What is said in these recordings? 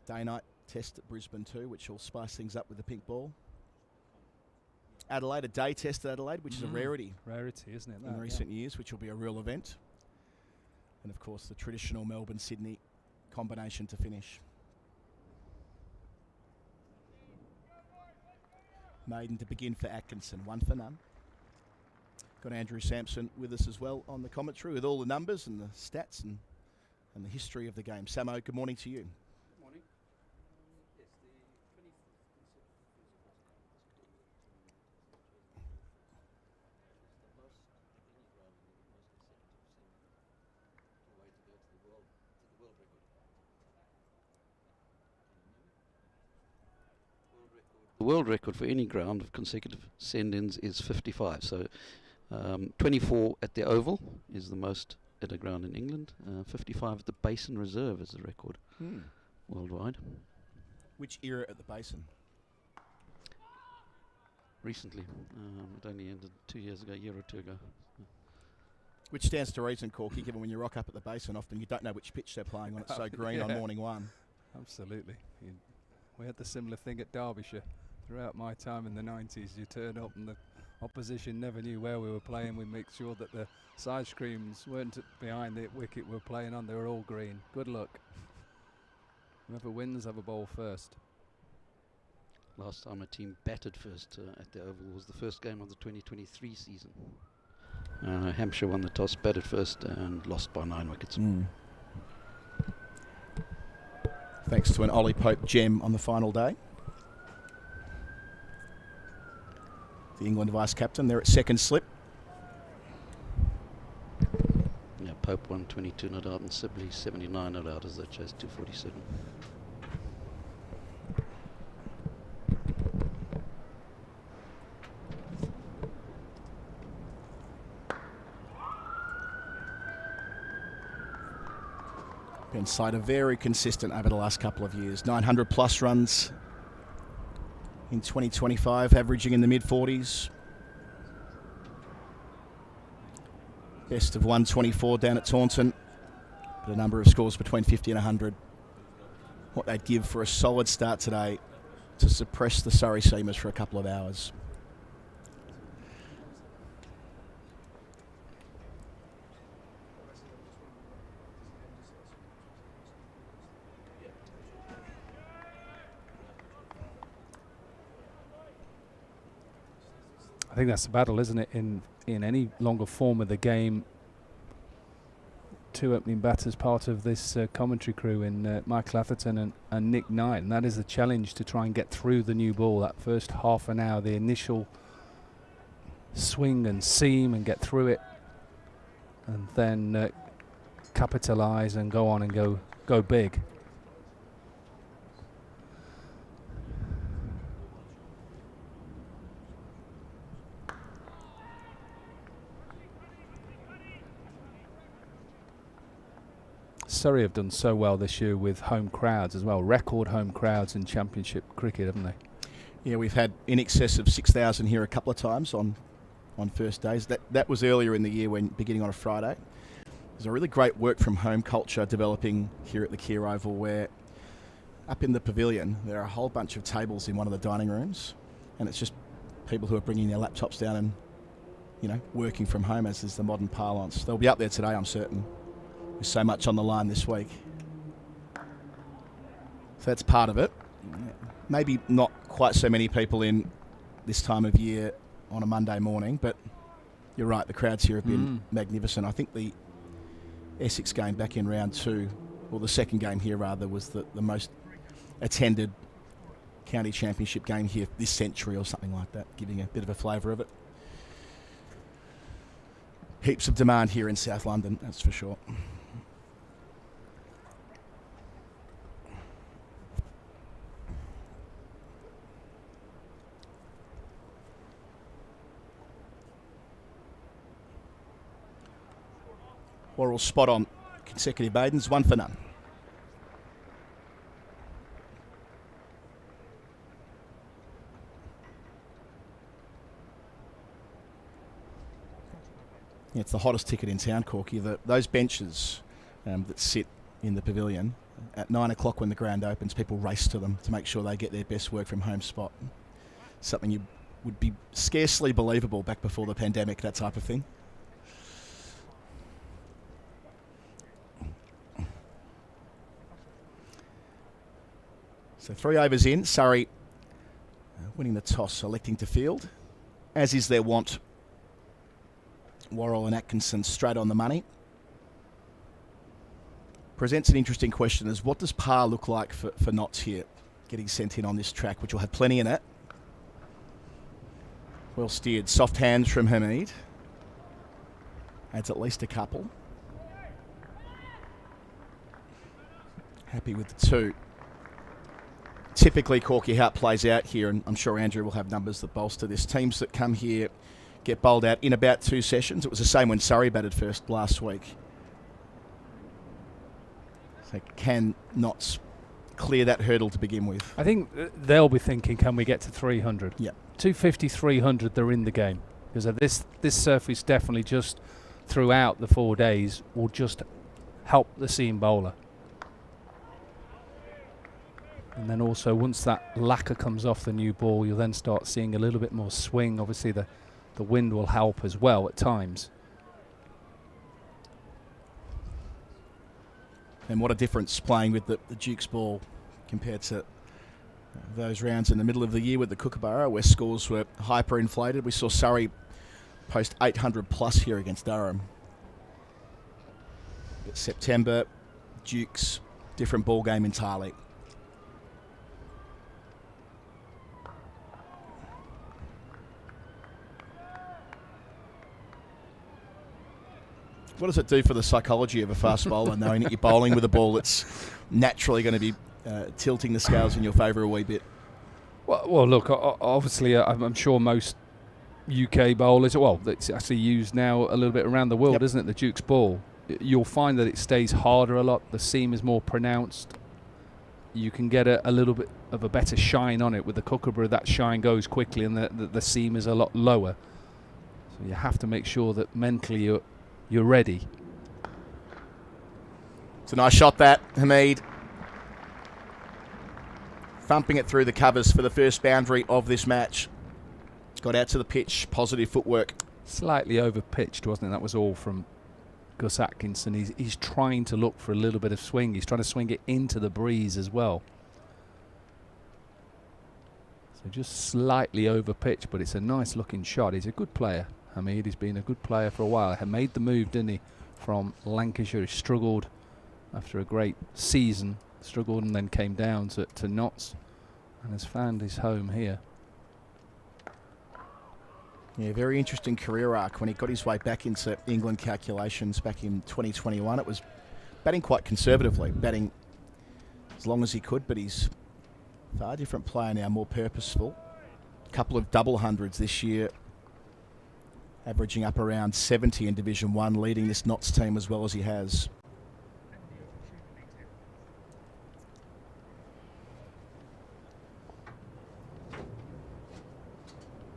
Day-night test at Brisbane too, which will spice things up with the pink ball. Adelaide, a day test at Adelaide, which is a rarity. Rarity, isn't it? In recent years, which will be a real event. And of course, the traditional Melbourne-Sydney combination to finish. Maiden to begin for Atkinson, 1 for none. Got Andrew Sampson with us as well on the commentary with all the numbers and the stats and the history of the game. Samo, good morning to you. Good morning. Yes, the 25th. The world record for any ground of consecutive send-ins is 55. So 24 at the Oval is the most at a ground in England. 55 at the Basin Reserve is the record worldwide. Which era at the Basin? Recently. It only ended 2 years ago, a year or two ago. Which stands to reason, Corky, given when you rock up at the Basin, often you don't know which pitch they're playing on. It's so green on morning one. Absolutely. We had the similar thing at Derbyshire. Throughout my time in the 90s, you turned up and the opposition never knew where we were playing. We make sure that the side screens weren't behind the wicket we were playing on. They were all green. Good luck. Whoever wins, have a ball first. Last time a team batted first at the Oval was the first game of the 2023 season. Hampshire won the toss, batted first and lost by 9 wickets. Thanks to an Ollie Pope gem on the final day. The England vice-captain, they're at second slip. Yeah, Pope won 22 not out and Sibley 79 not out as they chased 247. Been Sider very consistent over the last couple of years. 900 plus runs in 2025, averaging in the mid-40s. Best of 124 down at Taunton, but a number of scores between 50 and 100. What they'd give for a solid start today to suppress the Surrey seamers for a couple of hours. I think that's the battle, isn't it? In any longer form of the game, 2 opening batters part of this commentary crew in Michael Atherton and Nick Knight, and that is the challenge to try and get through the new ball. That first half an hour, the initial swing and seam and get through it, and then capitalise and go on and go big. Surrey have done so well this year with home crowds as well. Record home crowds in Championship cricket, haven't they? Yeah, we've had in excess of 6,000 here a couple of times on first days. That was earlier in the year, when beginning on a Friday. There's a really great work from home culture developing here at the Kia Oval, where up in the pavilion there are a whole bunch of tables in one of the dining rooms, and it's just people who are bringing their laptops down and, you know, working from home, as is the modern parlance. They'll be up there today, I'm certain. There's so much on the line this week. So that's part of it. Maybe not quite so many people in this time of year on a Monday morning, but you're right, the crowds here have been magnificent. I think the Essex game back in round 2, or the second game here rather, was the most attended county championship game here this century or something like that, giving a bit of a flavour of it. Heaps of demand here in South London, that's for sure. Worrell spot on consecutive maidens, 1 for none. Yeah, it's the hottest ticket in town, Corky. Those benches that sit in the pavilion at 9 o'clock when the ground opens, people race to them to make sure they get their best work from home spot. Something you would be scarcely believable back before the pandemic, that type of thing. So 3 overs in, Surrey winning the toss, electing to field, as is their wont. Worrell and Atkinson straight on the money. Presents an interesting question as what does par look like for Notts here, getting sent in on this track, which will have plenty in it. Well steered, soft hands from Hamid. Adds at least a couple. Happy with the 2. Typically, Corky, how it plays out here, and I'm sure Andrew will have numbers that bolster this. Teams that come here get bowled out in about 2 sessions. It was the same when Surrey batted first last week. So can Notts clear that hurdle to begin with? I think they'll be thinking, can we get to 300? Yeah. 250, 300, they're in the game. Because of this surface definitely just throughout the 4 days will just help the seam bowler. And then also once that lacquer comes off the new ball, you'll then start seeing a little bit more swing. Obviously the wind will help as well at times. And what a difference playing with the Duke's ball compared to those rounds in the middle of the year with the Kookaburra, where scores were hyper-inflated. We saw Surrey post 800 plus here against Durham. But September, Duke's different ball game entirely. What does it do for the psychology of a fast bowler, knowing that you're bowling with a ball that's naturally going to be tilting the scales in your favour a wee bit? Well, look, obviously, I'm sure most UK bowlers, well, it's actually used now a little bit around the world, isn't it, the Duke's ball? You'll find that it stays harder a lot. The seam is more pronounced. You can get a little bit of a better shine on it. With the Kookaburra, that shine goes quickly and the seam is a lot lower. So you have to make sure that mentally you're ready. It's a nice shot, that, Hamid. Thumping it through the covers for the first boundary of this match. Got out to the pitch, positive footwork. Slightly over pitched, wasn't it? That was all from Gus Atkinson. He's trying to look for a little bit of swing. He's trying to swing it into the breeze as well. So just slightly over pitch, but it's a nice looking shot. He's a good player, Hamid. He's been a good player for a while. He made the move, didn't he, from Lancashire. He struggled after a great season, struggled and then came down to Notts and has found his home here. Yeah, very interesting career arc. When he got his way back into England calculations back in 2021, it was batting quite conservatively, batting as long as he could, but he's a far different player now, more purposeful. A couple of double hundreds this year, averaging up around 70 in Division 1, leading this Notts team as well as he has.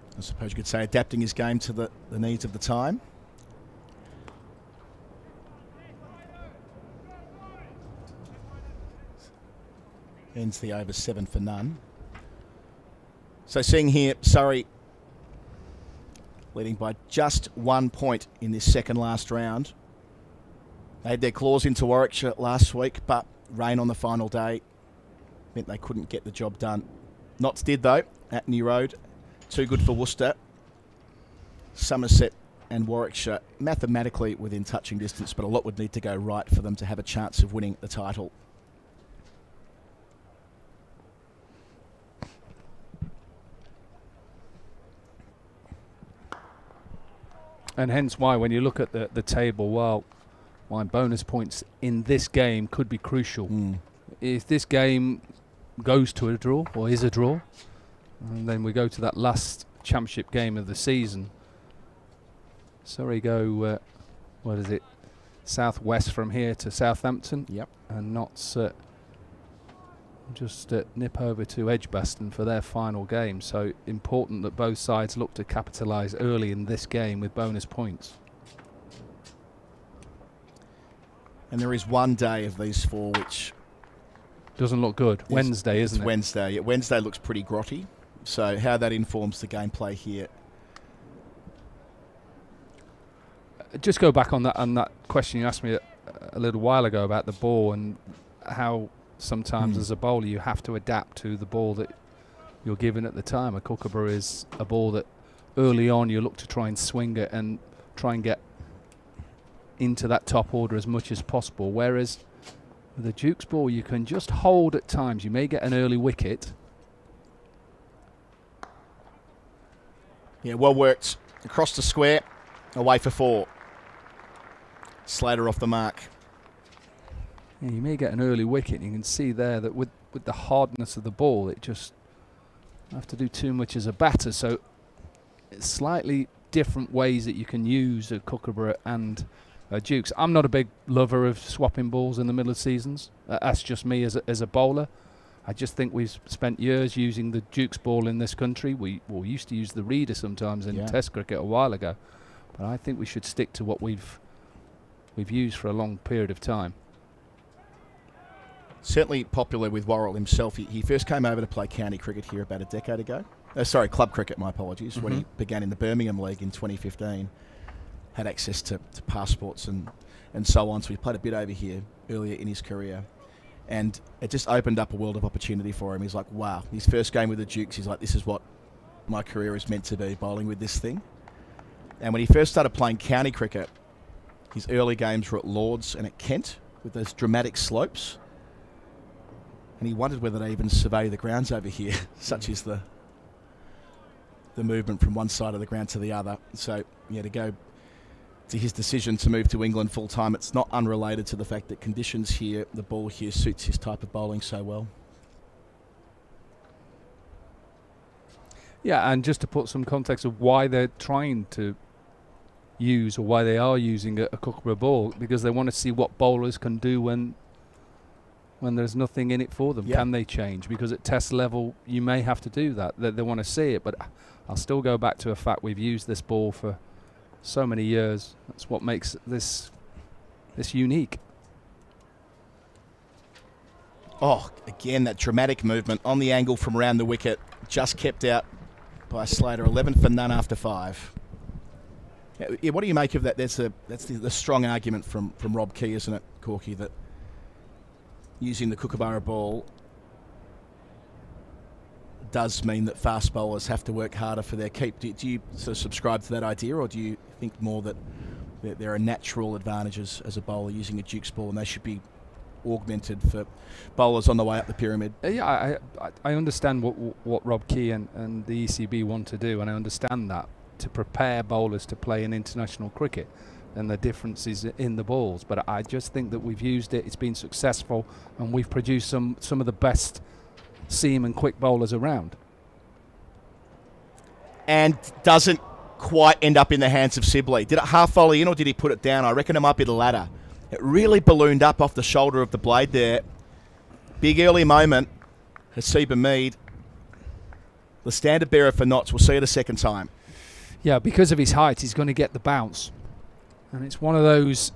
I suppose you could say adapting his game to the needs of the time. Ends the over 7 for none. So seeing here, Surrey leading by just 1 point in this second last round. They had their claws into Warwickshire last week, but rain on the final day meant they couldn't get the job done. Notts did though, at New Road. Too good for Worcester. Somerset and Warwickshire mathematically within touching distance, but a lot would need to go right for them to have a chance of winning the title. And hence why when you look at the table, why bonus points in this game could be crucial. If this game goes to a draw or is a draw, and then we go to that last championship game of the season. Surrey go, what is it, southwest from here to Southampton. Yep. And Notts just nip over to Edgbaston for their final game. So important that both sides look to capitalise early in this game with bonus points. And there is one day of these four which Doesn't look good. Wednesday, isn't it? Wednesday. Yeah, Wednesday looks pretty grotty. So how that informs the gameplay here. Just go back on that question you asked me a little while ago about the ball and how sometimes as a bowler you have to adapt to the ball that you're given at the time. A kookaburra is a ball that early on you look to try and swing it and try and get into that top order as much as possible, whereas with a Duke's ball you can just hold at times. You may get an early wicket. Yeah, well worked. Across the square, away for 4. Slater off the mark. Yeah, you may get an early wicket. You can see there that with the hardness of the ball, it just have to do too much as a batter. So it's slightly different ways that you can use a kookaburra and a Dukes. I'm not a big lover of swapping balls in the middle of seasons. That's just me as a bowler. I just think we've spent years using the Dukes ball in this country. We used to use the reader sometimes in Test cricket a while ago, but I think we should stick to what we've used for a long period of time. Certainly popular with Worrell himself. He first came over to play county cricket here about a decade ago. Club cricket, my apologies, when he began in the Birmingham League in 2015. Had access to passports and so on, so he played a bit over here earlier in his career. And it just opened up a world of opportunity for him. He's like, wow, his first game with the Dukes, he's like, this is what my career is meant to be, bowling with this thing. And when he first started playing county cricket, his early games were at Lords and at Kent with those dramatic slopes. And he wondered whether they even survey the grounds over here. Such is the movement from one side of the ground to the other. So, yeah, to go to his decision to move to England full-time, it's not unrelated to the fact that conditions here, the ball here suits his type of bowling so well. Yeah, and just to put some context of why they're trying to use or why they are using a kookaburra ball, because they want to see what bowlers can do when there's nothing in it for them. Can they change? Because at test level you may have to do that. They want to see it, but I'll still go back to a fact we've used this ball for so many years. That's what makes this unique. Oh, again, that dramatic movement on the angle from around the wicket, just kept out by Slater. 11 for none after 5. Yeah, what do you make of that? That's the strong argument from Rob Key, isn't it, Corky, that using the kookaburra ball does mean that fast bowlers have to work harder for their keep. Do you sort of subscribe to that idea, or do you think more that there are natural advantages as a bowler using a Duke's ball and they should be augmented for bowlers on the way up the pyramid? I understand what Rob Key and the ECB want to do, and I understand that, to prepare bowlers to play in international cricket and the differences in the balls. But I just think that we've used it, it's been successful, and we've produced some of the best seam and quick bowlers around. And doesn't quite end up in the hands of Sibley. Did it half volley in or did he put it down? I reckon it might be the latter. It really ballooned up off the shoulder of the blade there. Big early moment. Hasiba Mead, the standard bearer for Notts. We'll see it a second time. Yeah, because of his height, he's going to get the bounce. And it's one of those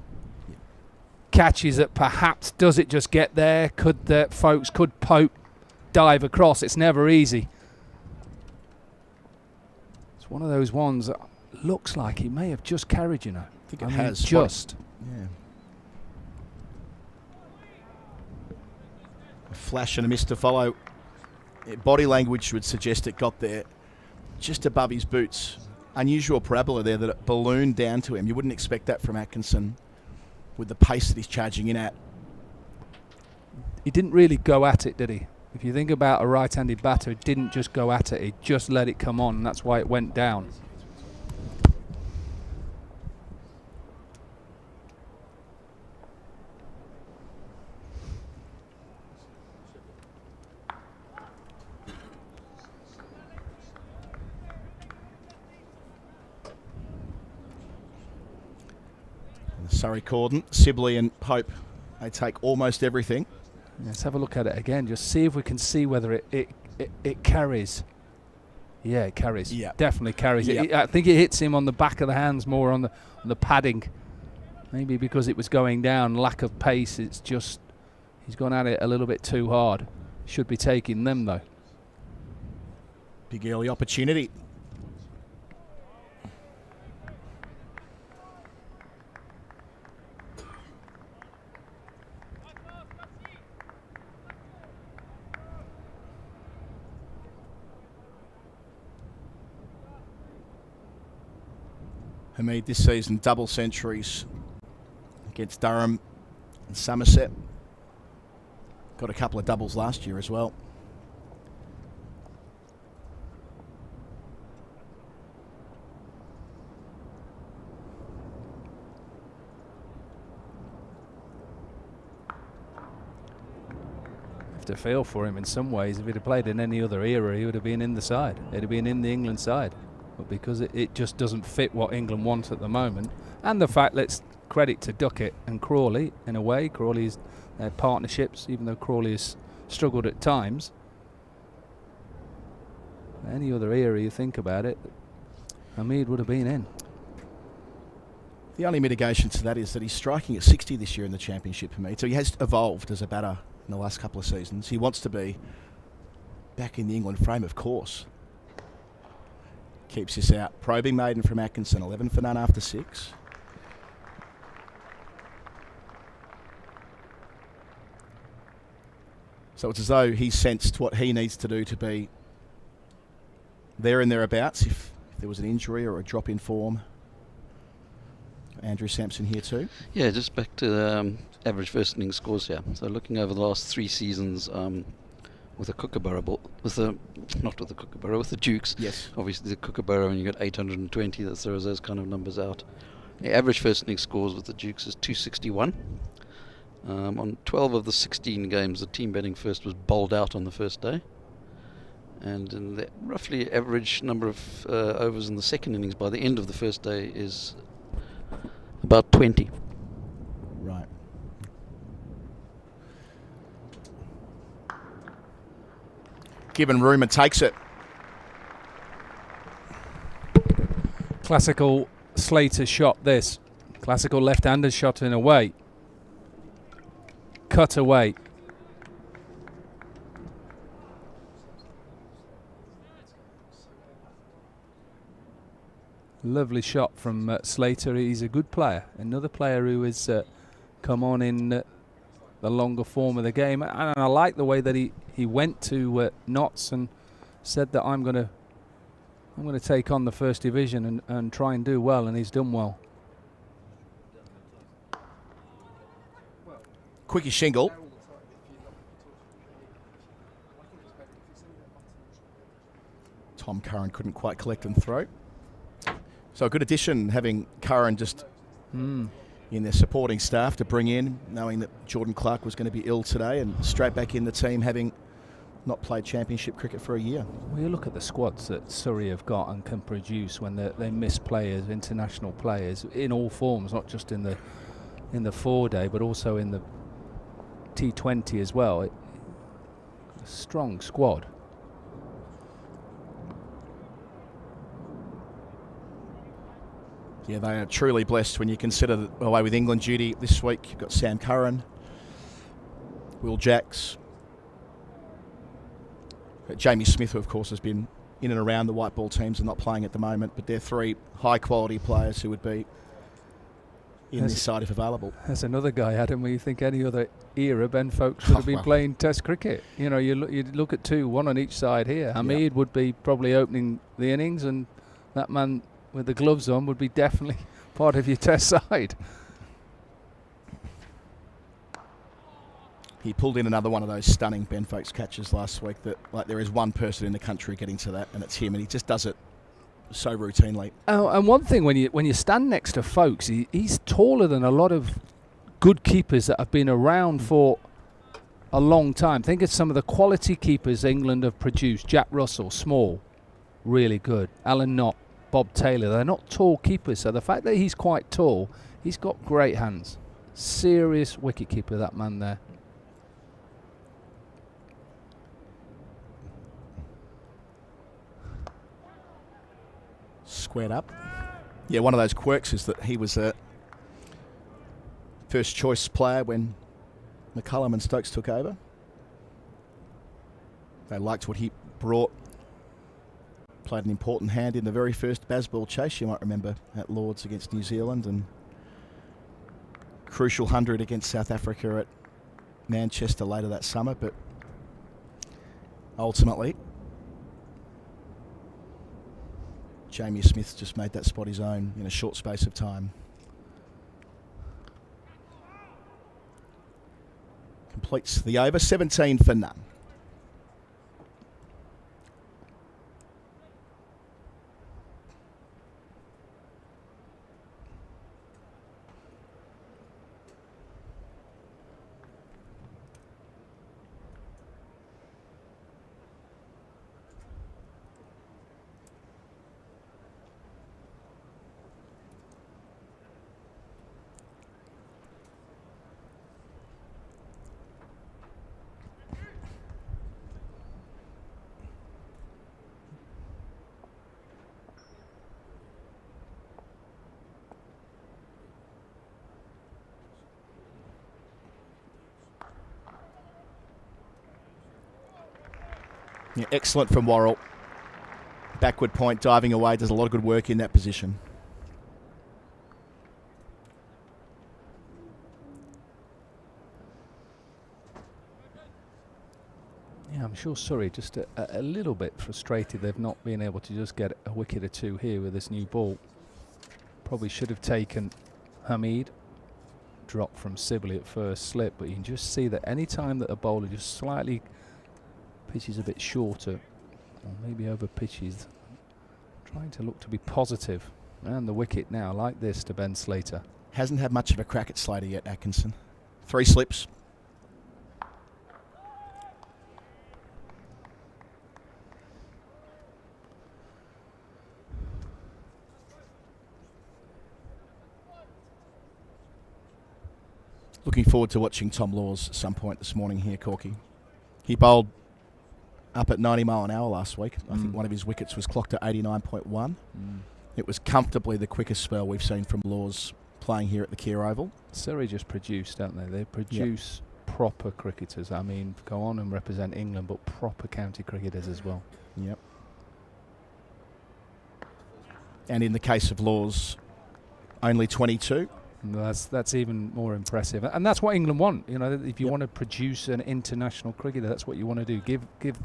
catches that perhaps, does it just get there? Could Pope dive across? It's never easy. It's one of those ones that looks like he may have just carried, you know. I think it has. Just. Yeah. A flash and a miss to follow. Body language would suggest it got there just above his boots. Unusual parabola there that it ballooned down to him. You wouldn't expect that from Atkinson with the pace that he's charging in at. He didn't really go at it, did he? If you think about a right-handed batter, he didn't just go at it. He just let it come on, and that's why it went down. Surrey cordon, Sibley and Pope, they take almost everything. Let's have a look at it again. Just see if we can see whether it carries. Yeah, it carries. Yeah. Definitely carries. Yep. I think it hits him on the back of the hands, more on the padding. Maybe because it was going down, lack of pace. He's He's gone at it a little bit too hard. Should be taking them though. Big early opportunity. Hamid this season double centuries against Durham and Somerset. Got a couple of doubles last year as well. Have to feel for him in some ways. If he'd have played in any other era, he would have been in the side. He'd have been in the England side. But because it just doesn't fit what England want at the moment, and the fact, let's credit to Duckett and Crawley in a way. Crawley's partnerships, even though Crawley has struggled at times. Any other era you think about it, Hamid would have been in. The only mitigation to that is that he's striking at 60 this year in the championship, Hamid. So he has evolved as a batter in the last couple of seasons. He wants to be back in the England frame, of course. Keeps this out. Probing maiden from Atkinson, 11 for none after 6. So it's as though he sensed what he needs to do to be there and thereabouts if there was an injury or a drop in form. Andrew Sampson here too. Yeah, just back to the average first innings scores here. So looking over the last 3 seasons, with the Kookaburra ball, with the Dukes. Yes. Obviously the Kookaburra, and you got 820, that throws those kind of numbers out. The average first innings scores with the Dukes is 261. On 12 of the 16 games, the team batting first was bowled out on the first day. And in the roughly average number of overs in the second innings by the end of the first day is about 20. Right. Given room and takes it. Classical Slater shot this. Classical left-handed shot in a way. Cut away. Lovely shot from Slater. He's a good player. Another player who has come on in the longer form of the game. And I like the way that he went to Notts and said that I'm going to take on the first division and try and do well, and he's done well. Quickie shingle. Tom Curran couldn't quite collect and throw. So a good addition having Curran just in their supporting staff to bring in, knowing that Jordan Clark was going to be ill today, and straight back in the team having not played championship cricket for a year. Well, you look at the squads that Surrey have got and can produce when they miss players, international players, in all forms, not just in the 4-day, but also in the T20 as well. A strong squad. Yeah, they are truly blessed when you consider that away with England duty this week. You've got Sam Curran, Will Jacks, Jamie Smith, who of course has been in and around the white ball teams and not playing at the moment, but they're 3 high quality players who would be in this side if available. There's another guy, Adam, where you think any other era, Ben Foakes would have been playing Test cricket. You know, you look at 2, 1 on each side here. Hamid would be probably opening the innings, and that man with the gloves on would be definitely part of your Test side. He pulled in another one of those stunning Ben Foakes catches last week that, like, there is one person in the country getting to that, and it's him, and he just does it so routinely. Oh, and one thing, when you stand next to Foakes, he's taller than a lot of good keepers that have been around for a long time. Think of some of the quality keepers England have produced. Jack Russell, small, really good. Alan Knott, Bob Taylor, they're not tall keepers, so the fact that he's quite tall, he's got great hands. Serious wicket keeper, that man there. Squared up. Yeah, one of those quirks is that he was a first choice player when McCullum and Stokes took over. They liked what he brought. Played an important hand in the very first Bazball chase, you might remember, at Lords against New Zealand, and crucial 100 against South Africa at Manchester later that summer, but ultimately Jamie Smith's just made that spot his own in a short space of time. Completes the over, 17 for none. Yeah, excellent from Worrell. Backward point, diving away, does a lot of good work in that position. Yeah, I'm sure Surrey just a little bit frustrated they've not been able to just get a wicket or two here with this new ball. Probably should have taken Hamid. Drop from Sibley at first slip, but you can just see that any time that a bowler just slightly pitches a bit shorter, or maybe over pitches, trying to look to be positive. And the wicket now like this to Ben Slater. Hasn't had much of a crack at Slater yet, Atkinson. 3 slips. Looking forward to watching Tom Laws at some point this morning here, Corky. He bowled up at 90 mile an hour last week. I think one of his wickets was clocked at 89.1. It was comfortably the quickest spell we've seen from Laws playing here at the Keir Oval. Surrey just produce, don't they? They produce proper cricketers. I mean, go on and represent England, but proper county cricketers as well. Yep. And in the case of Laws, only 22. That's even more impressive, and that's what England want. You know, if you want to produce an international cricketer, that's what you want to do. Give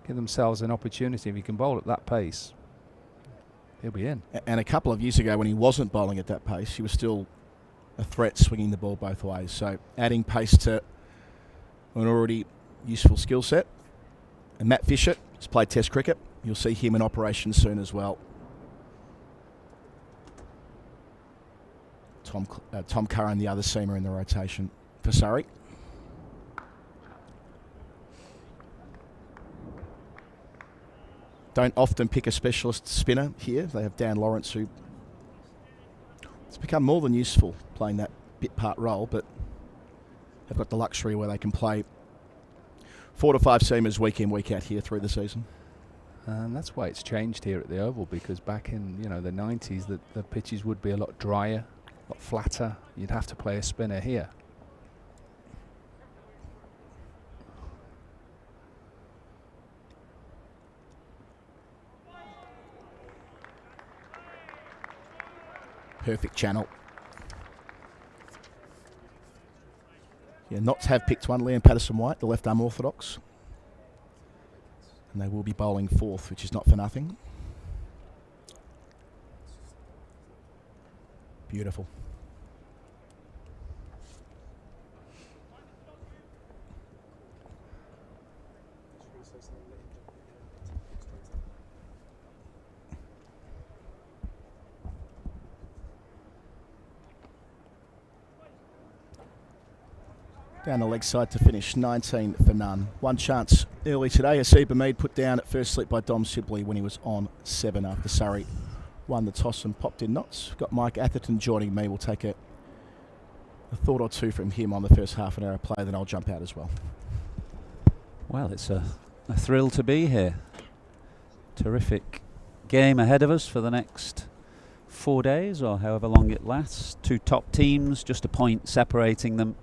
themselves an opportunity. If you can bowl at that pace, he'll be in. And a couple of years ago, when he wasn't bowling at that pace, he was still a threat, swinging the ball both ways. So adding pace to an already useful skill set. And Matt Fisher has played Test cricket. You'll see him in operation soon as well. Tom Curran, the other seamer in the rotation for Surrey. Don't often pick a specialist spinner here. They have Dan Lawrence, who has become more than useful playing that bit part role, but have got the luxury where they can play 4 to 5 seamers week in, week out here through the season. And that's why it's changed here at the Oval, because back in the 90s, the pitches would be a lot drier, a lot flatter. You'd have to play a spinner here. Perfect channel. Yeah, Notts have picked one, Liam Patterson-White, the left arm orthodox. And they will be bowling 4th, which is not for nothing. Beautiful. Down the leg side to finish 19 for none. One chance early today. Hasib Hamid put down at first slip by Dom Sibley when he was on 7 after Surrey won the toss and popped in Notts. Got Mike Atherton joining me. We'll take a thought or two from him on the first half an hour of play, then I'll jump out as well. Well, it's a thrill to be here. Terrific game ahead of us for the next 4 days or however long it lasts. 2 top teams, just a point separating them.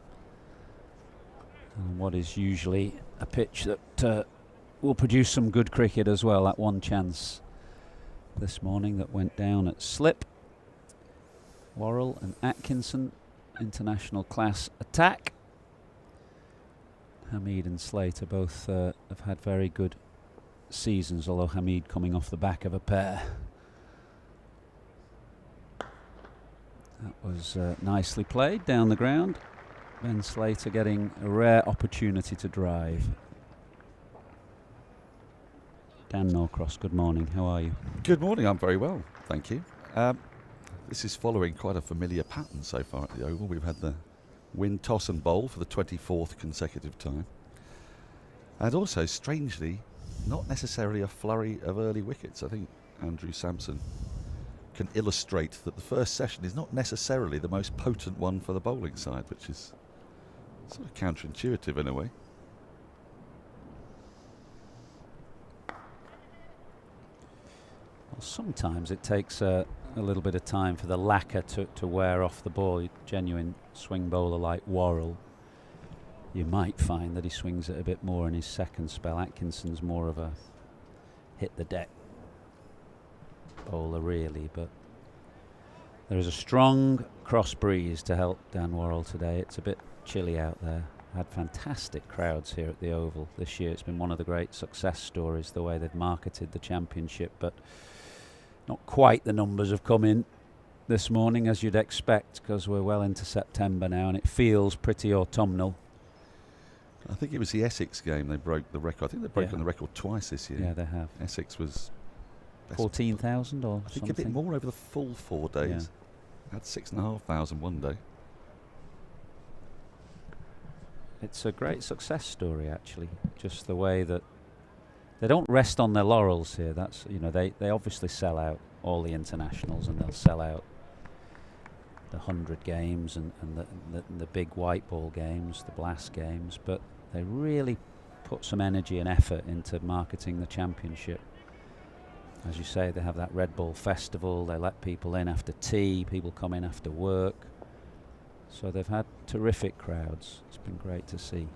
And what is usually a pitch that will produce some good cricket as well. That one chance this morning that went down at slip. Worrell and Atkinson, international class attack. Hamid and Slater both have had very good seasons, although Hamid coming off the back of a pair. That was nicely played down the ground. Ben Slater getting a rare opportunity to drive. Dan Norcross, good morning. How are you? Good morning. I'm very well, thank you. This is following quite a familiar pattern so far at the Oval. We've had the win, toss and bowl for the 24th consecutive time. And also, strangely, not necessarily a flurry of early wickets. I think Andrew Sampson can illustrate that the first session is not necessarily the most potent one for the bowling side, which is sort of counterintuitive in a way. Well, sometimes it takes a little bit of time for the lacquer to wear off the ball. A genuine swing bowler like Worrell, you might find that he swings it a bit more in his second spell. Atkinson's more of a hit the deck bowler really, but there is a strong cross breeze to help Dan Worrell today. It's a bit chilly out there. Had fantastic crowds here at the Oval this year. It's been one of the great success stories, the way they've marketed the championship, but not quite the numbers have come in this morning as you'd expect, because we're well into September now and it feels pretty autumnal. I think it was the Essex game they broke the record. I think they've broken the record twice this year. Yeah, they have. Essex was 14,000 or I think something. a bit more over the full 4 days. Had 6,500 one day. It's a great success story, actually. Just the way that they don't rest on their laurels here. That's, you know, they obviously sell out all the internationals and they'll sell out the 100 games and the big white ball games, the blast games, but they really put some energy and effort into marketing the championship. As you say, they have that Red Bull festival, they let people in after tea, people come in after work. So they've had terrific crowds. It's been great to see.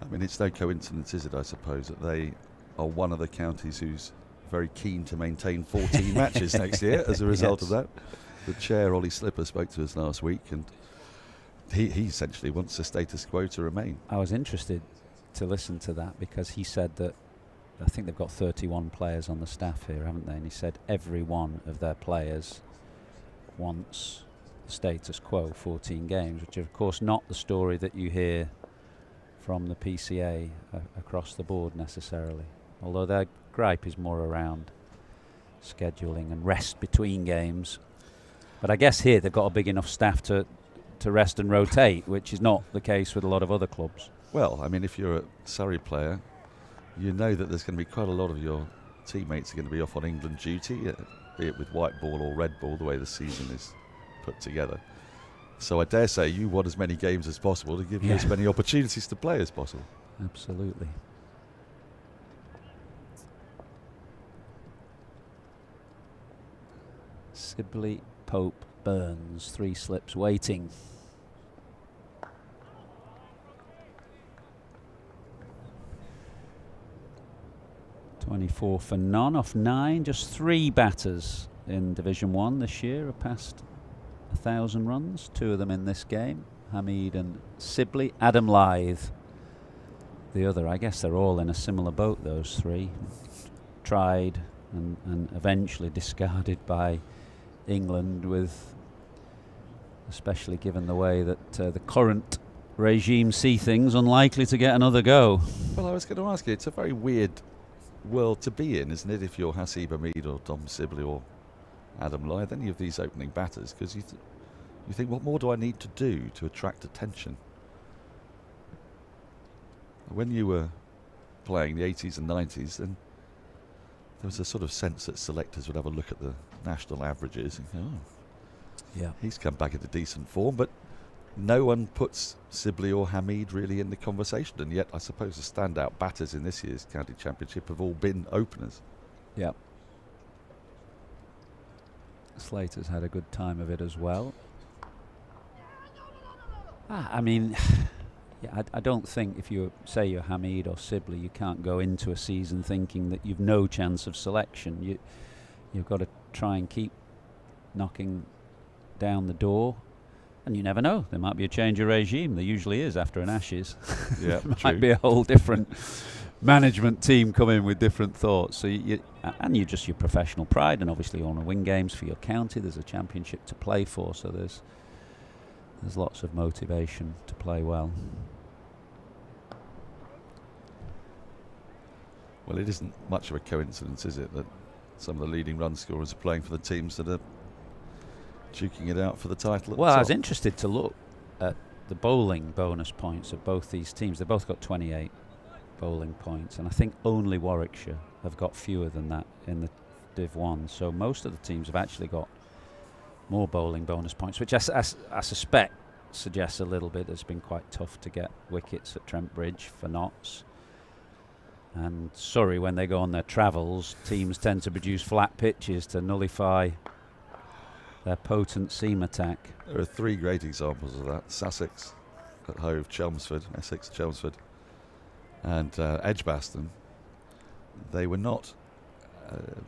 I mean, it's no coincidence, is it, I suppose, that they are one of the counties who's very keen to maintain 14 matches next year as a result of that. The chair, Ollie Slipper, spoke to us last week, and he essentially wants the status quo to remain. I was interested to listen to that because he said that I think they've got 31 players on the staff here, haven't they? And he said every one of their players wants the status quo, 14 games, which is of course not the story that you hear from the PCA across the board necessarily. Although their gripe is more around scheduling and rest between games. But I guess here they've got a big enough staff to rest and rotate, which is not the case with a lot of other clubs. Well, I mean, if you're a Surrey player, you know that there's going to be quite a lot of your teammates are going to be off on England duty, be it with white ball or red ball, the way the season is put together. So I dare say you want as many games as possible to give you as many opportunities to play as possible. Absolutely. Sibley, Pope, Burns, 3 slips waiting. .24 for none off 9. Just 3 batters in Division 1 this year have passed 1,000 runs. 2 of them in this game, Hamid and Sibley. Adam Lyth, the other. I guess they're all in a similar boat, those 3. Tried and eventually discarded by England, with, especially given the way that the current regime see things, unlikely to get another go. Well, I was going to ask you, it's a very weird world to be in, isn't it, if you're Hasib Hamid or Dom Sibley or Adam Lyth, any of these opening batters, because you think, what more do I need to do to attract attention? When you were playing the 80s and 90s, then there was a sort of sense that selectors would have a look at the national averages and go, oh, he's come back into decent form, but no one puts Sibley or Hamid really in the conversation, and yet I suppose the standout batters in this year's county championship have all been openers. Yeah. Slater's had a good time of it as well. I mean, yeah, I don't think if you say you're Hamid or Sibley, you can't go into a season thinking that you've no chance of selection. You've got to try and keep knocking down the door, and you never know. There might be a change of regime. There usually is after an Ashes. Yeah, might be a whole different management team come in with different thoughts. So and you just your professional pride, and obviously you want to win games for your county. There's a championship to play for, so there's lots of motivation to play well. Well, it isn't much of a coincidence, is it, that some of the leading run scorers are playing for the teams that are duking it out for the title at Well, the I was top. interested to look at the bowling bonus points of both these teams. They've both got 28 bowling points, and I think only Warwickshire have got fewer than that in the Div 1. So most of the teams have actually got more bowling bonus points, which I suspect suggests a little bit it's been quite tough to get wickets at Trent Bridge for Notts. And Surrey, when they go on their travels, teams tend to produce flat pitches to nullify their potent seam attack. There are 3 great examples of that. Sussex at Hove, Chelmsford, Essex, Chelmsford, and Edgbaston. They were not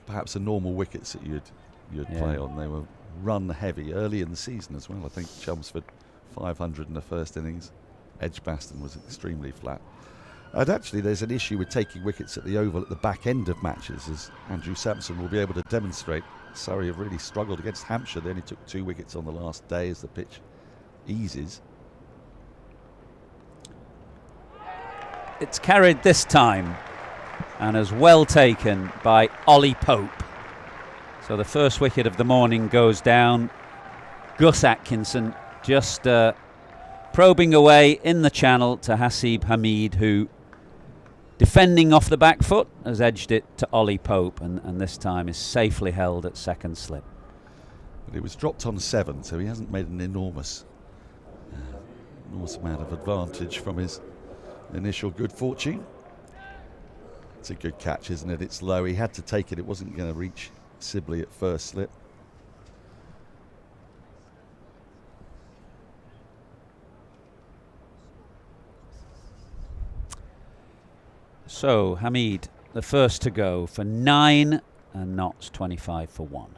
perhaps the normal wickets that you'd play on. They were run heavy early in the season as well. I think Chelmsford 500 in the first innings. Edgbaston was extremely flat. And actually there's an issue with taking wickets at the Oval at the back end of matches, as Andrew Sampson will be able to demonstrate. Surrey have really struggled against Hampshire. They only took 2 wickets on the last day as the pitch eases. It's carried this time, and as well taken by Ollie Pope. So the first wicket of the morning goes down. Gus Atkinson just probing away in the channel to Hasib Hamid, who, defending off the back foot, has edged it to Ollie Pope, and this time is safely held at second slip. But it was dropped on 7, so he hasn't made an enormous amount of advantage from his initial good fortune. It's a good catch, isn't it? It's low. He had to take it. It wasn't going to reach Sibley at first slip. So Hamid, the first to go for 9, and Notts 25 for 1.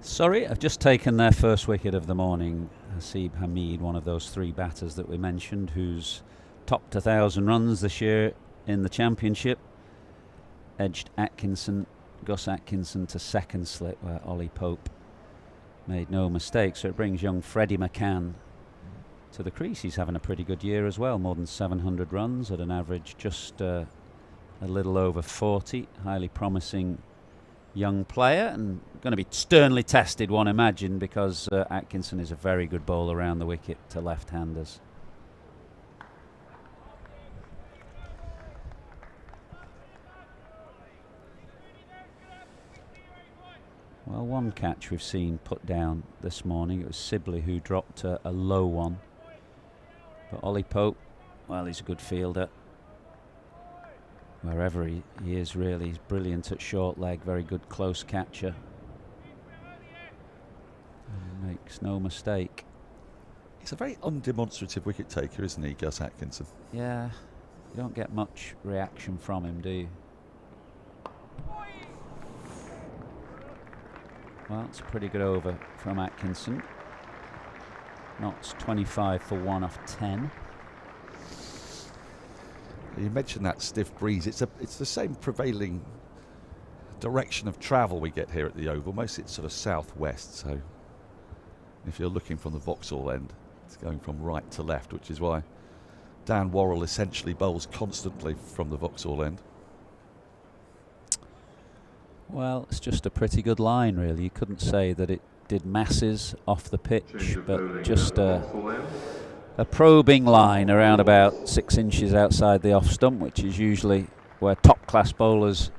Surrey have just taken their first wicket of the morning. Hasib Hamid, one of those 3 batters that we mentioned, who's topped 1,000 runs this year in the championship, edged Gus Atkinson to second slip, where Ollie Pope made no mistake. So it brings young Freddie McCann to the crease. He's having a pretty good year as well, more than 700 runs at an average just a little over 40. Highly promising young player, and going to be sternly tested, one imagine, because Atkinson is a very good bowler around the wicket to left-handers. Well, one catch we've seen put down this morning, it was Sibley who dropped a low one, but Ollie Pope, well, he's a good fielder wherever he is, really. He's brilliant at short leg, very good close catcher, and makes no mistake. He's a very undemonstrative wicket taker, isn't he, Gus Atkinson? Yeah, you don't get much reaction from him, do you? Well, it's a pretty good over from Atkinson. Notts 25 for 1 off 10. You mentioned that stiff breeze. It's the same prevailing direction of travel we get here at the Oval. Mostly it's sort of southwest. So if you're looking from the Vauxhall end, it's going from right to left, which is why Dan Worrell essentially bowls constantly from the Vauxhall end. Well, it's just a pretty good line, really. You couldn't say that it did masses off the pitch, but just a probing line around about 6 inches outside the off stump, which is usually where top class bowlers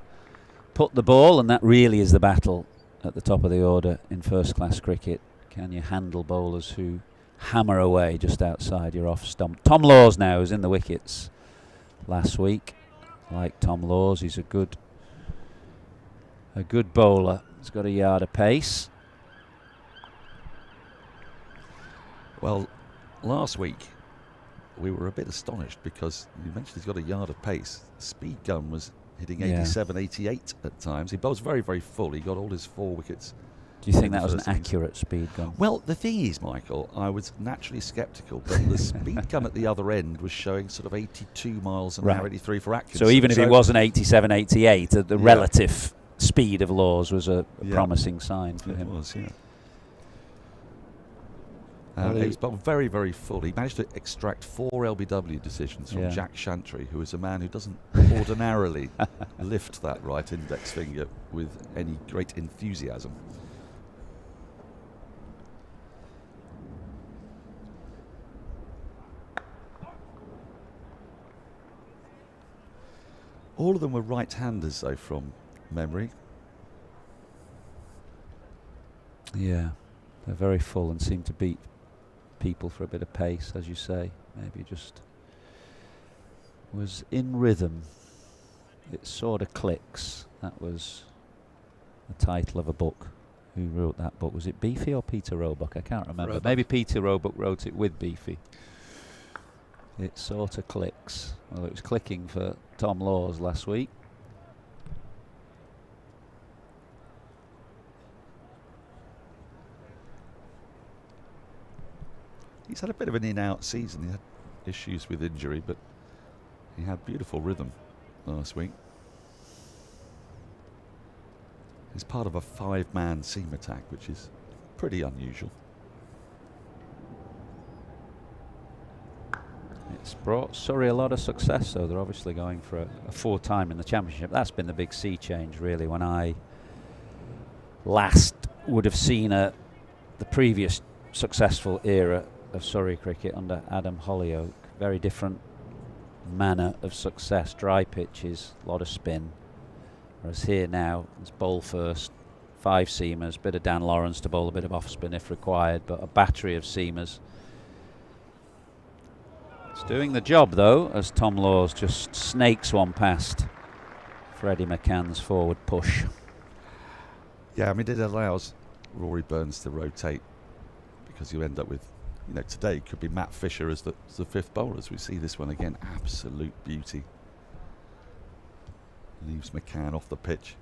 put the ball, and that really is the battle at the top of the order in first class cricket. Can you handle bowlers who hammer away just outside your off stump? Tom Laws now was in the wickets last week. Like Tom Laws, he's a good bowler. He's got a yard of pace. Well, last week we were a bit astonished because you mentioned he's got a yard of pace. The speed gun was hitting 87, 88 at times. He bowls very, very full. He got all his 4 wickets. Do you think that was an accurate speed gun? Well, the thing is, Michael, I was naturally sceptical, but the speed gun at the other end was showing sort of 82 miles an hour, 83 for Atkinson. So even if it wasn't 87, 88, the relative speed of Laws was a promising sign for him. It was, yeah. He was bowled very, very full. He managed to extract 4 LBW decisions from Jack Shantry, who is a man who doesn't ordinarily lift that right index finger with any great enthusiasm. All of them were right-handers, though, from memory. Yeah, they're very full and seem to beat people for a bit of pace, as you say. Maybe just was in rhythm. It sort of clicks. That was the title of a book. Who wrote that book? Was it Beefy or Peter Roebuck? I can't remember. Roebuck. Maybe Peter Roebuck wrote it with Beefy. It sort of clicks. Well, it was clicking for Tom Laws last week. He's had a bit of an in-out season. He had issues with injury, but he had beautiful rhythm last week. He's part of a 5-man seam attack, which is pretty unusual. It's brought Surrey a lot of success, so they're obviously going for a 4-time in the Championship. That's been the big sea change, really. When I last would have seen the previous successful era of Surrey cricket under Adam Hollyoake, very different manner of success. Dry pitches, a lot of spin. Whereas here now, it's bowl first, 5 seamers, bit of Dan Lawrence to bowl a bit of off spin if required, but a battery of seamers. It's doing the job, though, as Tom Laws just snakes one past Freddie McCann's forward push. Yeah, I mean, it allows Rory Burns to rotate because you end up with, today it could be Matt Fisher as the 5th bowler, as we see this one again. Absolute beauty. Leaves McCann off the pitch.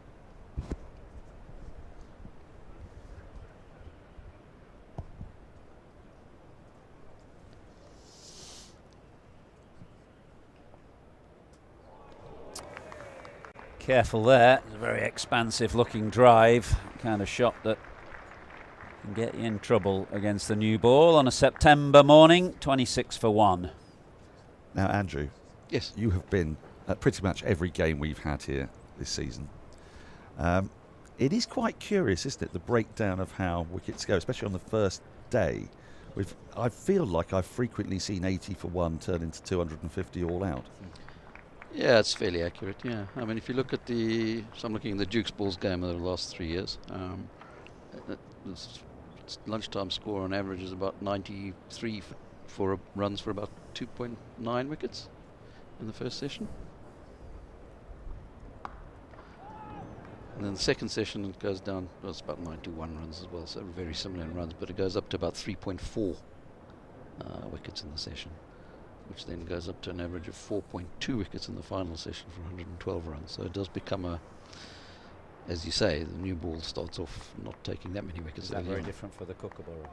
Careful there. It's a very expansive looking drive, kind of shot that can get you in trouble against the new ball on a September morning. 26 for 1. Now, Andrew. Yes. You have been at pretty much every game we've had here this season. It is quite curious, isn't it, the breakdown of how wickets go, especially on the first day. I feel like I've frequently seen 80 for 1 turn into 250 all out. Yeah, it's fairly accurate, yeah. I mean, if you look at so I'm looking at the Duke's Balls game of the last 3 years. Lunchtime score on average is about 93 for runs for about 2.9 wickets in the first session. And then the second session it goes down, well, it's about 91 runs as well, so very similar in runs, but it goes up to about 3.4 wickets in the session, which then goes up to an average of 4.2 wickets in the final session for 112 runs. So it does become as you say, the new ball starts off not taking that many wickets. Is that very different for the Kookaburra?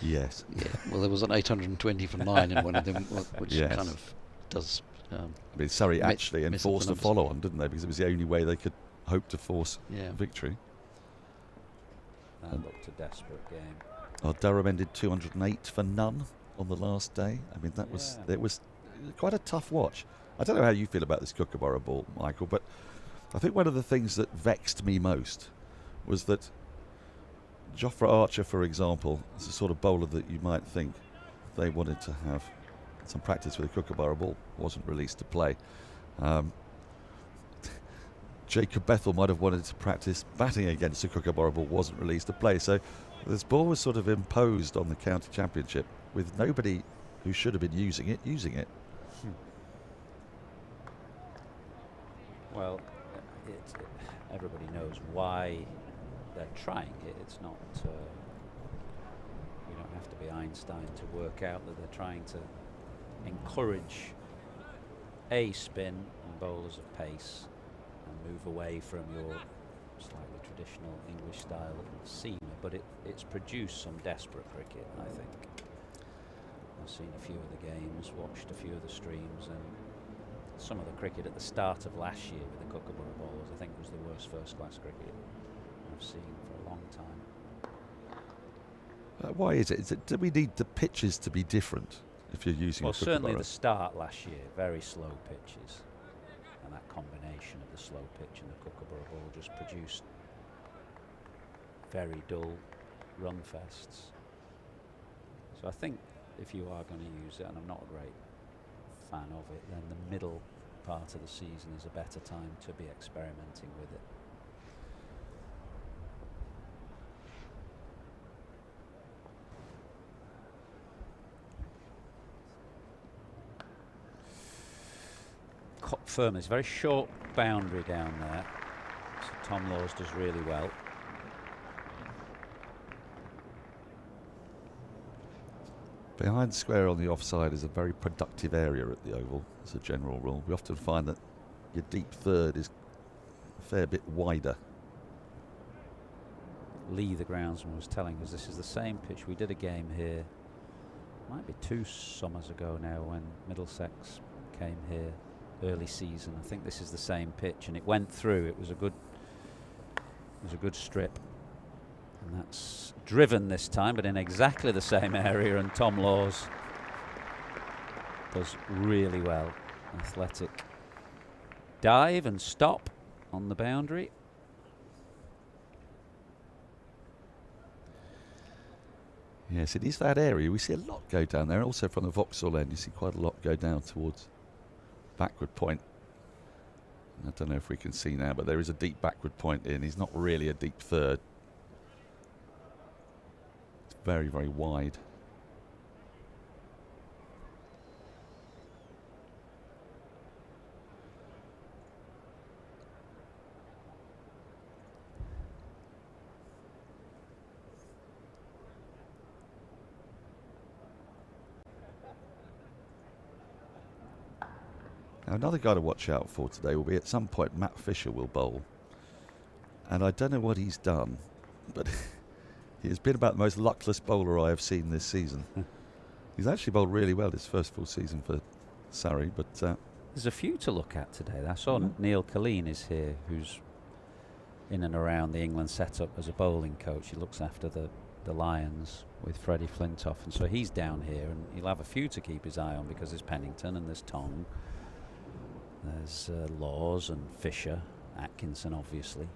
Yes. Yeah, well, there was an 820 for 9 in one of them, which yes. kind of does I mean, Surrey actually enforced a follow-on, didn't they? Because it was the only way they could hope to force victory. That looked a desperate game. Oh, Durham ended 208 for none on the last day. I mean, it was quite a tough watch. I don't know how you feel about this Kookaburra ball, Michael, but I think one of the things that vexed me most was that Jofra Archer, for example, is the sort of bowler that you might think they wanted to have some practice with a Kookaburra ball, wasn't released to play. Jacob Bethel might have wanted to practice batting against a Kookaburra ball, wasn't released to play. So this ball was sort of imposed on the county championship with nobody who should have been using it. Well, everybody knows why they're trying it. It's not, you don't have to be Einstein to work out that they're trying to encourage a spin and bowlers of pace and move away from your slightly traditional English style of seamer, but it's produced some desperate cricket, I think. I've seen a few of the games, watched a few of the streams, and some of the cricket at the start of last year with the Kookaburra bowlers, I think, was the worst first-class cricket I've seen for a long time. Why is it? Do we need the pitches to be different if you're using a Kookaburra? Well, certainly the start last year, very slow pitches, and that combination of the slow pitch and the Kookaburra ball just produced very dull run fests. So I think if you are going to use it, and I'm not a great fan of it, then the middle part of the season is a better time to be experimenting with it. Firm is very short boundary down there, so Tom Laws does really well. Behind square on the offside is a very productive area at the Oval, as a general rule. We often find that your deep third is a fair bit wider. Lee, the groundsman, was telling us this is the same pitch. We did a game here, might be 2 summers ago now, when Middlesex came here early season. I think this is the same pitch, and it went through. It was a good strip, and that's driven this time, but in exactly the same area. And Tom Laws does really well. Athletic dive and stop on the boundary. Yes, it is that area. We see a lot go down there. Also from the Vauxhall end, you see quite a lot go down towards backward point. I don't know if we can see now, but there is a deep backward point in. He's not really a deep third. It's very, very wide. Now, another guy to watch out for today will be, at some point, Matt Fisher will bowl. And I don't know what he's done, but he has been about the most luckless bowler I have seen this season. He's actually bowled really well his first full season for Surrey, but there's a few to look at today. I saw Neil Colleen is here, who's in and around the England setup as a bowling coach. He looks after the Lions with Freddie Flintoff, and so he's down here, and he'll have a few to keep his eye on, because there's Pennington and there's Tong. There's Laws and Fisher, Atkinson, obviously.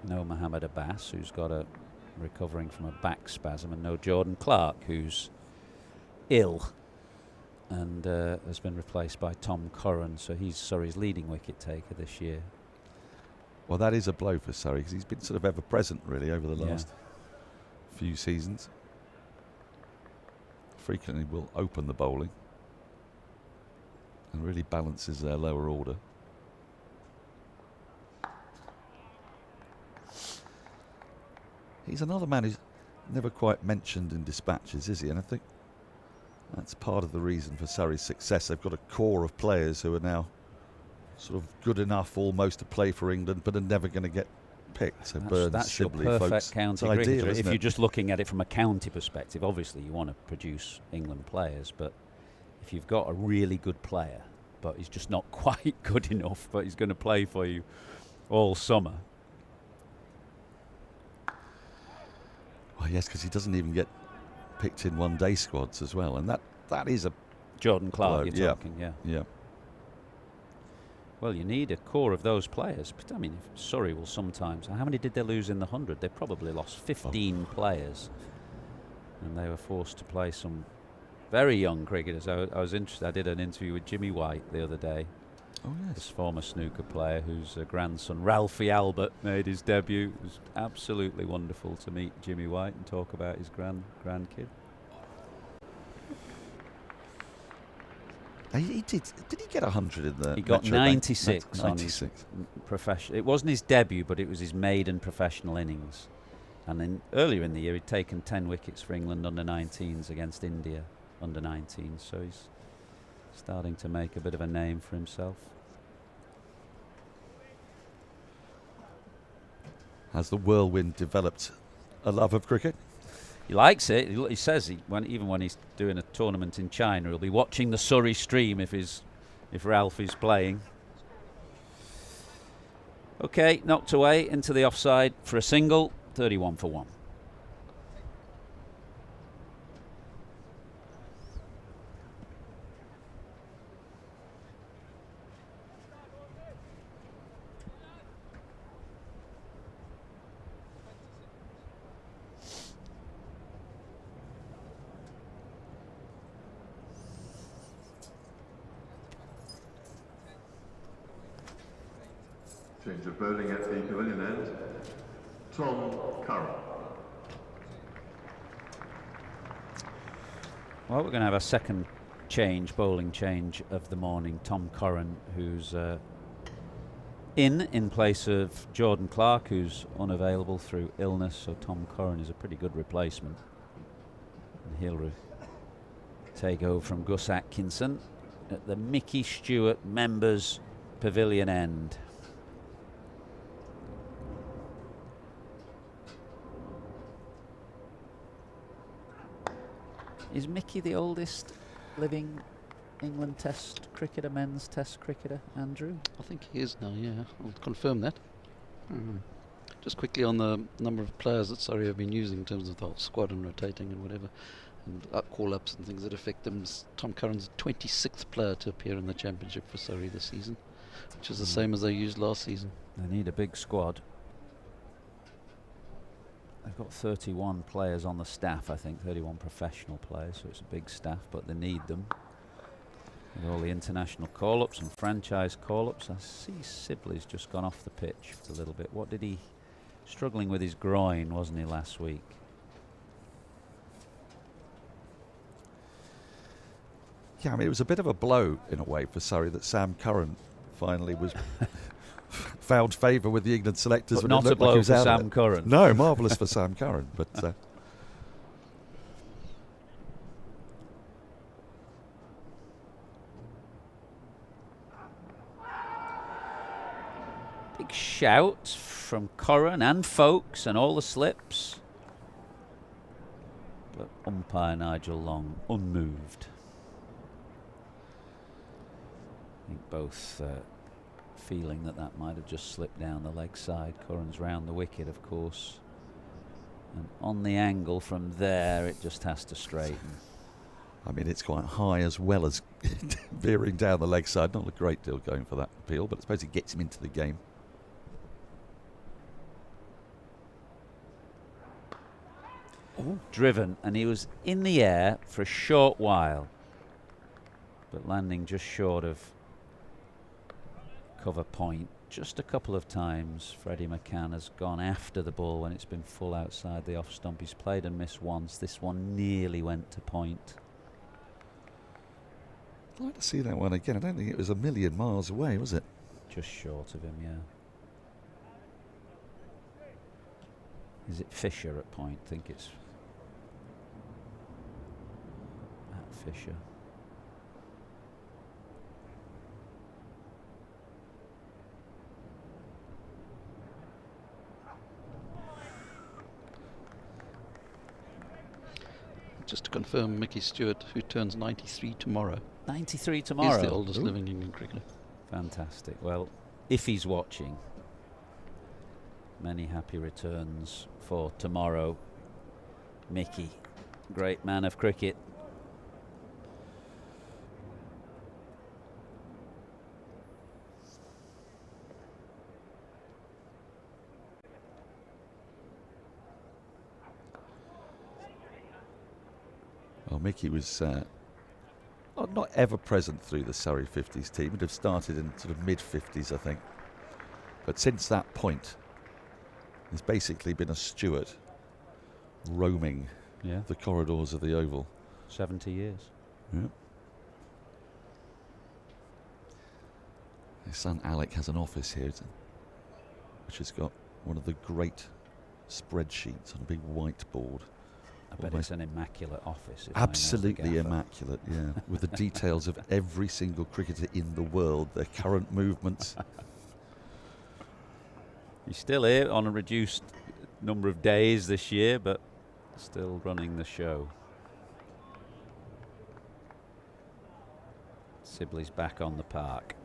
No Mohammed Abbas, who's recovering from a back spasm, and no Jordan Clark, who's ill and has been replaced by Tom Curran. So he's Surrey's leading wicket taker this year. Well, that is a blow for Surrey, because he's been sort of ever present really over the last few seasons. Frequently will open the bowling and really balances their lower order. He's another man who's never quite mentioned in dispatches, is he? And I think that's part of the reason for Surrey's success. They've got a core of players who are now sort of good enough almost to play for England, but are never going to get picked. So That's, Burns, that's your Sibley, perfect Folkes. county It's ideal, cricketer. isn't If it? you're just looking at it from a county perspective, obviously you want to produce England players, but if you've got a really good player, but he's just not quite good enough, but he's going to play for you all summer. Well, yes, because he doesn't even get picked in one-day squads as well, and that is a Jordan Clark, blow. you're talking, yeah. Yeah. Well, you need a core of those players. But I mean, if Surrey will sometimes. How many did they lose in the 100? They probably lost 15 players, and they were forced to play some very young cricketers. I was interested. I did an interview with Jimmy White the other day, Oh this yes. former snooker player whose grandson Ralphie Albert made his debut. It was absolutely wonderful to meet Jimmy White and talk about his grandkid. He did. Did he get 100 in the? He got Metro Bank? 96 on his 96. professional. It wasn't his debut, but it was his maiden professional innings. And then earlier in the year, he'd taken 10 wickets for England under 19s against India under 19s. So he's starting to make a bit of a name for himself. Has the whirlwind developed a love of cricket? He likes it. He says even when he's doing a tournament in China, he'll be watching the Surrey stream if Ralph is playing. Okay, knocked away into the offside for a single, 31 for 1. Change of bowling at the pavilion end. Tom Curran. Well, we're going to have a second bowling change of the morning. Tom Curran, who's in place of Jordan Clark, who's unavailable through illness. So Tom Curran is a pretty good replacement. And he'll take over from Gus Atkinson at the Mickey Stewart members pavilion end. Is Mickey the oldest living England Test cricketer, men's Test cricketer, Andrew? I think he is now, yeah. I'll confirm that. Just quickly on the number of players that Surrey have been using in terms of the whole squad and rotating and whatever, and call-ups and things that affect them. Tom Curran's the 26th player to appear in the Championship for Surrey this season, which is the same as they used last season. They need a big squad. They've got 31 players on the staff, I think, 31 professional players, so it's a big staff, but they need them. With all the international call-ups and franchise call-ups. I see Sibley's just gone off the pitch for a little bit. What did he... Struggling with his groin, wasn't he, last week? Yeah, I mean, it was a bit of a blow in a way for Surrey that Sam Curran finally was found favour with the England selectors. But when not it a looked like blow he was for out of Sam it. Curran. No, marvellous for Sam Curran, but Big shout from Curran and Folkes and all the slips. But umpire Nigel Long unmoved. I think both feeling that might have just slipped down the leg side. Curran's round the wicket, of course. And on the angle from there, it just has to straighten. I mean, it's quite high as well as veering down the leg side. Not a great deal going for that appeal, but I suppose it gets him into the game. Ooh. Driven, and he was in the air for a short while, but landing just short of cover point. Just a couple of times Freddie McCann has gone after the ball when it's been full outside the off stump. He's played and missed once. This one nearly went to point. I'd like to see that one again. I don't think it was a million miles away, was it? Just short of him, yeah. Is it Fisher at point? I think it's at Fisher. just to confirm, Mickey Stewart, who turns 93 tomorrow. 93 tomorrow. He's the oldest living England cricketer. Fantastic. Well, if he's watching, many happy returns for tomorrow. Mickey, great man of cricket. Well, Mickey was not ever present through the Surrey 50s team. He'd have started in sort of mid-50s, I think. But since that point, he's basically been a steward roaming the corridors of the Oval. 70 years. Yeah. His son Alec has an office here, which has got one of the great spreadsheets on a big whiteboard. I bet it's an immaculate office. If Absolutely immaculate, yeah. With the details of every single cricketer in the world, their current movements. He's still here on a reduced number of days this year, but still running the show. Sibley's back on the park.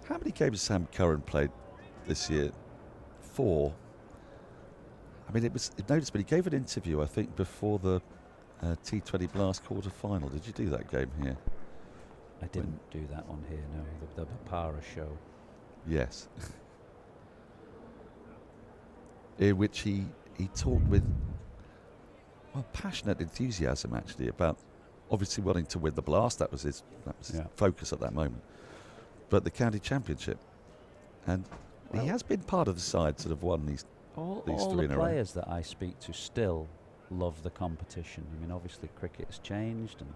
How many games has Sam Curran played this year? 4. I mean, it was noticed, but he gave an interview, I think, before the T20 Blast quarter-final. Did you do that game here? I didn't do that one here, no. The Para show. Yes. In which he talked with, well, passionate enthusiasm, actually, about obviously wanting to win the Blast. That was his focus at that moment. But the county championship. And he has been part of the side that have won these all 3 the in a row. players that I speak to still love the competition. I mean, obviously cricket has changed and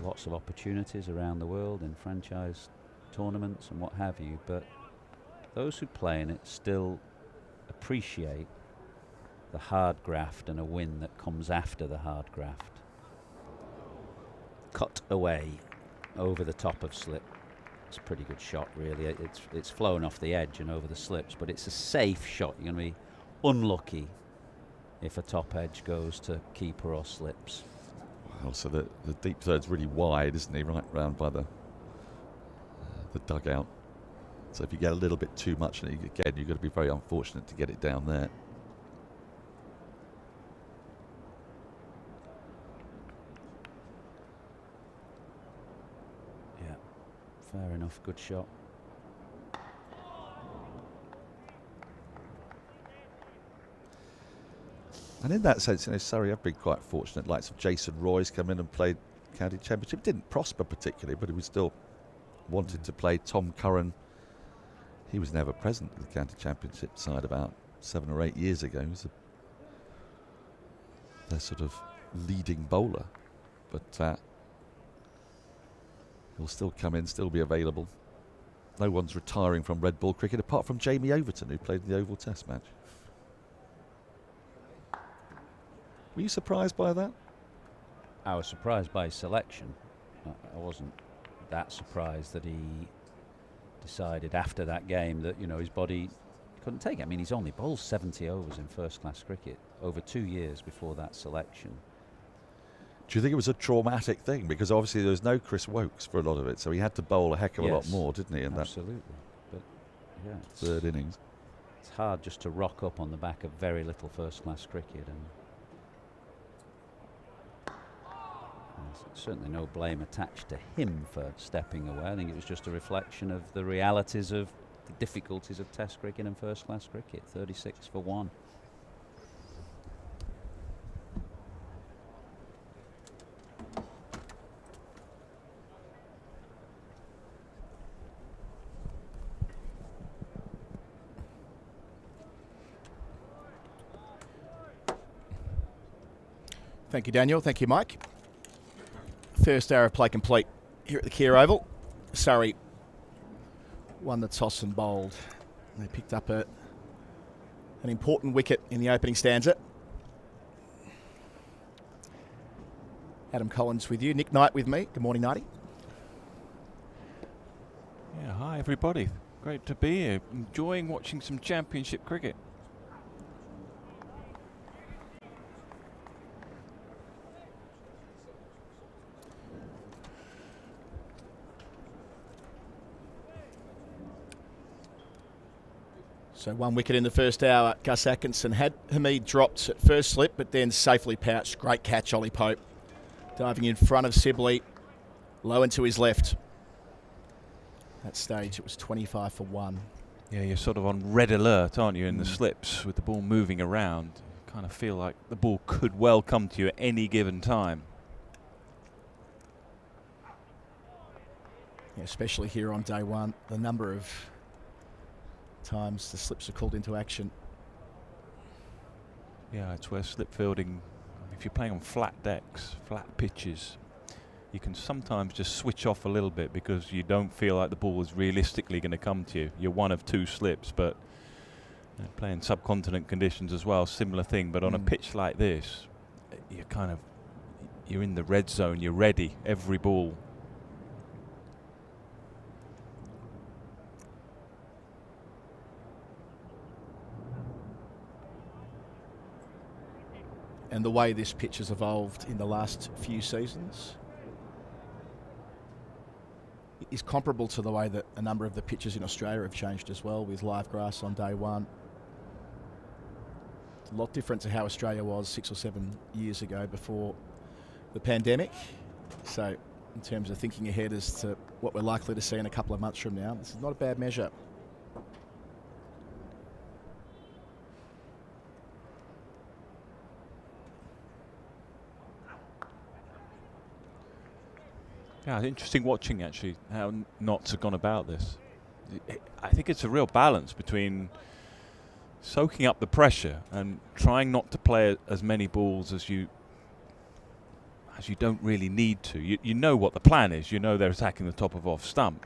lots of opportunities around the world in franchise tournaments and what have you, but those who play in it still appreciate the hard graft and a win that comes after the hard graft. Cut away over the top of slip. It's a pretty good shot, really. It's flown off the edge and over the slips, but it's a safe shot. You're going to be unlucky if a top edge goes to keeper or slips. Well, so the deep third's really wide, isn't he? Right round by the dugout. So if you get a little bit too much, again, you've got to be very unfortunate to get it down there. Yeah, fair enough. Good shot. And in that sense, Surrey have been quite fortunate. Likes of Jason Roy's come in and played county championship. Didn't prosper particularly, but he was still wanted to play. Tom Curran, he was never present at the county championship side about 7 or 8 years ago. He was their sort of leading bowler, but he'll still come in, still be available. No one's retiring from red ball cricket apart from Jamie Overton, who played in the Oval Test match. Were you surprised by that? I was surprised by his selection. I wasn't that surprised that he decided after that game that, his body couldn't take it. I mean, he's only bowled 70 overs in first-class cricket over 2 years before that selection. Do you think it was a traumatic thing? Because obviously there was no Chris Wokes for a lot of it, so he had to bowl a heck of a lot more, didn't he? In absolutely. But yeah, third innings. It's hard just to rock up on the back of very little first-class cricket, and there's certainly no blame attached to him for stepping away. I think it was just a reflection of the realities of the difficulties of Test cricket and first-class cricket. 36 for 1. Thank you, Daniel. Thank you, Mike. First hour of play complete here at the Kia Oval. Surrey won the toss and bowled. They picked up an important wicket in the opening stanza. Adam Collins with you. Nick Knight with me. Good morning, Nighty. Yeah, hi everybody. Great to be here, enjoying watching some Championship cricket. So 1 wicket in the first hour. Gus Atkinson had Hamid dropped at first slip, but then safely pouched. Great catch, Ollie Pope. Diving in front of Sibley, low and to his left. That stage, it was 25 for 1. Yeah, you're sort of on red alert, aren't you, in the slips with the ball moving around. You kind of feel like the ball could well come to you at any given time. Yeah, especially here on day one, the number of times the slips are called into action. Yeah, it's where slip fielding, if you're playing on flat decks, flat pitches, you can sometimes just switch off a little bit because you don't feel like the ball is realistically going to come to you. You're one of 2 slips, but playing subcontinent conditions as well, similar thing. But on a pitch like this, you're in the red zone, you're ready, every ball. And the way this pitch has evolved in the last few seasons is comparable to the way that a number of the pitches in Australia have changed as well, with live grass on day one. It's a lot different to how Australia was 6 or 7 years ago before the pandemic. So in terms of thinking ahead as to what we're likely to see in a couple of months from now, this is not a bad measure. Yeah, it's interesting watching actually how Notts have gone about this. I think it's a real balance between soaking up the pressure and trying not to play as many balls as you don't really need to. You know what the plan is. You know they're attacking the top of off stump.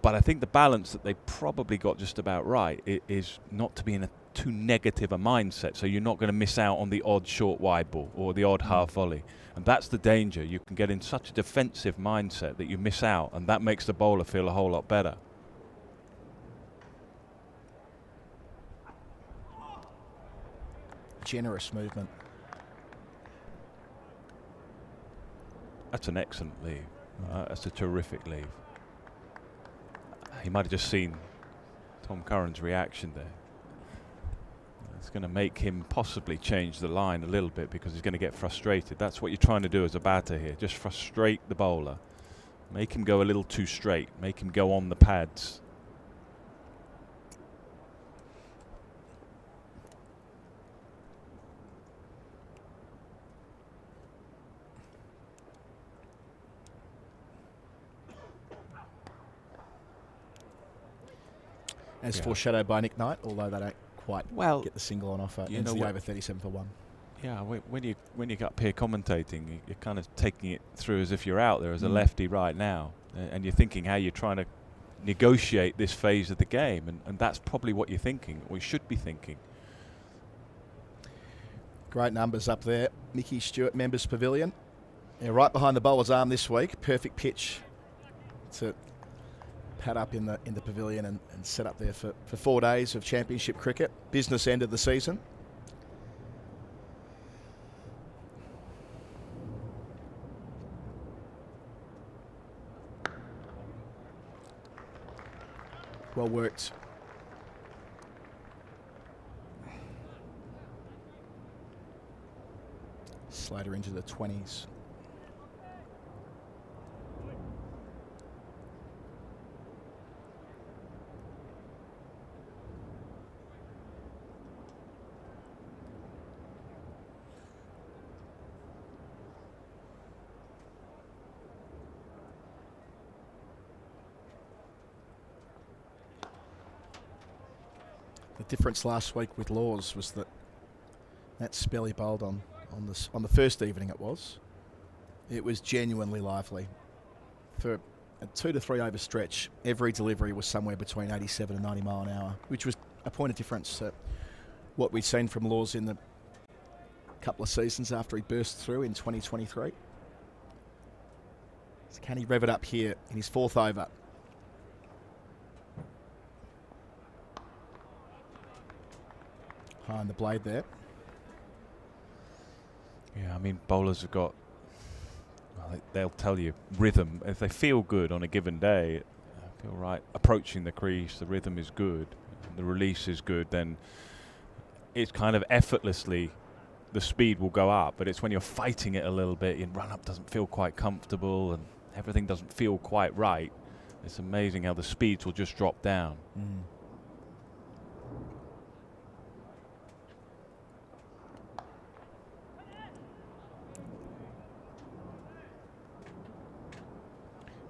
But I think the balance that they probably got just about right is not to be in a too negative a mindset, so you're not going to miss out on the odd short wide ball or the odd half volley. And that's the danger. You can get in such a defensive mindset that you miss out, and that makes the bowler feel a whole lot better. Generous movement. That's an excellent leave. That's a terrific leave. He might have just seen Tom Curran's reaction there. It's going to make him possibly change the line a little bit because he's going to get frustrated. That's what you're trying to do as a batter here. Just frustrate the bowler. Make him go a little too straight. Make him go on the pads. As foreshadowed by Nick Knight, although they don't quite get the single on offer. You Ends know the over 37 for 1. Yeah, when you get up here commentating, you're kind of taking it through as if you're out there as a lefty right now, and you're thinking how you're trying to negotiate this phase of the game, and that's probably what you're thinking, or you should be thinking. Great numbers up there. Mickey Stewart, Members Pavilion. Yeah, right behind the bowler's arm this week. Perfect pitch to pad up in the pavilion and set up there for 4 days of championship cricket. Business end of the season. Well worked. Slater into the 20s. The difference last week with Laws was that spell he bowled on the first evening it was genuinely lively. For a 2 to 3 over stretch, every delivery was somewhere between 87 and 90 mile an hour, which was a point of difference to what we'd seen from Laws in the couple of seasons after he burst through in 2023. So can he rev it up here in his 4th over? behind the blade there. Yeah, I mean, bowlers have got, well, they'll tell you, rhythm. If they feel good on a given day, feel right approaching the crease, the rhythm is good, the release is good, then it's kind of effortlessly, the speed will go up. But it's when you're fighting it a little bit, your run-up doesn't feel quite comfortable and everything doesn't feel quite right. It's amazing how the speeds will just drop down.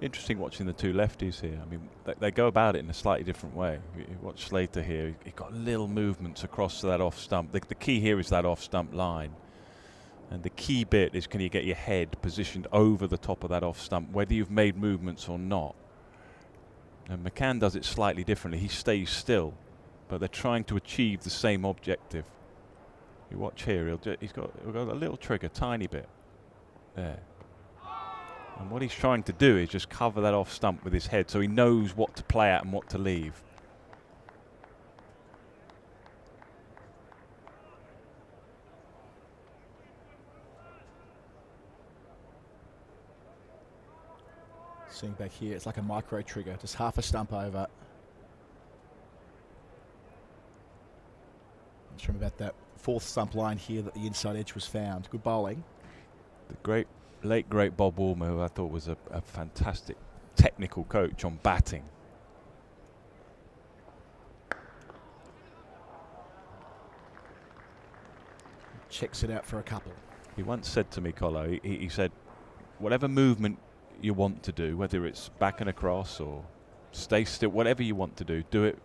Interesting watching the two lefties here. I mean, they go about it in a slightly different way. You watch Slater here. He got little movements across to that off stump. The key here is that off stump line. And the key bit is, can you get your head positioned over the top of that off stump, whether you've made movements or not. And McCann does it slightly differently. He stays still, but they're trying to achieve the same objective. You watch here, he's got a little trigger, tiny bit. There. And what he's trying to do is just cover that off stump with his head so he knows what to play at and what to leave. Seeing back here, it's like a micro trigger, just half a stump over. Let's remember about that fourth stump line here that the inside edge was found. Good bowling. The late great Bob Woolmer, who I thought was a fantastic technical coach on batting. Checks it out for a couple. He once said to me, Colo, he said, whatever movement you want to do, whether it's back and across or stay still, whatever you want to do it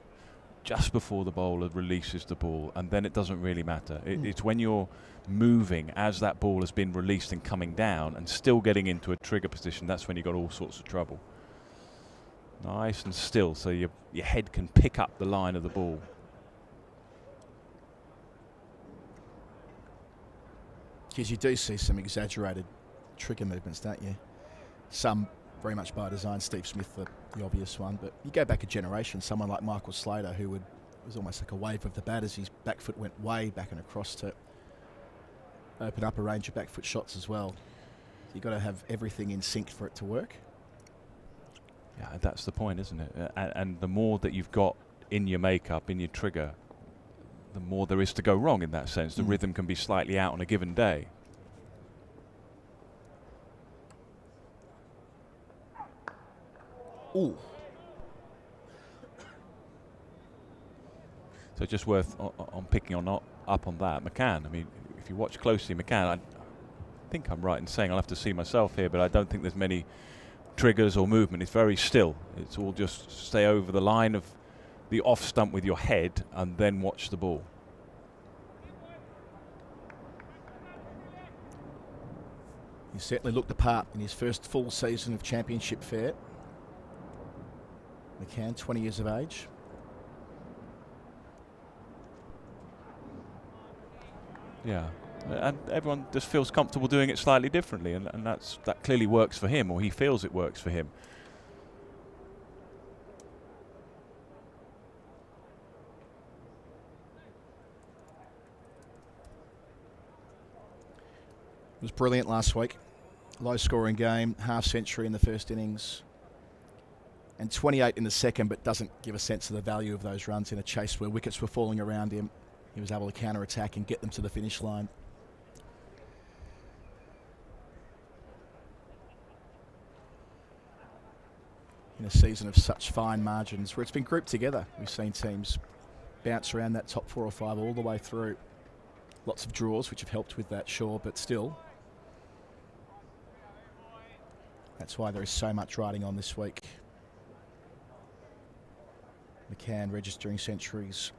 just before the bowler releases the ball, and then it doesn't really matter. It's when you're moving as that ball has been released and coming down and still getting into a trigger position, that's when you've got all sorts of trouble. Nice and still, so your head can pick up the line of the ball. Because you do see some exaggerated trigger movements, don't you? Some very much by design. Steve Smith, the obvious one. But you go back a generation, someone like Michael Slater, who was almost like a wave of the bat as his back foot went way back and across to open up a range of back foot shots as well. You've got to have everything in sync for it to work. Yeah, that's the point, isn't it? And the more that you've got in your makeup, in your trigger, the more there is to go wrong in that sense. The rhythm can be slightly out on a given day. Ooh. So just worth on picking up on that. McCann, I mean, if you watch closely, McCann, I think I'm right in saying, I'll have to see myself here, but I don't think there's many triggers or movement. It's very still. It's all just stay over the line of the off stump with your head and then watch the ball. He certainly looked the part in his first full season of championship fare. McCann, 20 years of age. Yeah, and everyone just feels comfortable doing it slightly differently, and that clearly works for him, or he feels it works for him. It was brilliant last week. Low scoring game, half century in the first innings and 28 in the second, but doesn't give a sense of the value of those runs in a chase where wickets were falling around him. He was able to counter-attack and get them to the finish line. In a season of such fine margins where it's been grouped together, we've seen teams bounce around that top 4 or 5 all the way through. Lots of draws which have helped with that, sure, but still. That's why there is so much riding on this week. McCann registering centuries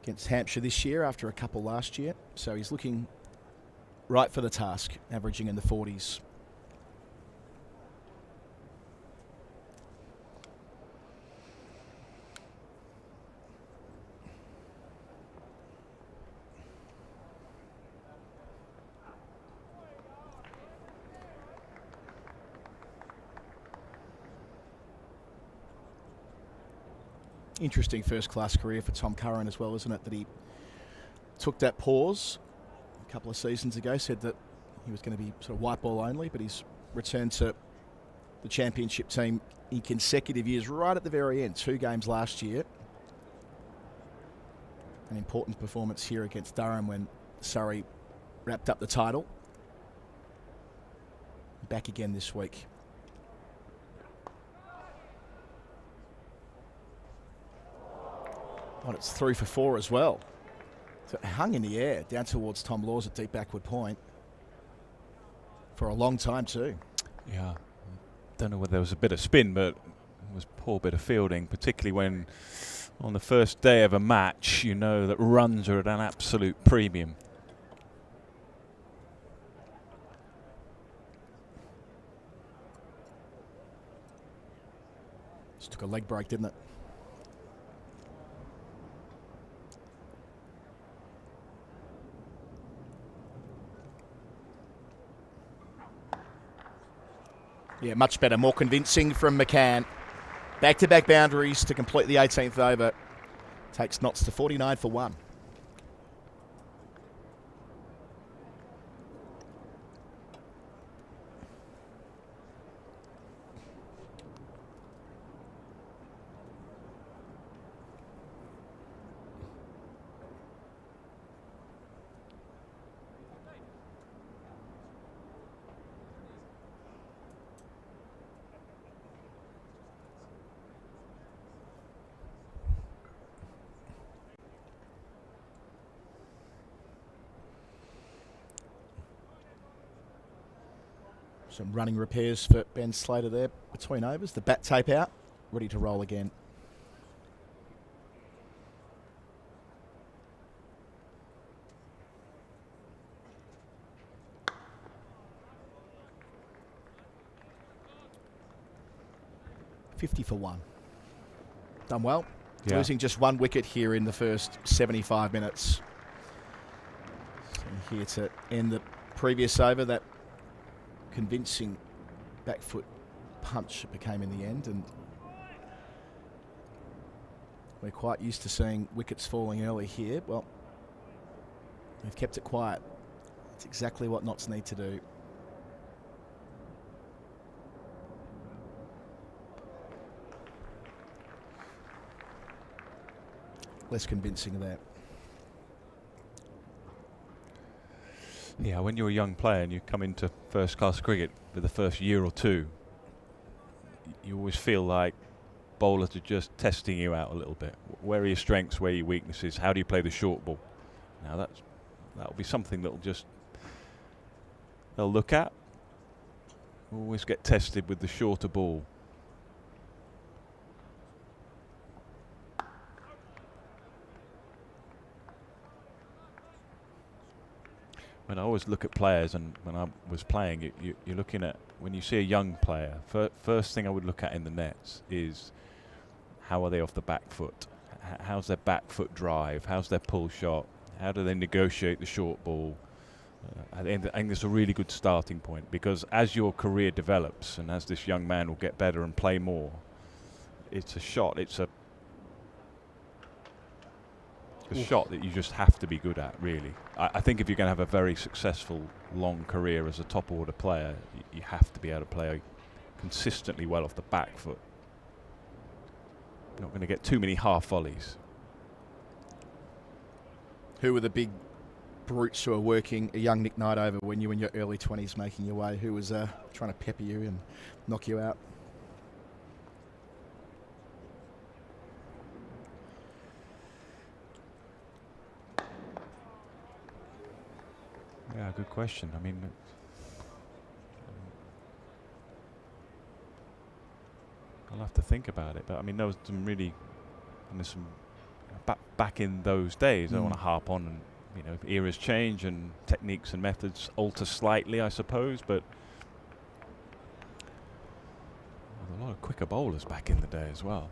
against Hampshire this year after a couple last year. So he's looking right for the task, averaging in the 40s. Interesting first-class career for Tom Curran as well, isn't it? That he took that pause a couple of seasons ago, said that he was going to be sort of white ball only, but he's returned to the championship team in consecutive years, right at the very end. 2 games last year. An important performance here against Durham when Surrey wrapped up the title. Back again this week. And it's 3 for 4 as well. So it hung in the air down towards Tom Laws at deep backward point for a long time too. Yeah, don't know whether there was a bit of spin, but it was a poor bit of fielding, particularly when on the first day of a match you know that runs are at an absolute premium. Just took a leg break, didn't it? Yeah, much better, more convincing from McCann. Back-to-back boundaries to complete the 18th over. Takes Notts to 49 for 1. Some running repairs for Ben Slater there between overs. The bat tape out, ready to roll again. $50 for 1. Done well. Yeah. Losing just 1 wicket here in the first 75 minutes. So here to end the previous over, that convincing back foot punch it became in the end, and we're quite used to seeing wickets falling early here. Well, they've kept it quiet. It's exactly what Notts need to do. Less convincing there. Yeah, when you're a young player and you come into first-class cricket for the first year or two, you always feel like bowlers are just testing you out a little bit. Where are your strengths, where are your weaknesses, how do you play the short ball? Now that'll be something they'll look at. Always get tested with the shorter ball. When I always look at players, and when I was playing, you're looking at, when you see a young player, first thing I would look at in the nets is how are they off the back foot? How's their back foot drive? How's their pull shot? How do they negotiate the short ball? I think it's a really good starting point, because as your career develops and as this young man will get better and play more, it's a shot, it's a shot that you just have to be good at, really. I think if you're going to have a very successful long career as a top order player, you have to be able to play consistently well off the back foot. You're not going to get too many half volleys. Who were the big brutes who were working a young Nick Knight over when you were in your early 20s making your way? Who was trying to pepper you and knock you out? Yeah, good question. I mean, I'll have to think about it. But I mean, there was some really, back in those days. I don't want to harp on, and eras change and techniques and methods alter slightly, I suppose. But there were a lot of quicker bowlers back in the day as well.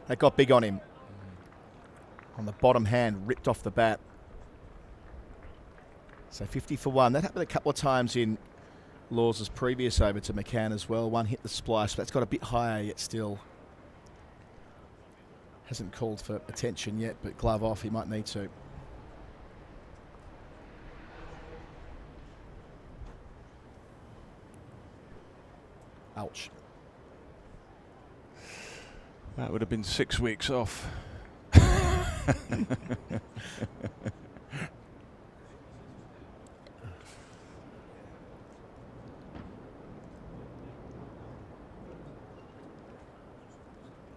They got big on him. On the bottom hand, ripped off the bat. So 50 for 1. That happened a couple of times in Lawes' previous over to McCann as well. One hit the splice, but that's got a bit higher yet still. Hasn't called for attention yet, but glove off, he might need to. Ouch. That would have been 6 weeks off.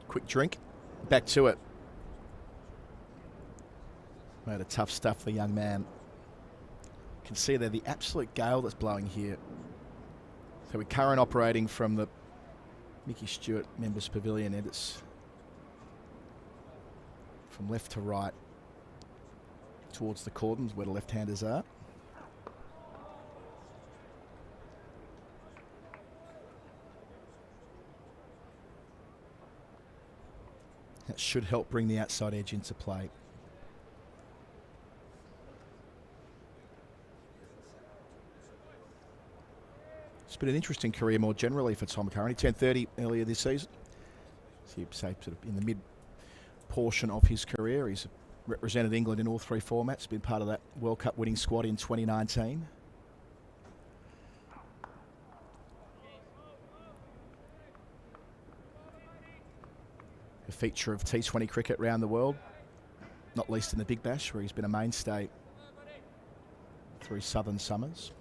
Quick drink. Back to it. Made a tough stuff, the young man. You can see there the absolute gale that's blowing here. So we're current operating from the Mickey Stewart Members Pavilion, and it's from left to right towards the cordons where the left-handers are. That should help bring the outside edge into play. It's been an interesting career more generally for Tom Curran. He turned 30 earlier this season. So you'd say sort of in the mid portion of his career. He's represented England in all 3 formats, been part of that World Cup winning squad in 2019. A feature of T20 cricket around the world, not least in the Big Bash, where he's been a mainstay through southern summers.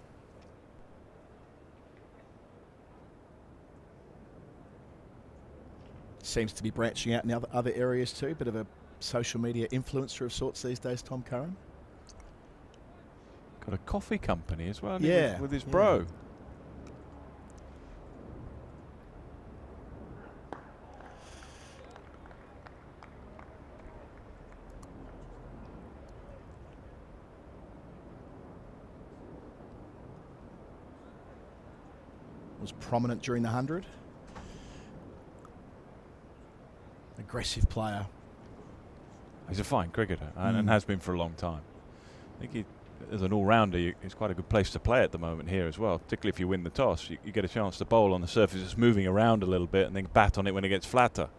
Seems to be branching out in other areas too. Bit of a social media influencer of sorts these days, Tom Curran. Got a coffee company as well, yeah, with his bro. Was prominent during the 100. Aggressive player. He's a fine cricketer and has been for a long time. I think he, as an all-rounder, he's quite a good place to play at the moment here as well, particularly if you win the toss. You get a chance to bowl on the surface that's moving around a little bit and then bat on it when it gets flatter.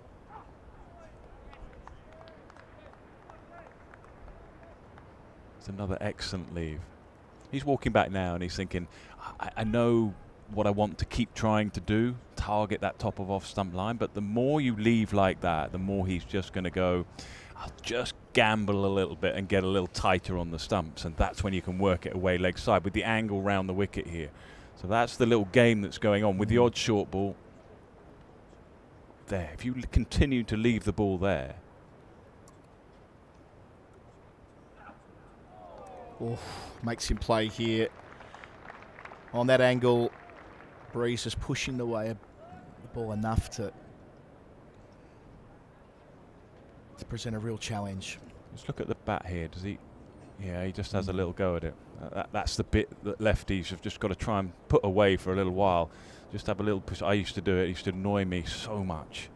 It's another excellent leave. He's walking back now and he's thinking, I know what I want to keep trying to do, target that top of off stump line, but the more you leave like that, the more he's just going to go, I'll just gamble a little bit and get a little tighter on the stumps, and that's when you can work it away leg side with the angle round the wicket here. So that's the little game that's going on with the odd short ball. There, if you continue to leave the ball there. Oof, makes him play here. On that angle, Breeze is pushing the ball enough to present a real challenge. Let's look at the bat here. Does he? Yeah, he just has a little go at it. That's the bit that lefties have just got to try and put away for a little while. Just have a little push. I used to do it. It used to annoy me so much.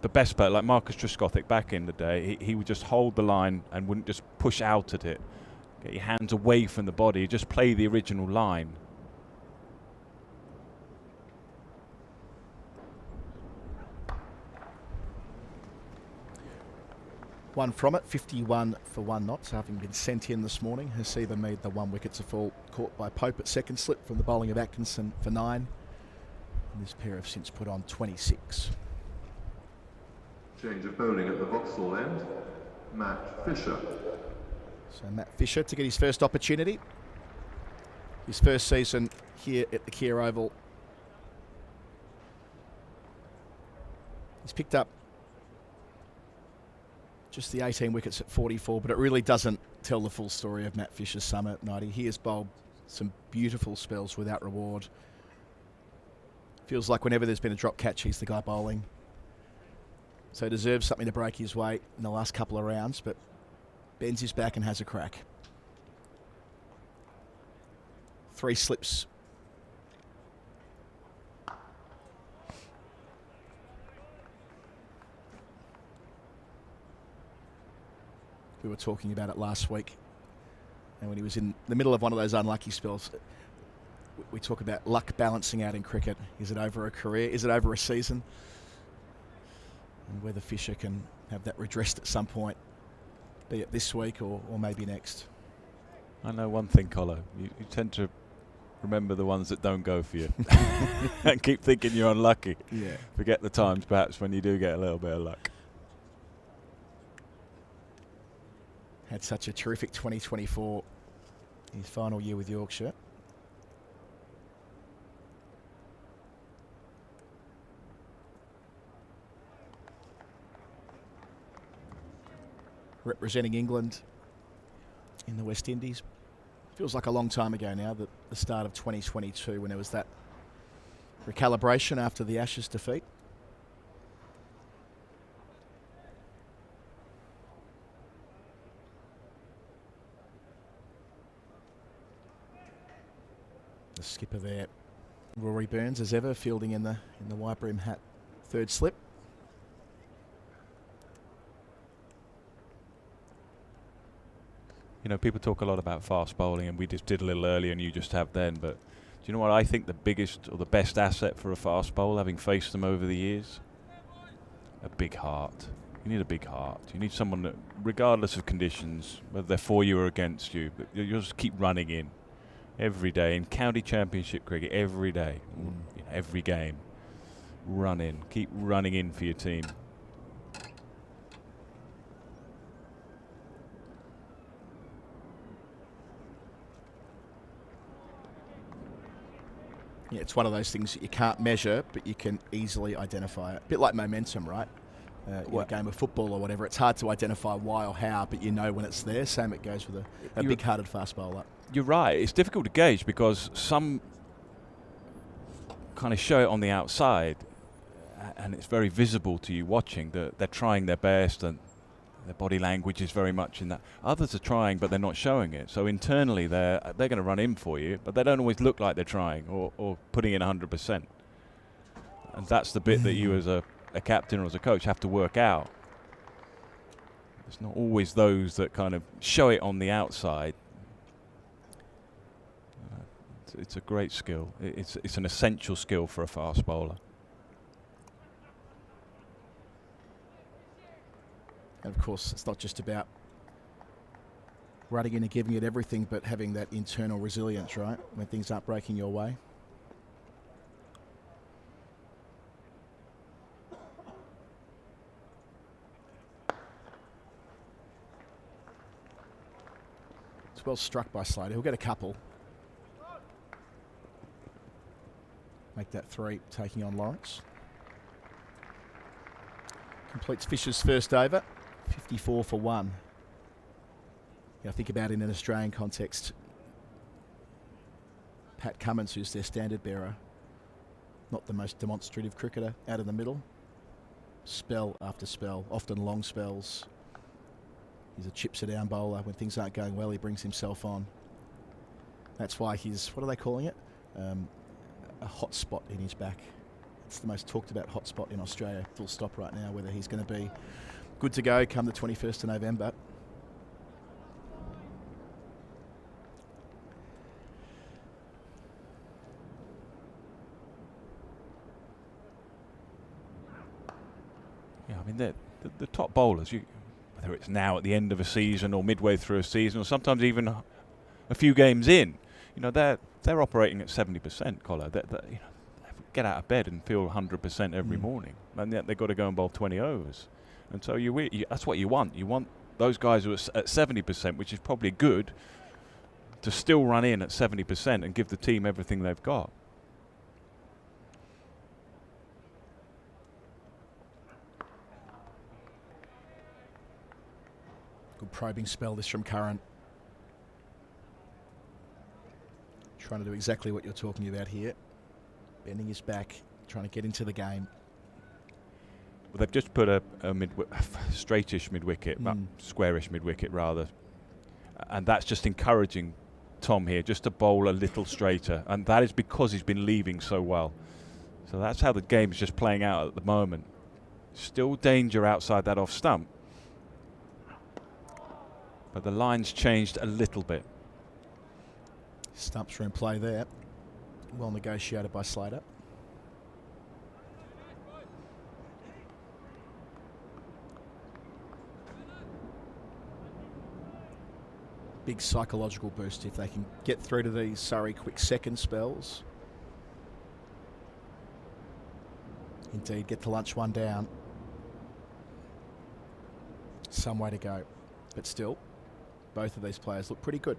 The best player, like Marcus Trescothick back in the day, he would just hold the line and wouldn't just push out at it. Get your hands away from the body. Just play the original line. One from it, 51 for 1 not, so having been sent in this morning. Hasiba made the 1 wicket to fall, caught by Pope at second slip from the bowling of Atkinson for 9. And this pair have since put on 26. Change of bowling at the Vauxhall end, Matt Fisher. So Matt Fisher to get his first opportunity. His first season here at the Kia Oval. He's picked up just the 18 wickets at 44, but it really doesn't tell the full story of Matt Fisher's summer at 90. He has bowled some beautiful spells without reward. Feels like whenever there's been a drop catch, he's the guy bowling. So deserves something to break his way in the last couple of rounds, but bends his back and has a crack. 3 slips. We were talking about it last week. And when he was in the middle of one of those unlucky spells, we talk about luck balancing out in cricket. Is it over a career? Is it over a season? And whether Fisher can have that redressed at some point, be it this week or maybe next. I know one thing, Colo. You tend to remember the ones that don't go for you. And keep thinking you're unlucky. Yeah. Forget the times perhaps when you do get a little bit of luck. Had such a terrific 2024, his final year with Yorkshire. Representing England in the West Indies. Feels like a long time ago now, the start of 2022 when there was that recalibration after the Ashes defeat. The skipper there, Rory Burns, as ever, fielding in the white brim hat, third slip. You know, people talk a lot about fast bowling, and we just did a little earlier, and you just have then. But do you know what I think the biggest or the best asset for a fast bowler, having faced them over the years? A big heart. You need a big heart. You need someone that, regardless of conditions, whether they're for you or against you, but you'll just keep running in every day. In county championship cricket, every day, you know, every game, run in. Keep running in for your team. Yeah, it's one of those things that you can't measure, but you can easily identify it. A bit like momentum, right? In a game of football or whatever, it's hard to identify why or how, but you know when it's there. Same it goes with a big-hearted fast bowler. You're right. It's difficult to gauge because some kind of show it on the outside, and it's very visible to you watching that they're trying their best and their body language is very much in that. Others are trying, but they're not showing it. So internally, they're going to run in for you, but they don't always look like they're trying or putting in 100%. And that's the bit that you as a captain or as a coach have to work out. It's not always those that kind of show it on the outside. It's a great skill. It's an essential skill for a fast bowler. And of course, it's not just about running in and giving it everything, but having that internal resilience, right? When things aren't breaking your way. It's well struck by Slater. He'll get a couple. Make that 3, taking on Lawrence. Completes Fisher's first over. 54 for 1. I think about it in an Australian context. Pat Cummins, who's their standard bearer, not the most demonstrative cricketer out in the middle. Spell after spell, often long spells. He's a chips-a-down bowler. When things aren't going well, he brings himself on. That's why he's, what are they calling it? A hot spot in his back. It's the most talked about hot spot in Australia. Full stop right now, whether he's going to be good to go come the 21st of November. Yeah, I mean, the top bowlers, whether it's now at the end of a season or midway through a season or sometimes even a few games in, you know, they're operating at 70%, Colo. They get out of bed and feel 100% every morning, and yet they've got to go and bowl 20 overs. And so that's what you want. You want those guys who are at 70%, which is probably good, to still run in at 70% and give the team everything they've got. Good probing spell this from Curran. Trying to do exactly what you're talking about here. Bending his back, trying to get into the game. Well, they've just put a straightish mid-wicket, squarish mid-wicket rather. And that's just encouraging Tom here, just to bowl a little straighter. And that is because he's been leaving so well. So that's how the game's just playing out at the moment. Still danger outside that off stump. But the line's changed a little bit. Stumps are in play there. Well negotiated by Slater. Big psychological boost if they can get through to these Surrey quick second spells. Indeed, get to lunch one down. Some way to go. But still, both of these players look pretty good.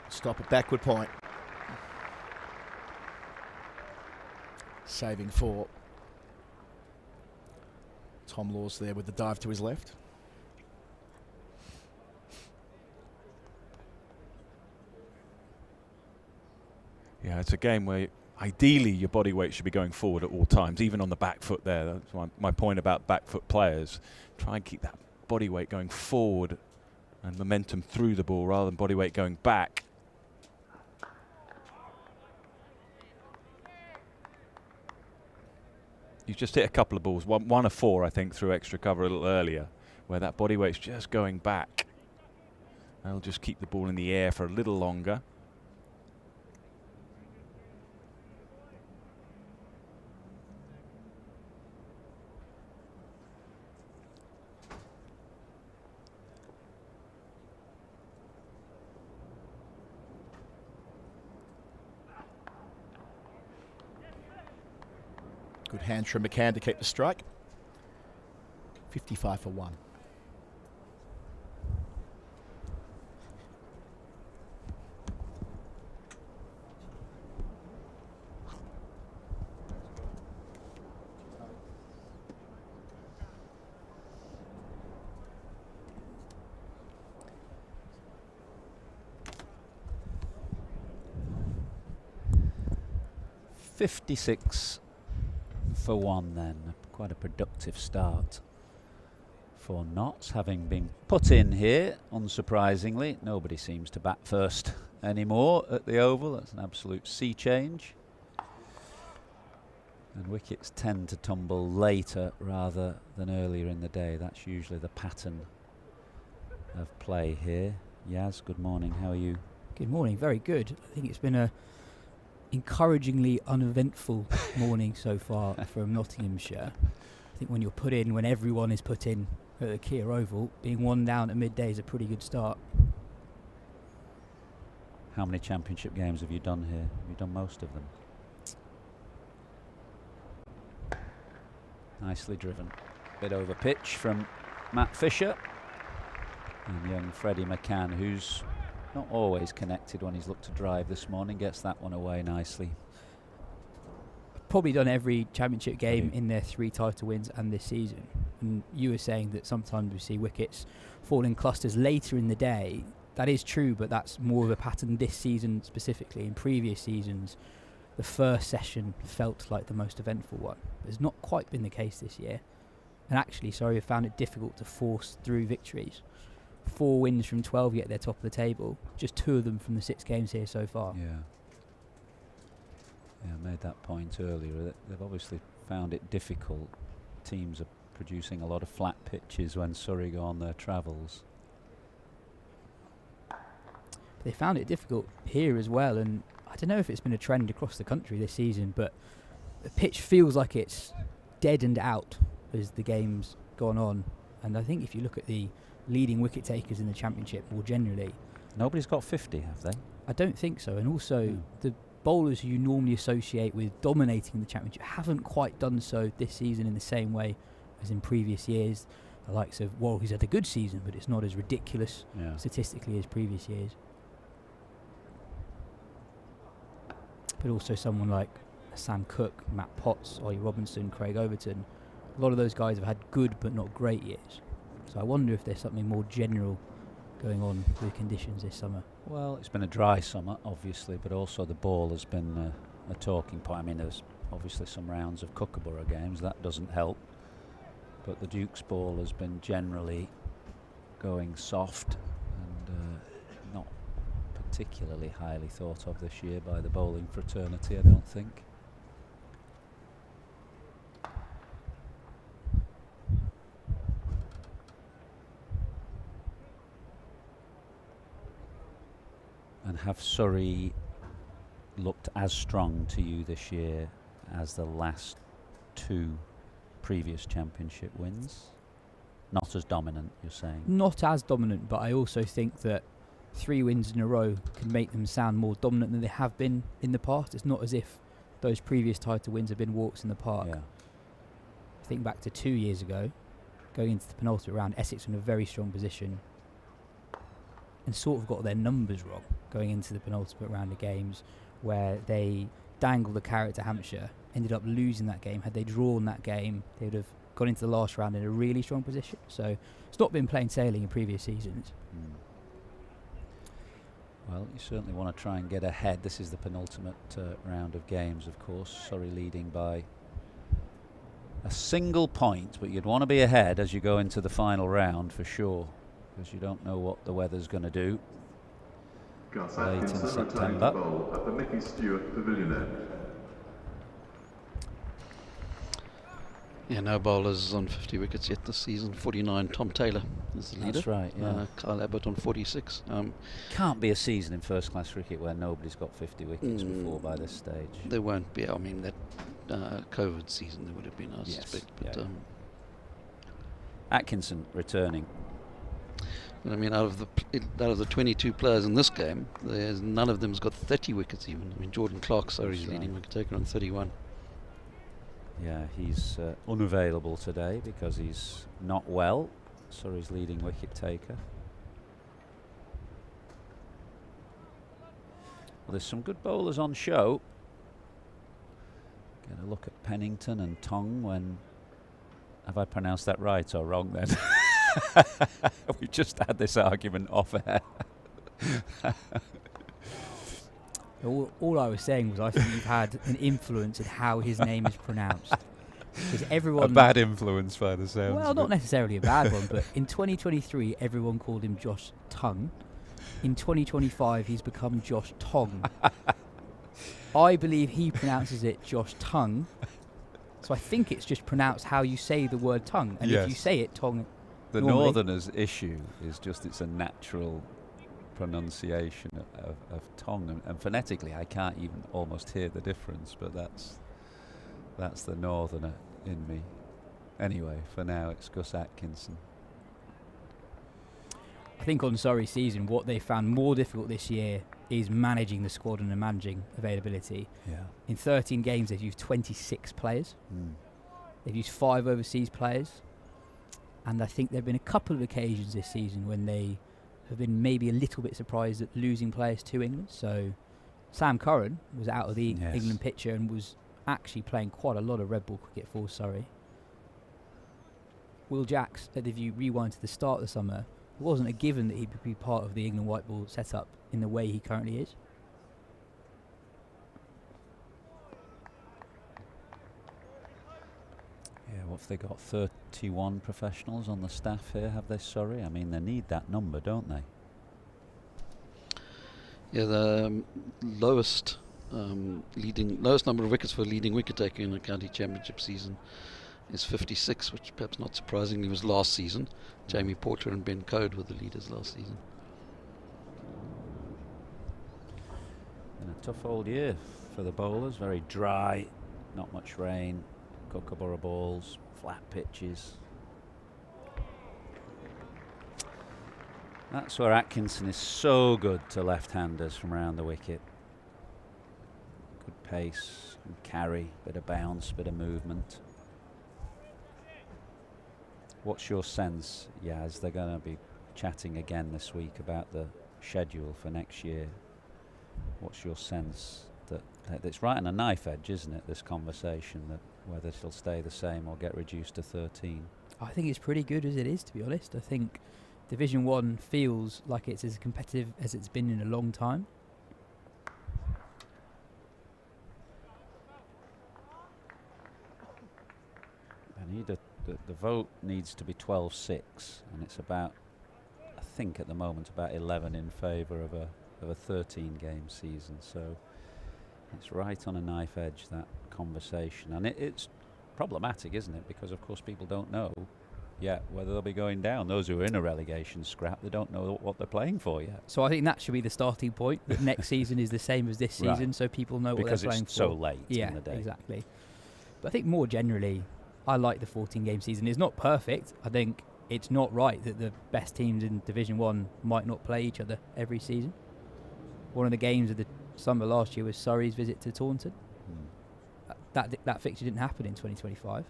Stop at backward point. Saving 4. Tom Laws there with the dive to his left. Yeah, it's a game where ideally your body weight should be going forward at all times, even on the back foot there. That's my point about back foot players. Try and keep that body weight going forward and momentum through the ball rather than body weight going back. You've just hit a couple of balls, one of 4 I think through extra cover a little earlier, where that body weight's just going back. That'll just keep the ball in the air for a little longer. Good hands from McCann to keep the strike. 55 for 1. $56 for 1 then. Quite a productive start for Notts, having been put in here, unsurprisingly. Nobody seems to bat first anymore at the Oval. That's an absolute sea change. And wickets tend to tumble later rather than earlier in the day. That's usually the pattern of play here. Yaz, good morning. How are you? Good morning. Very good. I think it's been a encouragingly uneventful morning so far from Nottinghamshire. I think when you're put in, when everyone is put in at the Kia Oval, being 1 down at midday is a pretty good start. How many championship games have you done here? Have you done most of them? Nicely driven. Bit over pitch from Matt Fisher. And young Freddie McCann, who's not always connected when he's looked to drive this morning, gets that one away nicely. Probably done every championship game in their 3 title wins and this season. And you were saying that sometimes we see wickets fall in clusters later in the day. That is true, but that's more of a pattern this season specifically. In previous seasons, the first session felt like the most eventful one. It's not quite been the case this year. And actually, Surrey have found it difficult to force through victories. 4 wins from 12 yet they're top of the table. Just 2 of them from the 6 games here so far. Yeah, I made that point earlier. They've obviously found it difficult. Teams are producing a lot of flat pitches when Surrey go on their travels. But they found it difficult here as well, and I don't know if it's been a trend across the country this season, but the pitch feels like it's deadened out as the game's gone on. And I think if you look at the leading wicket takers in the championship more generally, nobody's got 50, have they? I don't think so. And also the bowlers who you normally associate with dominating the championship haven't quite done so this season in the same way as in previous years. The likes of, well, he's had a good season, but it's not as ridiculous statistically as previous years. But also someone like Sam Cook, Matt Potts, Ollie Robinson, Craig Overton, a lot of those guys have had good but not great years. So I wonder if there's something more general going on with conditions this summer. Well, it's been a dry summer, obviously, but also the ball has been a talking point. I mean, there's obviously some rounds of Kookaburra games. That doesn't help. But the Duke's ball has been generally going soft and not particularly highly thought of this year by the bowling fraternity, I don't think. have Surrey looked as strong to you this year as the last 2 previous championship wins? Not as dominant, you're saying? Not as dominant, but I also think that 3 wins in a row can make them sound more dominant than they have been in the past. It's not as if those previous title wins have been walks in the park. Yeah. Think back to 2 years ago, going into the penultimate round, Essex were in a very strong position and sort of got their numbers wrong going into the penultimate round of games, where they dangled the carrot to Hampshire, ended up losing that game. Had they drawn that game, they would have gone into the last round in a really strong position. So it's not been plain sailing in previous seasons. Well, you certainly want to try and get ahead. This is the penultimate round of games, of course. Surrey leading by a single point, but you'd want to be ahead as you go into the final round for sure, because you don't know what the weather's going to do Gus late in Atkinson returning to September. bowl at the Mickey Stewart Pavilion end. Yeah, no bowlers on 50 wickets yet this season. 49, Tom Taylor is the leader. That's right, yeah. Kyle Abbott on 46. Can't be a season in first-class cricket where nobody's got 50 wickets before by this stage. There won't be. I mean, that COVID season there would have been, I suspect. But, yeah. Atkinson returning. But I mean, out of the 22 players in this game, there's none of them's got 30 wickets even. I mean, Jordan Clark, Surrey's leading wicket taker on 31. Yeah, he's unavailable today because he's not well. Surrey's leading wicket taker. Well, there's some good bowlers on show. Get a look at Pennington and Tong. When have I pronounced that right or wrong then? We just had this argument off air. All I was saying was I think you've had an influence in how his name is pronounced. Because everyone, A bad influence by the sounds. well, not necessarily a bad one, but in 2023 everyone called him Josh Tongue. In 2025 he's become Josh Tong. I believe he pronounces it Josh Tongue. So I think it's just pronounced how you say the word tongue. And if you say it Tong, the normally, Northerners' issue is just it's a natural pronunciation of Tong, and phonetically I can't even almost hear the difference, but that's the Northerner in me. Anyway, for now it's Gus Atkinson. I think on Surrey's season what they found more difficult this year is managing the squad and the managing availability. Yeah. In 13 games they've used 26 players. They've used 5 overseas players, and I think there have been a couple of occasions this season when they have been maybe a little bit surprised at losing players to England. So Sam Curran was out of the England picture and was actually playing quite a lot of red ball cricket for Surrey. Will Jacks, if you rewind to the start of the summer, it wasn't a given that he would be part of the England white ball setup in the way he currently is. Yeah, what have they got? 31 professionals on the staff here, have they, Surrey? I mean, they need that number, don't they? Yeah, the lowest number of wickets for a leading wicket taker in a county championship season is 56, which perhaps not surprisingly was last season. Jamie Porter and Ben Code were the leaders last season. And a tough old year for the bowlers. Very dry, not much rain, Kookaburra balls, flat pitches. That's where Atkinson is so good to left-handers from around the wicket. Good pace, and carry, bit of bounce, bit of movement. What's your sense, Yaz? They're going to be chatting again this week about the schedule for next year. What's your sense that it's right on a knife edge, isn't it, this conversation, that whether it'll stay the same or get reduced to 13? I think it's pretty good as it is, to be honest. I think Division 1 feels like it's as competitive as it's been in a long time. I need the vote needs to be 12-6, and it's about, I think at the moment, about 11 in favour of a 13-game season. So it's right on a knife edge, that conversation, and it's problematic, isn't it? Because of course people don't know yet whether they'll be going down. Those who are in a relegation scrap, they don't know what they're playing for yet. So I think that should be the starting point. That next season is the same as this season, Right. so people know what Because they're playing it's for. so late Yeah, in the day. exactly. But I think more generally, I like the 14-game season. It's not perfect. I think it's not right that the best teams in Division 1 might not play each other every season. One of the games of the summer last year was Surrey's visit to Taunton. That fixture didn't happen in 2025.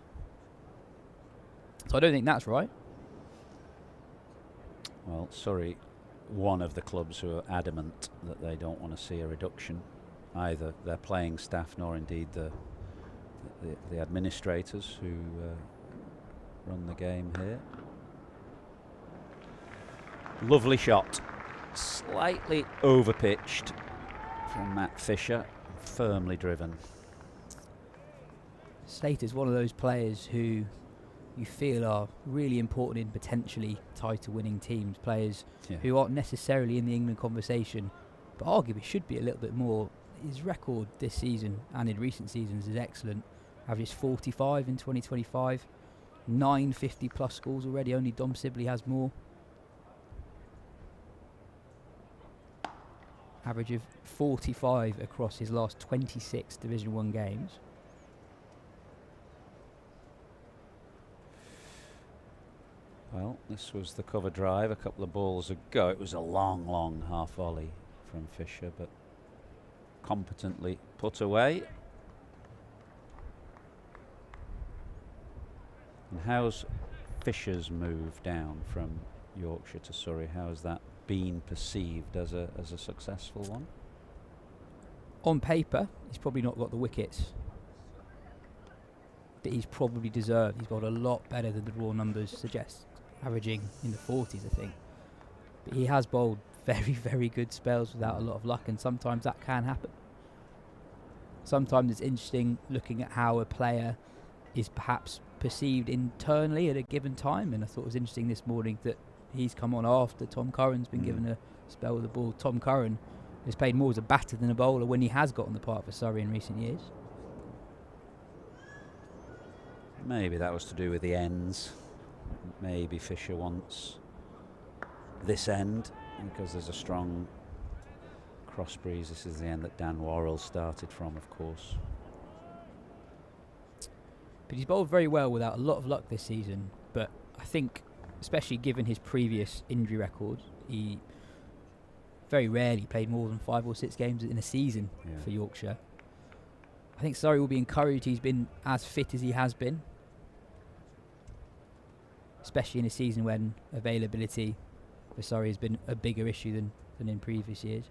So I don't think that's right. Well, Surrey, one of the clubs who are adamant that they don't want to see a reduction, either their playing staff nor indeed the administrators who run the game here. Lovely shot, slightly overpitched from Matt Fisher, firmly driven. Slater's one of those players who you feel are really important in potentially title-winning teams, players who aren't necessarily in the England conversation, but arguably should be a little bit more. His record this season and in recent seasons is excellent. Averages 45 in 2025, 9 50-plus scores already. Only Dom Sibley has more. Average of 45 across his last 26 Division 1 games. Well, this was the cover drive a couple of balls ago. It was a long, long half volley from Fisher, but competently put away. And how's Fisher's move down from Yorkshire to Surrey? How has that been perceived as a successful one? On paper, he's probably not got the wickets that he's probably deserved. He's got a lot better than the raw numbers suggest, averaging in the 40s, I think. But he has bowled very, very good spells without a lot of luck, and sometimes that can happen. Sometimes it's interesting looking at how a player is perhaps perceived internally at a given time, and I thought it was interesting this morning that he's come on after Tom Curran's been given a spell with the ball. Tom Curran has played more as a batter than a bowler when he has got on the park for Surrey in recent years. Maybe that was to do with the ends. Maybe Fisher wants this end because there's a strong cross breeze. This is the end that Dan Worrell started from, of course. But he's bowled very well without a lot of luck this season. But I think, especially given his previous injury record, he very rarely played more than 5 or 6 games in a season for Yorkshire. I think Surrey will be encouraged he's been as fit as he has been, especially in a season when availability for Surrey has been a bigger issue than in previous years.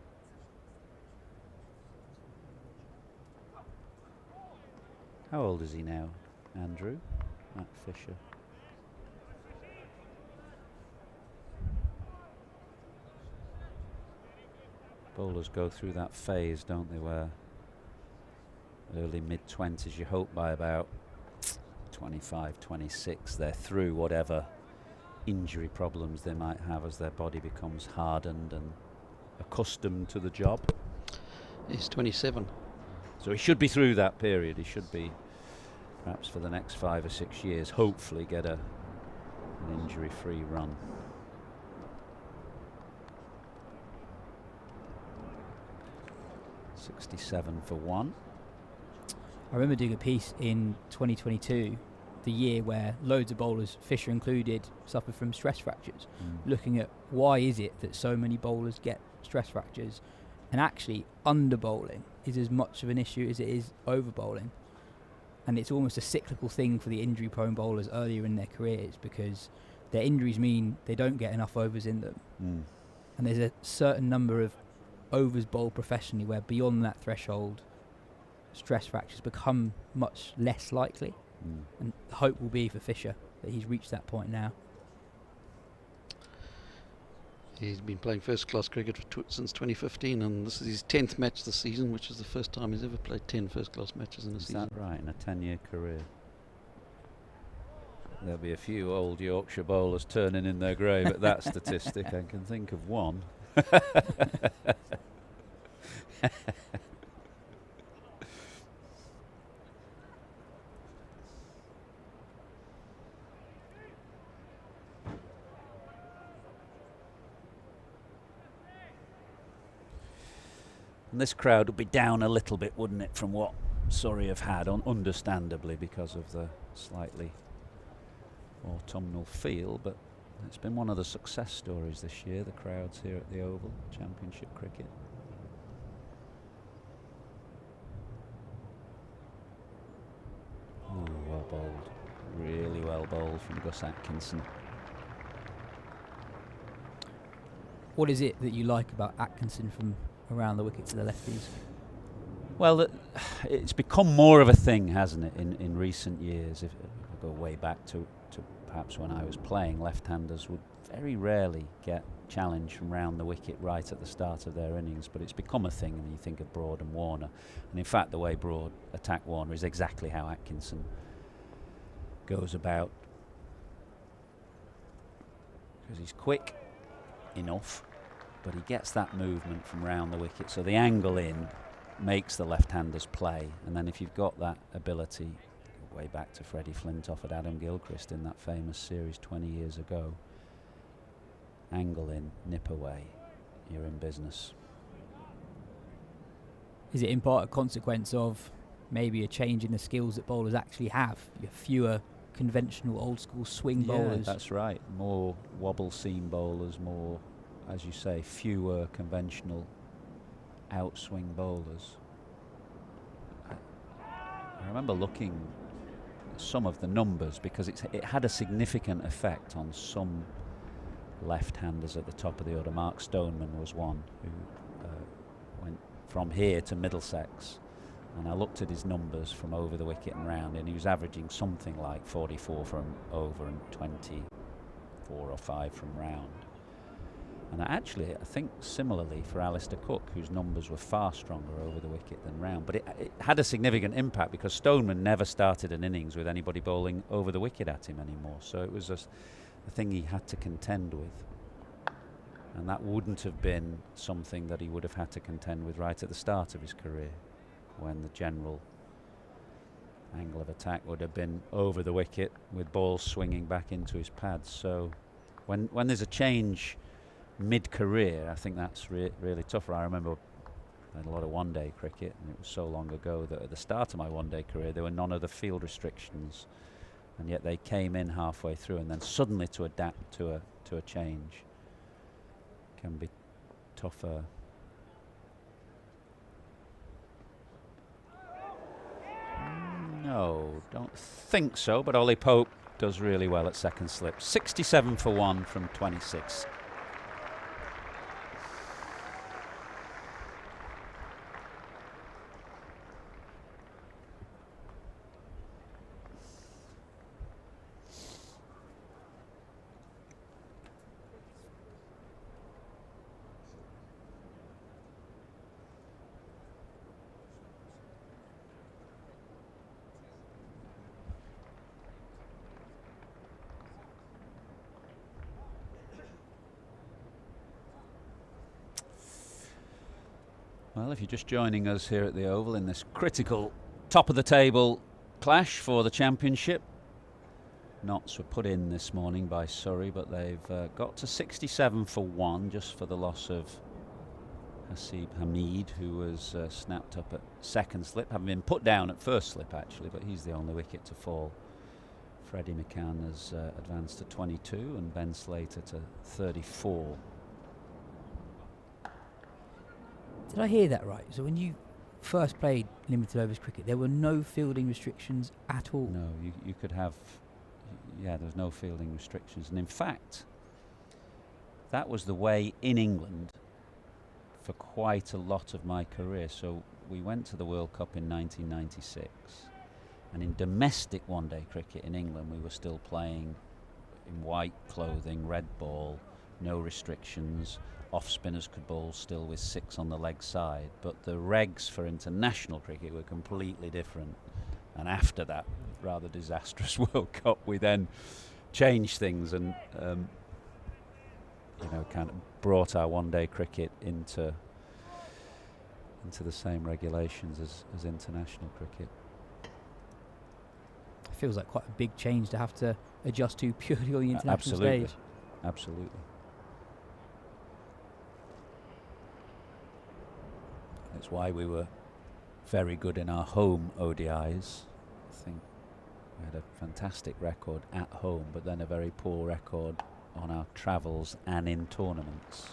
How old is he now, Andrew? Matt Fisher. Bowlers go through that phase, don't they, where early mid-20s, you hope by about 25, 26 they're through whatever injury problems they might have as their body becomes hardened and accustomed to the job. He's 27. So he should be through that period. He should be, perhaps for the next 5 or 6 years, hopefully get an injury-free run. .67 for 1. I remember doing a piece in 2022, the year where loads of bowlers, Fisher included, suffered from stress fractures, looking at why is it that so many bowlers get stress fractures, and actually under bowling is as much of an issue as it is over bowling, and it's almost a cyclical thing for the injury prone bowlers earlier in their careers because their injuries mean they don't get enough overs in them, and there's a certain number of overs bowled professionally where beyond that threshold stress fractures become much less likely, and the hope will be for Fisher that he's reached that point now. He's been playing first-class cricket since 2015, and this is his 10th match this season, which is the first time he's ever played 10 first-class matches in a season. Is that right, in a 10-year career? There'll be a few old Yorkshire bowlers turning in their grave at that statistic. I can think of one. And this crowd would be down a little bit, wouldn't it, from what Surrey have had, understandably, because of the slightly autumnal feel, but it's been one of the success stories this year, the crowds here at the Oval, Championship cricket. Ooh, well bowled. Really well bowled from Gus Atkinson. What is it that you like about Atkinson from around the wicket to the lefties? Well, it's become more of a thing, hasn't it, in recent years. If I go way back to perhaps when I was playing, left-handers would very rarely get challenged from round the wicket right at the start of their innings, but it's become a thing, and you think of Broad and Warner. And in fact, the way Broad attacked Warner is exactly how Atkinson goes about, because he's quick enough, but he gets that movement from round the wicket, so the angle in makes the left-handers play. And then if you've got that ability, way back to Freddie Flintoff at Adam Gilchrist in that famous series 20 years ago, angle in, nip away, you're in business. Is it in part a consequence of maybe a change in the skills that bowlers actually have? You have fewer conventional old school swing bowlers. Yeah, that's right. More wobble seam bowlers, more, as you say, fewer conventional outswing bowlers. I remember looking at some of the numbers, because it had a significant effect on some left-handers at the top of the order. Mark Stoneman was one who went from here to Middlesex, and I looked at his numbers from over the wicket and round, and he was averaging something like 44 from over and 24 or 5 from round. And I think similarly for Alistair Cook, whose numbers were far stronger over the wicket than round. But it had a significant impact, because Stoneman never started an innings with anybody bowling over the wicket at him anymore. So it was a thing he had to contend with. And that wouldn't have been something that he would have had to contend with right at the start of his career, when the general angle of attack would have been over the wicket with balls swinging back into his pads. So when there's a change mid-career, I think that's really tougher. I remember I had a lot of one-day cricket, and it was so long ago that at the start of my one-day career there were none of the field restrictions, and yet they came in halfway through, and then suddenly to adapt to a change can be tougher. No, don't think so, but Ollie Pope does really well at second slip. 67 for 1 from 26. Well, if you're just joining us here at the Oval in this critical top of the table clash for the championship, knots were put in this morning by Surrey, but they've got to 67 for 1, just for the loss of Hasib Hamid, who was snapped up at second slip, having been put down at first slip actually, but he's the only wicket to fall. Freddie McCann has advanced to 22 and Ben Slater to 34. Did I hear that right? So when you first played limited overs cricket, there were no fielding restrictions at all? No, you could have, yeah, there's no fielding restrictions. And in fact, that was the way in England for quite a lot of my career. So we went to the World Cup in 1996, and in domestic one-day cricket in England, we were still playing in white clothing, red ball, no restrictions. Off spinners could bowl still with 6 on the leg side, but the regs for international cricket were completely different. And after that rather disastrous World Cup, we then changed things and kind of brought our one-day cricket into the same regulations as international cricket. It feels like quite a big change to have to adjust to purely on the international stage. Absolutely. That's why we were very good in our home ODIs. I think we had a fantastic record at home, but then a very poor record on our travels and in tournaments.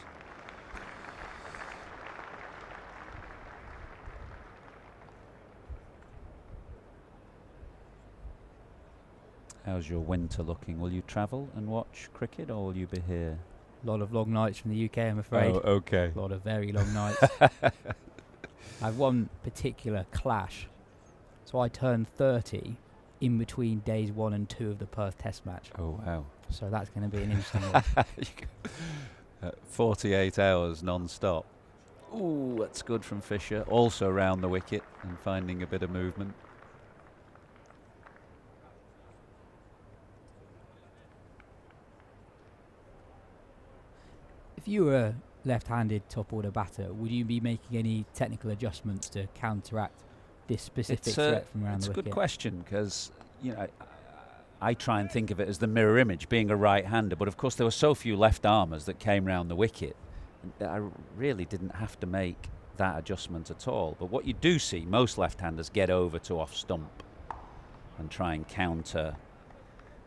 How's your winter looking? Will you travel and watch cricket, or will you be here? A lot of long nights from the UK, I'm afraid. Oh, okay. A lot of very long nights. I have one particular clash. So I turned 30 in between days 1 and 2 of the Perth Test match. Oh, wow. So that's going to be an interesting one. 48 hours non-stop. Ooh, that's good from Fisher. Also round the wicket and finding a bit of movement. If you were a left-handed top-order batter, would you be making any technical adjustments to counteract this specific threat from around the wicket? It's a good question, because I try and think of it as the mirror image, being a right-hander, but of course there were so few left-armers that came round the wicket. I really didn't have to make that adjustment at all. But what you do see, most left-handers get over to off-stump and try and counter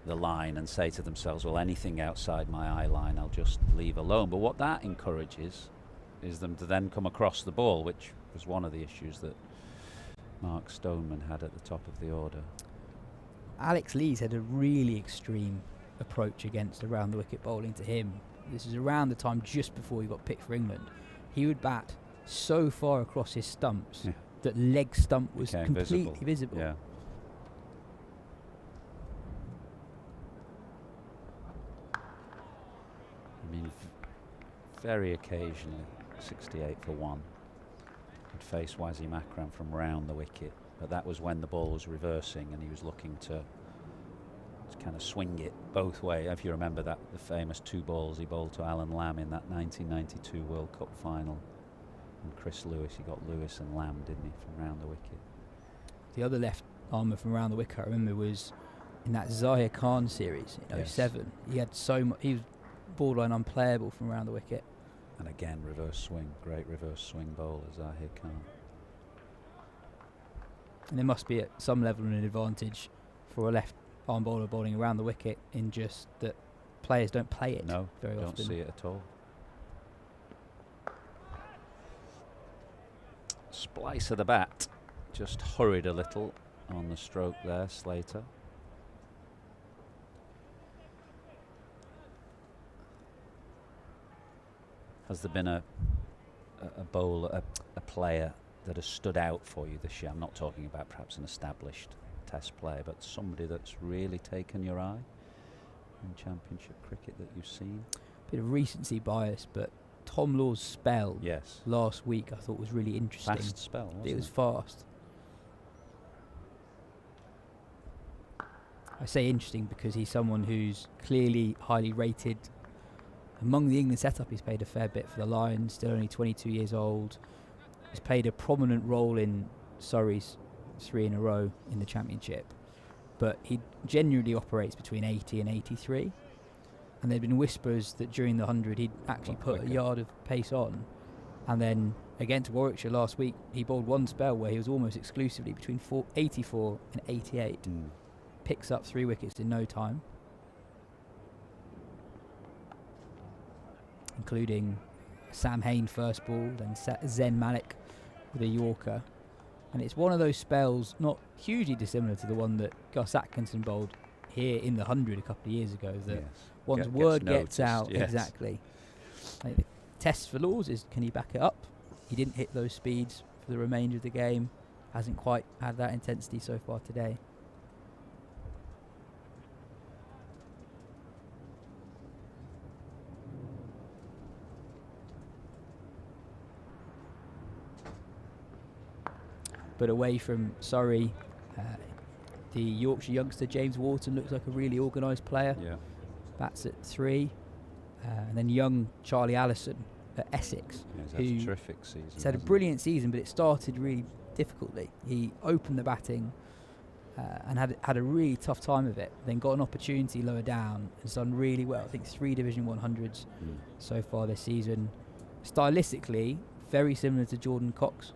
the line and say to themselves, well, anything outside my eye line I'll just leave alone. But what that encourages is them to then come across the ball, which was one of the issues that Mark Stoneman had at the top of the order. Alex Lees had a really extreme approach against around the wicket bowling to him. This is around the time just before he got picked for England. He would bat so far across his stumps that leg stump was completely visible. Yeah. I mean, very occasionally, 68 for 1, would face Wasim Akram from round the wicket, but that was when the ball was reversing and he was looking to kind of swing it both ways. If you remember that, the famous 2 balls he bowled to Alan Lamb in that 1992 World Cup final, and Chris Lewis, he got Lewis and Lamb, didn't he, from round the wicket. The other left armour from around the wicket, I remember, was in that Zahir Khan series in 07. He had so much, he was borderline unplayable from around the wicket. And again, reverse swing, great reverse swing bowler, Zahir Khan. And there must be at some level an advantage for a left arm bowler bowling around the wicket, in just that players don't play it very often. Don't see it at all. Splice of the bat, just hurried a little on the stroke there, Slater. Has there been a bowler, a player that has stood out for you this year? I'm not talking about perhaps an established Test player, but somebody that's really taken your eye in Championship cricket that you've seen? Bit of recency bias, but Tom Law's spell Yes. last week I thought was really interesting. Fast spell, wasn't it? It was fast. I say interesting because he's someone who's clearly highly rated among the England setup. He's played a fair bit for the Lions, still only 22 years old. He's played a prominent role in Surrey's 3 in a row in the Championship, but he generally operates between 80 and 83. And there'd been whispers that during the 100 he'd actually put a yard of pace on. And then against Warwickshire last week, he bowled one spell where he was almost exclusively between 84 and 88. Picks up 3 wickets in no time, including Sam Hain first ball, then Zen Malik with a Yorker. And it's one of those spells not hugely dissimilar to the one that Gus Atkinson bowled here in the 100 a couple of years ago, that once word gets out, exactly. Like, the test for Laws is, can he back it up? He didn't hit those speeds for the remainder of the game, hasn't quite had that intensity so far today. But away from Surrey, the Yorkshire youngster James Wharton looks like a really organised player. Bats at 3. And then young Charlie Allison at Essex. He's had a terrific season. He's had a brilliant season, but it started really difficultly. He opened the batting and had a really tough time of it. Then got an opportunity lower down and has done really well. I think 3 Division 100s so far this season. Stylistically, very similar to Jordan Cox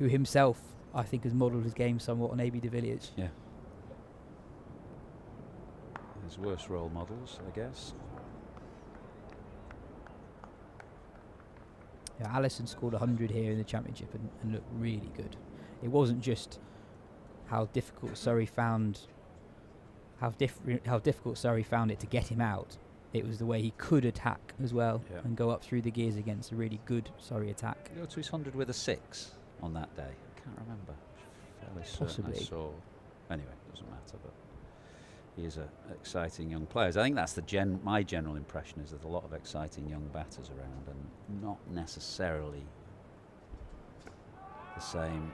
who himself, I think, has modelled his game somewhat on A.B. de Villiers. Yeah. His worst role models, I guess. Yeah, Allison scored 100 here in the Championship and looked really good. It wasn't just how difficult Surrey found it to get him out. It was the way he could attack as well and go up through the gears against a really good Surrey attack. He got to his 100 with a 6 on that day. Can't remember. Fairly certain Possibly. I saw. Anyway, doesn't matter. But he is an exciting young player. I think that's my general impression is there's a lot of exciting young batters around, and not necessarily the same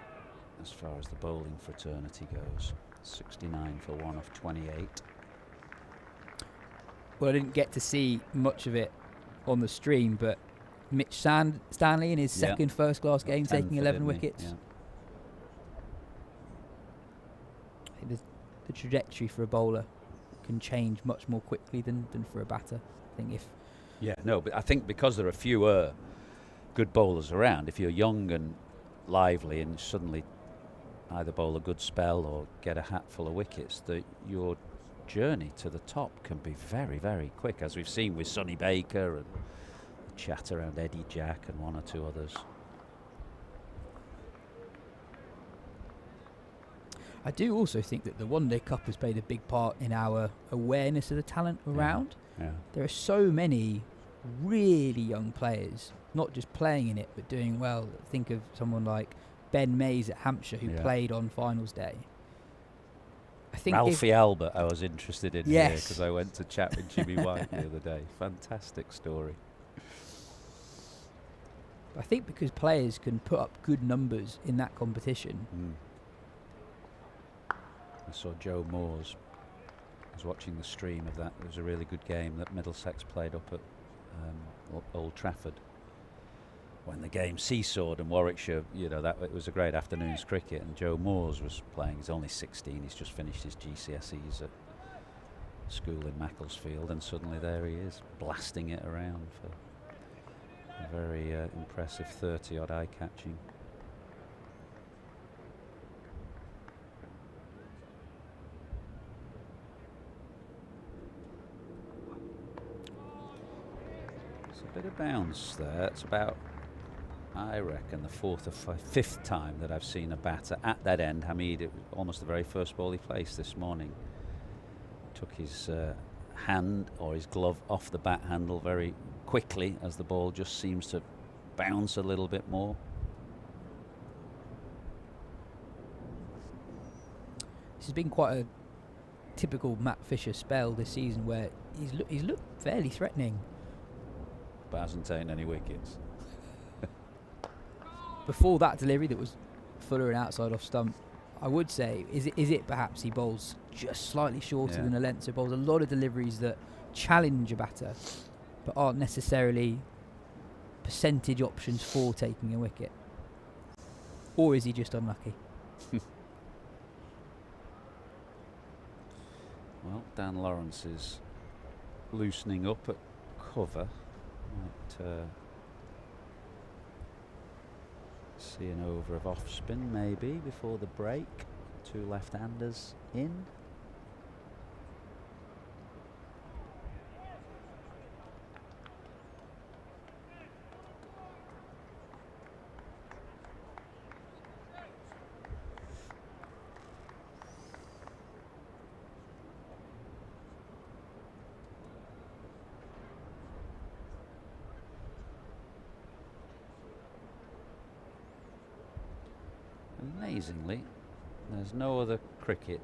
as far as the bowling fraternity goes. 69 for 1 of 28. Well, I didn't get to see much of it on the stream, but Mitch Stanley in his second first-class game taking 11 wickets. Yeah. I think the trajectory for a bowler can change much more quickly than for a batter. I think but I think because there are fewer good bowlers around, if you're young and lively and suddenly either bowl a good spell or get a hatful of wickets, that your journey to the top can be very, very quick, as we've seen with Sonny Baker and the chat around Eddie Jack and one or two others. I do also think that the One Day Cup has played a big part in our awareness of the talent around. Yeah. There are so many really young players, not just playing in it, but doing well. Think of someone like Ben Mays at Hampshire, who played on finals day. I think Ralphie Albert I was interested in here Yes. because I went to chat with Jimmy White the other day. Fantastic story. I think because players can put up good numbers in that competition. I saw Joe Moores. I was watching the stream of that. It was a really good game that Middlesex played up at Old Trafford. When the game seesawed and Warwickshire, it was a great afternoon's cricket, and Joe Moores was playing. He's only 16. He's just finished his GCSEs at school in Macclesfield, and suddenly there he is, blasting it around for a very impressive 30-odd eye-catching. It's a bit of bounce there. It's about, I reckon, the fifth time that I've seen a batter at that end. Hamid, it was almost the very first ball he placed this morning. Took his hand or his glove off the bat handle very quickly as the ball just seems to bounce a little bit more. This has been quite a typical Matt Fisher spell this season, where he's looked fairly threatening. But hasn't taken any wickets. Before that delivery that was fuller and outside off stump, I would say, is it perhaps he bowls just slightly shorter than a length, so bowls a lot of deliveries that challenge a batter but aren't necessarily percentage options for taking a wicket? Or is he just unlucky? Well, Dan Lawrence is loosening up at cover. Might see an over of off spin maybe before the break. Two left-handers in. Amazingly, there's no other cricket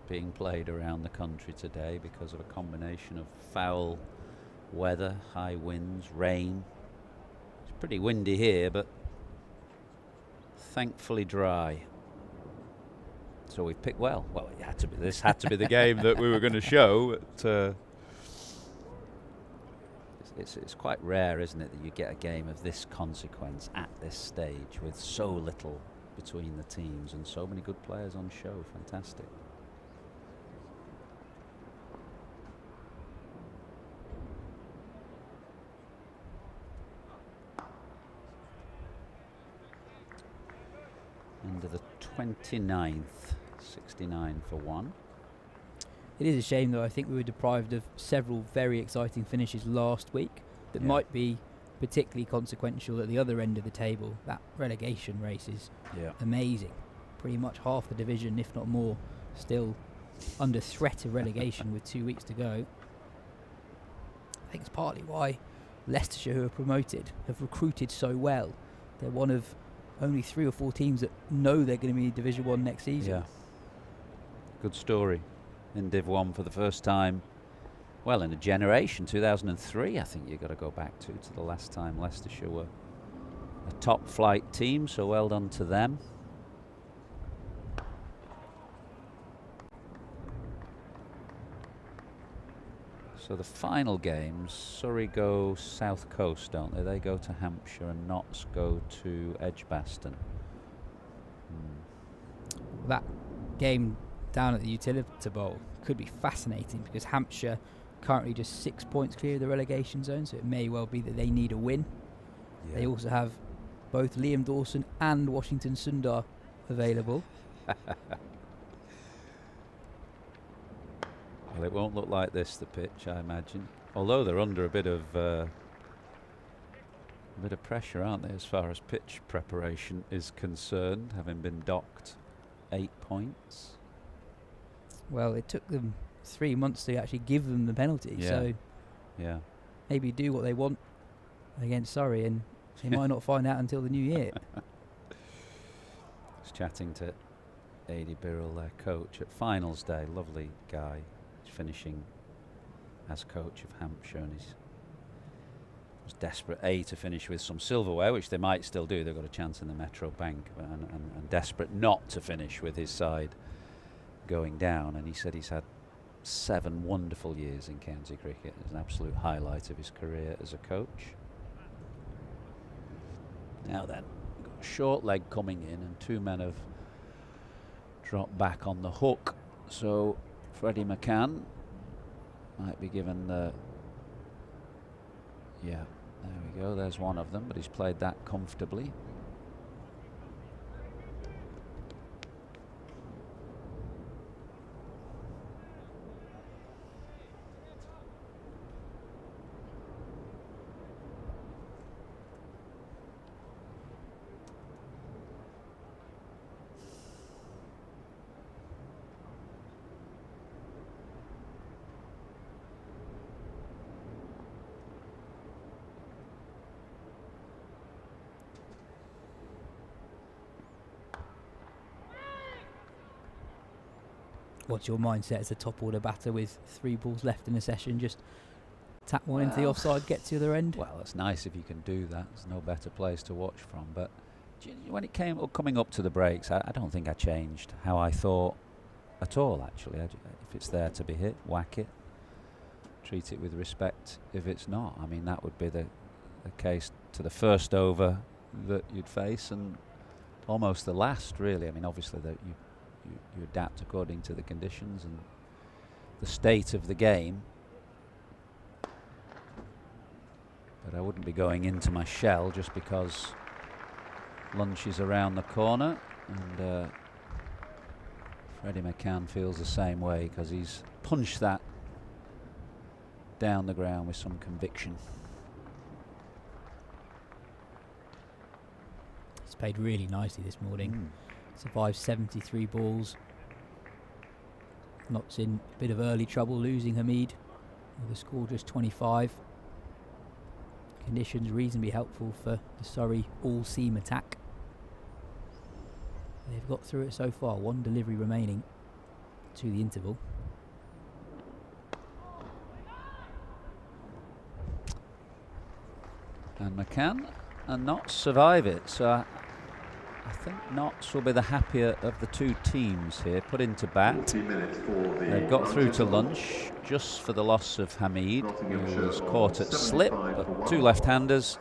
being played around the country today because of a combination of foul weather, high winds, rain. It's pretty windy here, but thankfully dry. So we've picked well. It had to be. This had to be the game that we were going to show. It's quite rare, isn't it, that you get a game of this consequence at this stage with so little between the teams and so many good players on show. Fantastic. to the 29th, 69 for 1. It is a shame, though. I think we were deprived of several very exciting finishes last week that might be particularly consequential at the other end of the table. That relegation race is amazing. Pretty much half the division, if not more, still under threat of relegation with 2 weeks to go. I think it's partly why Leicestershire, who are promoted, have recruited so well. They're one of only 3 or 4 teams that know they're going to be in Division 1 next season. Yeah. Good story. In Div 1 for the first time, well, in a generation. 2003, I think you've got to go back to the last time Leicestershire were a top flight team, so well done to them. So the final games, Surrey go South Coast, don't they? They go to Hampshire, and Notts go to Edgbaston. That game down at the Utility Bowl could be fascinating, because Hampshire currently just 6 points clear of the relegation zone, so it may well be that they need a win. Yeah. They also have both Liam Dawson and Washington Sundar available. Well, it won't look like this, the pitch, I imagine. Although they're under a bit of pressure, aren't they, as far as pitch preparation is concerned, having been docked 8 points. Well, it took them 3 months to actually give them the penalty, so maybe do what they want against Surrey, and they might not find out until the new year. I was chatting to Adi Birrell, their coach, at finals day. Lovely guy. He's finishing as coach of Hampshire, and he was desperate to finish with some silverware, which they might still do. They've got a chance in the Metro Bank, and desperate not to finish with his side going down. And he said he's had 7 wonderful years in county cricket. It's an absolute highlight of his career as a coach. Now then, we've got a short leg coming in, and 2 men have dropped back on the hook. So Freddie McCann might be given the... Yeah, there we go. There's one of them, but he's played that comfortably. What's your mindset as a top order batter with 3 balls left in the session? Just tap one into the offside, get to the other end? Well, it's nice if you can do that. There's no better place to watch from. But when it came coming up to the breaks, I don't think I changed how I thought at all, actually. If it's there to be hit, whack it. Treat it with respect if it's not. I mean, that would be the case to the first over that you'd face, and almost the last, really. I mean, obviously that you adapt according to the conditions and the state of the game. But I wouldn't be going into my shell just because lunch is around the corner, and Freddie McCann feels the same way, because he's punched that down the ground with some conviction. He's played really nicely this morning. Survived 73 balls. Notts in a bit of early trouble, losing Hamid with a score just 25. Conditions reasonably helpful for the Surrey all-seam attack. They've got through it so far. 1 delivery remaining to the interval. And McCann and Notts survive it. So I think Notts will be the happier of the 2 teams here. Put into bat. They've got through to lunch just for the loss of Hamid, who was caught at slip. But 2 left-handers,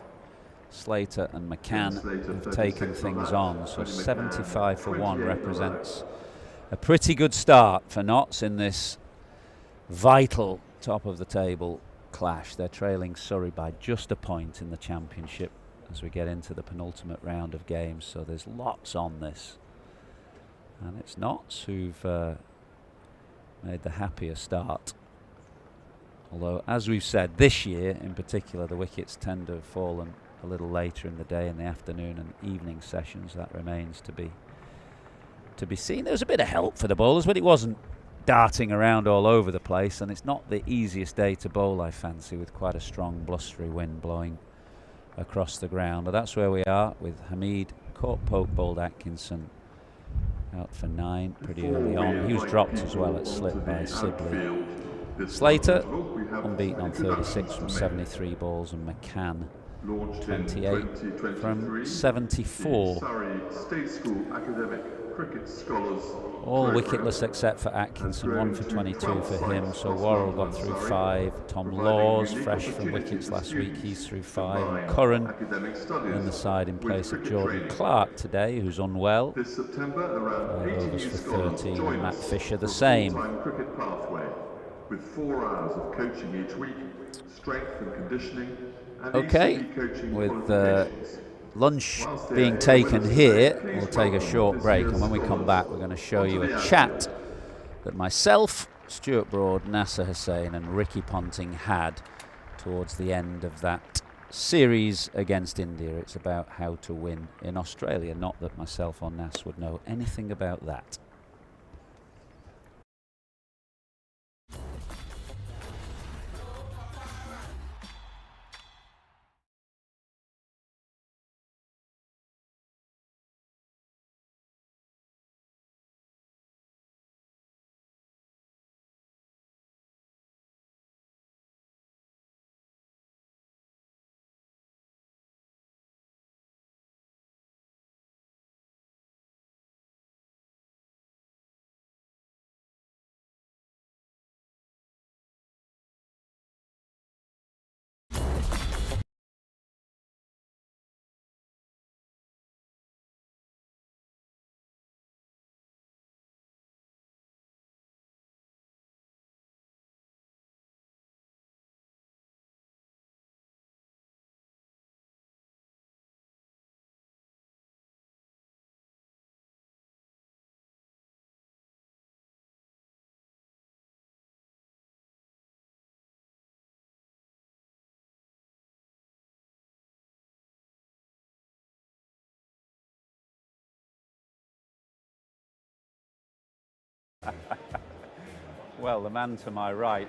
Slater and McCann, have taken things on. So 75 for 1 represents a pretty good start for Notts in this vital top of the table clash. They're trailing Surrey by just a point in the championship as we get into the penultimate round of games, so there's lots on this And it's Notts who've made the happier start. Although, as we've said, this year in particular, the wickets tend to have fallen a little later in the day, in the afternoon and evening sessions. That remains to be seen. There was a bit of help for the bowlers, but it wasn't darting around all over the place, and it's not the easiest day to bowl, I fancy, with quite a strong blustery wind blowing across the ground. But that's where we are, with Hamid caught poke bowled Atkinson out for 9 pretty early on. He was dropped as well at slip by Sibley. Slater unbeaten on 36 from 73 balls, and McCann 28 from 74. Surrey State School Academic Cricket Scholars. All wicketless except for Atkinson, 1 for 22 for him. So Worrell got through 5. Tom Laws, fresh from wickets last week, he's through 5. And Curran in the side in place of Jordan Clark today, who's unwell. This September, around 5 overs 80 for scholars 13. join And Matt us Fisher the for a same. full-time cricket pathway with 4 hours of coaching each week, strength and conditioning, and Okay, ECB coaching with qualifications. lunch being taken here, we'll take a short break, and when we come back we're going to show you a chat that myself, Stuart Broad, Nasser Hussain and Ricky Ponting had towards the end of that series against India. It's about how to win in Australia, not that myself or Nas would know anything about that. Well, the man to my right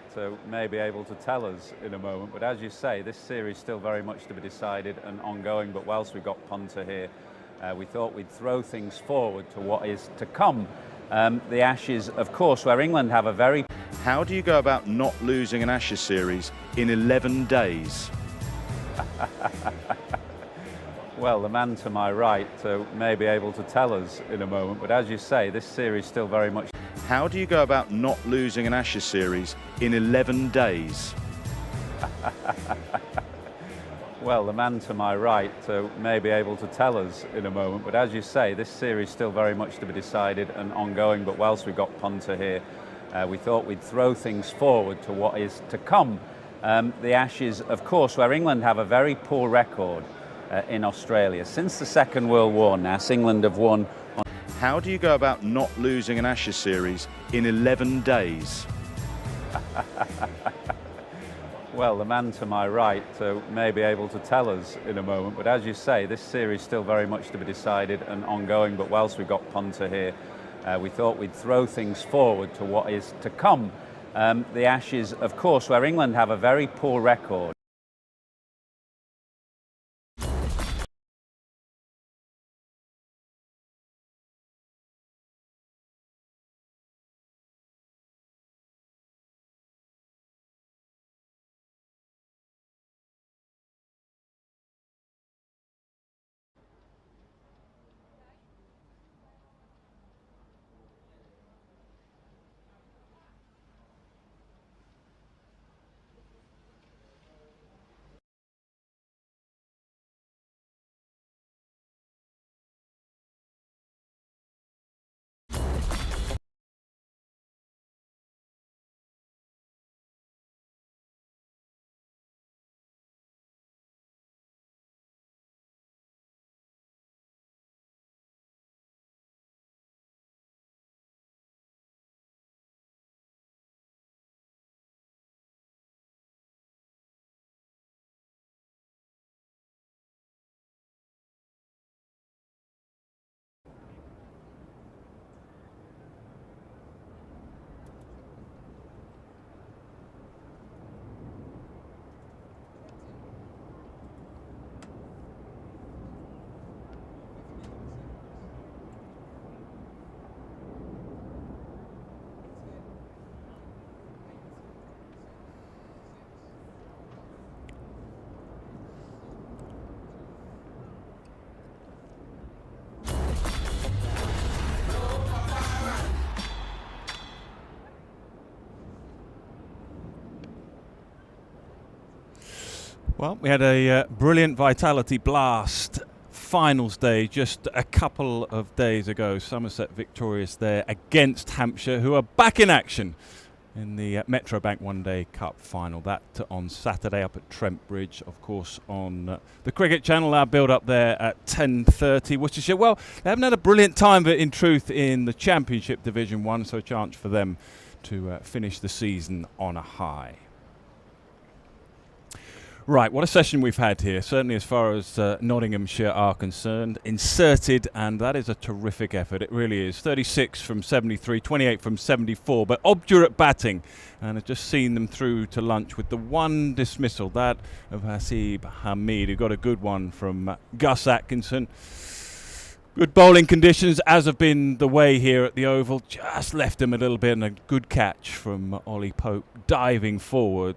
may be able to tell us in a moment, but as you say, this series still very much to be decided and ongoing. But whilst we've got Punter here, we thought we'd throw things forward to what is to come. The Ashes, of course, where England have a very... How do you go about not losing an Ashes series in 11 days? Well, the man to my right may be able to tell us in a moment, but as you say, this series still very much... How do you go about not losing an Ashes series in 11 days? Well, the man to my right may be able to tell us in a moment, but as you say, this series still very much to be decided and ongoing. But whilst we've got Punter here, we thought we'd throw things forward to what is to come. The Ashes, of course, where England have a very poor record in Australia. Since the Second World War, Nas, England have won... How do you go about not losing an Ashes series in 11 days? Well, the man to my right may be able to tell us in a moment, but as you say, this series still very much to be decided and ongoing. But whilst we've got Punter here, we thought we'd throw things forward to what is to come. The Ashes, of course, where England have a very poor record. Well, we had a brilliant Vitality Blast finals day just a couple of days ago. Somerset victorious there against Hampshire, who are back in action in the Metrobank One Day Cup final. That on Saturday up at Trent Bridge, of course, on the Cricket Channel. Our build-up there at 10:30. Worcestershire, well, they haven't had a brilliant time of it, in truth, in the Championship Division 1, so a chance for them to finish the season on a high. Right, what a session we've had here, certainly as far as Nottinghamshire are concerned. Inserted, and that is a terrific effort, it really is. 36 from 73, 28 from 74, but obdurate batting. And I've just seen them through to lunch with the one dismissal, that of Hasib Hamid, who got a good one from Gus Atkinson. Good bowling conditions, as have been the way here at the Oval. Just left him a little bit, and a good catch from Ollie Pope diving forward.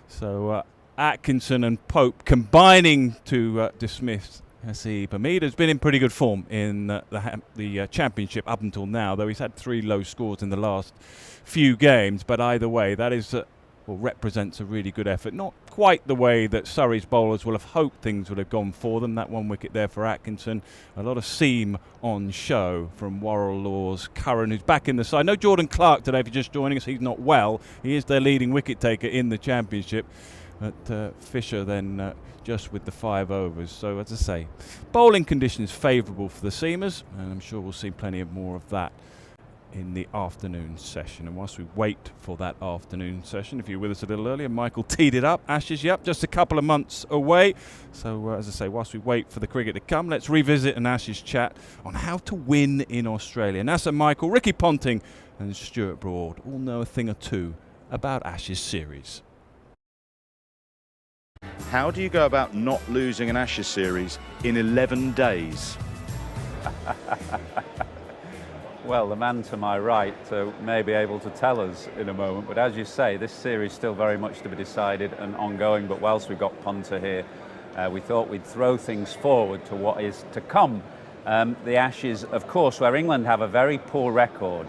So Atkinson and Pope combining to dismiss Hasib Hamid, has been in pretty good form in the Championship up until now, though he's had 3 low scores in the last few games. But either way, that is represents a really good effort. Not quite the way that Surrey's bowlers will have hoped things would have gone for them. That 1 wicket there for Atkinson. A lot of seam on show from Worrell Laws. Curran, who's back in the side. No Jordan Clark today, if you're just joining us. He's not well. He is their leading wicket taker in the Championship. At Fisher then just with the 5 overs. So as I say, bowling conditions favourable for the seamers, and I'm sure we'll see plenty of more of that in the afternoon session. And whilst we wait for that afternoon session, if you're with us a little earlier, Michael teed it up. Ashes, yep, just a couple of months away. So as I say, whilst we wait for the cricket to come, let's revisit an Ashes chat on how to win in Australia. Nasser Michael, Ricky Ponting and Stuart Broad all know a thing or two about Ashes series. How do you go about not losing an Ashes series in 11 days? Well, the man to my right may be able to tell us in a moment, but as you say, this series still very much to be decided and ongoing. But whilst we've got Ponter here, we thought we'd throw things forward to what is to come. The Ashes, of course, where England have a very poor record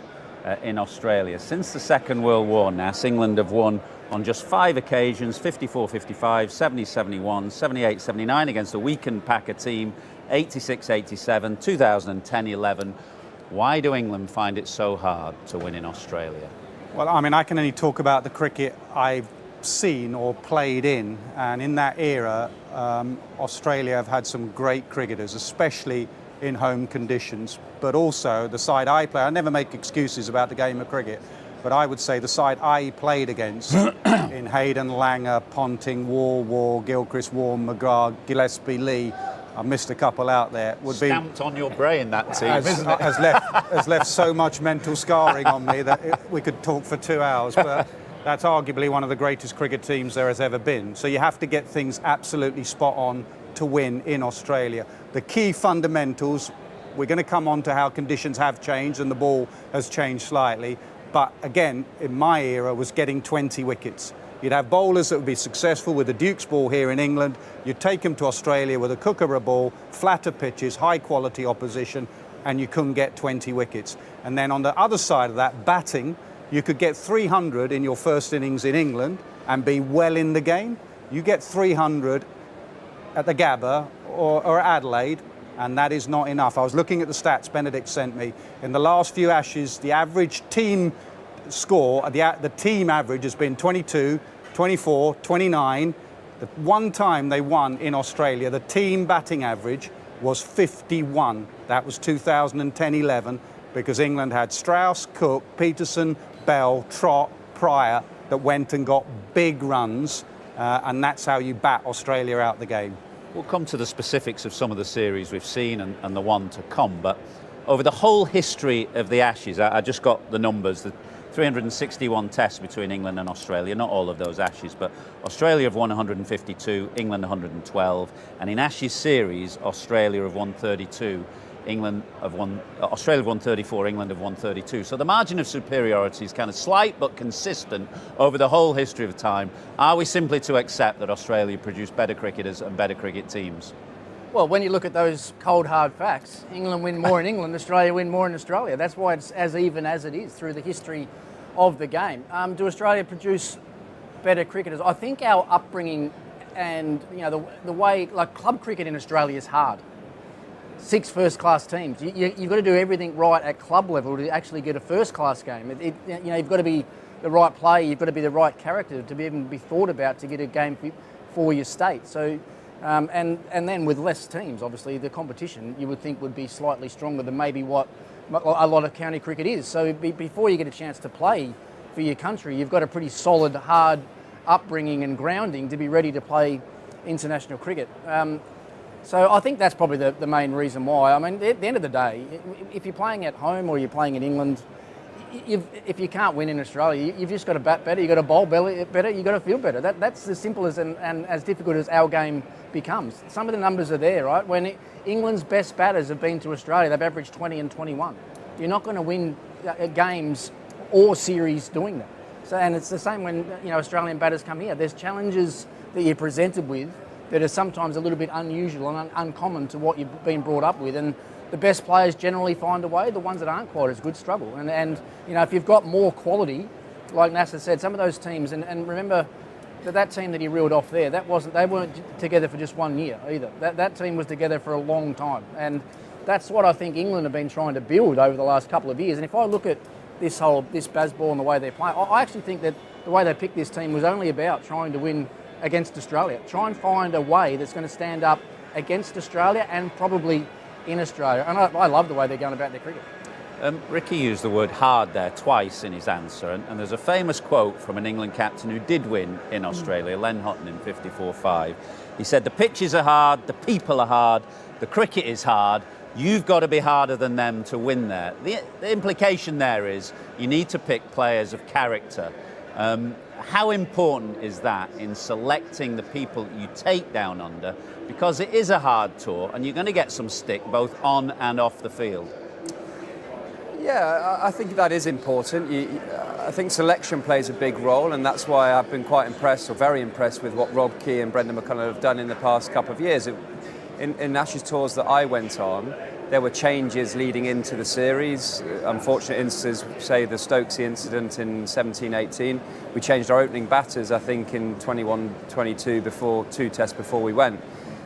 in Australia. Since the Second World War, England have won on just 5 occasions, 54-55, 70-71, 78-79 against a weakened Packer team, 86-87, 2010-11. Why do England find it so hard to win in Australia? Well, I mean, I can only talk about the cricket I've seen or played in, and in that era, Australia have had some great cricketers, especially in home conditions, but also the side I play. I never make excuses about the game of cricket, but I would say the side I played against in Hayden, Langer, Ponting, War, Gilchrist, Warren, McGrath, Gillespie, Lee, I missed a couple out there, would be stamped on your brain, that team, isn't it? has left so much mental scarring on me that we could talk for 2 hours, but that's arguably one of the greatest cricket teams there has ever been. So you have to get things absolutely spot on to win in Australia. The key fundamentals, we're going to come on to how conditions have changed and the ball has changed slightly, but again, in my era, was getting 20 wickets. You'd have bowlers that would be successful with the Duke's ball here in England. You'd take them to Australia with a Kookaburra ball, flatter pitches, high quality opposition, and you couldn't get 20 wickets. And then on the other side of that, batting, you could get 300 in your first innings in England and be well in the game. You get 300 at the Gabba or Adelaide, and that is not enough. I was looking at the stats Benedict sent me. In the last few Ashes, the average team score, the team average has been 22, 24, 29. The one time they won in Australia, the team batting average was 51. That was 2010-11, because England had Strauss, Cook, Peterson, Bell, Trott, Pryor that went and got big runs, and that's how you bat Australia out the game. We'll come to the specifics of some of the series we've seen and the one to come, but over the whole history of the Ashes, I just got the numbers, the 361 tests between England and Australia, not all of those Ashes, but Australia have won 152, England 112, and in Ashes series, Australia have won 32, Australia have won 34, England have won 32. So the margin of superiority is kind of slight but consistent over the whole history of time. Are we simply to accept that Australia produce better cricketers and better cricket teams? Well, when you look at those cold, hard facts, England win more in England, Australia win more in Australia. That's why it's as even as it is through the history of the game. Do Australia produce better cricketers? I think our upbringing and the way, like, club cricket in Australia is hard. 6 first-class teams. You've got to do everything right at club level to actually get a first-class game. You've got to be the right player, you've got to be the right character to even be thought about to get a game for your state. So, and then with less teams, obviously, the competition you would think would be slightly stronger than maybe what a lot of county cricket is. So before you get a chance to play for your country, you've got a pretty solid, hard upbringing and grounding to be ready to play international cricket. So I think that's probably the main reason why. I mean, at the end of the day, if you're playing at home or you're playing in England, if you can't win in Australia, you've just got to bat better, you've got to bowl better, you've got to feel better. That's as simple as and as difficult as our game becomes. Some of the numbers are there, right? When England's best batters have been to Australia, they've averaged 20 and 21. You're not going to win games or series doing that. So, and it's the same when Australian batters come here. There's challenges that you're presented with that are sometimes a little bit unusual and uncommon to what you've been brought up with. And the best players generally find a way. The ones that aren't quite as good struggle. And if you've got more quality, like Nasser said, some of those teams, and remember that team that he reeled off there, they weren't together for just 1 year either. That team was together for a long time. And that's what I think England have been trying to build over the last couple of years. And if I look at this Bazball and the way they're playing, I actually think that the way they picked this team was only about trying to win against Australia. Try and find a way that's going to stand up against Australia and probably in Australia. And I love the way they're going about their cricket. Ricky used the word hard there twice in his answer, and there's a famous quote from an England captain who did win in Australia, Len Houghton in 54-5. He said, "The pitches are hard, the people are hard, the cricket is hard. You've got to be harder than them to win there." The implication there is you need to pick players of character. How important is that in selecting the people you take down under? Because it is a hard tour and you're going to get some stick both on and off the field. Yeah, I think that is important. I think selection plays a big role, and that's why I've been quite impressed, or very impressed, with what Rob Key and Brendan McCullum have done in the past couple of years. In Ashes tours that I went on, there were changes leading into the series. Unfortunate instances, say the Stokesy incident in 17-18. We changed our opening batters, I think, in 21-22 before 2 tests before we went.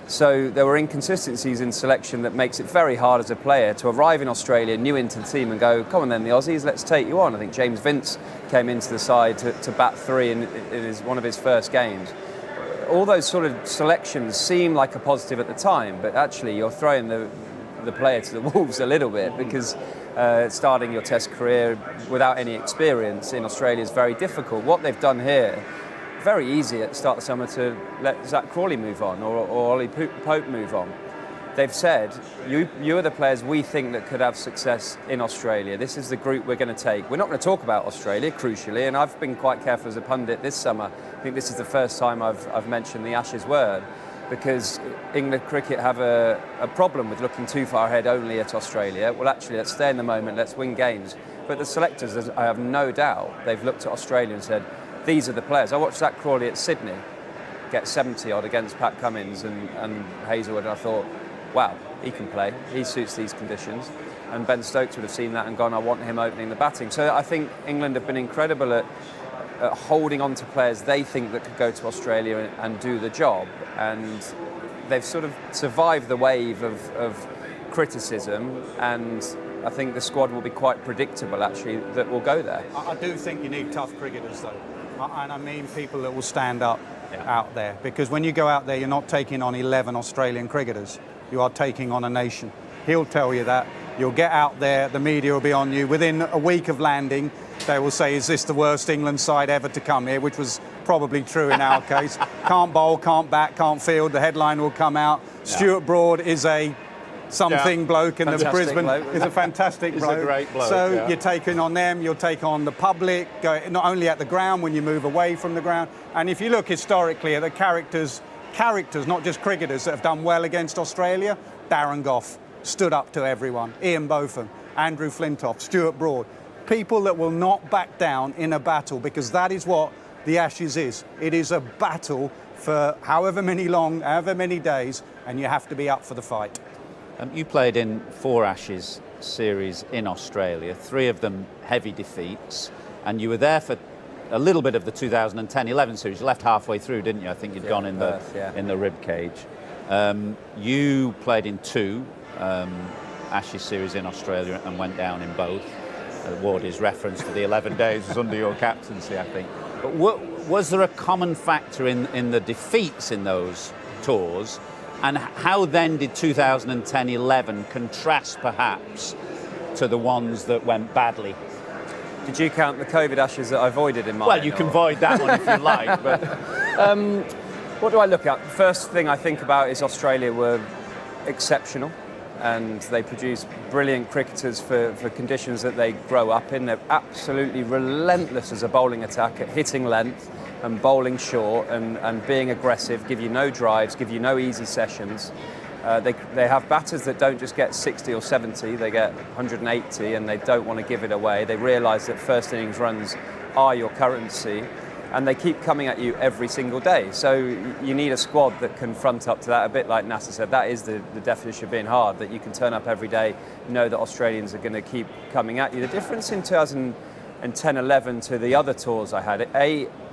So there were inconsistencies in selection that makes it very hard as a player to arrive in Australia, new into the team, and go, come on then, the Aussies, let's take you on. I think James Vince came into the side to bat 3 in one of his first games. All those sort of selections seem like a positive at the time, but actually you're throwing the player to the wolves a little bit, because starting your test career without any experience in Australia is very difficult. What they've done here, very easy at the start of the summer to let Zach Crawley move on or Ollie Pope move on. They've said, you are the players we think that could have success in Australia. This is the group we're going to take. We're not going to talk about Australia, crucially, and I've been quite careful as a pundit this summer. I think this is the first time I've mentioned the Ashes word, because England cricket have a problem with looking too far ahead only at Australia. Well, actually, let's stay in the moment, let's win games. But the selectors, I have no doubt, they've looked at Australia and said, these are the players. I watched Zach Crawley at Sydney get 70 odd against Pat Cummins and Hazelwood, and I thought, wow, he can play, he suits these conditions. And Ben Stokes would have seen that and gone, I want him opening the batting. So I think England have been incredible at holding on to players they think that could go to Australia and do the job. And they've sort of survived the wave of criticism, and I think the squad will be quite predictable, actually, that will go there. I do think you need tough cricketers, though. And I mean people that will stand up out there. Because when you go out there, you're not taking on 11 Australian cricketers. You are taking on a nation. He'll tell you that. You'll get out there, the media will be on you. Within a week of landing, they will say, is this the worst England side ever to come here? Which was probably true in our case. Can't bowl, can't bat, can't field. The headline will come out. Yeah. Stuart Broad is a bloke in the Brisbane is a fantastic bloke. He's a great bloke. So you're taking on them, you'll take on the public, not only at the ground when you move away from the ground. And if you look historically at the characters, not just cricketers, that have done well against Australia, Darren Gough stood up to everyone, Ian Botham, Andrew Flintoff, Stuart Broad. People that will not back down in a battle, because that is what the Ashes is. It is a battle for however many days, and you have to be up for the fight. You played in 4 Ashes series in Australia, 3 of them heavy defeats, and you were there for a little bit of the 2010-11 series. You left halfway through, didn't you? I think you'd gone in the rib cage. You played in 2 Ashes series in Australia and went down in both. Wardy's reference to the 11 days was under your captaincy, I think. But was there a common factor in the defeats in those tours? And how then did 2010-11 contrast perhaps to the ones that went badly? Did you count the COVID Ashes that I avoided in mine? Well, you can void that one if you like. But what do I look at? The first thing I think about is Australia were exceptional, and they produce brilliant cricketers for conditions that they grow up in. They're absolutely relentless as a bowling attack at hitting length and bowling short and being aggressive, give you no drives, give you no easy sessions. They have batters that don't just get 60 or 70, they get 180 and they don't want to give it away. They realise that first innings runs are your currency, and they keep coming at you every single day. So you need a squad that can front up to that, a bit like Nasser said. That is the definition of being hard, that you can turn up every day, know that Australians are going to keep coming at you. The difference in 2010-11 to the other tours I had,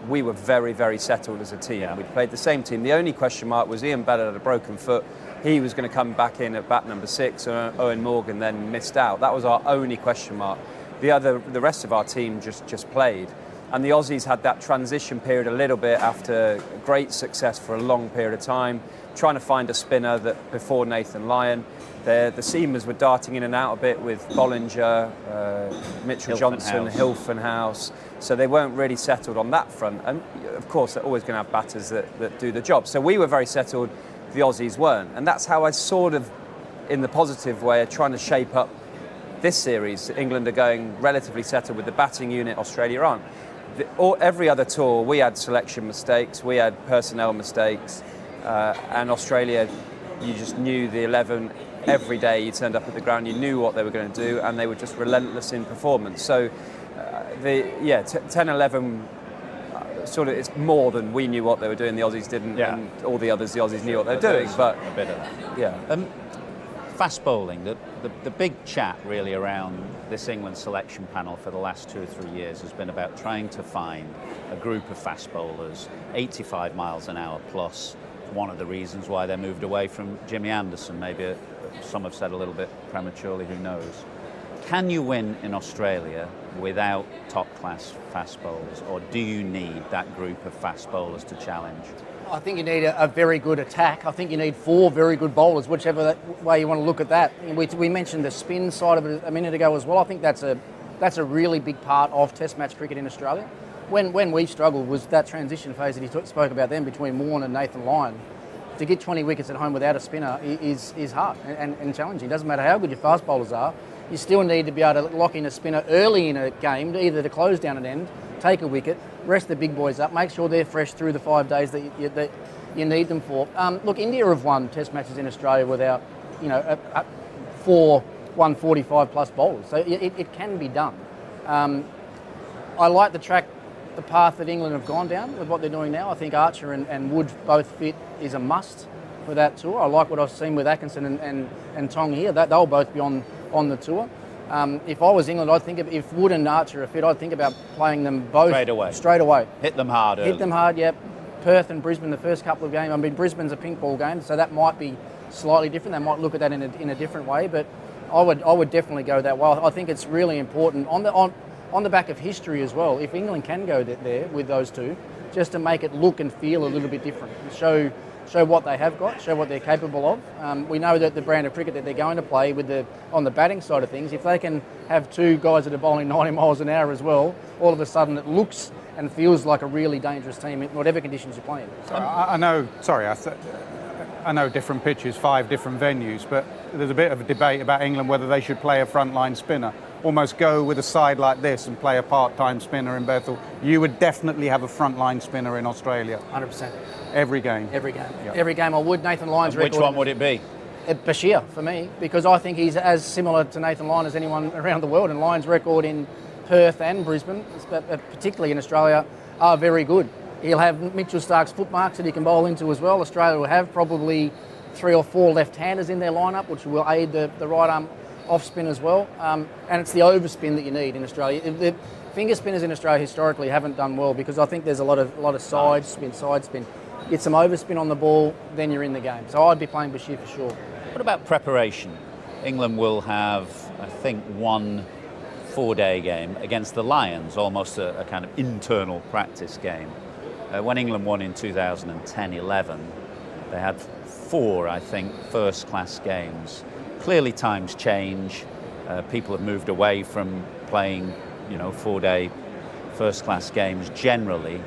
we were very, very settled as a team. Yeah. We played the same team. The only question mark was Ian Bellett had a broken foot. He was going to come back in at bat number 6, and Owen Morgan then missed out. That was our only question mark. The rest of our team just played. And the Aussies had that transition period a little bit after great success for a long period of time, trying to find a spinner that before Nathan Lyon. The seamers were darting in and out a bit with Bollinger, Mitchell Johnson, Hilfenhaus. So they weren't really settled on that front. And of course, they're always going to have batters that do the job. So we were very settled, the Aussies weren't. And that's how I sort of, in the positive way, are trying to shape up this series. England are going relatively settled with the batting unit, Australia aren't. Every other tour, we had selection mistakes, we had personnel mistakes, and Australia, you just knew the 11 every day. You turned up at the ground, you knew what they were going to do, and they were just relentless in performance. So, 10-11, sort of, it's more than we knew what they were doing. The Aussies didn't, and all the others, the Aussies knew what they were doing. But a bit of that. Fast bowling, the big chat really around this England selection panel for the last 2 or 3 years has been about trying to find a group of fast bowlers, 85 miles an hour plus. One of the reasons why they moved away from Jimmy Anderson, maybe some have said a little bit prematurely, who knows. Can you win in Australia without top-class fast bowlers, or do you need that group of fast bowlers to challenge? I think you need a very good attack. I think you need 4 very good bowlers, whichever way you want to look at that. We mentioned the spin side of it a minute ago as well. I think that's a really big part of Test match cricket in Australia. When we struggled was that transition phase that he spoke about then between Warne and Nathan Lyon. To get 20 wickets at home without a spinner is hard and challenging. It doesn't matter how good your fast bowlers are. You still need to be able to lock in a spinner early in a game, either to close down an end, take a wicket, rest the big boys up, make sure they're fresh through the 5 days that you need them for. Look, India have won Test matches in Australia without, 4 145 plus bowlers, so it can be done. I like the path that England have gone down with what they're doing now. I think Archer and Wood both fit is a must for that tour. I like what I've seen with Atkinson and Tong here. They'll both be on the tour. If I was England, I'd think if Wood and Archer are fit, I'd think about playing them both straight away. Hit them hard. Hit them hard, yep. Perth and Brisbane the first couple of games. I mean, Brisbane's a pink ball game, so that might be slightly different. They might look at that in a different way, but I would definitely go that way. I think it's really important on the back of history as well. If England can go there with those two, just to make it look and feel a little bit different, show what they have got, show what they're capable of. We know that the brand of cricket that they're going to play on the batting side of things, if they can have 2 guys that are bowling 90 miles an hour as well, all of a sudden it looks and feels like a really dangerous team in whatever conditions you're playing. I know different pitches, 5 different venues, but there's a bit of a debate about England whether they should play a frontline spinner. Almost go with a side like this and play a part-time spinner in Bethel. You would definitely have a frontline spinner in Australia. 100%. Every game. Every game. Yep. Every game I would. Nathan Lyon's record. Which one would it be? Bashir, for me, because I think he's as similar to Nathan Lyon as anyone around the world, and Lyon's record in Perth and Brisbane, particularly in Australia, are very good. He'll have Mitchell Stark's footmarks that he can bowl into as well. Australia will have probably 3 or 4 left-handers in their lineup, which will aid the right arm off spin as well. And it's the overspin that you need in Australia. finger spinners in Australia historically haven't done well because I think there's a lot of side spin. Get some overspin on the ball, then you're in the game. So I'd be playing Bashir for sure. What about preparation? England will have, I think, one 4-day game against the Lions, almost a kind of internal practice game. When England won in 2010-11, they had 4, I think, first-class games. Clearly times change. People have moved away from playing, 4-day first-class games generally.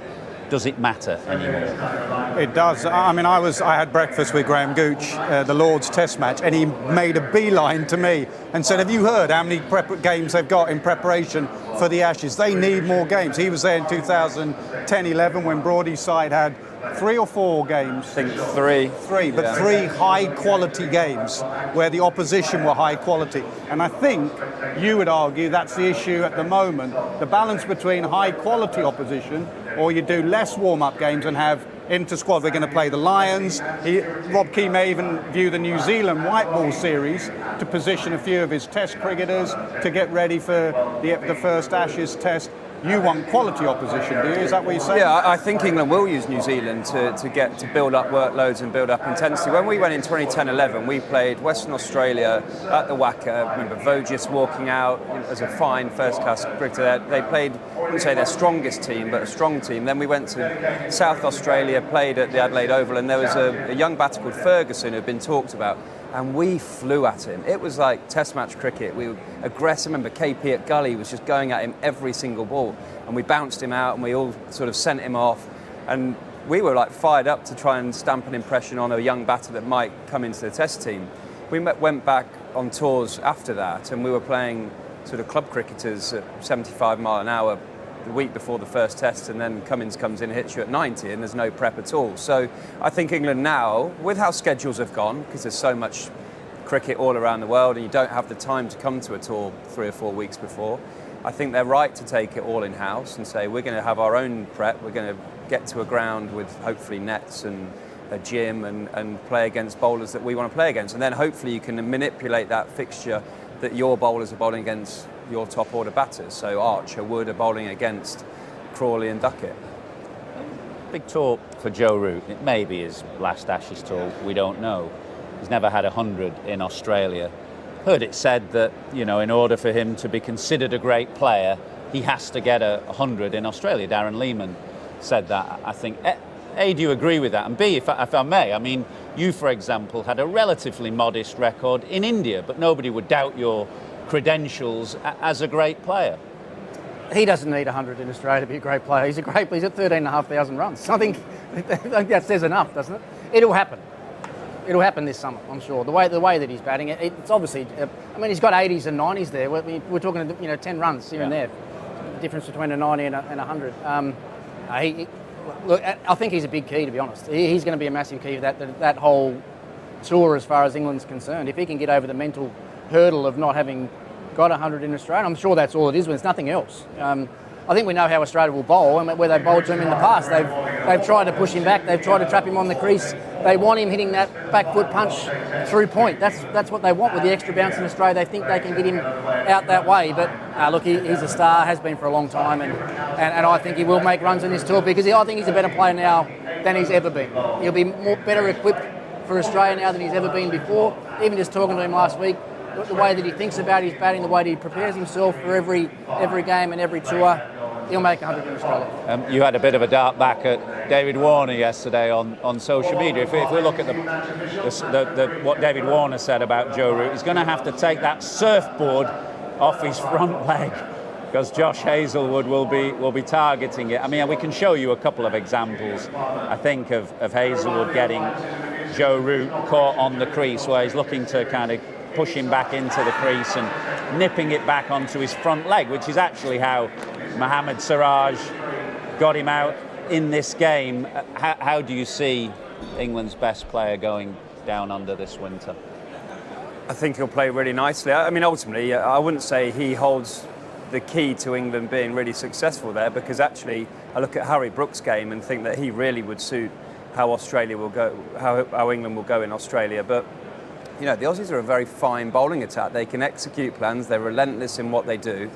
Does it matter anymore? It does. I mean, I had breakfast with Graham Gooch, the Lord's Test match, and he made a beeline to me and said, have you heard how many games they've got in preparation for the Ashes? They need more games. He was there in 2010-11 when Broady's side had 3 or 4 games. I think 3. 3, but 3 high-quality games where the opposition were high quality. And I think you would argue that's the issue at the moment, the balance between high-quality opposition, or you do less warm-up games and have inter-squad. We're going to play the Lions. Rob Key may even view the New Zealand white ball series to position a few of his test cricketers to get ready for the first Ashes test. You want quality opposition, do you? Is that what you're saying? Yeah, I think England will use New Zealand to build up workloads and build up intensity. When we went in 2010-11, we played Western Australia at the Wacker. I remember Voges walking out as a fine first-class cricketer. They played, I wouldn't say their strongest team, but a strong team. Then we went to South Australia, played at the Adelaide Oval, and there was a young batter called Ferguson who had been talked about. And we flew at him. It was like test match cricket. We were aggressive. I remember KP at Gully was just going at him every single ball. And we bounced him out and we all sort of sent him off. And we were like fired up to try and stamp an impression on a young batter that might come into the test team. We went back on tours after that and we were playing sort of club cricketers at 75 mile an hour the week before the first test, and then Cummins comes in and hits you at 90 and there's no prep at all. So I think England now, with how schedules have gone, because there's so much cricket all around the world and you don't have the time to come to a tour 3 or 4 weeks before, I think they're right to take it all in-house and say we're going to have our own prep, we're going to get to a ground with hopefully nets and a gym and play against bowlers that we want to play against, and then hopefully you can manipulate that fixture that your bowlers are bowling against your top order batters. So Archer, Wood are bowling against Crawley and Duckett. Big tour for Joe Root. It may be his last Ashes tour, we don't know. He's never had 100 in Australia. Heard it said that, in order for him to be considered a great player, he has to get 100 in Australia. Darren Lehman said that, I think. A, do you agree with that? And B, if I may, I mean, you, for example, had a relatively modest record in India, but nobody would doubt your credentials as a great player. He doesn't need 100 in Australia to be a great player. He's a great player. He's at 13,500 runs. I think that says enough, doesn't it? It'll happen. It'll happen this summer, I'm sure. The way that he's batting, it's obviously. I mean, he's got 80s and 90s there. We're talking, 10 runs here and there. The difference between a 90 and 100. Look, I think he's a big key, to be honest. He's going to be a massive key to that whole tour as far as England's concerned. If he can get over the mental hurdle of not having got 100 in Australia, I'm sure that's all it is, when it's nothing else. I think we know how Australia will bowl, and where they've bowled to him in the past. They've tried to push him back, they've tried to trap him on the crease. They want him hitting that back foot punch through point. That's what they want with the extra bounce in Australia. They think they can get him out that way. But look, he's a star, has been for a long time, and I think he will make runs in this tour because I think he's a better player now than he's ever been. He'll be better equipped for Australia now than he's ever been before. Even just talking to him last week, the way that he thinks about his batting, the way that he prepares himself for every game and every tour, he'll make 100 in Australia. You had a bit of a dart back at David Warner yesterday on social media. If we look at what David Warner said about Joe Root, he's going to have to take that surfboard off his front leg because Josh Hazlewood will be targeting it. I mean, we can show you a couple of examples, I think, of Hazlewood getting Joe Root caught on the crease where he's looking to kind of push him back into the crease and nipping it back onto his front leg, which is actually how Mohammad Siraj got him out in this game. How do you see England's best player going down under this winter? I think he'll play really nicely. I mean, ultimately, I wouldn't say he holds the key to England being really successful there, because actually I look at Harry Brooks' game and think that he really would suit how Australia will go, how England will go in Australia. But the Aussies are a very fine bowling attack. They can execute plans. They're relentless in what they do.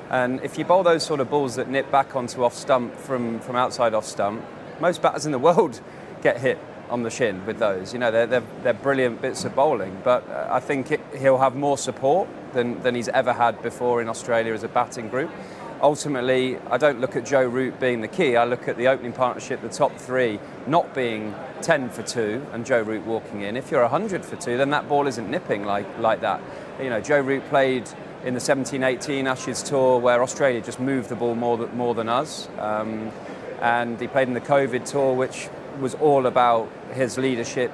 And if you bowl those sort of balls that nip back onto off stump from outside off stump, most batters in the world get hit on the shin with those. You know, they're brilliant bits of bowling, but I think he'll have more support than he's ever had before in Australia as a batting group. Ultimately, I don't look at Joe Root being the key. I look at the opening partnership, the top three, not being 10 for 2 and Joe Root walking in. If you're 100 for 2, then that ball isn't nipping like that. You know, Joe Root played in the 17-18 Ashes tour where Australia just moved the ball more than us. And he played in the COVID tour, which was all about his leadership,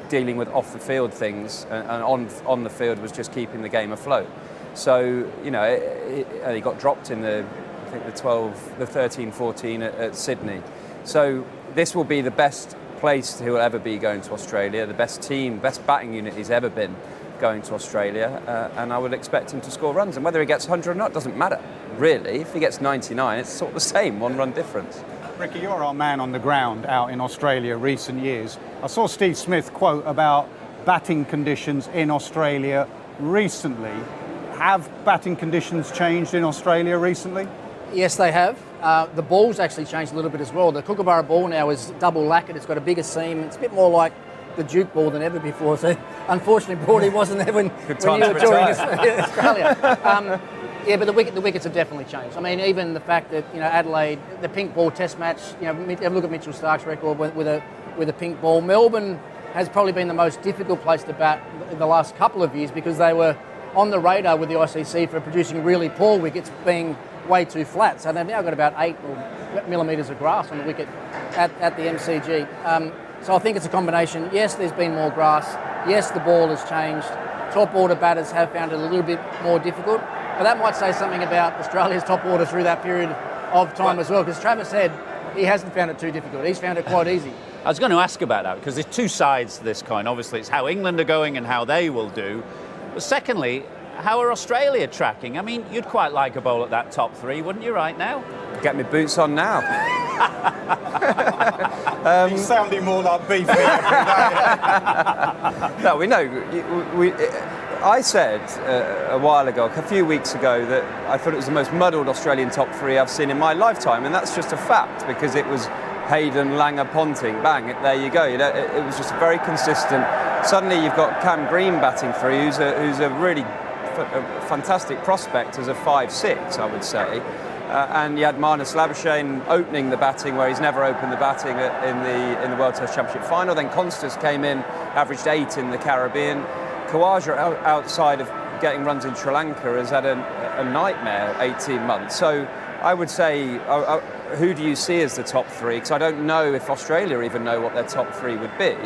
dealing with off-the-field things, and on the field was just keeping the game afloat. So, you know, he got dropped in the 13-14 at Sydney. So this will be the best place he will ever be going to Australia, the best team, best batting unit he's ever been going to Australia, and I would expect him to score runs. And whether he gets 100 or not doesn't matter, really. If he gets 99, it's sort of the same, 1 run difference. Ricky, you're our man on the ground out in Australia recent years. I saw Steve Smith quote about batting conditions in Australia recently. Have batting conditions changed in Australia recently? Yes, they have. The ball's actually changed a little bit as well. The Kookaburra ball now is double lacquered. It's got a bigger seam. It's a bit more like the Duke ball than ever before. So, unfortunately, Broady wasn't there when you were touring Australia. Yeah, but the wickets have definitely changed. I mean, even the fact that, you know, Adelaide, the pink ball Test match. You know, have a look at Mitchell Stark's record with a pink ball. Melbourne has probably been the most difficult place to bat in the last couple of years because they were on the radar with the ICC for producing really poor wickets being way too flat. So they've now got about 8 millimetres of grass on the wicket at the MCG. So I think it's a combination. Yes, there's been more grass. Yes, the ball has changed. Top order batters have found it a little bit more difficult. But that might say something about Australia's top order through that period of time as well, because Travis said he hasn't found it too difficult. He's found it quite easy. I was going to ask about that, because there's two sides to this coin. Obviously, it's how England are going and how they will do. But secondly, how are Australia tracking? I mean, you'd quite like a bowl at that top 3, wouldn't you, right now? Get me boots on now. He's sounding more like beef every day. No, we know. I said a while ago, a few weeks ago, that I thought it was the most muddled Australian top 3 I've seen in my lifetime, and that's just a fact, because it was Hayden, Langer, Ponting, bang, there you go. You know, it was just very consistent. Suddenly you've got Cam Green batting through, who's a really fantastic prospect as a 5-6, I would say. And you had Marnus Labuschagne opening the batting where he's never opened the batting in the World Test Championship final. Then Constas came in, averaged 8 in the Caribbean. Khawaja, outside of getting runs in Sri Lanka, has had a nightmare 18 months. So I would say, who do you see as the top 3? Because I don't know if Australia even know what their top 3 would be.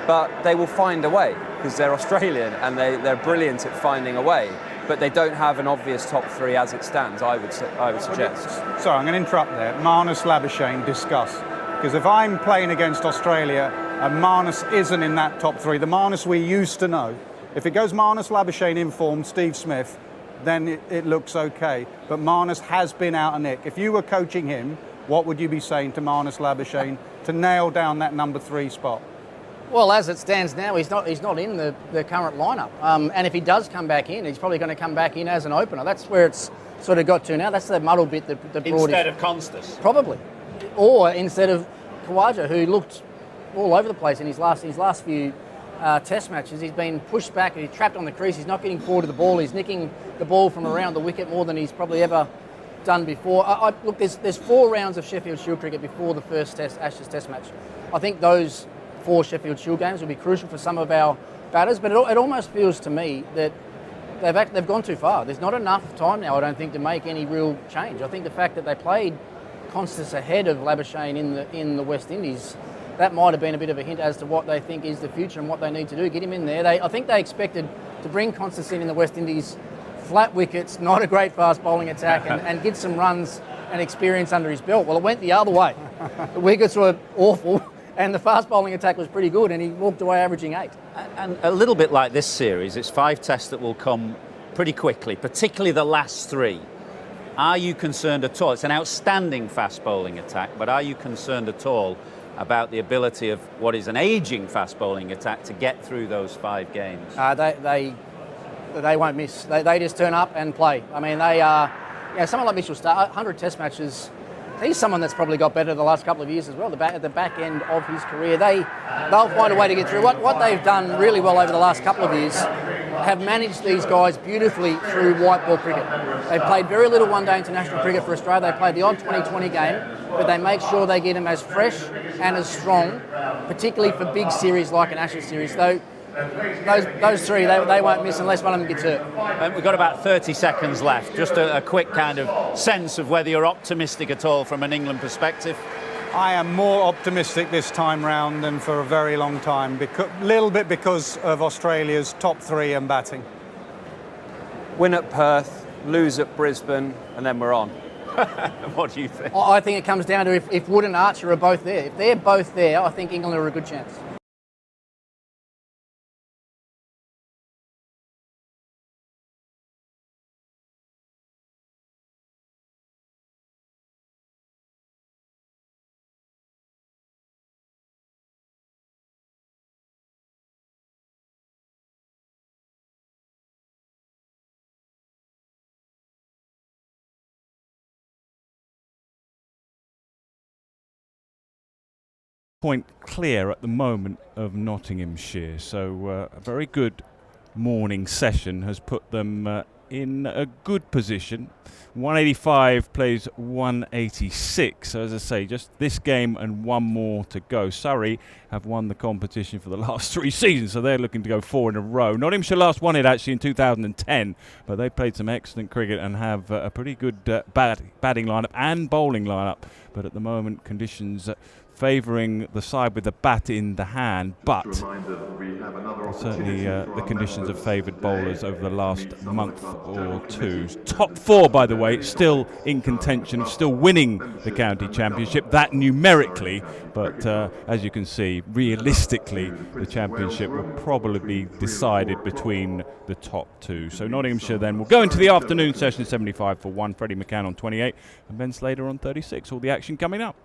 But they will find a way, because they're Australian and they're brilliant at finding a way. But they don't have an obvious top 3 as it stands, I would suggest. Sorry, I'm going to interrupt there. Marnus Labuschagne, discuss. Because if I'm playing against Australia and Marnus isn't in that top 3, the Marnus we used to know, if it goes Marnus Labuschagne in form, Steve Smith, then it looks okay. But Marnus has been out of nick. If you were coaching him, what would you be saying to Marnus Labuschagne to nail down that number 3 spot? Well, as it stands now, he's not in the current lineup. And if he does come back in, he's probably going to come back in as an opener. That's where it's sort of got to now. That's the muddle bit that brought instead of Constas. Probably. Or instead of Khawaja, who looked all over the place in his last few Test matches. He's been pushed back, he's trapped on the crease, he's not getting forward to the ball, he's nicking the ball from around the wicket more than he's probably ever done before. Look, there's 4 rounds of Sheffield Shield cricket before the first Ashes Test match. I think those 4 Sheffield Shield games will be crucial for some of our batters, but it almost feels to me that they've gone too far. There's not enough time now, I don't think, to make any real change. I think the fact that they played Constas ahead of Labuschagne in the West Indies, that might have been a bit of a hint as to what they think is the future and what they need to do. Get him in there. I think they expected to bring Constas in the West Indies, flat wickets, not a great fast bowling attack, and get some runs and experience under his belt. Well, it went the other way. The wickets were awful, and the fast bowling attack was pretty good, and he walked away averaging 8. And a little bit like this series, it's 5 tests that will come pretty quickly, particularly the last 3. Are you concerned at all? It's an outstanding fast bowling attack, but are you concerned at all about the ability of what is an ageing fast bowling attack to get through those 5 games? They won't miss. They just turn up and play. I mean, Yeah, someone like Mitchell Starc, 100 Test matches. He's someone that's probably got better the last couple of years as well. At the back end of his career, they'll find a way to get through. What they've done really well over the last couple of years, have managed these guys beautifully through white ball cricket. They've played very little one-day international cricket for Australia. They played the odd 2020 game, but they make sure they get them as fresh and as strong, particularly for big series like an Ashes series. Though those three, they won't miss unless one of them gets hurt. We've got about 30 seconds left. Just a quick kind of sense of whether you're optimistic at all from an England perspective. I am more optimistic this time round than for a very long time, little bit because of Australia's top three and batting. Win at Perth, lose at Brisbane, and then we're on. What do you think? I think it comes down to if Wood and Archer are both there. If they're both there, I think England are a good chance. Point clear at the moment of Nottinghamshire, so a very good morning session has put them in a good position. 185 plays 186, so as I say, just this game and one more to go. Surrey have won the competition for the last 3 seasons, so they're looking to go 4 in a row. Nottinghamshire last won it actually in 2010, but they played some excellent cricket and have a pretty good batting lineup and bowling lineup, but at the moment conditions favouring the side with the bat in the hand, but certainly the conditions have favoured bowlers over the last month or two. Top 4, by the way, still in contention, still winning the county championship, that numerically, but as you can see, realistically, the championship will probably be decided between the top 2. So Nottinghamshire then will go into the afternoon session 75 for 1, Freddie McCann on 28 and Ben Slater on 36. All the action coming up.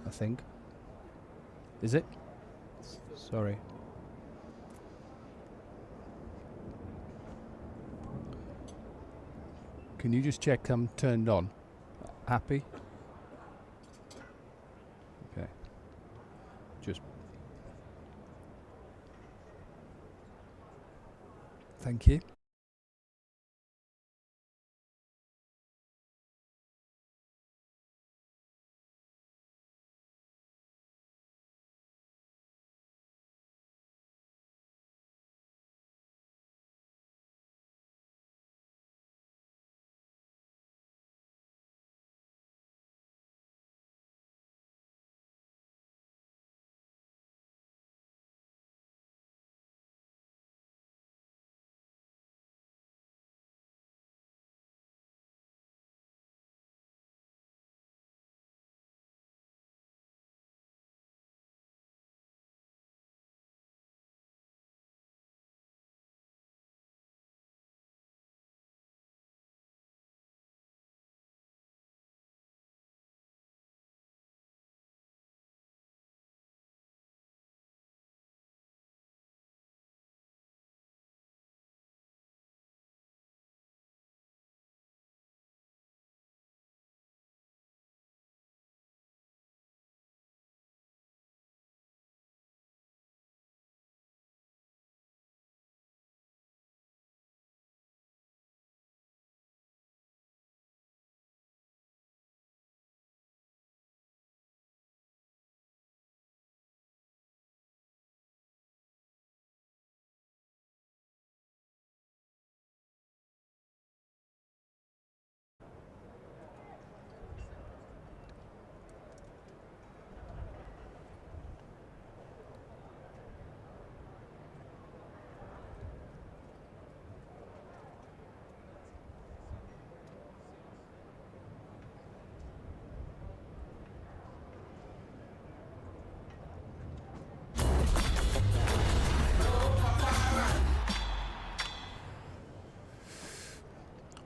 I think. Is it? Sorry. Can you just check I'm turned on? Happy? Okay. Just. Thank you.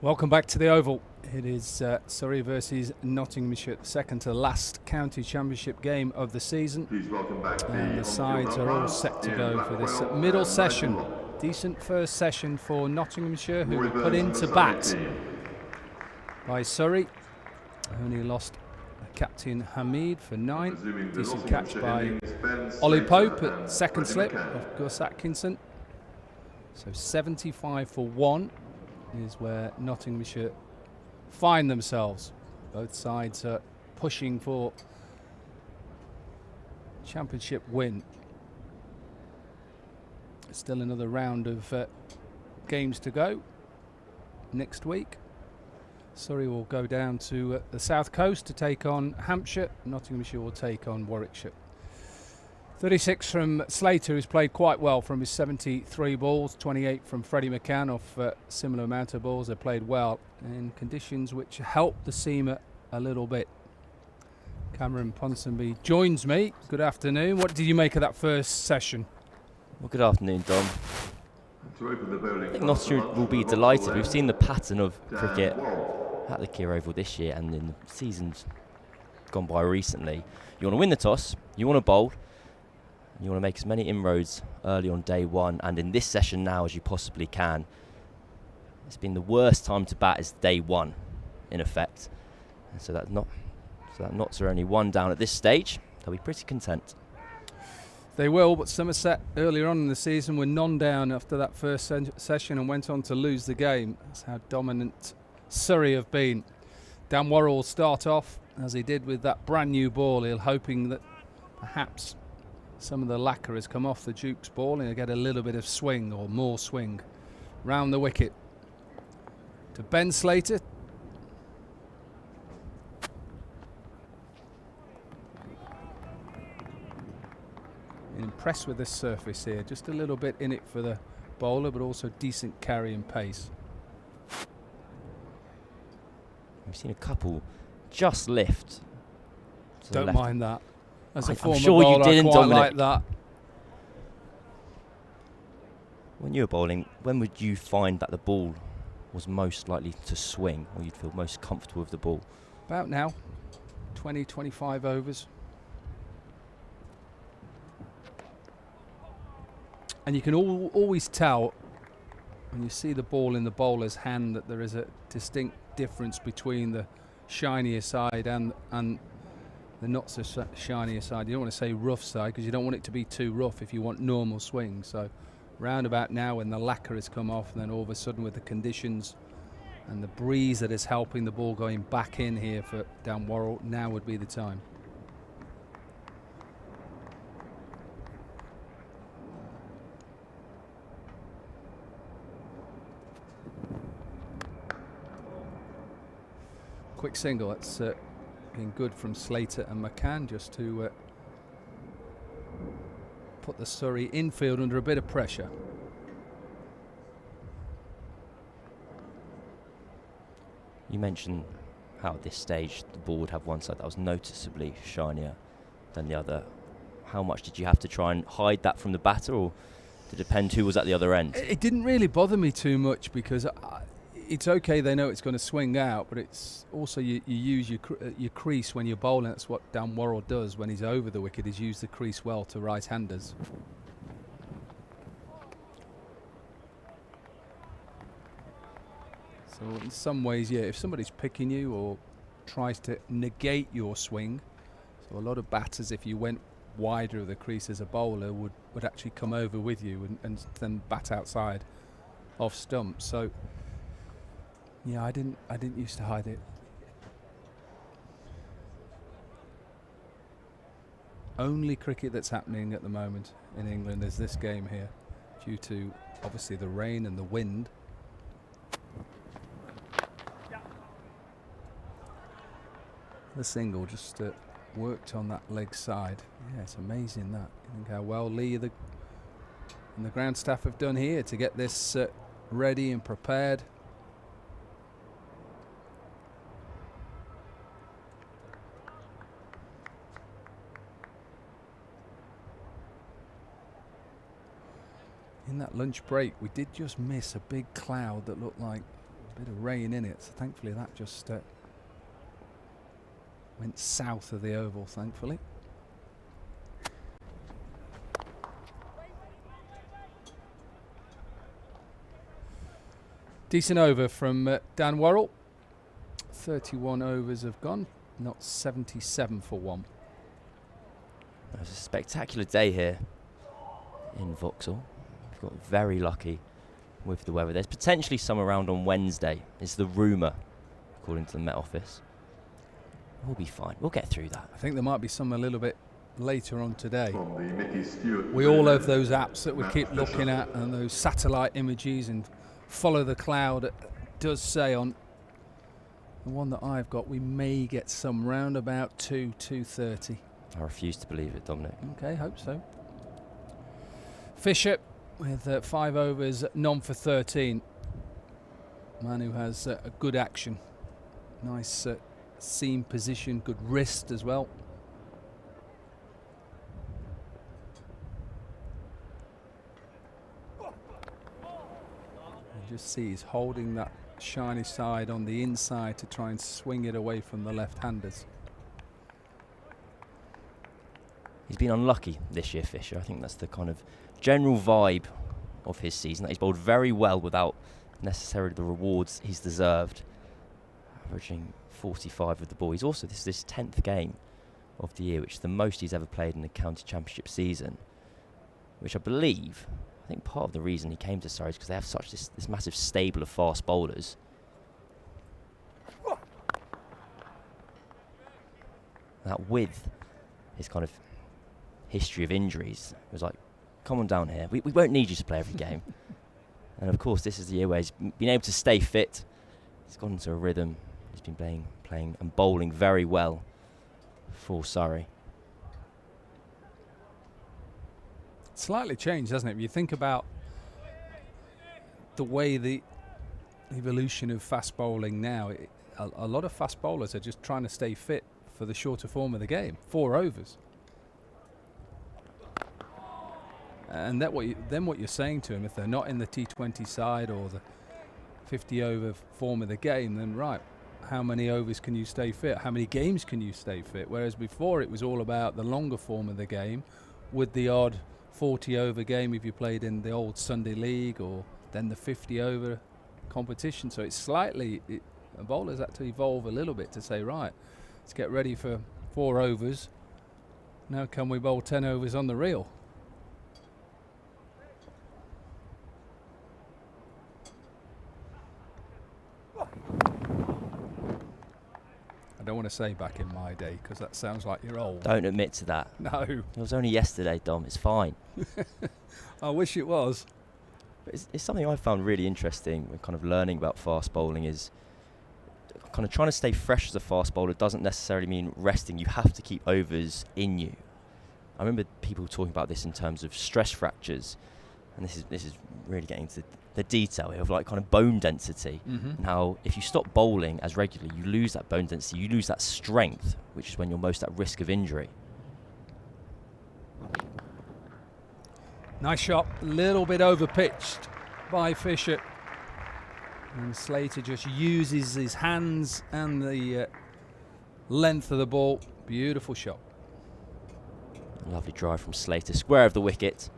Welcome back to the Oval. It is Surrey versus Nottinghamshire, the second to last county championship game of the season. Please welcome back And the sides are all set to go for this middle session. Decent first session for Nottinghamshire, who were put into bat by Surrey. Only lost captain Hamid for 9. Decent catch by Ollie Pope at second slip of Gus Atkinson. So 75 for 1 is where Nottinghamshire find themselves. Both sides are pushing for championship win. Still another round of games to go next week. Surrey will go down to the south coast to take on Hampshire. Nottinghamshire will take on Warwickshire. 36 from Slater, who's played quite well from his 73 balls. 28 from Freddie McCann off similar amount of balls. They played well in conditions which helped the seamer a little bit. Cameron Ponsonby joins me. Good afternoon. What did you make of that first session? Well, good afternoon, Dom. I think Nottingham will be delighted. We've seen the pattern of cricket at the Keir Oval this year and in the seasons gone by recently. You want to win the toss, you want to bowl, you want to make as many inroads early on day one and in this session now as you possibly can. It's been the worst time to bat is day one, in effect. And so that Notts are only 1 down at this stage. They'll be pretty content. They will, but Somerset earlier on in the season were non-down after that first session and went on to lose the game. That's how dominant Surrey have been. Dan Worrell will start off, as he did with that brand new ball. He'll hoping that perhaps some of the lacquer has come off the Duke's ball and he'll get a little bit of swing or more swing round the wicket. To Ben Slater. Impressed with this surface here, just a little bit in it for the bowler, but also decent carry and pace. We've seen a couple just lift. Don't mind that. As a former I'm sure bowler, you didn't, I quite Dominic. like that. When you were bowling, when would you find that the ball was most likely to swing, or you'd feel most comfortable with the ball? About now, 20, 25 overs. And you can always tell when you see the ball in the bowler's hand that there is a distinct difference between the shinier side and the not so shinier side. You don't want to say rough side because you don't want it to be too rough if you want normal swing. So round about now when the lacquer has come off, and then all of a sudden with the conditions and the breeze that is helping the ball going back in here for Dan Worrell, now would be the time. Quick single, that's been good from Slater and McCann just to put the Surrey infield under a bit of pressure. You mentioned how at this stage the ball would have one side that was noticeably shinier than the other. How much did you have to try and hide that from the batter, or did it depend who was at the other end? It didn't really bother me too much because it's okay, they know it's going to swing out, but it's also you use your crease when you're bowling. That's what Dan Worrell does when he's over the wicket, is use the crease well to right-handers. So in some ways, yeah, if somebody's picking you or tries to negate your swing, so a lot of batters, if you went wider of the crease as a bowler, would actually come over with you and then bat outside off stumps. So yeah, I didn't used to hide it. Only cricket that's happening at the moment in England is this game here, due to obviously the rain and the wind. The single just worked on that leg side. Yeah, it's amazing that. I think how well Lee and the ground staff have done here to get this ready and prepared. In that lunch break, we did just miss a big cloud that looked like A bit of rain in it, so thankfully that just went south of the oval, thankfully. Decent over from Dan Worrell. 31 overs have gone, not 77 for one. It was a spectacular day here in Vauxhall. We've got very lucky with the weather. There's potentially some around on Wednesday, is the rumour, according to the Met Office. We'll be fine. We'll get through that. I think there might be some a little bit later on today. We all have those apps that we keep looking at and those satellite images and follow the cloud. It does say on the one that I've got we may get some round about 2:30. I refuse to believe it, Dominic. Okay, hope so. Fisher with 5 overs, none for 13. Man who has a good action. Nice seam position, good wrist as well. You just see he's holding that shiny side on the inside to try and swing it away from the left-handers. He's been unlucky this year, Fisher. I think that's the kind of general vibe of his season. That he's bowled very well without necessarily the rewards he's deserved. Averaging 45 with the ball. He's also, this is his 10th game of the year, which is the most he's ever played in a county championship season. Which I believe, I think part of the reason he came to Surrey is because they have such this massive stable of fast bowlers. That with his kind of history of injuries, it was like, come on down here. We won't need you to play every game. And of course, this is the year where he's been able to stay fit. He's gone into a rhythm. He's been playing and bowling very well for Surrey. Slightly changed, hasn't it? If you think about the way the evolution of fast bowling now, a lot of fast bowlers are just trying to stay fit for the shorter form of the game. 4 overs. And then what you're saying to them, if they're not in the T20 side or the 50 over form of the game, then right, how many overs can you stay fit? How many games can you stay fit? Whereas before it was all about the longer form of the game with the odd 40 over game if you played in the old Sunday League or then the 50 over competition. So it's slightly, bowlers had to evolve a little bit to say, right, let's get ready for 4 overs. Now can we bowl 10 overs on the reel? I don't want to say back in my day because that sounds like you're old. Don't admit to that. No. It was only yesterday, Dom. It's fine. I wish it was. But it's something I found really interesting when kind of learning about fast bowling is kind of trying to stay fresh as a fast bowler doesn't necessarily mean resting. You have to keep overs in you. I remember people talking about this in terms of stress fractures, and this is really getting into the detail here of like kind of bone density and how if you stop bowling as regularly, you lose that bone density, you lose that strength, which is when you're most at risk of injury. Nice shot, a little bit over pitched by Fisher, and Slater just uses his hands and the length of the ball. Beautiful shot. Lovely drive from Slater, square of the wicket.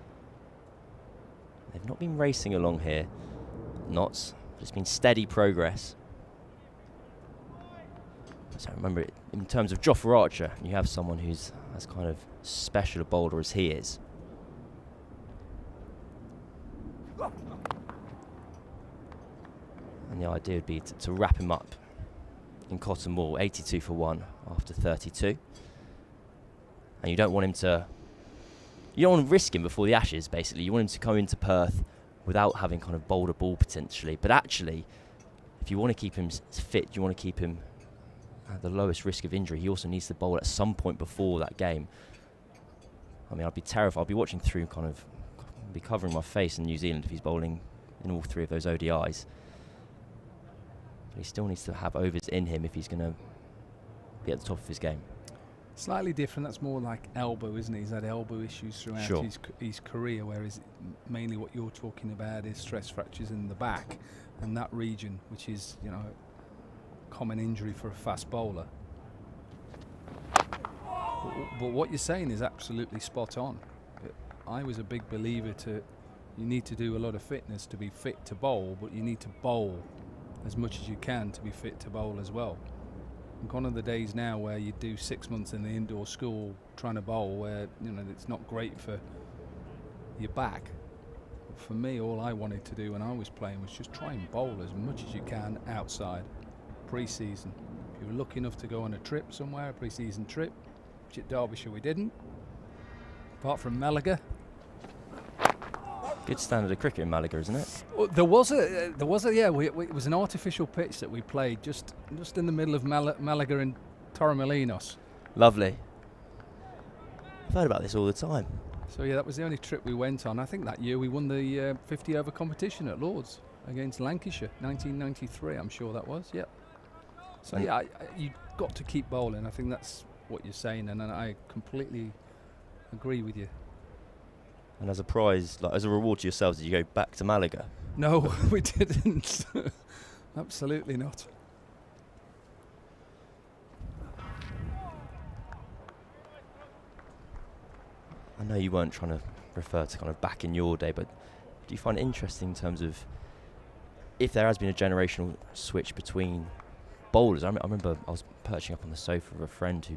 They've not been racing along here, Notts. Just been steady progress. So remember, in terms of Jofra Archer, you have someone who's as kind of special a bowler as he is. And the idea would be to wrap him up in Cotton Wool, 82 for 1 after 32. And you don't want him to... You don't want to risk him before the Ashes, basically. You want him to come into Perth without having kind of bowled a ball potentially. But actually, if you want to keep him fit, you want to keep him at the lowest risk of injury, he also needs to bowl at some point before that game. I mean, I'd be terrified. I'll be watching through kind of... be covering my face in New Zealand if he's bowling in all 3 of those ODIs. But he still needs to have overs in him if he's going to be at the top of his game. Slightly different. That's more like elbow, isn't it? He's had elbow issues throughout Sure. his career, whereas mainly what you're talking about is stress fractures in the back and that region, which is, you know, a common injury for a fast bowler. But what you're saying is absolutely spot on. I was a big believer you need to do a lot of fitness to be fit to bowl, but you need to bowl as much as you can to be fit to bowl as well. Gone are the days now where you do 6 months in the indoor school trying to bowl, where, you know, it's not great for your back. For me, all I wanted to do when I was playing was just try and bowl as much as you can outside pre-season. If you were lucky enough to go on a trip somewhere, a pre-season trip, which at Derbyshire we didn't, apart from Malaga. Good standard of cricket in Malaga, isn't it? Well, there was a it was an artificial pitch that we played just in the middle of Malaga and Torremolinos. Lovely. I've heard about this all the time. So yeah, that was the only trip we went on. I think that year we won the 50 over competition at Lords against Lancashire, 1993. I'm sure that was. Yep. So yeah, you got to keep bowling. I think that's what you're saying, and I completely agree with you. And as a prize, like as a reward to yourselves, did you go back to Malaga? No, we didn't. Absolutely not. I know you weren't trying to refer to kind of back in your day, but do you find it interesting in terms of if there has been a generational switch between bowlers? I remember I was perching up on the sofa with a friend who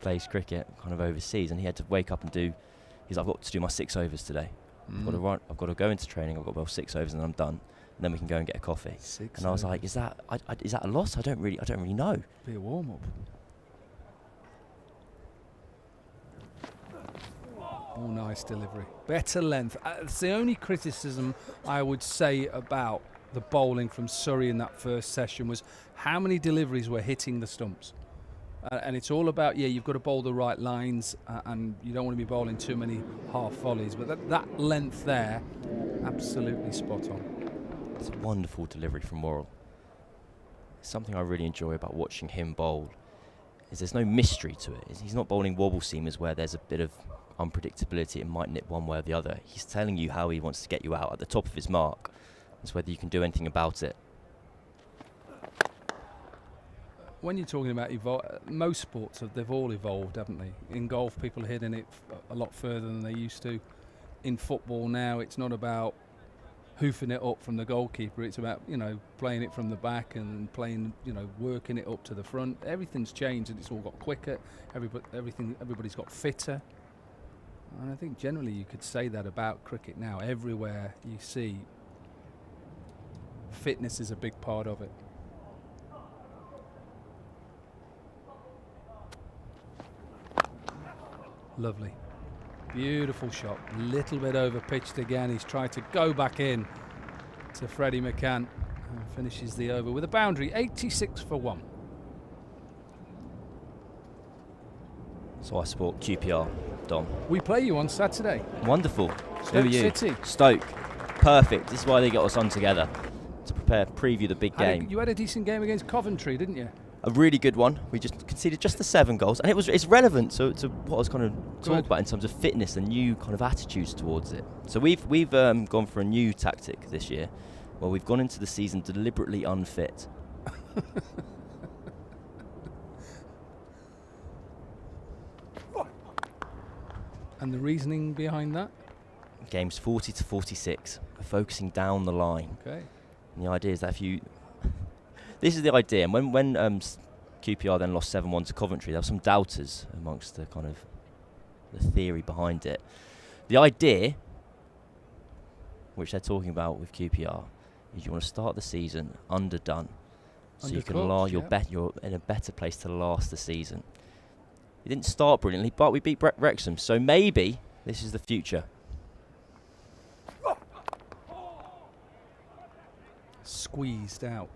plays cricket kind of overseas, and he had to wake up and he's like, I've got to do my 6 overs today. I've got to go into training, I've got to bowl 6 overs and then I'm done, and then we can go and get a coffee. And I was like, is that a loss? I don't really know. Be a warm up. Oh, nice delivery. Better length. It's the only criticism I would say about the bowling from Surrey in that first session was how many deliveries were hitting the stumps. And it's all about, you've got to bowl the right lines, and you don't want to be bowling too many half volleys. But that length there, absolutely spot on. It's a wonderful delivery from Worrell. Something I really enjoy about watching him bowl is there's no mystery to it. He's not bowling wobble seamers where there's a bit of unpredictability. It might nip one way or the other. He's telling you how he wants to get you out at the top of his mark. It's whether you can do anything about it. When you're talking about most sports, they've all evolved, haven't they? In golf, people are hitting it a lot further than they used to. In football now, it's not about hoofing it up from the goalkeeper. It's about, playing it from the back and playing, working it up to the front. Everything's changed and it's all got quicker. Everybody's got fitter. And I think generally you could say that about cricket now. Everywhere you see, fitness is a big part of it. Lovely. Beautiful shot. Little bit over pitched again. He's tried to go back in to Freddie McCann and finishes the over with a boundary, 86 for 1. So I support QPR, Dom. We play you on Saturday. Wonderful. Stoke Who are you? City. Stoke. Perfect. This is why they got us on together, to preview the big game. You had a decent game against Coventry, didn't you? A really good one. We just conceded just the 7 goals, and it's relevant to what I was kind of talking about in terms of fitness and new kind of attitudes towards it. So we've gone for a new tactic this year, where we've gone into the season deliberately unfit. And the reasoning behind that? Games 40 to 46, focusing down the line. Okay. And the idea is that if you... This is the idea. And when QPR then lost 7-1 to Coventry, there were some doubters amongst the kind of the theory behind it. The idea, which they're talking about with QPR, is you want to start the season underdone, so you can you're in a better place to last the season. We didn't start brilliantly, but we beat Wrexham, so maybe this is the future. Squeezed out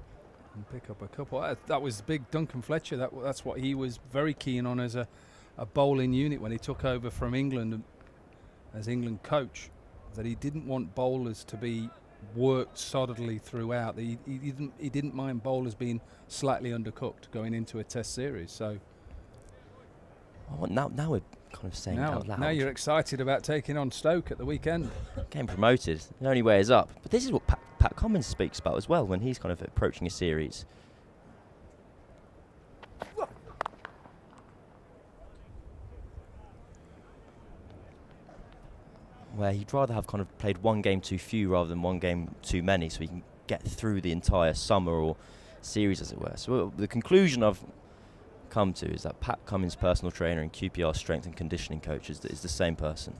and pick up a couple. That was big Duncan Fletcher. That's what he was very keen on as a bowling unit when he took over from England as England coach, that he didn't want bowlers to be worked solidly throughout. He didn't mind bowlers being slightly undercooked going into a Test series. So now we're kind of saying out loud. Now you're excited about taking on Stoke at the weekend. Getting promoted. The only way is up. But this is what Pat Cummins speaks about as well when he's kind of approaching a series. Where he'd rather have kind of played one game too few rather than one game too many, so he can get through the entire summer or series, as it were. So the conclusion I've come to is that Pat Cummins, personal trainer, and QPR strength and conditioning coach is the same person.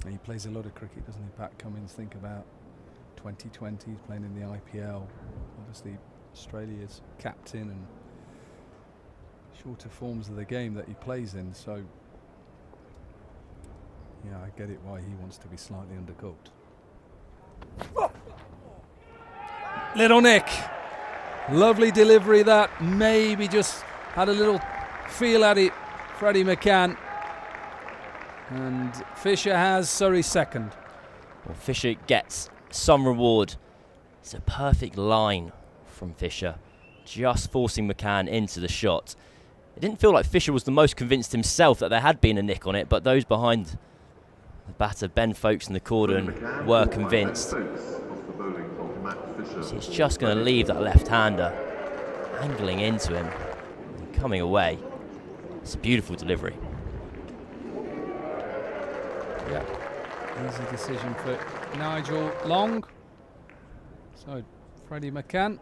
And he plays a lot of cricket, doesn't he, Pat Cummins? Think about 2020, he's playing in the IPL. Obviously, Australia's captain and shorter forms of the game that he plays in. So, yeah, I get it why he wants to be slightly undercooked. Little Nick. Lovely delivery that. Maybe just had a little feel at it. Freddie McCann. And Fisher has Surrey second. Well, Fisher gets some reward. It's a perfect line from Fisher, just forcing McCann into the shot. It didn't feel like Fisher was the most convinced himself that there had been a nick on it, but those behind the batter, Ben Folkes and the cordon, were convinced. So he's just going to leave that left-hander angling into him and coming away. It's a beautiful delivery. Yeah, easy decision for Nigel Long. So Freddie McCann,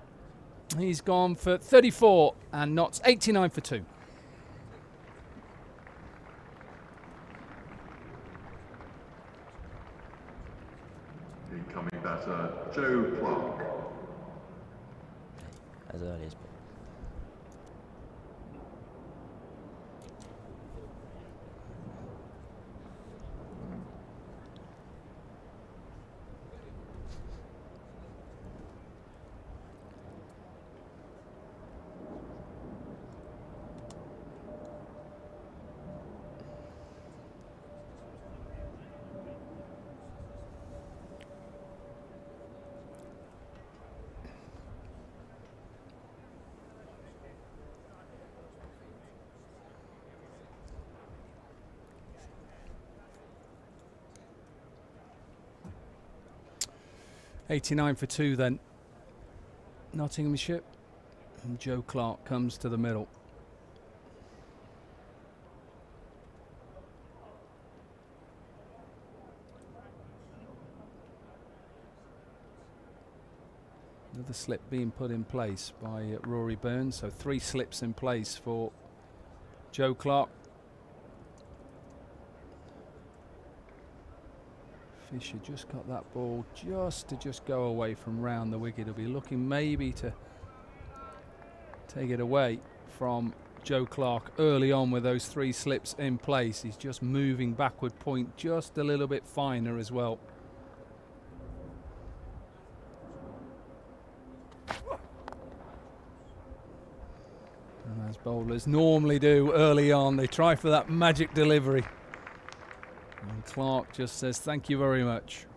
he's gone for 34 and Notts 89 for 2. Incoming batter, Joe Clark. As early as possible. $89 for 2 then. Nottinghamshire. And Joe Clark comes to the middle. Another slip being put in place by Rory Burns. So 3 slips in place for Joe Clark. Fisher just got that ball just go away from round the wicket. He'll be looking maybe to take it away from Joe Clark early on with those 3 slips in place. He's just moving backward point just a little bit finer as well. And as bowlers normally do early on, they try for that magic delivery. And Clark just says, thank you very much.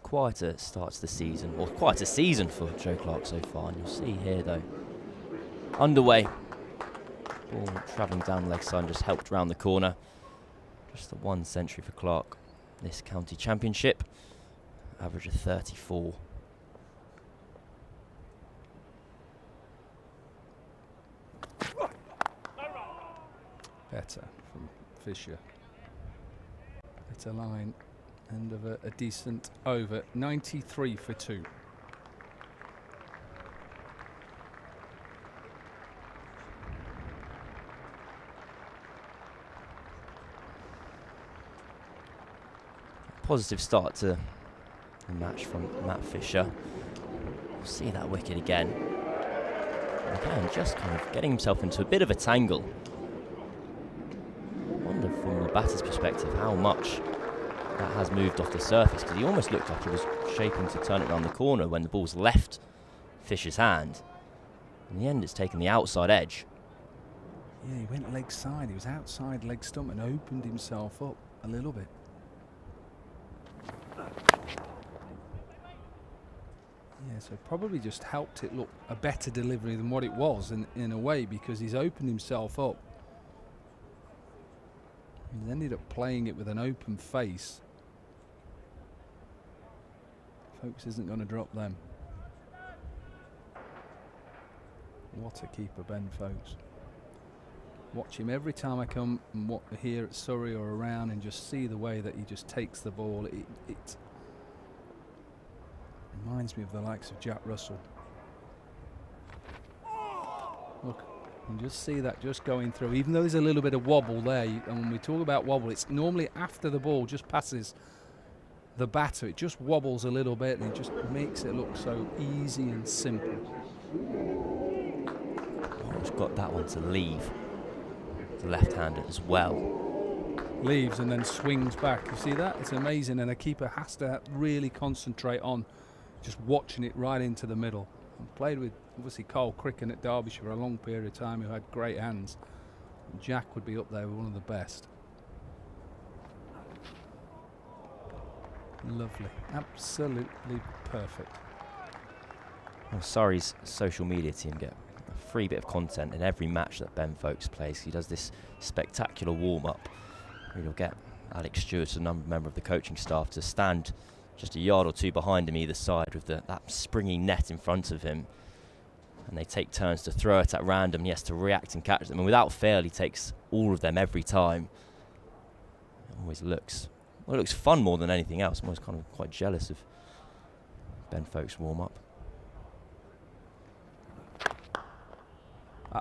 Quieter start to the season, or quite a season for Joe Clark so far. And you'll see here, though, underway. Ball travelling down the leg side and just helped round the corner. Just the 1 century for Clark this county championship. Average of 34. Better from Fisher. Better line. End of a decent over. 93 for 2. Positive start to the match from Matt Fisher. We'll see that wicket again. Again, just kind of getting himself into a bit of a tangle. I wonder from the batter's perspective how much that has moved off the surface, because he almost looked like he was shaping to turn it around the corner when the ball's left Fisher's hand. In the end, it's taken the outside edge. Yeah, he went leg side. He was outside leg stump and opened himself up a little bit. Yeah, so probably just helped it look a better delivery than what it was in a way, because he's opened himself up. He's ended up playing it with an open face. Folks isn't going to drop them. What a keeper, Ben Folks. Watch him every time I come and here at Surrey or around, and just see the way that he just takes the ball. It reminds me of the likes of Jack Russell. Look, you can just see that just going through, even though there's a little bit of wobble there. And when we talk about wobble, it's normally after the ball just passes the batter. It just wobbles a little bit, and it just makes it look so easy and simple. He's got that one to leave. The left-hander as well. Leaves and then swings back. You see that? It's amazing, and a keeper has to really concentrate on just watching it right into the middle. And played with, obviously, Carl Cricken at Derbyshire for a long period of time, who had great hands. And Jack would be up there with one of the best. Lovely. Absolutely perfect. Well, Surrey's social media team get a free bit of content in every match that Ben Folks plays. He does this spectacular warm-up where he'll get Alex Stewart, a member of the coaching staff, to stand just a yard or two behind him either side with that springy net in front of him, and they take turns to throw it at random, and he has to react and catch them, and without fail he takes all of them every time. It always looks fun more than anything else. I'm always kind of quite jealous of Ben Folks' warm-up.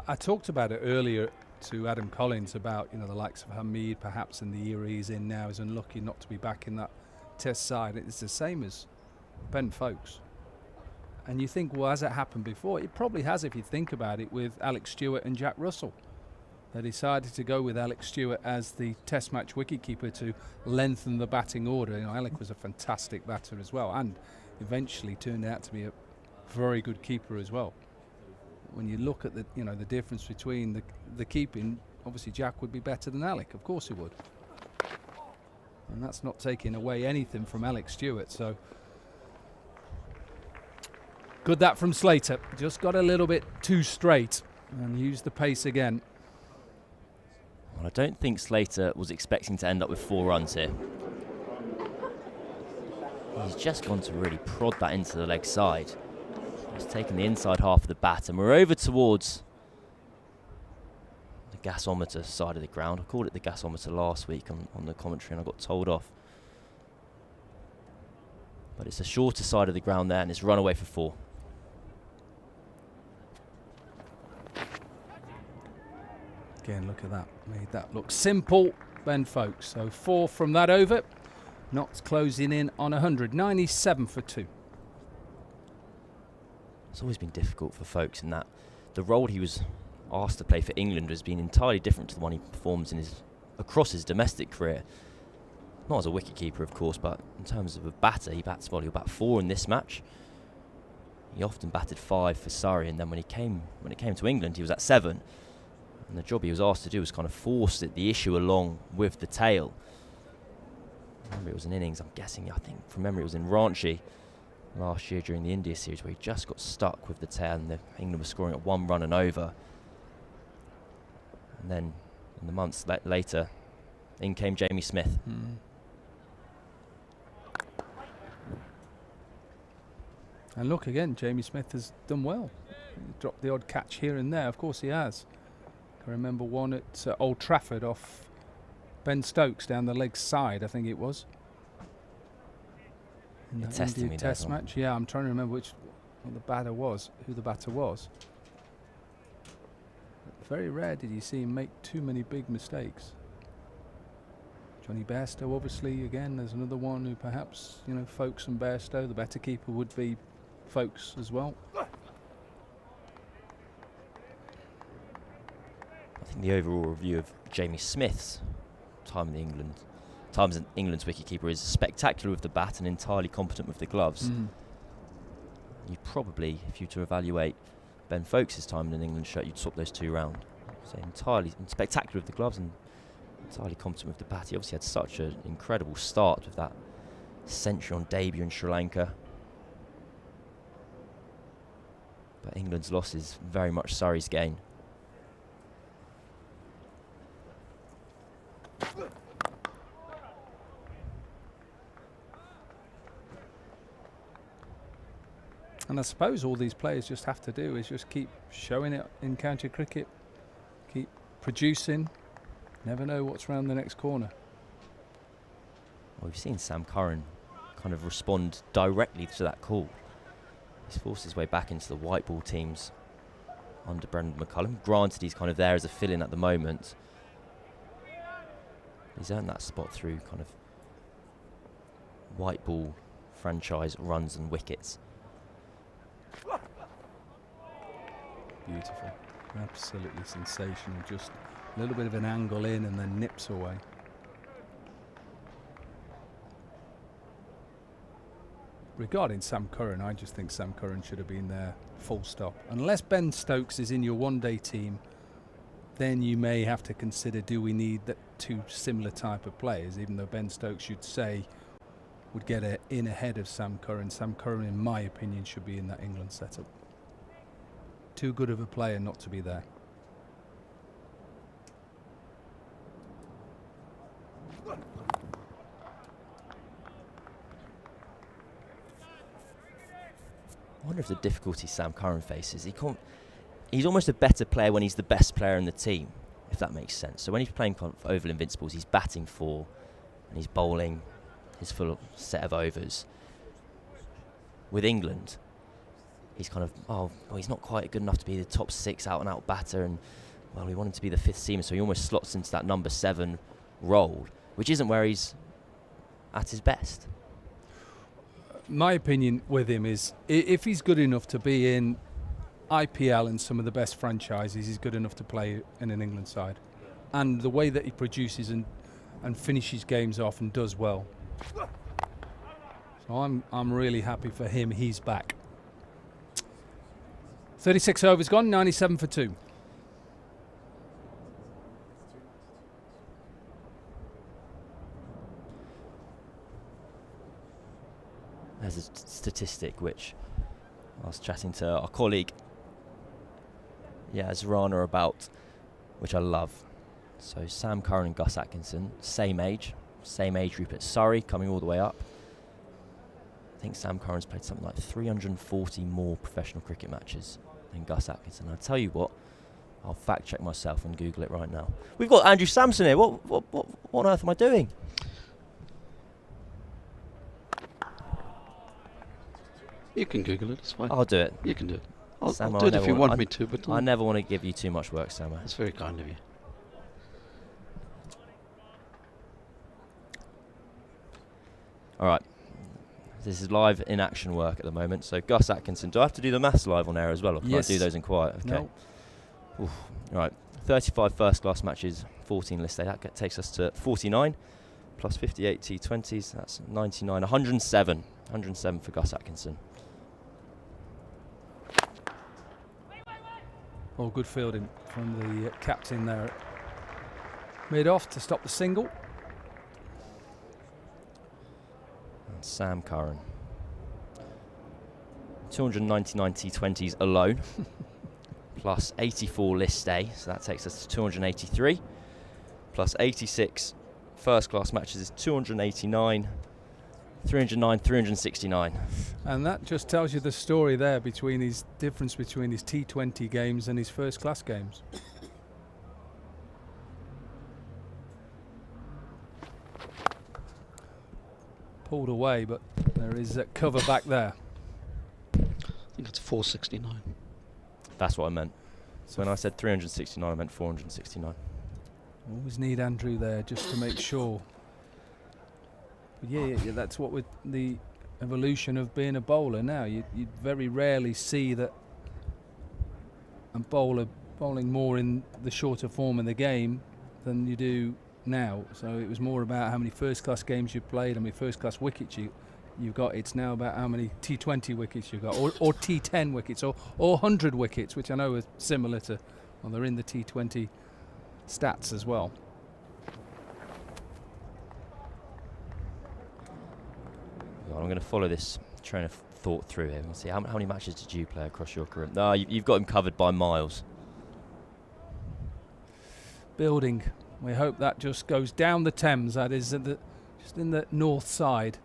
I talked about it earlier to Adam Collins about, the likes of Hamid perhaps in the era he's in now is unlucky not to be back in that Test side. It's the same as Ben Folks. And you think, well, has it happened before? It probably has, if you think about it, with Alex Stewart and Jack Russell. They decided to go with Alex Stewart as the Test match wicketkeeper to lengthen the batting order. Alec was a fantastic batter as well, and eventually turned out to be a very good keeper as well. When you look at the the difference between the keeping, obviously Jack would be better than Alec. Of course he would. And that's not taking away anything from Alex Stewart. So good that from Slater. Just got a little bit too straight and used the pace again. Well, I don't think Slater was expecting to end up with 4 runs here. He's just gone to really prod that into the leg side. He's taken the inside half of the bat, and we're over towards the gasometer side of the ground. I called it the gasometer last week on the commentary, and I got told off. But it's the shorter side of the ground there, and it's run away for 4. Again, look at that. Made that look simple, Ben Folks. So 4 from that over. Not closing in on 100. 97 for 2. It's always been difficult for Folks in that the role he was asked to play for England has been entirely different to the one he performs across his domestic career. Not as a wicketkeeper, of course, but in terms of a batter, he bats well. He'll bat 4 in this match. He often batted 5 for Surrey, and then when it came to England, he was at 7. And the job he was asked to do was kind of force the issue along with the tail. I remember it was an innings, I think from memory it was in Rothesay last year during the India series, where he just got stuck with the tail, and England was scoring at 1 run and over. And then in the months later, in came Jamie Smith. And look again, Jamie Smith has done well. He dropped the odd catch here and there, of course he has. I remember one at Old Trafford off Ben Stokes down the leg side, I think it was. In the India Test match. Yeah, I'm trying to remember who the batter was. Very rare did you see him make too many big mistakes. Johnny Bairstow, obviously, again, there's another one who perhaps, Folks and Bairstow, the better keeper would be Folks as well. I think the overall review of Jamie Smith's time as England's wicketkeeper is spectacular with the bat and entirely competent with the gloves. You probably, if you were to evaluate Ben Folks' time in an England shirt, you'd swap those 2 round. So entirely spectacular with the gloves and entirely competent with the bat. He obviously had such an incredible start with that century on debut in Sri Lanka. But England's loss is very much Surrey's gain. And I suppose all these players just have to do is just keep showing it in county cricket, keep producing, never know what's round the next corner. Well, we've seen Sam Curran kind of respond directly to that call. He's forced his way back into the white ball teams under Brendan McCullum. Granted, he's kind of there as a fill-in at the moment. He's earned that spot through kind of white ball franchise runs and wickets. Beautiful, absolutely sensational. Just a little bit of an angle in and then nips away. Regarding Sam Curran, I just think Sam Curran should have been there, full stop. Unless Ben Stokes is in your one-day team, then you may have to consider, do we need that two similar type of players, even though Ben Stokes, you'd say, would get in ahead of Sam Curran. Sam Curran, in my opinion, should be in that England setup. Too good of a player not to be there. I wonder if the difficulty Sam Curran faces, he's almost a better player when he's the best player in the team, if that makes sense. So when he's playing for Oval Invincibles, he's batting 4 and he's bowling his full set of overs. With England, he's kind of, well, he's not quite good enough to be the top 6 out-and-out batter, and, well, we want him to be the 5th seamer, so he almost slots into that number 7 role, which isn't where he's at his best. My opinion with him is, if he's good enough to be in IPL and some of the best franchises, he's good enough to play in an England side. And the way that he produces and finishes games off and does well. So I'm really happy for him. He's back. 36 overs gone, 97 for 2. There's a statistic which I was chatting to our colleague, Rana, about, which I love. So Sam Curran and Gus Atkinson, same age group at Surrey, coming all the way up. I think Sam Curran's played something like 340 more professional cricket matches than Gus Atkinson. I'll tell you what, I'll fact check myself and Google it right now. We've got Andrew Sampson here. What on earth am I doing? You can Google it, it's fine. I'll do it. You can do it. I'll Sam, do it if you want me to, but I never want to give you too much work, Sam. That's very kind of you. All right. This is live in action work at the moment. So Gus Atkinson, do I have to do the maths live on air as well, or can I do those in quiet? Okay. No. All right. 35 first-class matches, 14 list day. That takes us to 49, plus 58 T20s. That's 99, 107. 107 for Gus Atkinson. Oh, good fielding from the captain there. Mid-off to stop the single. And Sam Curran. 299 T20s alone, plus 84 list day, so that takes us to 283, plus 86 first-class matches is 289, 309, 369. And that just tells you the story there between his difference between his T20 games and his first-class games. Pulled away, but there is a cover back there. I think it's 469. That's what I meant. So when I said 369, I meant 469. Always need Andrew there just to make sure. But yeah, that's what with the evolution of being a bowler now. You very rarely see that a bowler bowling more in the shorter form of the game than you do now. So it was more about how many first-class games you played, how many first-class wickets you've got. It's now about how many T20 wickets you've got, or T10 wickets, or 100 wickets, which I know is similar to Well, they're in the T20 stats as well. Well, I'm going to follow this train of thought through here and see how many matches did you play across your career? No, you've got him covered by miles. Building. We hope that just goes down the Thames. That is just in the north side.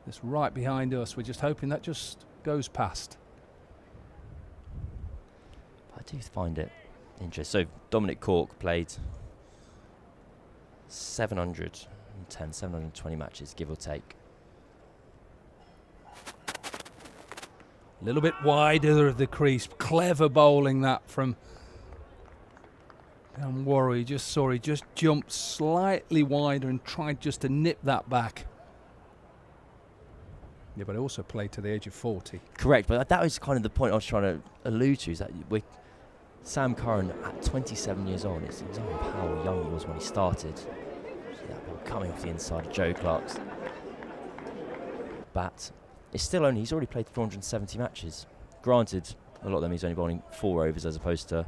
It's right behind us. We're just hoping that just goes past. I do find it interesting. So Dominic Cork played 720 matches, give or take. A little bit wider of the crease. Clever bowling that from Warren. He just jumped slightly wider and tried just to nip that back. Yeah, but also played to the age of 40. Correct, but that was kind of the point I was trying to allude to, is that Sam Curran at 27 years old, it's example how young he was when he started. So that ball coming off the inside of Joe Clark's bat. It's still only, he's already played 470 matches. Granted, a lot of them he's only bowling 4 overs as opposed to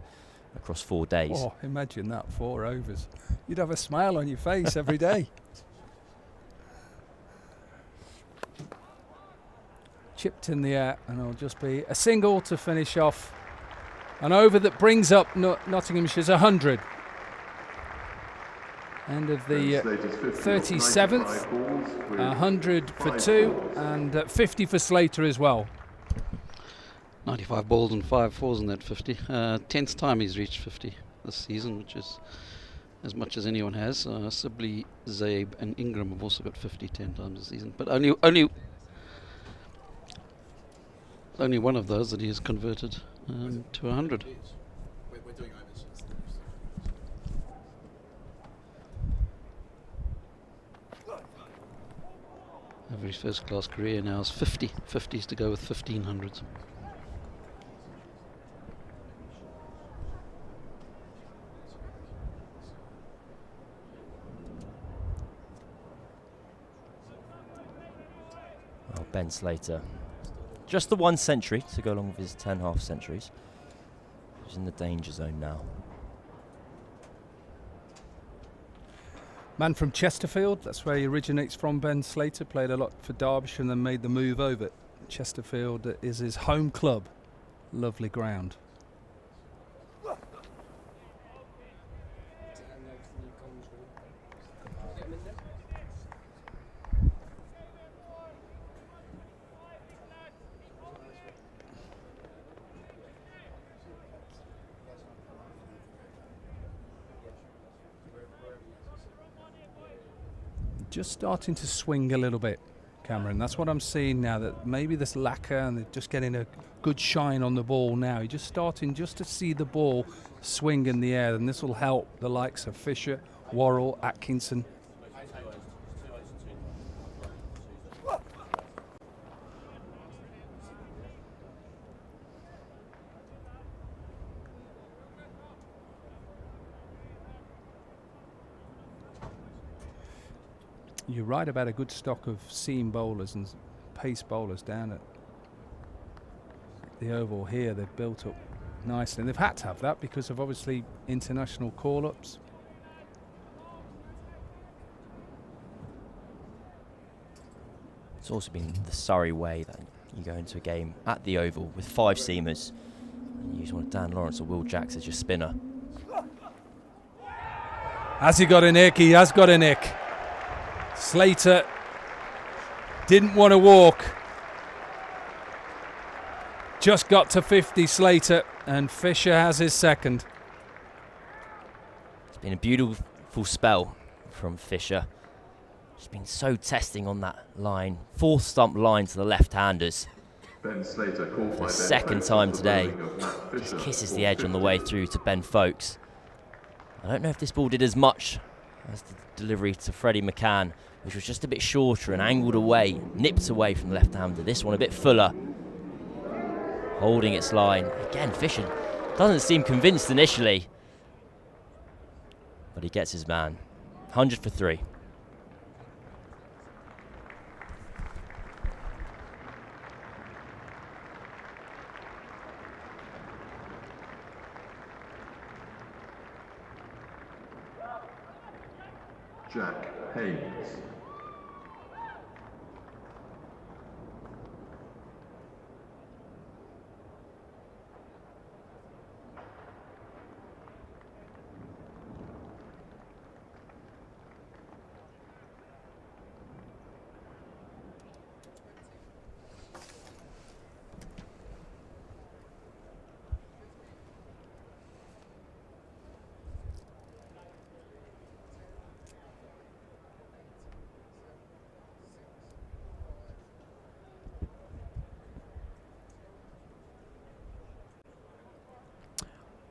across 4 days. Oh, imagine that, 4 overs. You'd have a smile on your face every day. Chipped in the air, and it'll just be a single to finish off. An over that brings up Nottinghamshire's 100. End of the 37th, 100 for 2, and 50 for Slater as well. 95 balls and 5 fours in that 50. 10th time he's reached 50 this season, which is as much as anyone has. Sibley, Zabe and Ingram have also got 50 10 times this season. But only one of those that he has converted to 100. We're doing overs. Over his first class career now is 50. 50s to go with 1500s. Well, Ben Slater, just the 1 century to go along with his 10 half centuries. He's in the danger zone now. Man from Chesterfield, that's where he originates from. Ben Slater played a lot for Derbyshire and then made the move over. Chesterfield is his home club. Lovely ground. Just starting to swing a little bit, Cameron. That's what I'm seeing now, that maybe this lacquer and they're just getting a good shine on the ball now. You're just starting just to see the ball swing in the air, and this will help the likes of Fisher, Worrell, Atkinson. You're right about a good stock of seam bowlers and pace bowlers down at the Oval here. They've built up nicely, and they've had to have that because of obviously international call-ups. It's also been the Surrey way that you go into a game at the Oval with 5 seamers and you use one of Dan Lawrence or Will Jacks as your spinner. Has he got a nick? He has got a nick. Slater didn't want to walk. Just got to 50, Slater, and Fisher has his second. It's been a beautiful spell from Fisher. He's been so testing on that line. 4th stump line to the left-handers. Ben Slater called For the second time today. Just kisses the edge on the way through to Ben Folkes. I don't know if this ball did as much as the delivery to Freddie McCann, which was just a bit shorter and angled away, nipped away from the left-hander. This one a bit fuller, holding its line. Again, Fisher doesn't seem convinced initially, but he gets his man. 100 for 3. Haynes.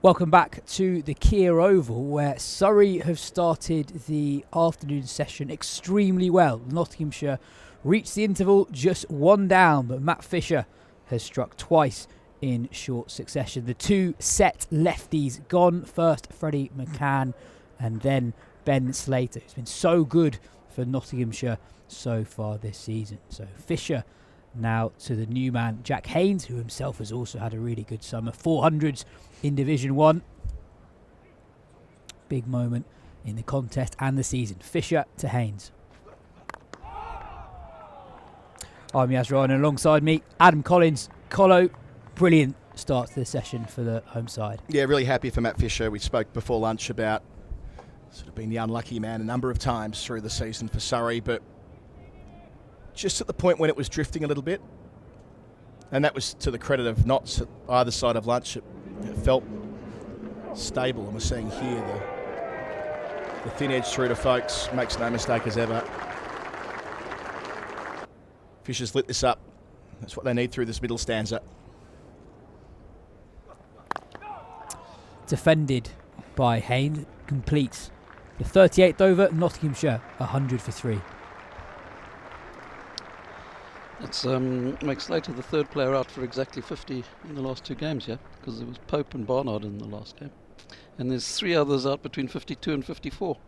Welcome back to the Kia Oval, where Surrey have started the afternoon session extremely well. Nottinghamshire reached the interval just one down, but Matt Fisher has struck twice in short succession. The two set lefties gone. First Freddie McCann and then Ben Slater, who's been so good for Nottinghamshire so far this season. So Fisher now to the new man, Jack Haynes, who himself has also had a really good summer. 400s in Division 1. Big moment in the contest and the season. Fisher to Haynes. I'm Yaz Ryan, and alongside me, Adam Collins. Colo, brilliant start to the session for the home side. Yeah, really happy for Matt Fisher. We spoke before lunch about sort of being the unlucky man a number of times through the season for Surrey, but just at the point when it was drifting a little bit, and that was to the credit of Knots at either side of lunch, it felt stable, and we're seeing here the thin edge through to Folkes, makes no mistake as ever. Fisher's lit this up. That's what they need through this middle stanza. Defended by Haynes, completes the 38th over. Nottinghamshire 100 for 3. It's makes Slater the third player out for exactly 50 in the last two games, yeah, because there was Pope and Barnard in the last game, and there's 3 others out between 52 and 54.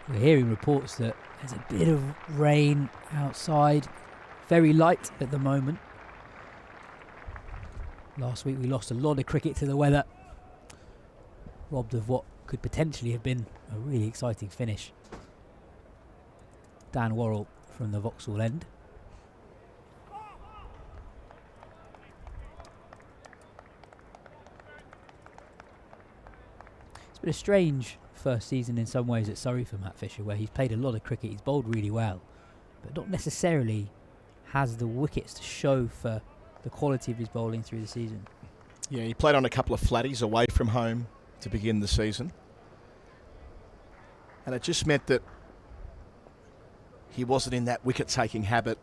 We're hearing reports that there's a bit of rain outside, very light at the moment. Last week we lost a lot of cricket to the weather, robbed of what could potentially have been a really exciting finish. Dan Worrell from the Vauxhall end. It's been a strange first season in some ways at Surrey for Matt Fisher, where he's played a lot of cricket, he's bowled really well, but not necessarily has the wickets to show for the quality of his bowling through the season. Yeah, he played on a couple of flatties away from home to begin the season, and it just meant that he wasn't in that wicket-taking habit.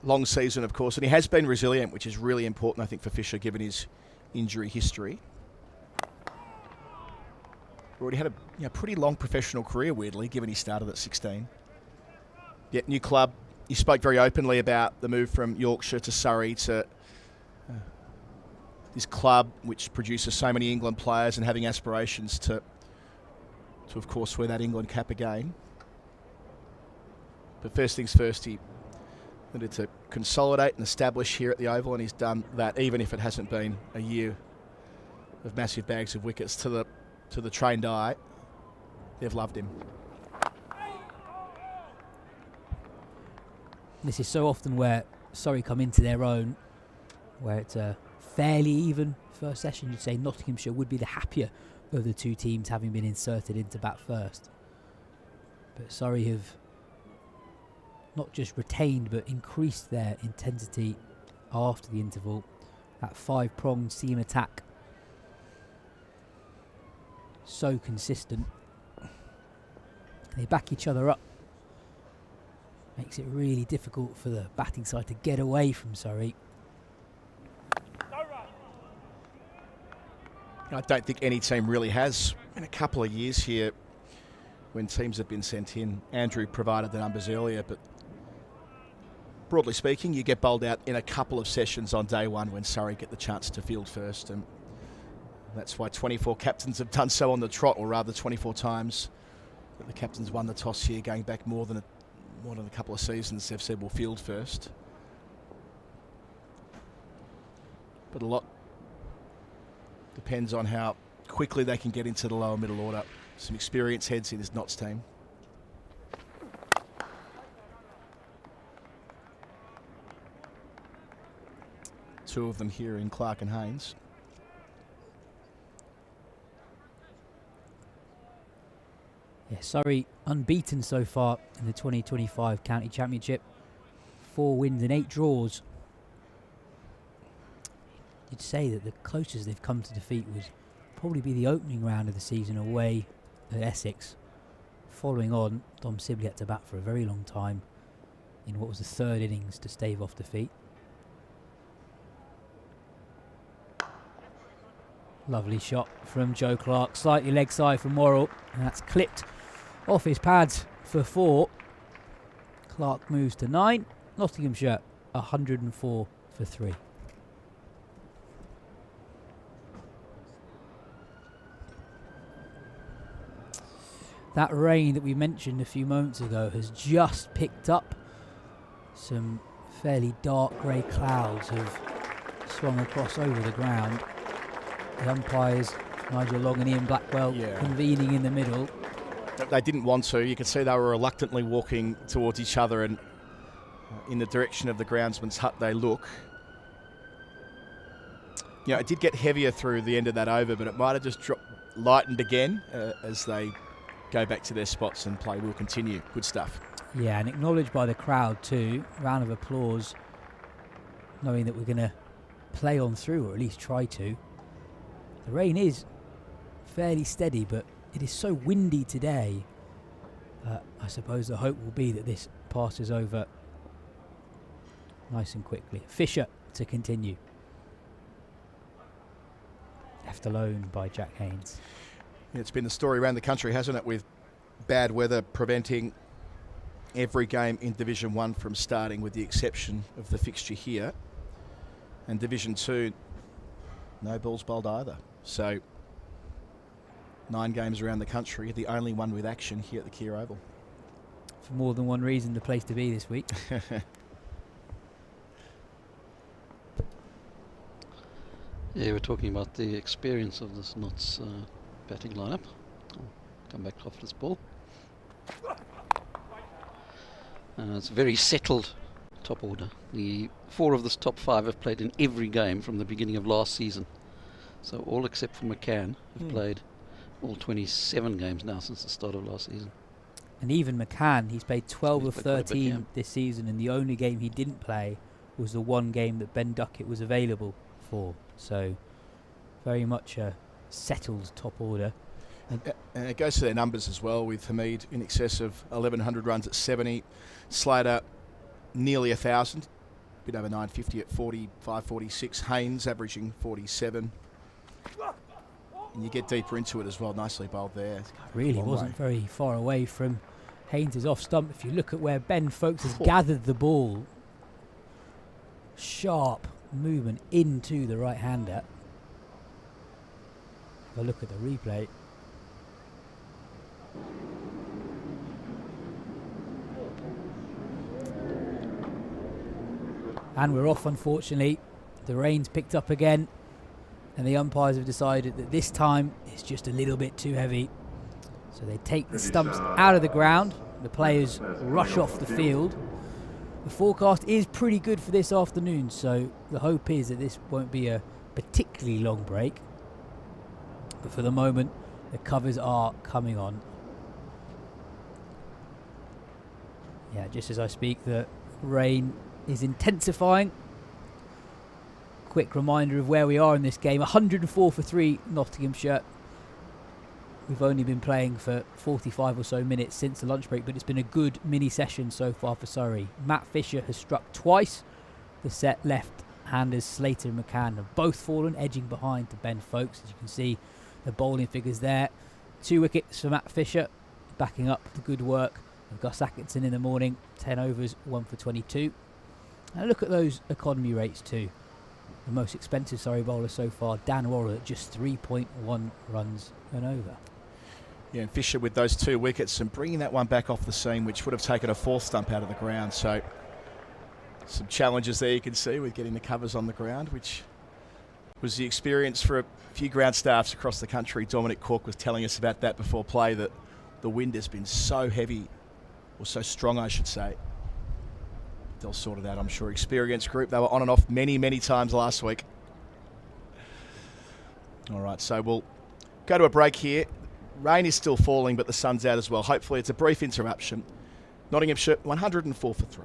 Long season, of course, and he has been resilient, which is really important, I think, for Fisher, given his injury history. Already had a pretty long professional career, weirdly, given he started at 16. Yet, new club. He spoke very openly about the move from Yorkshire to Surrey to this club, which produces so many England players, and having aspirations to of course, wear that England cap again. But first things first, he wanted to consolidate and establish here at the Oval, and he's done that, even if it hasn't been a year of massive bags of wickets. To the trained eye, they've loved him. This is so often where Surrey come into their own, where it's a fairly even first session. You'd say Nottinghamshire would be the happier of the two teams, having been inserted into bat first. But Surrey have not just retained but increased their intensity after the interval. That 5-pronged seam attack, so consistent. They back each other up. Makes it really difficult for the batting side to get away from Surrey. I don't think any team really has in a couple of years here when teams have been sent in. Andrew provided the numbers earlier, but broadly speaking, you get bowled out in a couple of sessions on day one when Surrey get the chance to field first, and that's why 24 captains have done so on the trot, or rather 24 times that the captains won the toss here, going back more than a couple of seasons. They've said we'll field first. But a lot depends on how quickly they can get into the lower middle order. Some experienced heads in this Notts team. Two of them here in Clark and Haynes. Yeah, Surrey unbeaten so far in the 2025 County Championship. 4 wins and 8 draws. You'd say that the closest they've come to defeat was probably be the opening round of the season away at Essex. Following on, Dom Sibley had to bat for a very long time in what was the 3rd innings to stave off defeat. Lovely shot from Joe Clark, slightly leg side from Worrell, and that's clipped off his pads for 4. Clark moves to 9. Nottinghamshire 104 for 3. That rain that we mentioned a few moments ago has just picked up. Some fairly dark grey clouds have swung across over the ground. The umpires, Nigel Long and Ian Blackwell, convening in the middle. They didn't want to. You could see they were reluctantly walking towards each other, and in the direction of the groundsman's hut they look. You know, it did get heavier through the end of that over, but it might have just lightened again as they go back to their spots, and play will continue. Good stuff. Yeah, and acknowledged by the crowd too. Round of applause, knowing that we're going to play on through, or at least try to. The rain is fairly steady, but it is so windy today. I suppose the hope will be that this passes over nice and quickly. Fisher to continue. Left alone by Jack Haynes. It's been the story around the country, hasn't it, with bad weather preventing every game in Division 1 from starting, with the exception of the fixture here. And Division 2, no balls bowled either. So 9 games around the country, the only one with action here at the Kia Oval. For more than one reason, the place to be this week. Yeah, we're talking about the experience of this Notts batting lineup. I'll come back off this ball. It's a very settled top order. The 4 of this top 5 have played in every game from the beginning of last season. So all except for McCann have played all 27 games now since the start of last season. And even McCann, he's played 12 of 13 this season, and the only game he didn't play was the one game that Ben Duckett was available for. So very much a settled top order. And it goes to their numbers as well, with Hamid in excess of 1,100 runs at 70, Slater nearly 1,000, a bit over 950 at 45, 46, Haynes averaging 47. And you get deeper into it as well. Nicely bowled there. Really wasn't very far away from Haynes' off stump. If you look at where Ben Folkes has gathered the ball, sharp movement into the right-hander. Have a look at the replay. And we're off, unfortunately. The rain's picked up again, and the umpires have decided that this time it's just a little bit too heavy. So they take the stumps out of the ground. The players rush off the field. The forecast is pretty good for this afternoon, so the hope is that this won't be a particularly long break. But for the moment, the covers are coming on. Yeah, just as I speak, the rain is intensifying. Quick reminder of where we are in this game. 104 for 3 Nottinghamshire. We've only been playing for 45 or so minutes since the lunch break, but it's been a good mini session so far for Surrey. Matt Fisher has struck twice. The set left-handers Slater and McCann have both fallen, edging behind to Ben Folkes. As you can see, the bowling figures there. 2 wickets for Matt Fisher, backing up the good work of Gus Atkinson in the morning. 10 overs, 1 for 22. And look at those economy rates too. The most expensive Surrey bowler so far, Dan Worrell, at just 3.1 runs an over. Yeah, and Fisher with those 2 wickets and bringing that one back off the seam, which would have taken a 4th stump out of the ground. So some challenges there you can see with getting the covers on the ground, which was the experience for a few ground staffs across the country. Dominic Cork was telling us about that before play, that the wind has been so heavy, or so strong, I should say. They'll sort it out, I'm sure. Experienced group. They were on and off many, many times last week. All right, so we'll go to a break here. Rain is still falling, but the sun's out as well. Hopefully it's a brief interruption. Nottinghamshire 104 for 3.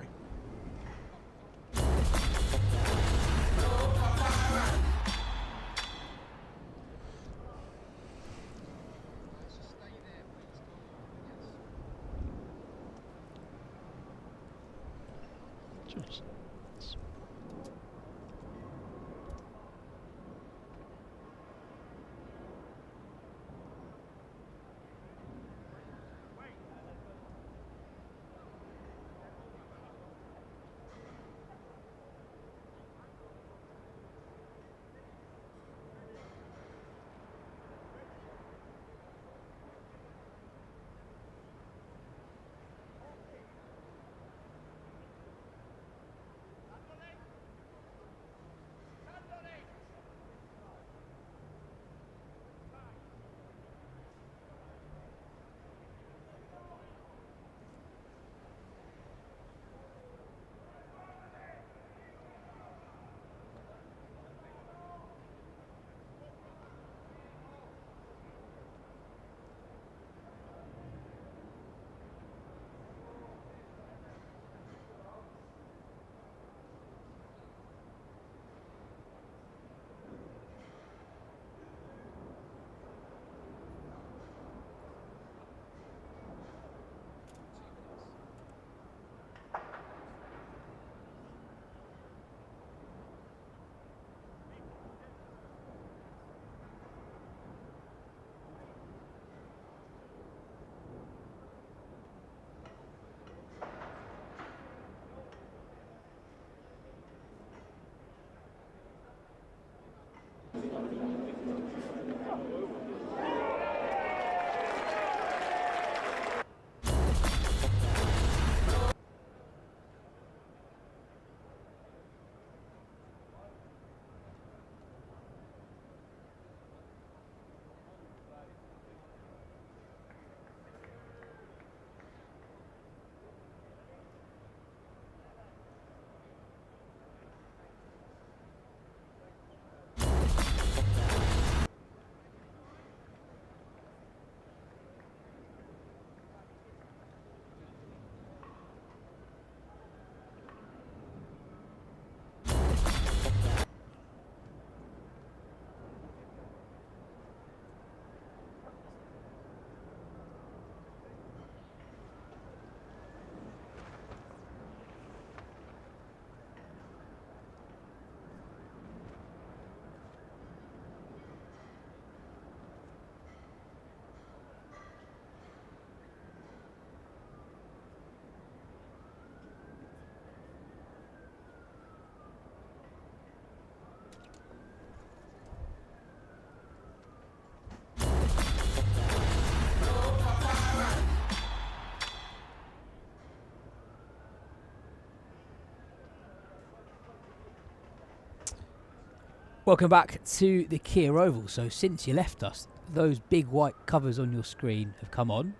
Welcome back to the Kia Oval. So since you left us, those big white covers on your screen have come on,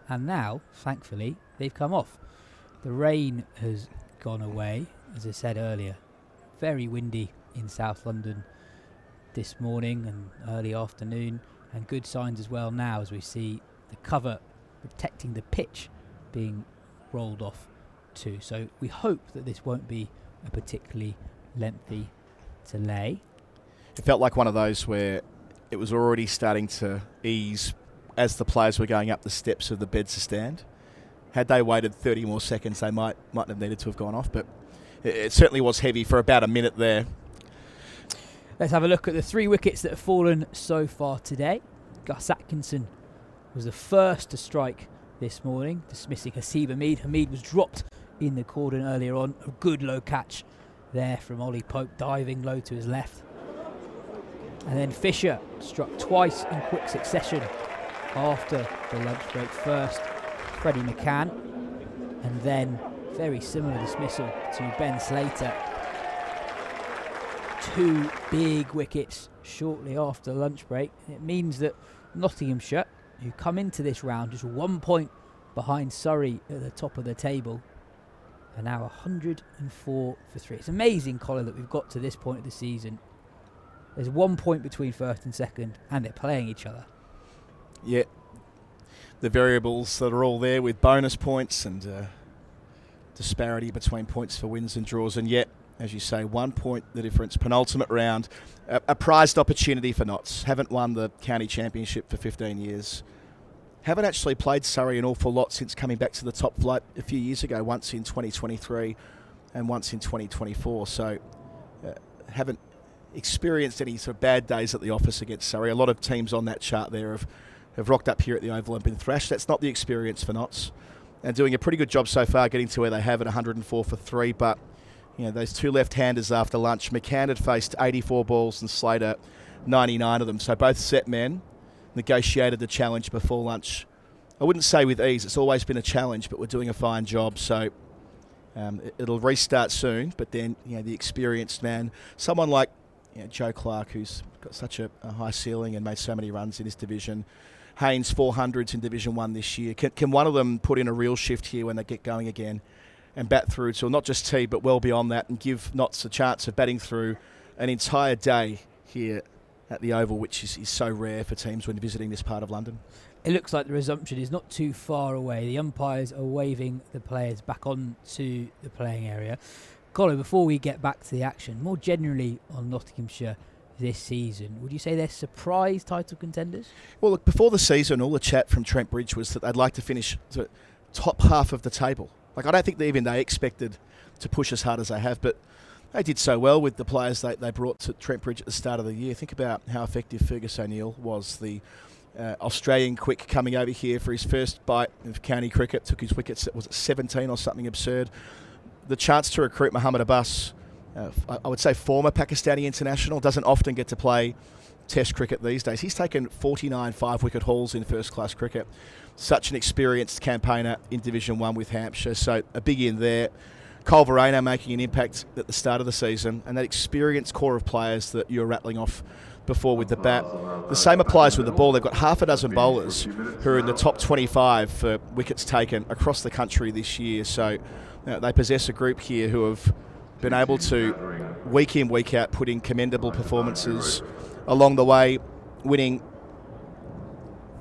and now, thankfully, they've come off. The rain has gone away, as I said earlier. Very windy in South London this morning and early afternoon, and good signs as well now as we see the cover protecting the pitch being rolled off too. So we hope that this won't be a particularly lengthy delay. It felt like one of those where it was already starting to ease as the players were going up the steps of the Bedser stand. Had they waited 30 more seconds, they might have needed to have gone off, but it certainly was heavy for about a minute there. Let's have a look at the 3 wickets that have fallen so far today. Gus Atkinson was the first to strike this morning, dismissing Hasib Hamid. Hamid was dropped in the cordon earlier on. A good low catch there from Ollie Pope, diving low to his left. And then Fisher struck twice in quick succession after the lunch break. First, Freddie McCann, and then very similar dismissal to Ben Slater. 2 big wickets shortly after lunch break. It means that Nottinghamshire, who come into this round just 1 point behind Surrey at the top of the table, are now 104 for 3. It's amazing, Colin, that we've got to this point of the season. There's 1 point between first and second, and they're playing each other. Yeah, the variables that are all there with bonus points and disparity between points for wins and draws, and yet, as you say, 1 point the difference. Penultimate round, a prized opportunity for Notts. Haven't won the county championship for 15 years. Haven't actually played Surrey an awful lot since coming back to the top flight a few years ago, once in 2023 and once in 2024. So haven't experienced any sort of bad days at the office against Surrey. A lot of teams on that chart there have rocked up here at the Oval and been thrashed. That's not the experience for Notts. And doing a pretty good job so far getting to where they have at 104 for 3. But, you know, those 2 left-handers after lunch, McCann had faced 84 balls and Slater 99 of them. So both set men negotiated the challenge before lunch. I wouldn't say with ease. It's always been a challenge, but we're doing a fine job. So it'll restart soon. But then, you know, the experienced man, someone like Joe Clark, who's got such a high ceiling and made so many runs in this division. Haynes 400s in Division 1 this year. Can one of them put in a real shift here when they get going again and bat through to not just tee but well beyond that and give Notts a chance of batting through an entire day here at the Oval, which is so rare for teams when visiting this part of London? It looks like the resumption is not too far away. The umpires are waving the players back onto the playing area. Colin, before we get back to the action, more generally on Nottinghamshire this season, would you say they're surprise title contenders? Well, look, before the season, all the chat from Trent Bridge was that they'd like to finish the top half of the table. Like, I don't think even they expected to push as hard as they have, but they did so well with the players they brought to Trent Bridge at the start of the year. Think about how effective Fergus O'Neill was, the Australian quick coming over here for his first bite of county cricket, took his wickets, was it 17 or something absurd. The chance to recruit Mohammad Abbas, I would say former Pakistani international, doesn't often get to play Test cricket these days. He's taken 49 5-wicket hauls in first-class cricket. Such an experienced campaigner in Division 1 with Hampshire, so a big in there. Cole Verena making an impact at the start of the season, and that experienced core of players that you were rattling off before with the bat. The same applies with the ball. They've got half a dozen bowlers who are in the top 25 for wickets taken across the country this year, so they possess a group here who have been able to, week in, week out, put in commendable performances along the way, winning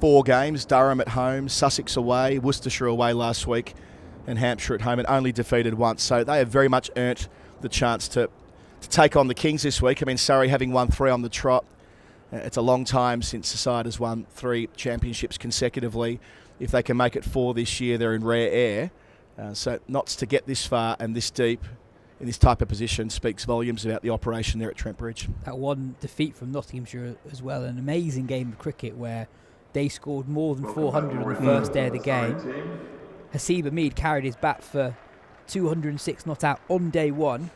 4 games, Durham at home, Sussex away, Worcestershire away last week, and Hampshire at home, and only defeated once. So they have very much earned the chance to take on the Kings this week. I mean, Surrey having won 3 on the trot. It's a long time since the side has won 3 championships consecutively. If they can make it 4 this year, they're in rare air. So Notts to get this far and this deep in this type of position speaks volumes about the operation there at Trent Bridge. That one defeat from Nottinghamshire as well, an amazing game of cricket where they scored more than 400 on the first day of the game. Hasib Hamid carried his bat for 206 not out on day 1,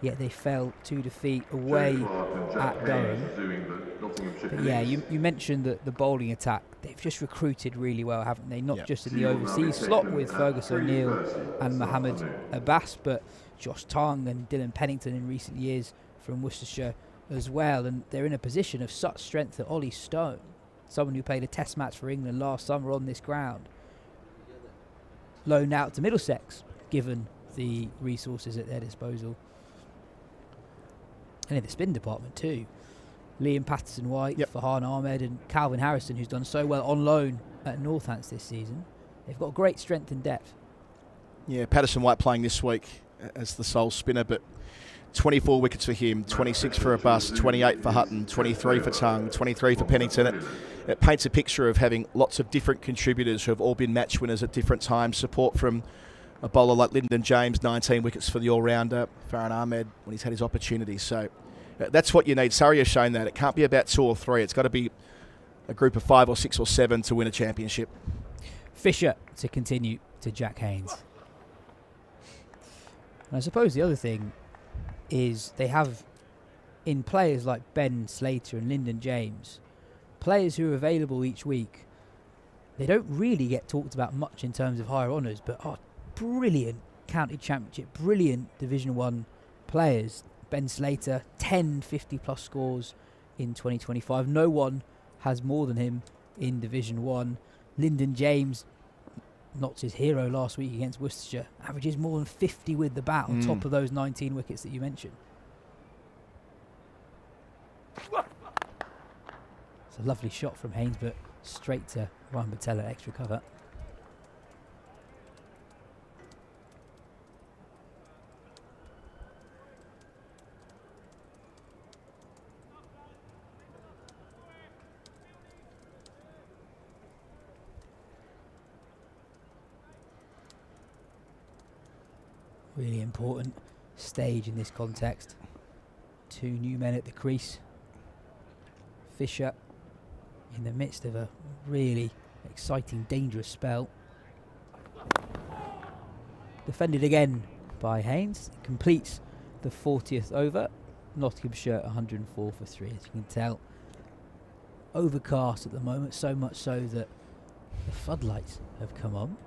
yet they fell to defeat away at Durham. But yeah, you mentioned the bowling attack. They've just recruited really well, haven't they? Not just in the overseas slot with Fergus O'Neill and Mohammad Abbas, but Josh Tong and Dylan Pennington in recent years from Worcestershire as well. And they're in a position of such strength that Ollie Stone, someone who played a test match for England last summer on this ground, loaned out to Middlesex, given the resources at their disposal. And in the spin department too, Liam Patterson-White, Farhan Ahmed and Calvin Harrison, who's done so well on loan at Northants this season. They've got great strength and depth. Yeah, Patterson-White playing this week as the sole spinner, but 24 wickets for him, 26 for Abbas, 28 for Hutton, 23 for Tongue, 23 for Pennington. It paints a picture of having lots of different contributors who have all been match winners at different times. Support from a bowler like Lyndon James, 19 wickets for the all-rounder, Farhan Ahmed when he's had his opportunities. So that's what you need. Surrey has shown that. It can't be about 2 or 3. It's got to be a group of 5 or 6 or 7 to win a championship. Fisher to continue to Jack Haynes. And I suppose the other thing is they have, in players like Ben Slater and Lyndon James, players who are available each week. They don't really get talked about much in terms of higher honours, but are brilliant county championship, brilliant Division 1 players. Ben Slater, 10 50-plus scores in 2025. No one has more than him in Division 1. Lyndon James, Notts' hero last week against Worcestershire, averages more than 50 with the bat on top of those 19 wickets that you mentioned. It's a lovely shot from Haynes, but straight to Ryan Bottella, extra cover. Really important stage in this context. 2 new men at the crease. Fisher in the midst of a really exciting, dangerous spell. Defended again by Haynes. Completes the 40th over. Nottinghamshire 104 for 3, as you can tell. Overcast at the moment, so much so that the floodlights have come on.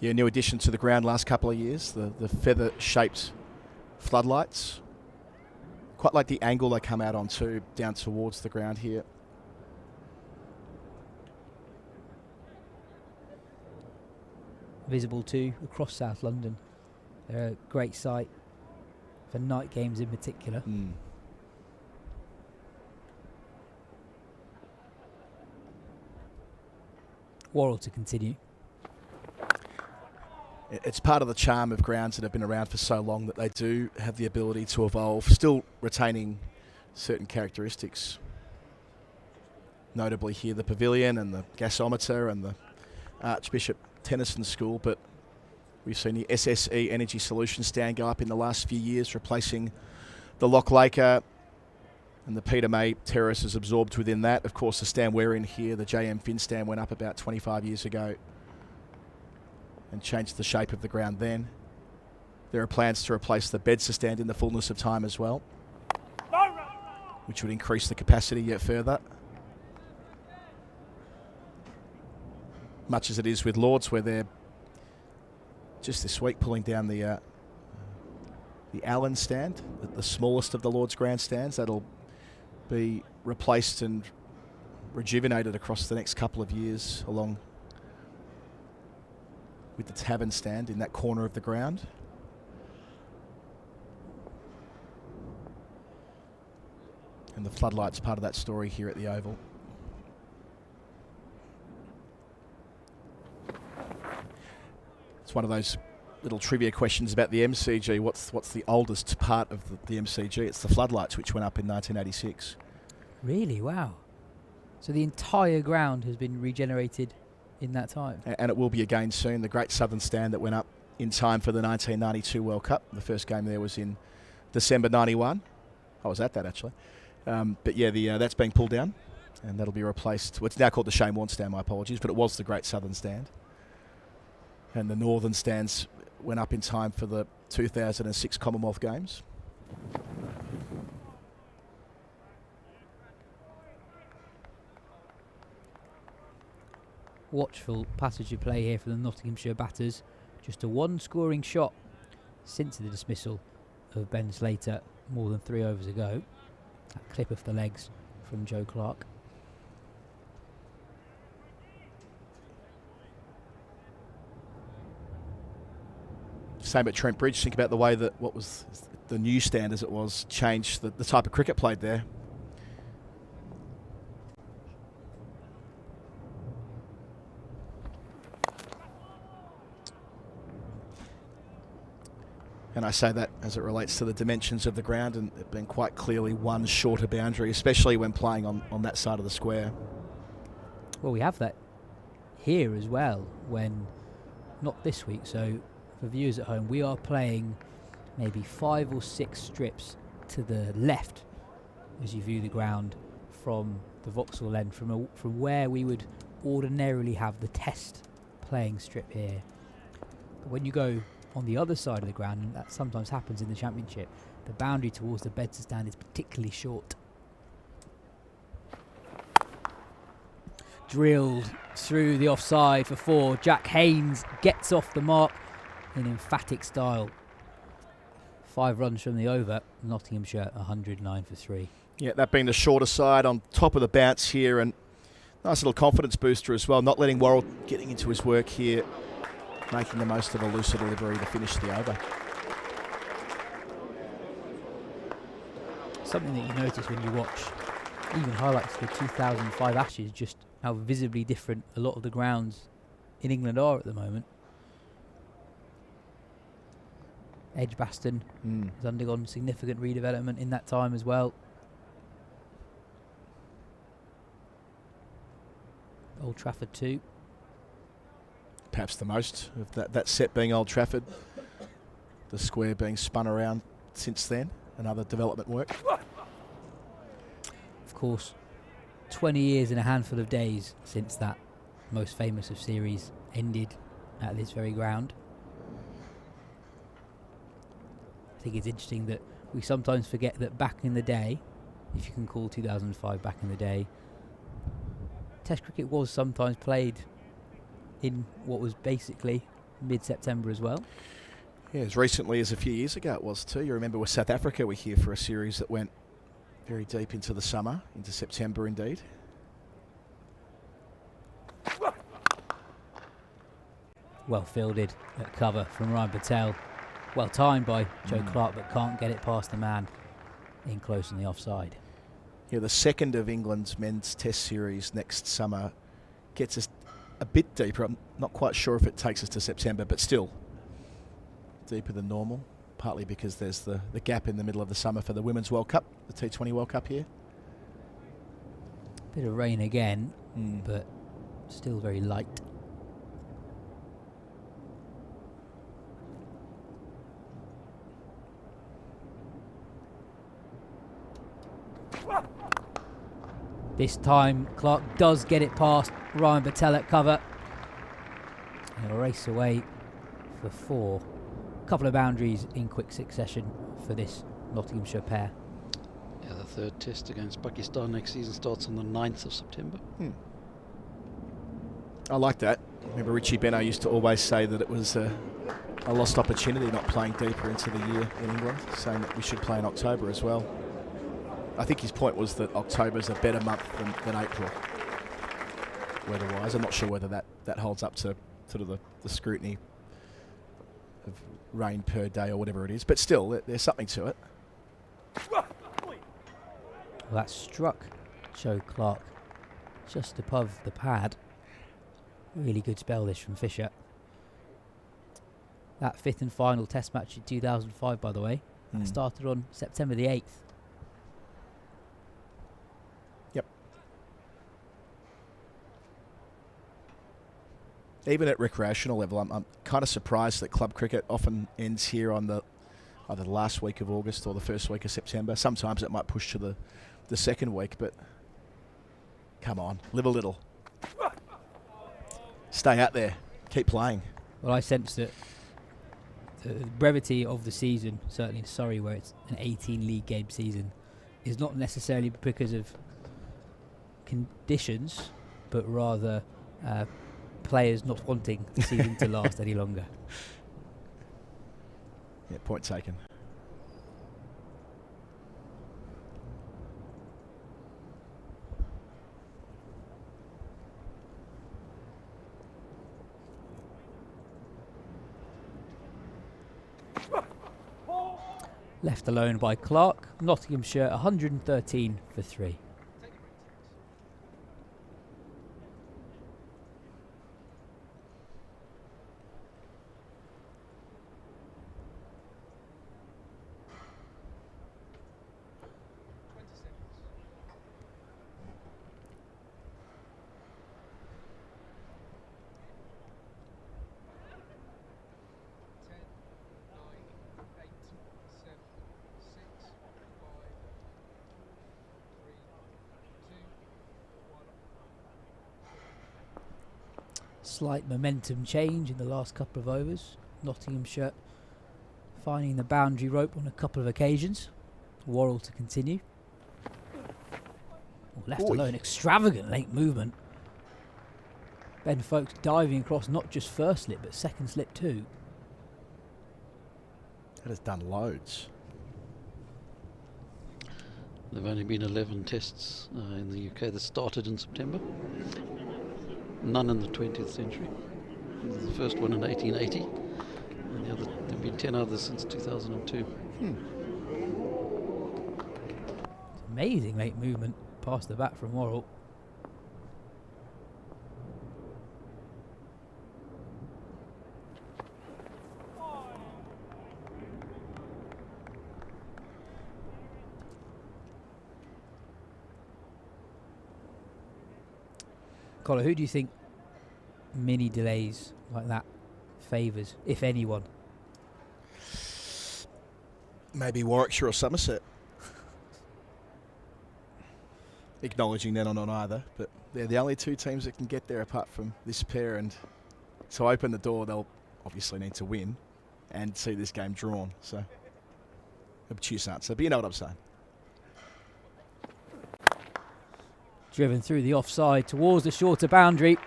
Yeah, new addition to the ground last couple of years, the feather-shaped floodlights. Quite like the angle they come out on too, down towards the ground here. Visible too across South London. They're a great sight for night games in particular. Worrell to continue. It's part of the charm of grounds that have been around for so long that they do have the ability to evolve, still retaining certain characteristics. Notably here the pavilion and the gasometer and the Archbishop Tennyson School, but we've seen the SSE Energy Solutions stand go up in the last few years, replacing the Loch Laker, and the Peter May terrace is absorbed within that. Of course, the stand we're in here, the JM Finn stand, went up about 25 years ago and changed the shape of the ground then. There are plans to replace the Bedser stand in the fullness of time as well, which would increase the capacity yet further. Much as it is with Lords, where they're just this week pulling down the Allen stand, the smallest of the Lords grandstands. That'll be replaced and rejuvenated across the next couple of years, along with the Tavern stand in that corner of the ground. And the floodlights part of that story here at the Oval. It's one of those little trivia questions about the MCG. What's the oldest part of the MCG? It's the floodlights, which went up in 1986. Really? Wow. So the entire ground has been regenerated in that time. And it will be again soon. The Great Southern Stand that went up in time for the 1992 World Cup. The first game there was in December 91. I was at that actually. But yeah, that's being pulled down and that'll be replaced. Well, it's now called the Shane Warne Stand, my apologies, but it was the Great Southern Stand. And the Northern Stands went up in time for the 2006 Commonwealth Games. Watchful passage of play here for the Nottinghamshire batters. Just a 1 scoring shot since the dismissal of Ben Slater more than 3 overs ago. That clip of the legs from Joe Clark. Same at Trent Bridge. Think about the way that what was the new stand as it was changed the type of cricket played there. And I say that as it relates to the dimensions of the ground and it being quite clearly one shorter boundary, especially when playing on that side of the square. Well, we have that here as well, when not this week, so for viewers at home, we are playing maybe 5 or 6 strips to the left as you view the ground from the Vauxhall end, from where we would ordinarily have the test playing strip here. But when you go on the other side of the ground, and that sometimes happens in the Championship, the boundary towards the Bedser stand is particularly short. Drilled through the offside for 4. Jack Haynes gets off the mark in emphatic style. 5 runs from the over. Nottinghamshire 109 for 3. Yeah, that being the shorter side on top of the bounce here, and nice little confidence booster as well. Not letting Worrell getting into his work here, making the most of a looser delivery to finish the over. Something that you notice when you watch even highlights of the 2005 Ashes, just how visibly different a lot of the grounds in England are at the moment. Edgbaston has undergone significant redevelopment in that time as well. Old Trafford too. Perhaps the most of that set being Old Trafford. The square being spun around since then. Another development work. Of course, 20 years and a handful of days since that most famous of series ended at this very ground. I think it's interesting that we sometimes forget that back in the day, if you can call 2005 back in the day, Test cricket was sometimes played in what was basically mid-September as well. Yeah, as recently as a few years ago it was too. You remember with South Africa we're here for a series that went very deep into the summer, into September indeed. Well fielded at cover from Ryan Patel. Well timed by Joe Clark, but can't get it past the man in close on the offside. Yeah, the second of England's men's test series next summer gets us a bit deeper. I'm not quite sure if it takes us to September, but still deeper than normal, partly because there's the gap in the middle of the summer for the Women's World Cup, the T20 World Cup here. Bit of rain again, but still very light. This time Clark does get it past Ryan Patel at cover. And he'll race away for 4. A couple of boundaries in quick succession for this Nottinghamshire pair. Yeah, the third test against Pakistan next season starts on the 9th of September. I like that. I remember Richie Benno used to always say that it was a lost opportunity not playing deeper into the year in England, saying that we should play in October as well. I think his point was that October's a better month than April, weather-wise. I'm not sure whether that holds up to sort of the scrutiny of rain per day or whatever it is, but still, there's something to it. Well, that struck Joe Clark just above the pad. Really good spell this from Fisher. That 5th and final test match in 2005, by the way, that started on September the 8th. Even at recreational level, I'm kind of surprised that club cricket often ends here on either the last week of August or the first week of September. Sometimes it might push to the second week, but come on, live a little. Stay out there, keep playing. Well, I sense that the brevity of the season, certainly in Surrey where it's an 18 league game season, is not necessarily because of conditions, but rather players not wanting the season to last any longer. Yeah, point taken. Left alone by Clark. Nottinghamshire 113 for 3. Slight momentum change in the last couple of overs. Nottinghamshire finding the boundary rope on a couple of occasions. Worrell to continue. Left alone, extravagant late movement. Ben Folkes diving across not just first slip but second slip too. That has done loads. There have only been 11 tests in the UK that started in September. None in the 20th century. The first one in 1880. And there have been 10 others since 2002. Amazing late movement past the bat from Worrell. Colin, who do you think mini delays like that favours, if anyone? Maybe Warwickshire or Somerset. Acknowledging they're not on either, but they're the only two teams that can get there apart from this pair, and to open the door they'll obviously need to win and see this game drawn. So obtuse answer, but you know what I'm saying. Driven through the offside towards the shorter boundary.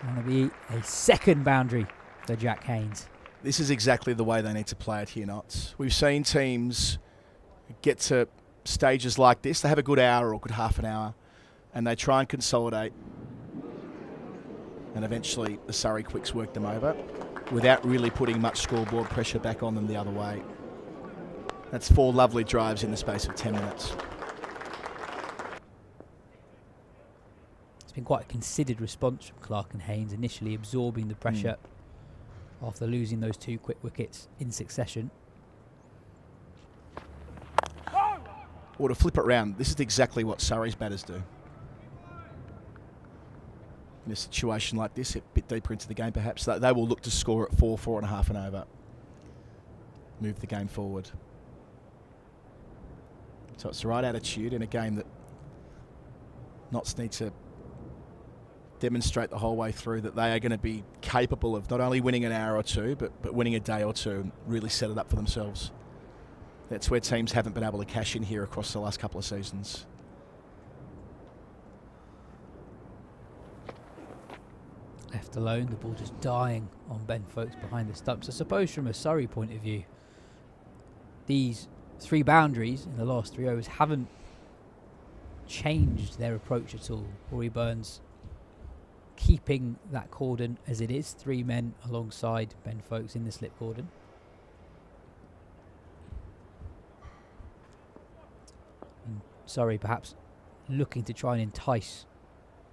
Going to be a second boundary for Jack Haynes. This is exactly the way they need to play it here, Notts. We've seen teams get to stages like this. They have a good hour or a good half an hour and they try and consolidate, and eventually the Surrey Quicks work them over without really putting much scoreboard pressure back on them the other way. That's 4 lovely drives in the space of 10 minutes. Been quite a considered response from Clark and Haynes, initially absorbing the pressure after losing those 2 quick wickets in succession. Or to flip it around, this is exactly what Surrey's batters do. In a situation like this, a bit deeper into the game perhaps, they will look to score at 4, 4.5 and over. Move the game forward. So it's the right attitude in a game that Notts need to demonstrate the whole way through that they are going to be capable of not only winning an hour or two, but winning a day or two and really set it up for themselves. That's where teams haven't been able to cash in here across the last couple of seasons. Left alone, the ball just dying on Ben Folkes behind the stumps. I suppose from a Surrey point of view, these 3 boundaries in the last 3 overs haven't changed their approach at all. Rory Burns keeping that cordon as it is, 3 men alongside Ben Folkes in the slip cordon. And Surrey perhaps looking to try and entice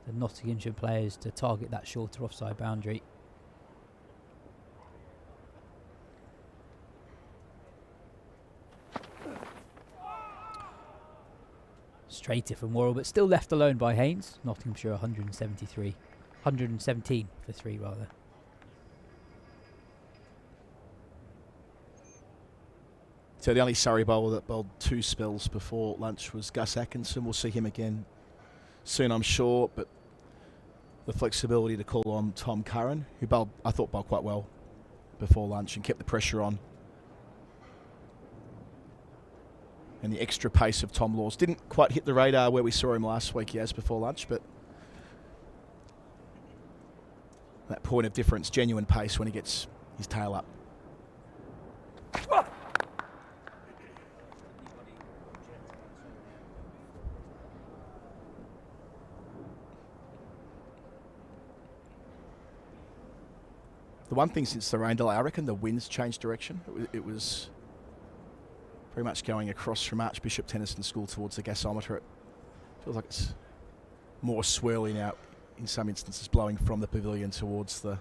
the Nottinghamshire players to target that shorter offside boundary. Straighter from Worrell, but still left alone by Haynes. Nottinghamshire 117 for 3 rather. So the only Surrey bowler that bowled 2 spells before lunch was Gus Atkinson. We'll see him again soon, I'm sure, but the flexibility to call on Tom Curran, who bowled, I thought, bowled quite well before lunch and kept the pressure on. And the extra pace of Tom Laws didn't quite hit the radar where we saw him last week, yes, before lunch, but that point of difference, genuine pace when he gets his tail up. The one thing since the rain delay, I reckon the wind's changed direction. It was very much going across from Archbishop Tennyson School towards the gasometer. It feels like it's more swirly now, in some instances blowing from the pavilion towards the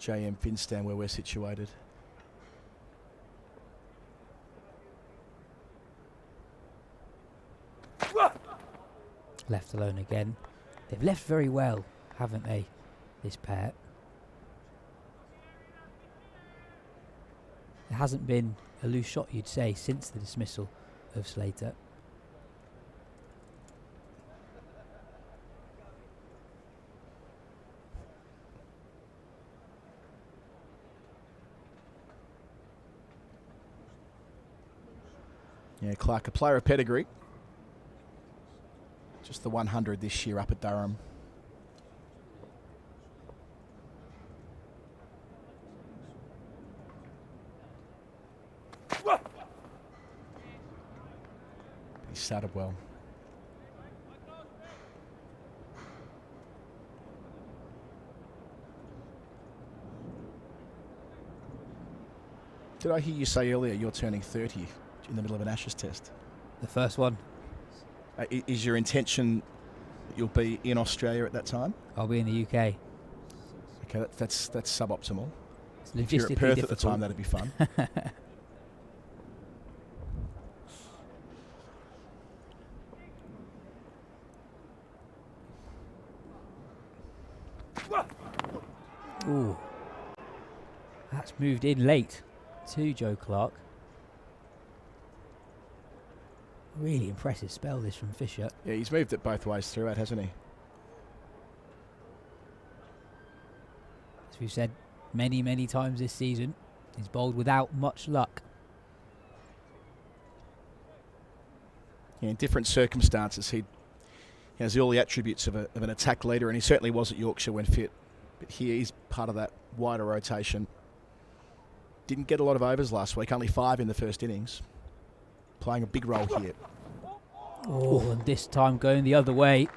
JM Fin stand where we're situated. Left alone again. They've left very well, haven't they, this pair? There hasn't been a loose shot, you'd say, since the dismissal of Slater. Yeah, Clark, a player of pedigree. Just the 100 this year up at Durham. He started well. Did I hear you say earlier you're turning 30 in the middle of an Ashes test? The first one. Is your intention that you'll be in Australia at that time? I'll be in the UK. Okay, that's suboptimal. It's If you're at Perth at the time, difficult. that'd be fun. Ooh. That's moved in late to Joe Clark. Really impressive spell this from Fisher. Yeah, he's moved it both ways throughout, hasn't he? As we've said many, many times this season, he's bowled without much luck. Yeah, in different circumstances, he has all the attributes of an attack leader, and he certainly was at Yorkshire when fit. But here he's part of that wider rotation. Didn't get a lot of overs last week, only 5 in the first innings. Playing a big role here. Oh, and this time going the other way.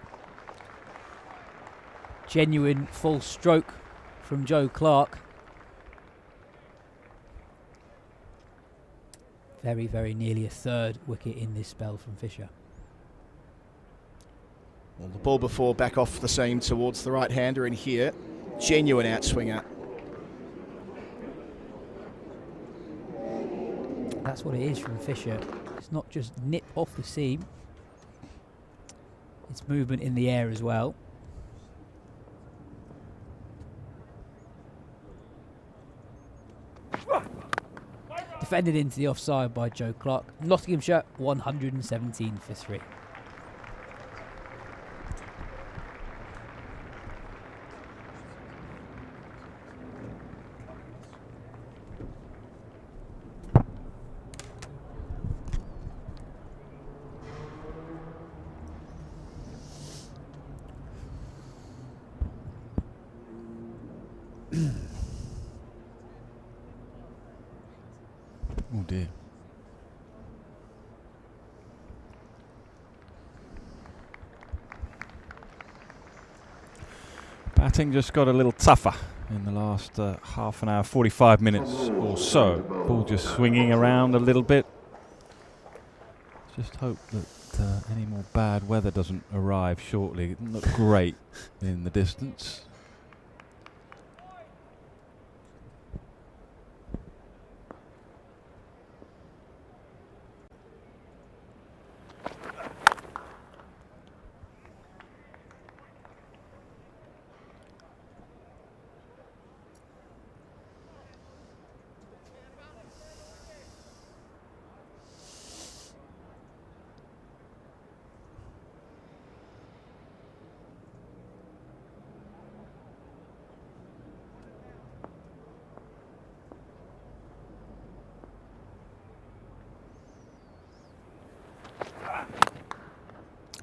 Genuine full stroke from Joe Clark. Very, very nearly a third wicket in this spell from Fisher. Well, the ball before back off the seam towards the right-hander, and here, genuine outswinger. That's what it is from Fisher. It's not just nip off the seam. It's movement in the air as well. Defended into the offside by Joe Clark. Nottinghamshire 117 for 3. Oh dear. Batting just got a little tougher in the last half an hour, 45 minutes or so. Ball just swinging around a little bit. Just hope that any more bad weather doesn't arrive shortly. It didn't look great in the distance.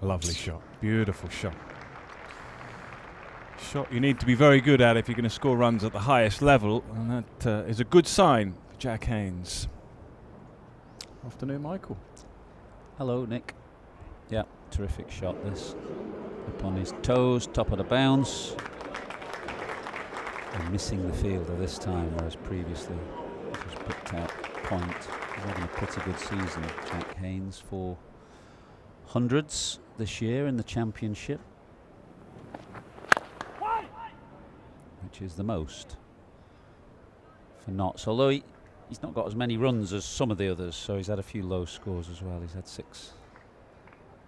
Lovely shot, beautiful shot. Shot you need to be very good at if you're going to score runs at the highest level, and that is a good sign for Jack Haynes. Afternoon, Michael. Hello, Nick. Yeah, terrific shot this. Up on his toes, top of the bounce. And missing the fielder this time, whereas previously it was picked out point. He's having a pretty good season, Jack Haynes, for hundreds this year in the championship, which is the most for Notts, although he's not got as many runs as some of the others, so he's had a few low scores as well. He's had 6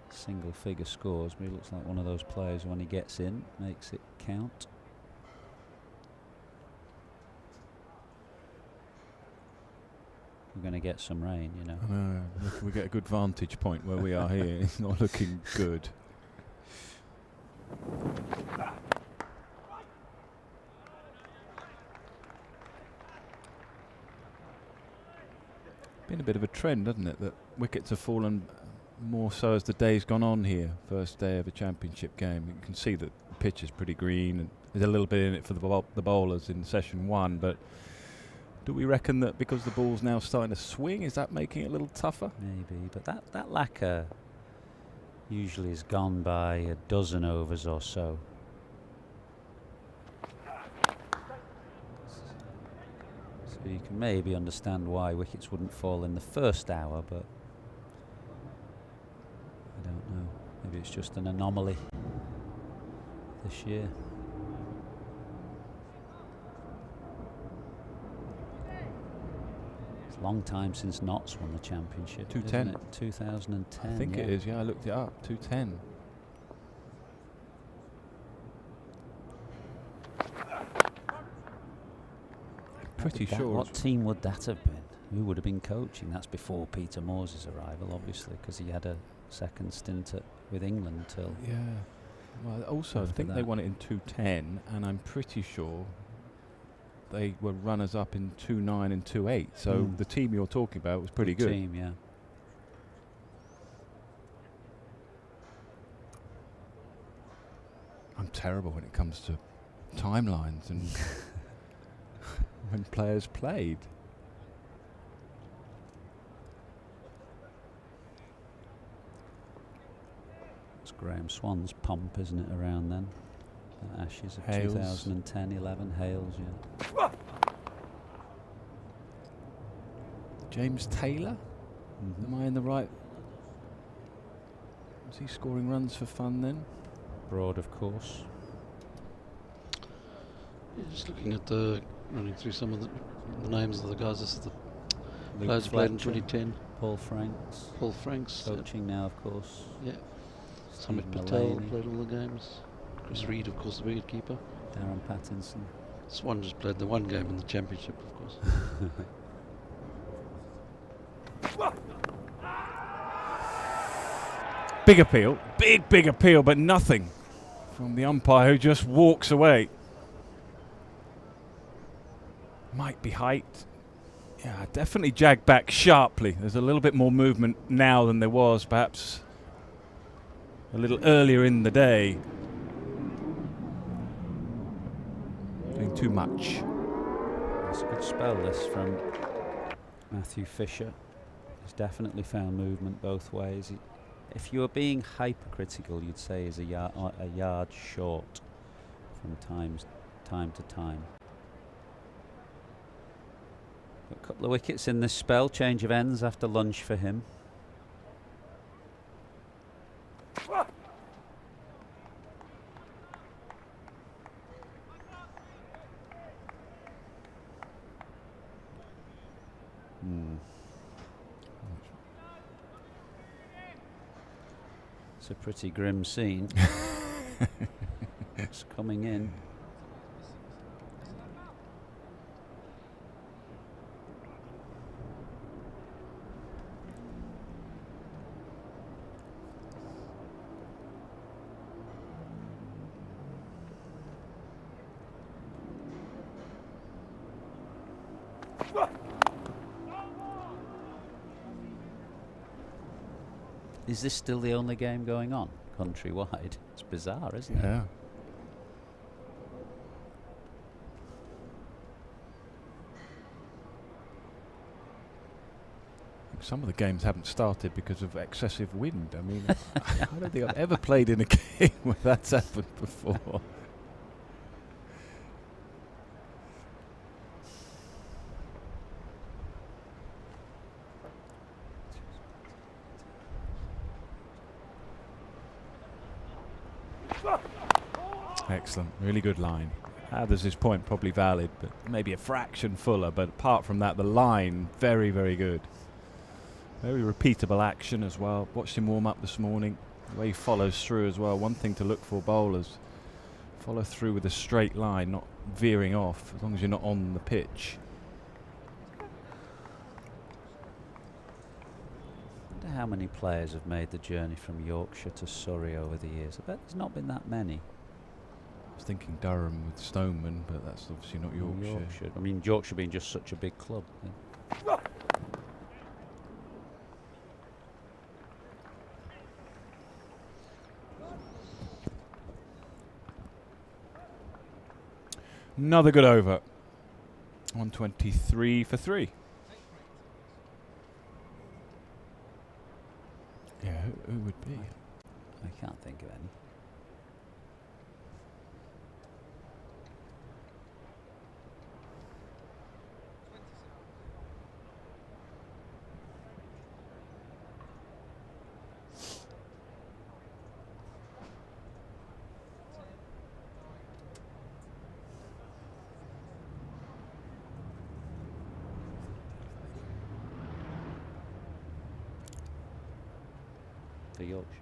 single figure scores, but he looks like one of those players when he gets in makes it count. We're going to get some rain, you know. I know. Look, we get a good vantage point where we are here. It's not looking good. Been a bit of a trend, hasn't it, that wickets have fallen more so as the day's gone on here. First day of a championship game. You can see that the pitch is pretty green, and there's a little bit in it for the bowlers in session 1, but do we reckon that because the ball's now starting to swing, is that making it a little tougher? Maybe, but that lacquer usually is gone by a dozen overs or so. So you can maybe understand why wickets wouldn't fall in the first hour, but I don't know. Maybe it's just an anomaly this year. It's a long time since Notts won the championship. 210. 2010. I think yeah. it is, yeah, I looked it up. 210. Pretty sure. What team would that have been? Who would have been coaching? That's before Peter Moore's arrival, obviously, because he had a second stint with England till. Yeah. Well, also, I think they won it in 210, and I'm pretty sure they were runners-up in 2-9 and 2-8. So the team you're talking about was pretty good. Team, yeah. I'm terrible when it comes to timelines and when players played. It's Graham Swan's pump, isn't it, around then? Ashes of Hales. 2010, 11, Hales, yeah. James Taylor? Am I in the right? Was he scoring runs for fun then? Broad, of course. Just looking at running through some of the names of the guys. This is the Luke players who played in Fletcher, 2010. Paul Franks. Paul Franks. Coaching now, of course. Yeah. Stephen Samit Patel Mullaney. played all the games. Chris Reed, of course, the wicket-keeper. Darren Pattinson. Swan just played the one game in the championship, of course. Big appeal. Big appeal, but nothing from the umpire, who just walks away. Might be height. Yeah, definitely jagged back sharply. There's a little bit more movement now than there was perhaps a little earlier in the day. Doing too much. It's a good spell, this, from Matthew Fisher. He's definitely found movement both ways. If you were being hypercritical, you'd say he's a yard short from time to time. A couple of wickets in this spell, change of ends after lunch for him. It's a pretty grim scene. It's coming in. Is this still the only game going on countrywide? It's bizarre, isn't it? Yeah. Some of the games haven't started because of excessive wind. I mean, I don't think I've ever played in a game where that's happened before. Excellent, really good line. There's his point probably valid, but maybe a fraction fuller. But apart from that, the line, very, very good. Very repeatable action as well. Watched him warm up this morning. The way he follows through as well. One thing to look for, bowlers, follow through with a straight line, not veering off, as long as you're not on the pitch. I wonder how many players have made the journey from Yorkshire to Surrey over the years. I bet there's not been that many. I was thinking Durham with Stoneman, but that's obviously not Yorkshire. I mean, Yorkshire being just such a big club. Yeah. Another good over. 123 for 3. Yeah, who would be? I can't think of any. For Yorkshire.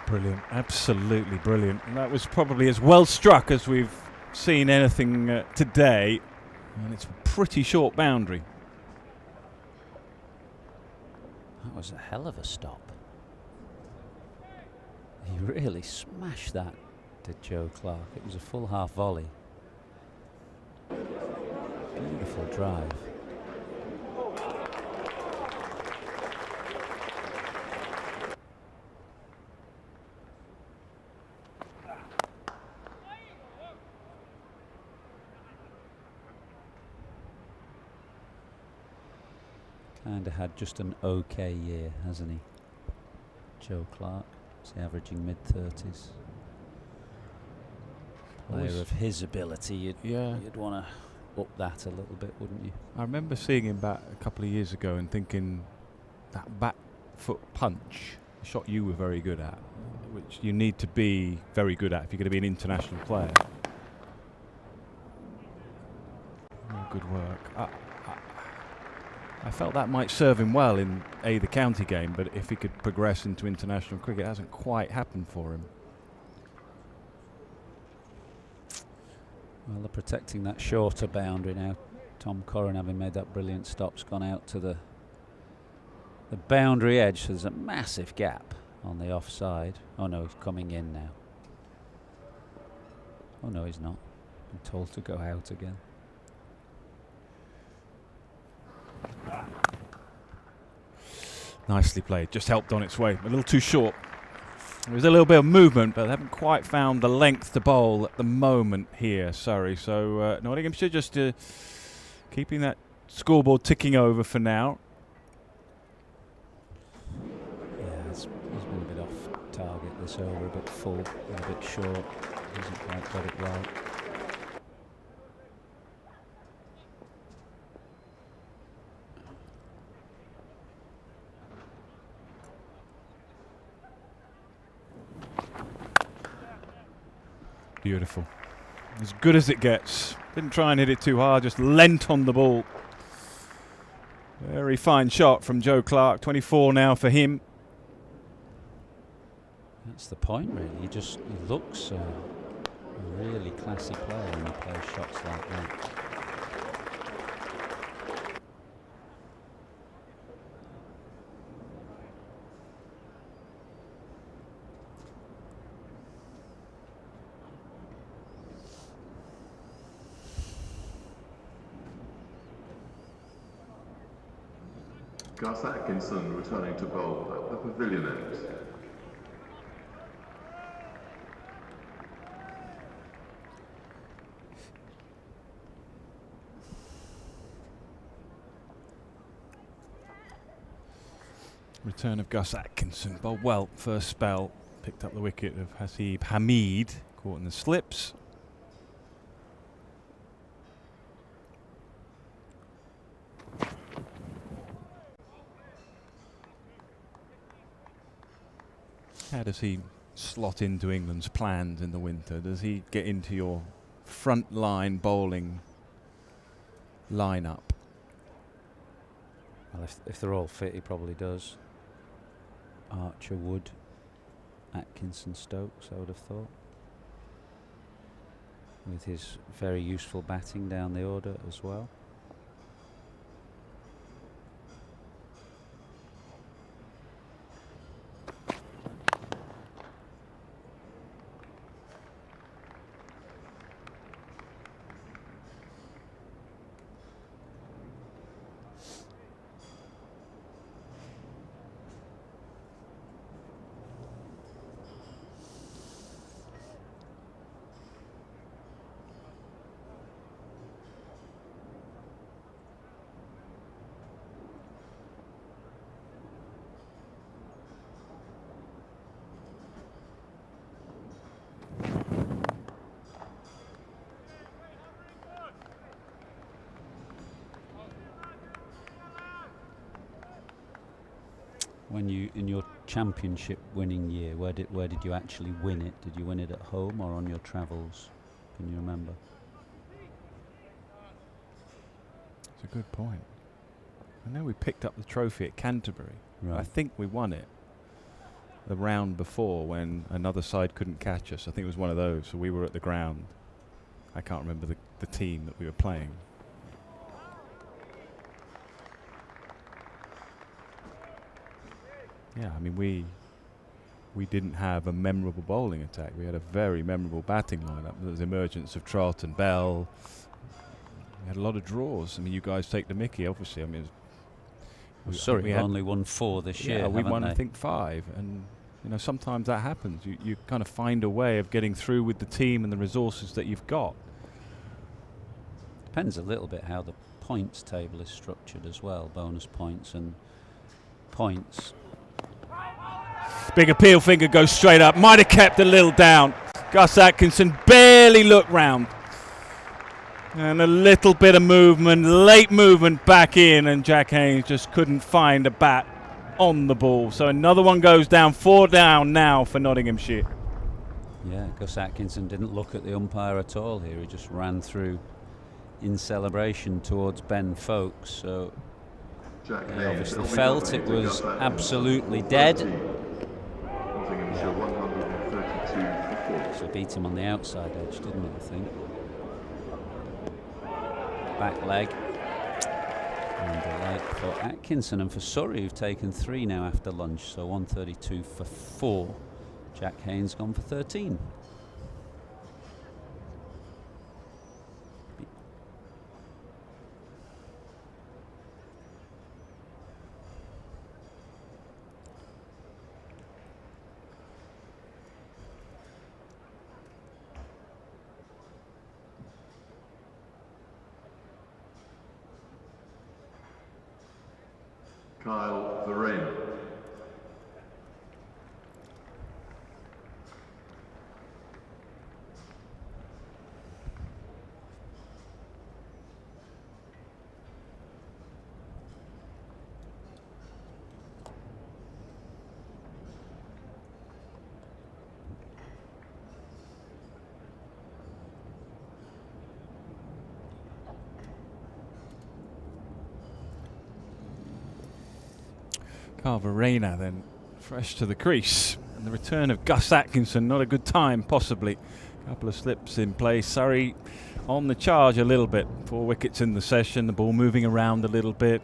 Brilliant, absolutely brilliant. And that was probably as well struck as we've seen anything today, and it's a pretty short boundary. That was a hell of a stop. He really smashed that, did Joe Clark. It was a full half volley. Beautiful drive. Kind of had just an okay year, hasn't he? Joe Clark. He's averaging mid-30s. Player of his ability, you'd want to up that a little bit, wouldn't you? I remember seeing him back a couple of years ago and thinking that back foot punch, a shot you were very good at, which you need to be very good at if you're going to be an international player. Oh, good work. I felt that might serve him well in the county game, but if he could progress into international cricket, it hasn't quite happened for him. Well, they're protecting that shorter boundary now. Tom Curran, having made that brilliant stop's gone out to the boundary edge. So there's a massive gap on the offside. Oh no, he's coming in now. Oh no, he's not. I'm told to go out again. Nicely played, just helped on its way. A little too short. There was a little bit of movement, but they haven't quite found the length to bowl at the moment here, Surrey. So Nottinghamshire just keeping that scoreboard ticking over for now. Yeah, he's been a bit off target this over, a bit full, a bit short. Hasn't quite got it right. Beautiful. As good as it gets. Didn't try and hit it too hard, just leant on the ball. Very fine shot from Joe Clark. 24 now for him. That's the point, really. He looks a really classy player when he plays shots like that. Gus Atkinson returning to bowl at the pavilion end. Return of Gus Atkinson. Bowled well first spell. Picked up the wicket of Hasib Hamid. Caught in the slips. How does he slot into England's plans in the winter? Does he get into your front line bowling lineup? Well, if they're all fit, he probably does. Archer, Wood, Atkinson, Stokes, I would have thought. with his very useful batting down the order as well. When you, in your championship winning year, where did you actually win it? Did you win it at home or on your travels? Can you remember? It's a good point. I know we picked up the trophy at Canterbury. Right. I think we won it the round before when another side couldn't catch us. I think it was one of those. So we were at the ground. I can't remember the team that we were playing. Yeah, I mean, we didn't have a memorable bowling attack. We had a very memorable batting lineup. There was the emergence of Trott and Bell. We had a lot of draws. I mean, you guys take the mickey, obviously. I mean, Surrey have only won 4 this year. Yeah, we won, they? I think, 5. And, you know, sometimes that happens. You kind of find a way of getting through with the team and the resources that you've got. Depends a little bit how the points table is structured as well. Bonus points and points. Big appeal finger goes straight up. Might have kept a little down. Gus Atkinson barely looked round. And a little bit of movement, late movement back in, and Jack Haynes just couldn't find a bat on the ball. So another one goes down, 4 down now for Nottinghamshire. Yeah, Gus Atkinson didn't look at the umpire at all here. He just ran through in celebration towards Ben Folkes. So he obviously felt it was absolutely dead. So beat him on the outside edge, didn't it, I think? Back leg. And a leg for Atkinson, and for Surrey, who've taken 3 now after lunch. So 132 for 4. Jack Haynes gone for 13. Kyle Varane. Carvarena then fresh to the crease, and the return of Gus Atkinson, not a good time possibly. A couple of slips in play. Surrey on the charge a little bit. 4 wickets in the session, the ball moving around a little bit.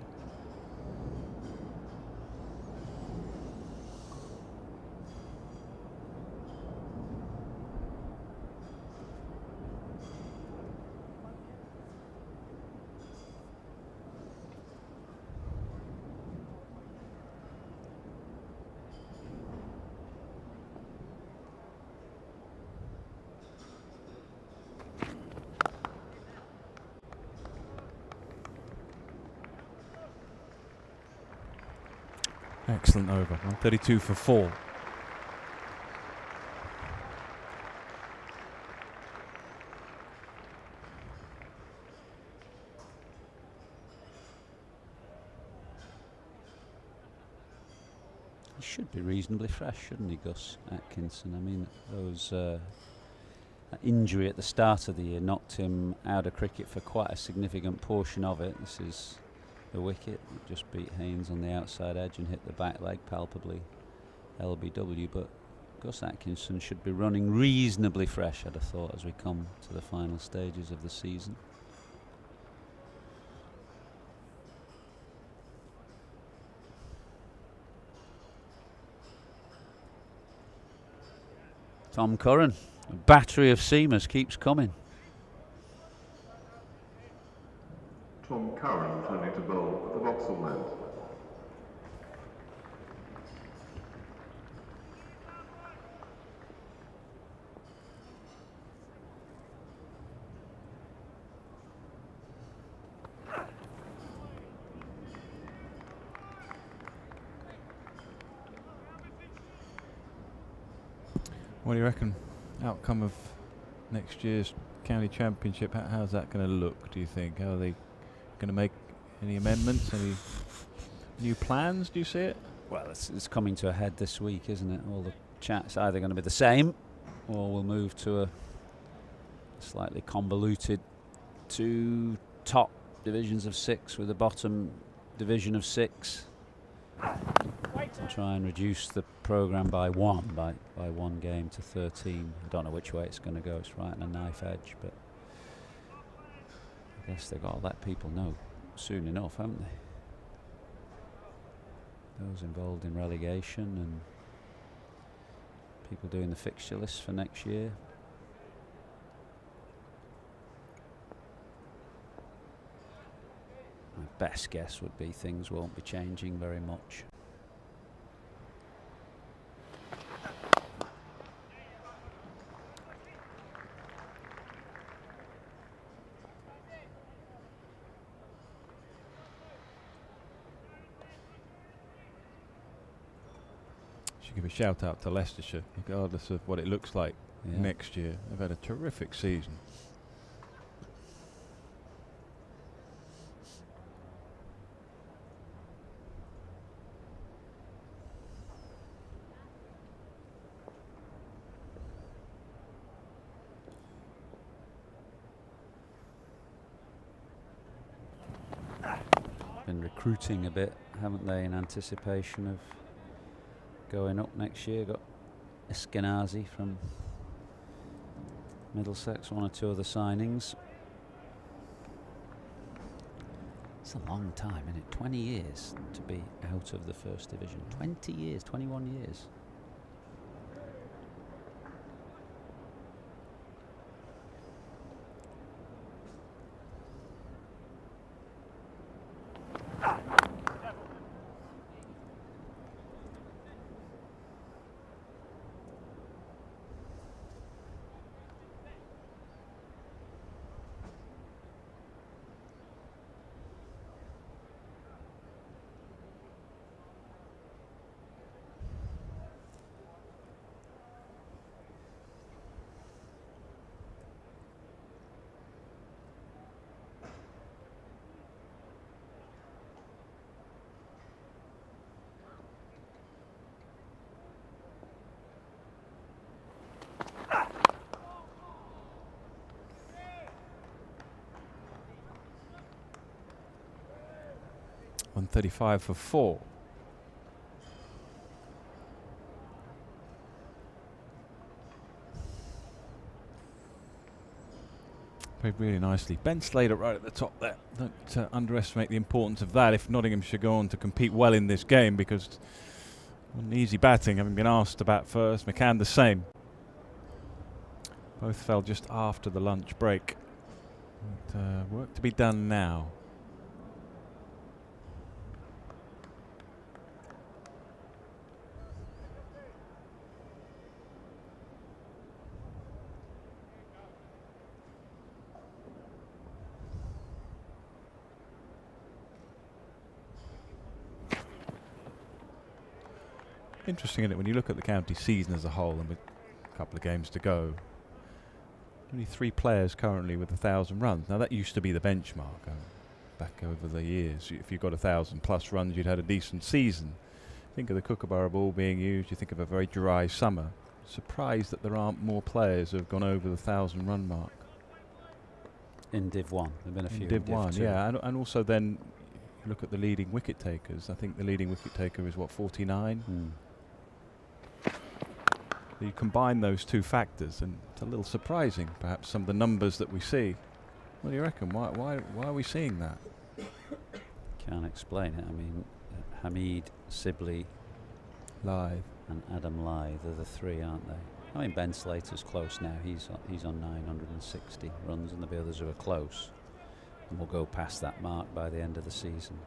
Excellent over, 132 for 4. He should be reasonably fresh, shouldn't he, Gus Atkinson? I mean, that injury at the start of the year knocked him out of cricket for quite a significant portion of it. This is the wicket. It just beat Haynes on the outside edge and hit the back leg palpably. LBW, but Gus Atkinson should be running reasonably fresh, I'd have thought, as we come to the final stages of the season. Tom Curran, a battery of seamers keeps coming. Tom Curran turning to bowl at the Vauxhall end. What do you reckon? Outcome of next year's county championship? How's that going to look? Do you think? How are they going to make any amendments? Any new plans? Do you see it? Well, it's coming to a head this week, isn't it? All the chat's either going to be the same, or we'll move to a slightly convoluted 2 top divisions of 6 with a bottom division of 6. Try and reduce the programme by one game to 13. I don't know which way it's going to go. It's right on a knife edge, but I guess they've got to let people know soon enough, haven't they? Those involved in relegation and people doing the fixture list for next year. My best guess would be things won't be changing very much. Should give a shout out to Leicestershire, regardless of what it looks like next year. They've had a terrific season. Been recruiting a bit, haven't they, in anticipation of going up next year. Got Eskenazi from Middlesex, 1 or 2 other signings. It's a long time, isn't it? 20 years to be out of the first division. 20 years, 21 years. .135 for 4. Played really nicely. Ben Slater right at the top there. Don't underestimate the importance of that if Nottinghamshire go on to compete well in this game, because on easy batting, having been asked to bat first, McCann the same. Both fell just after the lunch break. But, work to be done now. Interesting, isn't it, when you look at the county season as a whole, and with a couple of games to go, only 3 players currently with 1,000 runs. Now that used to be the benchmark back over the years. If you got 1,000+ runs, you'd had a decent season. Think of the Kookaburra ball being used, you think of a very dry summer. Surprised that there aren't more players who have gone over the 1,000 run mark. In Div 1, there have been a few. In Div 1, yeah, and also then you look at the leading wicket takers. I think the leading wicket taker is what, 49? You combine those two factors, and it's a little surprising, perhaps, some of the numbers that we see. What do you reckon? Why are we seeing that? Can't explain it. I mean, Hamid, Sibley, Lythe, and Adam Lythe are the three, aren't they? I mean, Ben Slater's close now. He's on 960 runs, and the others who are close, and will go past that mark by the end of the season.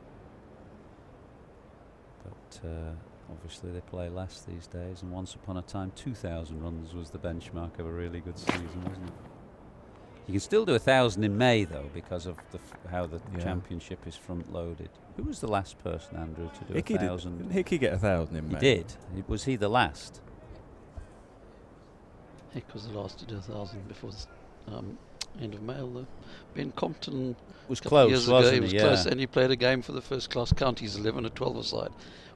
But obviously they play less these days, and once upon a time 2,000 runs was the benchmark of a really good season, wasn't it? You can still do 1,000 in May though, because of how the championship is front loaded. Who was the last person, Andrew, to do 1,000? Didn't Hickey get 1,000 in May? He did. Was he the last? Hick was the last to do 1,000 before the end of May. Although Ben Compton was a couple of close, years ago, wasn't he he? was Yeah. close, and he played a game for the first class counties 11 at 12 aside.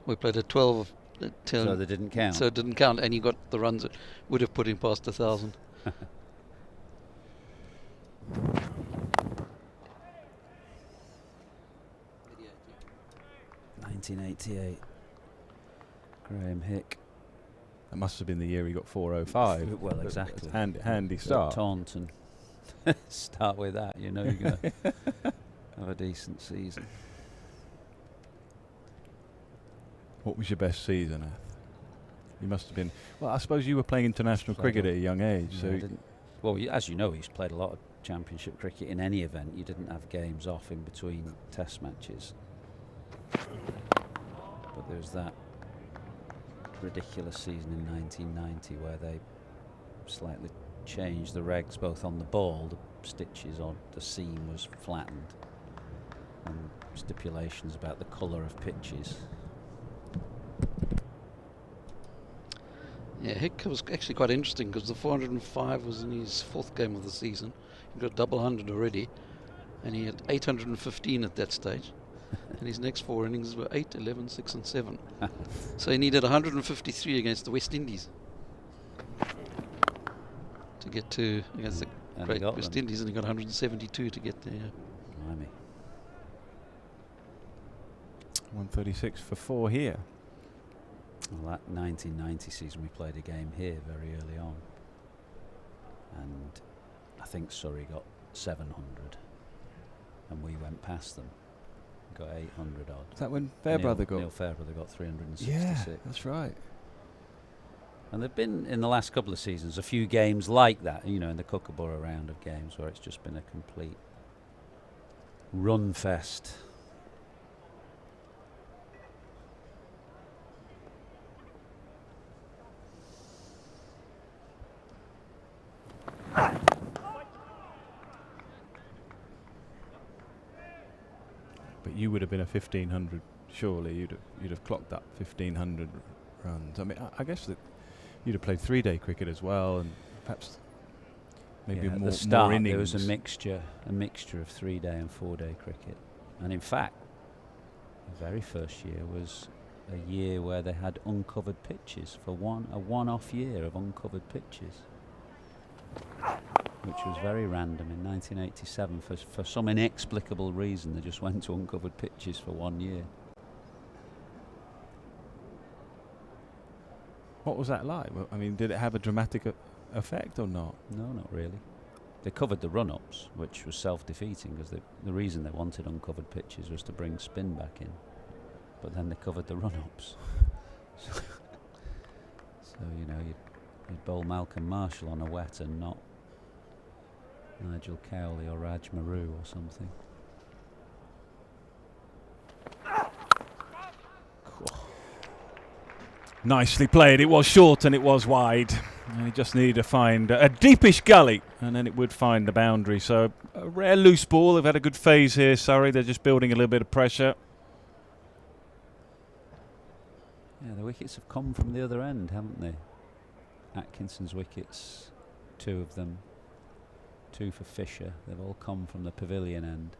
We played at 12 at 10. So they didn't count. So it didn't count, and he got the runs that would have put him past 1,000. 1988. Graham Hick. That must have been the year he got 405. Well, exactly. Handy start. Taunton. Start with that, you know you're going to have a decent season. What was your best season, Ath? You must have been. Well, I suppose you were playing international cricket at a young age. Yeah, So I didn't, well, as you know, he's played a lot of championship cricket in any event. You didn't have games off in between test matches. But there was that ridiculous season in 1990 where they slightly changed the regs both on the ball, the stitches on the seam was flattened, and stipulations about the colour of pitches. Yeah, Hick was actually quite interesting because the 405 was in his fourth game of the season. He got double 100 already, and he had 815 at that stage. And his next four innings were 8, 11, 6 and 7. So he needed 153 against the West Indies to get to against the great West Indies, and he got 172 to get there. Blimey. 136 for 4 here. Well, that 1990 season we played a game here very early on, and I think Surrey got 700 and we went past them, got 800 odd. Is that when Fairbrother got? Neil Fairbrother got 366. Yeah, that's right. And there've been in the last couple of seasons a few games like that, you know, in the Kookaburra round of games where it's just been a complete run fest. But you would have been a 1,500, surely. You'd have clocked up 1,500 runs. I mean, I guess that you'd have played 3-day cricket as well, and perhaps maybe at more the start, innings. there was a mixture of 3-day and 4-day cricket, and in fact, the very first year was a year where they had uncovered pitches for a one-off year of uncovered pitches, which was very random in 1987. For some inexplicable reason, they just went to uncovered pitches for 1 year. What was that like? Well, I mean, did it have a dramatic effect or not? No, not really. They covered the run-ups, which was self-defeating because the reason they wanted uncovered pitches was to bring spin back in. But then they covered the run-ups. So you know, you'd bowl Malcolm Marshall on a wet and not Nigel Cowley or Raj Maru or something. Nicely played. It was short and it was wide. And he just needed to find a deepish gully, and then it would find the boundary. So a rare loose ball. They've had a good phase here, Surrey. They're just building a little bit of pressure. Yeah, the wickets have come from the other end, haven't they? Atkinson's wickets, 2 of them, 2 for Fisher. They've all come from the pavilion end.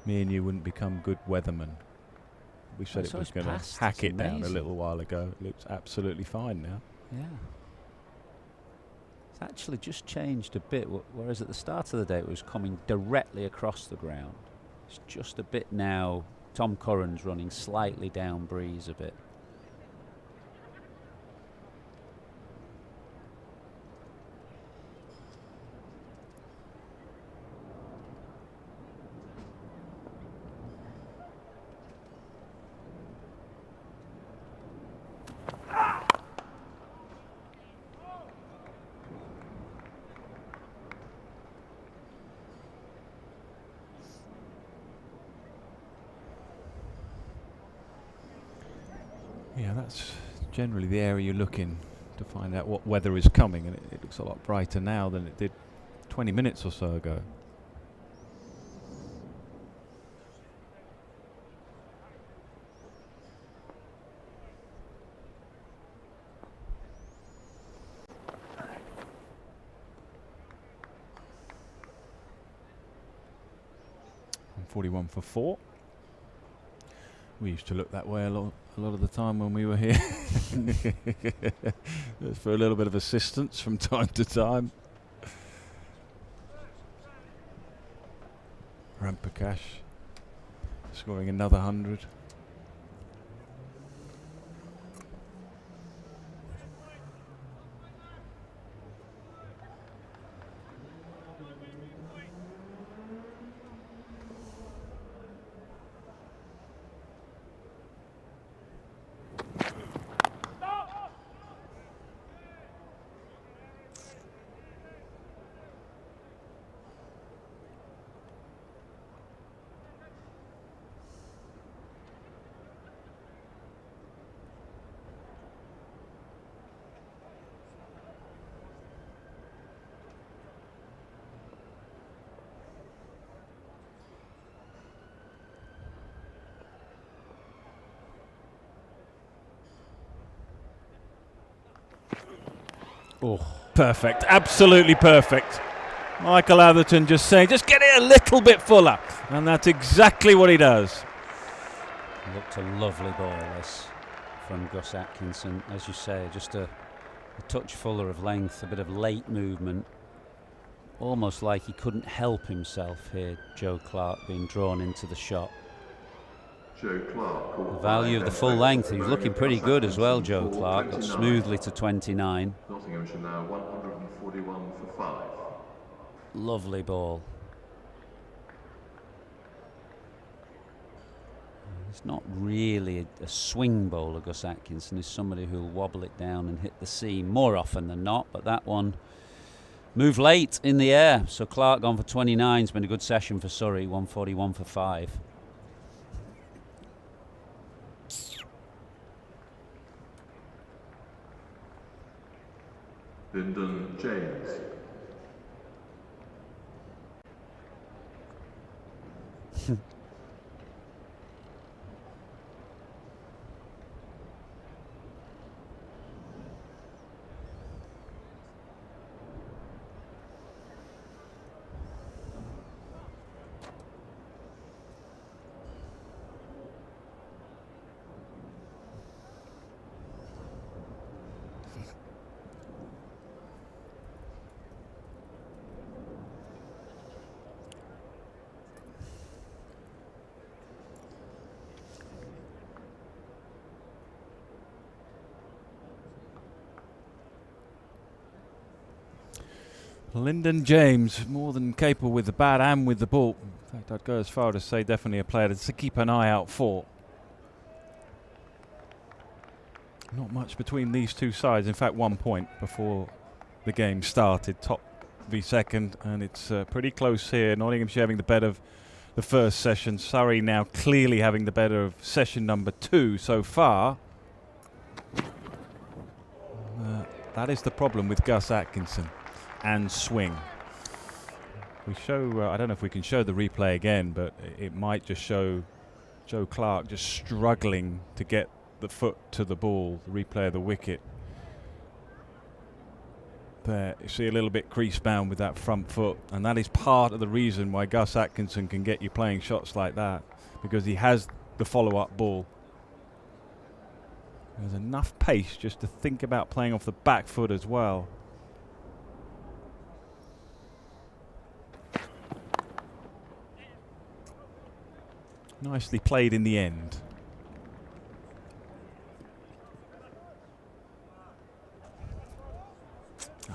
Me and you wouldn't become good weathermen. We said it was going to hack it down a little while ago. It looks absolutely fine now. Yeah. actually just changed a bit, whereas at the start of the day it was coming directly across the ground. It's just a bit now. Tom Curran's running slightly down breeze a bit. Yeah, that's generally the area you're looking to find out what weather is coming, and it looks a lot brighter now than it did 20 minutes or so ago. And 41 for 4. We used to look that way a lot of the time when we were here. For a little bit of assistance from time to time. Rampakash scoring another 100. Oh, perfect. Absolutely perfect. Michael Atherton just saying, just get it a little bit fuller. And that's exactly what he does. Looked a lovely ball, this, from Gus Atkinson. As you say, just a touch fuller of length, a bit of late movement. Almost like he couldn't help himself here, Joe Clark, being drawn into the shot. The value of the full length. He was looking pretty good as well, Joe Clark. Got smoothly to 29. Nottinghamshire now 141 for 5. Lovely ball. He's not really a swing bowler, Gus Atkinson. He's somebody who'll wobble it down and hit the seam more often than not, but that one moved late in the air. So Clark gone for 29. It's been a good session for Surrey, 141 for 5. Lyndon James. Lyndon James, more than capable with the bat and with the ball. In fact, I'd go as far as to say definitely a player to keep an eye out for. Not much between these two sides. In fact, 1 point before the game started. Top v second, and it's pretty close here. Nottinghamshire having the better of the first session. Surrey now clearly having the better of session number 2 so far. That is the problem with Gus Atkinson and swing. We show, I don't know if we can show the replay again, but it might just show Joe Clark just struggling to get the foot to the ball, the replay of the wicket. There, you see a little bit crease bound with that front foot, and that is part of the reason why Gus Atkinson can get you playing shots like that, because he has the follow-up ball. There's enough pace just to think about playing off the back foot as well. Nicely played in the end.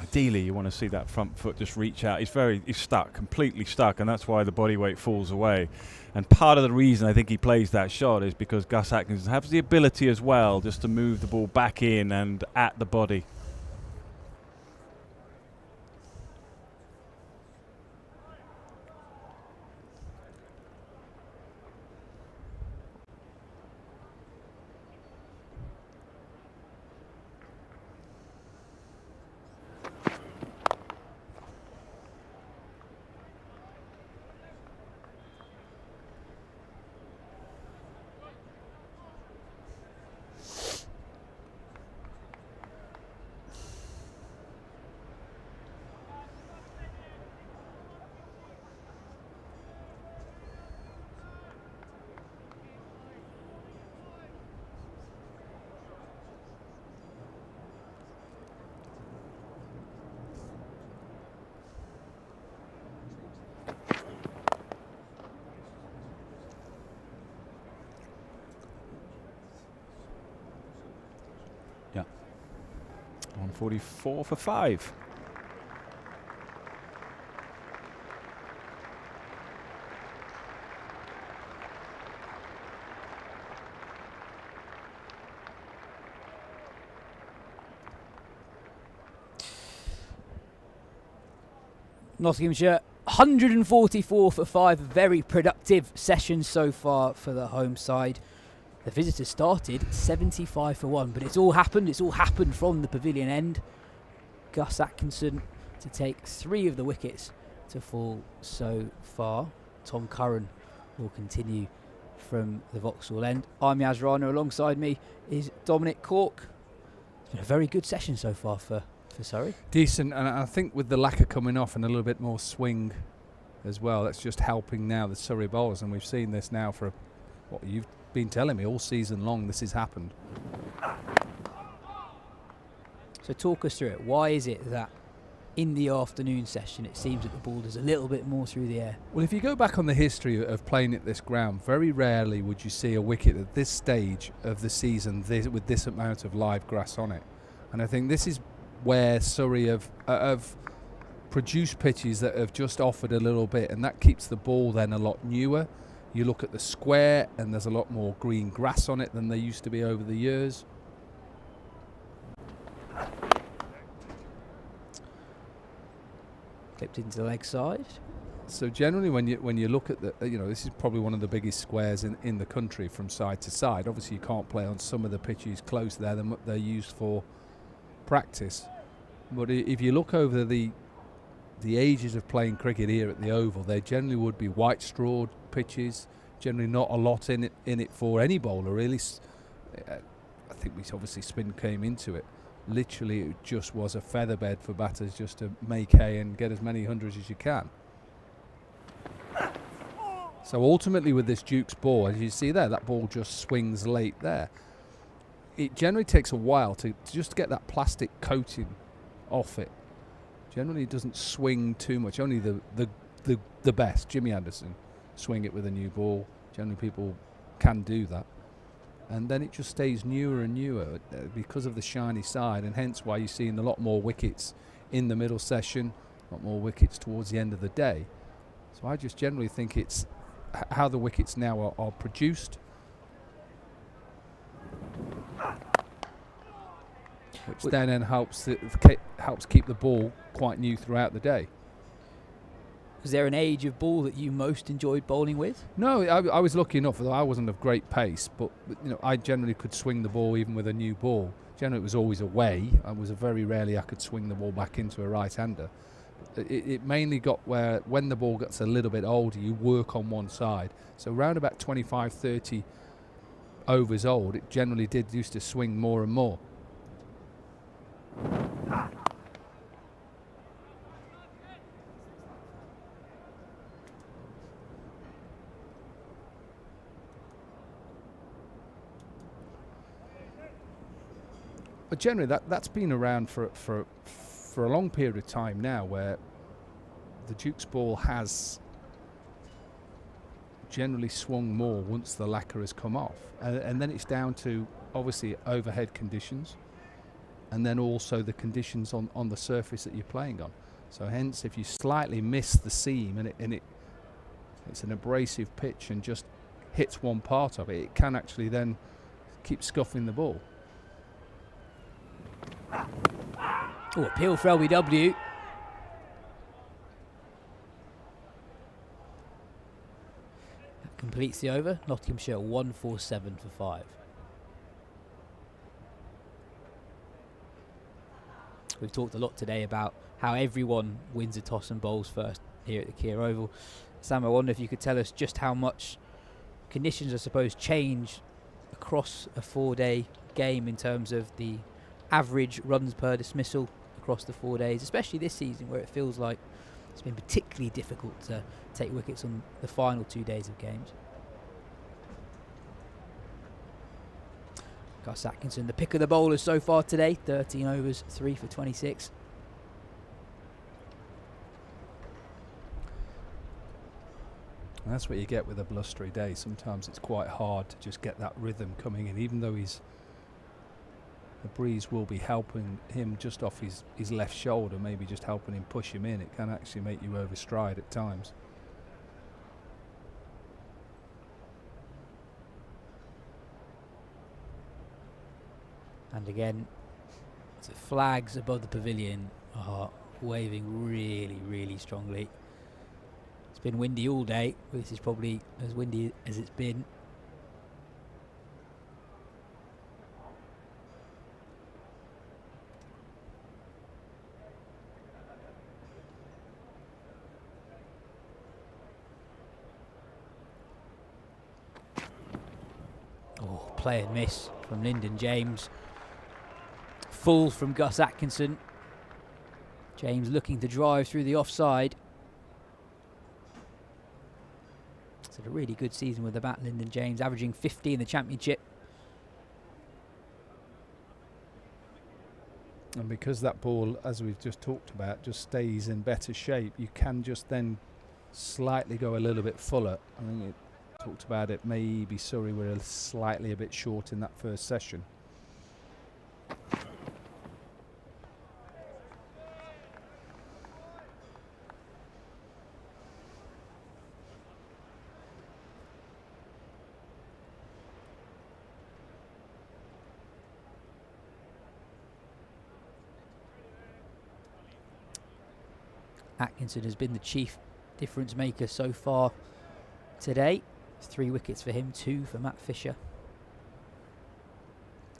Ideally, you want to see that front foot just reach out. He's stuck, completely stuck, and that's why the body weight falls away. And part of the reason I think he plays that shot is because Gus Atkinson has the ability as well just to move the ball back in and at the body. Yeah. 144 for 5. Nottinghamshire 144 for 5. Very productive session so far for the home side. The visitors started 75 for 1, but it's all happened. It's all happened from the pavilion end. Gus Atkinson to take 3 of the wickets to fall so far. Tom Curran will continue from the Vauxhall end. I'm Yaz Rana. Alongside me is Dominic Cork. It's been a very good session so far for Surrey. Decent, and I think with the lacquer coming off and a little bit more swing as well, that's just helping now the Surrey bowlers, and we've seen this now for what you've been telling me all season long. This has happened. So talk us through it. Why is it that in the afternoon session it seems that the ball does a little bit more through the air? Well, if you go back on the history of playing at this ground, very rarely would you see a wicket at this stage of the season with this amount of live grass on it. And I think this is where Surrey have produced pitches that have just offered a little bit, and that keeps the ball then a lot newer. You look at the square and there's a lot more green grass on it than there used to be over the years. Clipped into the leg side. So generally when you look at the, this is probably one of the biggest squares in the country from side to side. Obviously you can't play on some of the pitches close there, they're used for practice. But if you look over the ages of playing cricket here at the Oval, they generally would be white straw pitches, generally not a lot in it for any bowler really. I think obviously spin came into it. Literally it just was a featherbed for batters just to make hay and get as many hundreds as you can. So ultimately with this Duke's ball, as you see there, that ball just swings late there. It generally takes a while to just get that plastic coating off it. Generally it doesn't swing too much. Only the best, Jimmy Anderson, swing it with a new ball. Generally people can do that. And then it just stays newer and newer because of the shiny side, and hence why you're seeing a lot more wickets in the middle session, a lot more wickets towards the end of the day. So I just generally think it's how the wickets now are produced, which then helps keep the ball quite new throughout the day. Was there an age of ball that you most enjoyed bowling with? No, I was lucky enough, although I wasn't of great pace, but I generally could swing the ball even with a new ball. Generally it was always away. Very rarely I could swing the ball back into a right-hander. It mainly got where when the ball gets a little bit older, you work on one side. So around about 25, 30 overs old, it generally used to swing more and more. But generally that's been around for a long period of time now, where the Duke's ball has generally swung more once the lacquer has come off. And then it's down to, obviously, overhead conditions, and then also the conditions on the surface that you're playing on. So hence, if you slightly miss the seam and it's an abrasive pitch and just hits one part of it, it can actually then keep scuffing the ball. Oh, appeal for LBW. That completes the over. Nottinghamshire 147 for 5. We've talked a lot today about how everyone wins a toss and bowls first here at the Kia Oval. Sam, I wonder if you could tell us just how much conditions, I suppose, change across a 4-day game in terms of the average runs per dismissal across the 4 days, especially this season where it feels like it's been particularly difficult to take wickets on the final 2 days of games. Gus Atkinson, the pick of the bowlers so far today, 13 overs, 3 for 26. And that's what you get with a blustery day. Sometimes it's quite hard to just get that rhythm coming in, even though the breeze will be helping him just off his left shoulder, maybe just helping him push him in. It can actually make you overstride at times. And again, the flags above the pavilion are waving really, really strongly. It's been windy all day. This is probably as windy as it's been. Oh, play and miss from Lyndon James. Full from Gus Atkinson. James looking to drive through the offside. It's had a really good season with the bat, Lyndon James, averaging 50 in the championship. And because that ball, as we've just talked about, just stays in better shape, you can just then slightly go a little bit fuller. I think it talked about it, maybe Surrey were slightly a bit short in that first session. Atkinson has been the chief difference maker so far today. 3 wickets for him, 2 for Matt Fisher.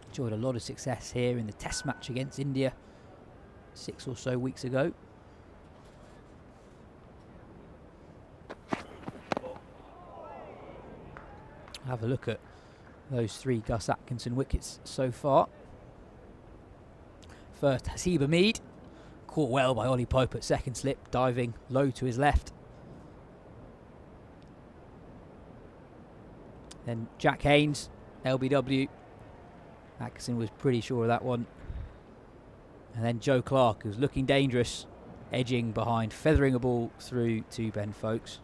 Enjoyed a lot of success here in the test match against India 6 or so weeks ago. Have a look at those 3 Gus Atkinson wickets so far. First, Hasib Hamid. Caught well by Ollie Pope at second slip, diving low to his left. Then Jack Haynes, LBW. Atkinson was pretty sure of that one. And then Joe Clark, who's looking dangerous, edging behind, feathering a ball through to Ben Folkes.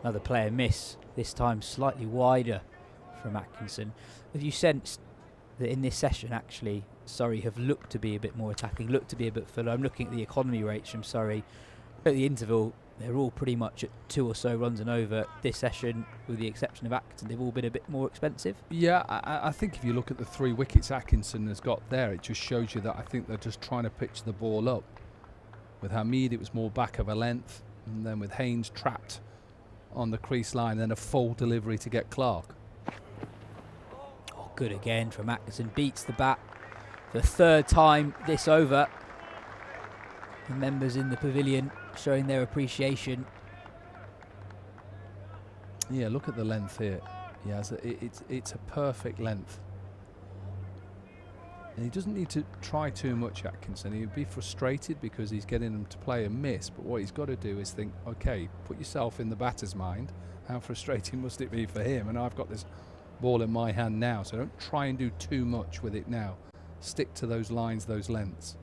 Another player miss, this time slightly wider from Atkinson. Have you sensed that in this session actually Surrey have looked to be a bit more attacking, looked to be a bit fuller? I'm looking at the economy rates from Surrey. At the interval, they're all pretty much at 2 or so runs and over. This session, with the exception of Atkinson, they've all been a bit more expensive. Yeah, I think if you look at the 3 wickets Atkinson has got there, it just shows you that I think they're just trying to pitch the ball up. With Hamid, it was more back of a length, and then with Haynes trapped on the crease line, then a full delivery to get Clark. Oh, good again from Atkinson. Beats the bat for the 3rd time this over. The members in the pavilion showing their appreciation. Yeah, look at the length here. Yeah, it's a perfect length. And he doesn't need to try too much, Atkinson. He'd be frustrated because he's getting them to play a miss. But what he's got to do is think, okay, put yourself in the batter's mind. How frustrating must it be for him? And I've got this ball in my hand now, so don't try and do too much with it now. Stick to those lines, those lengths.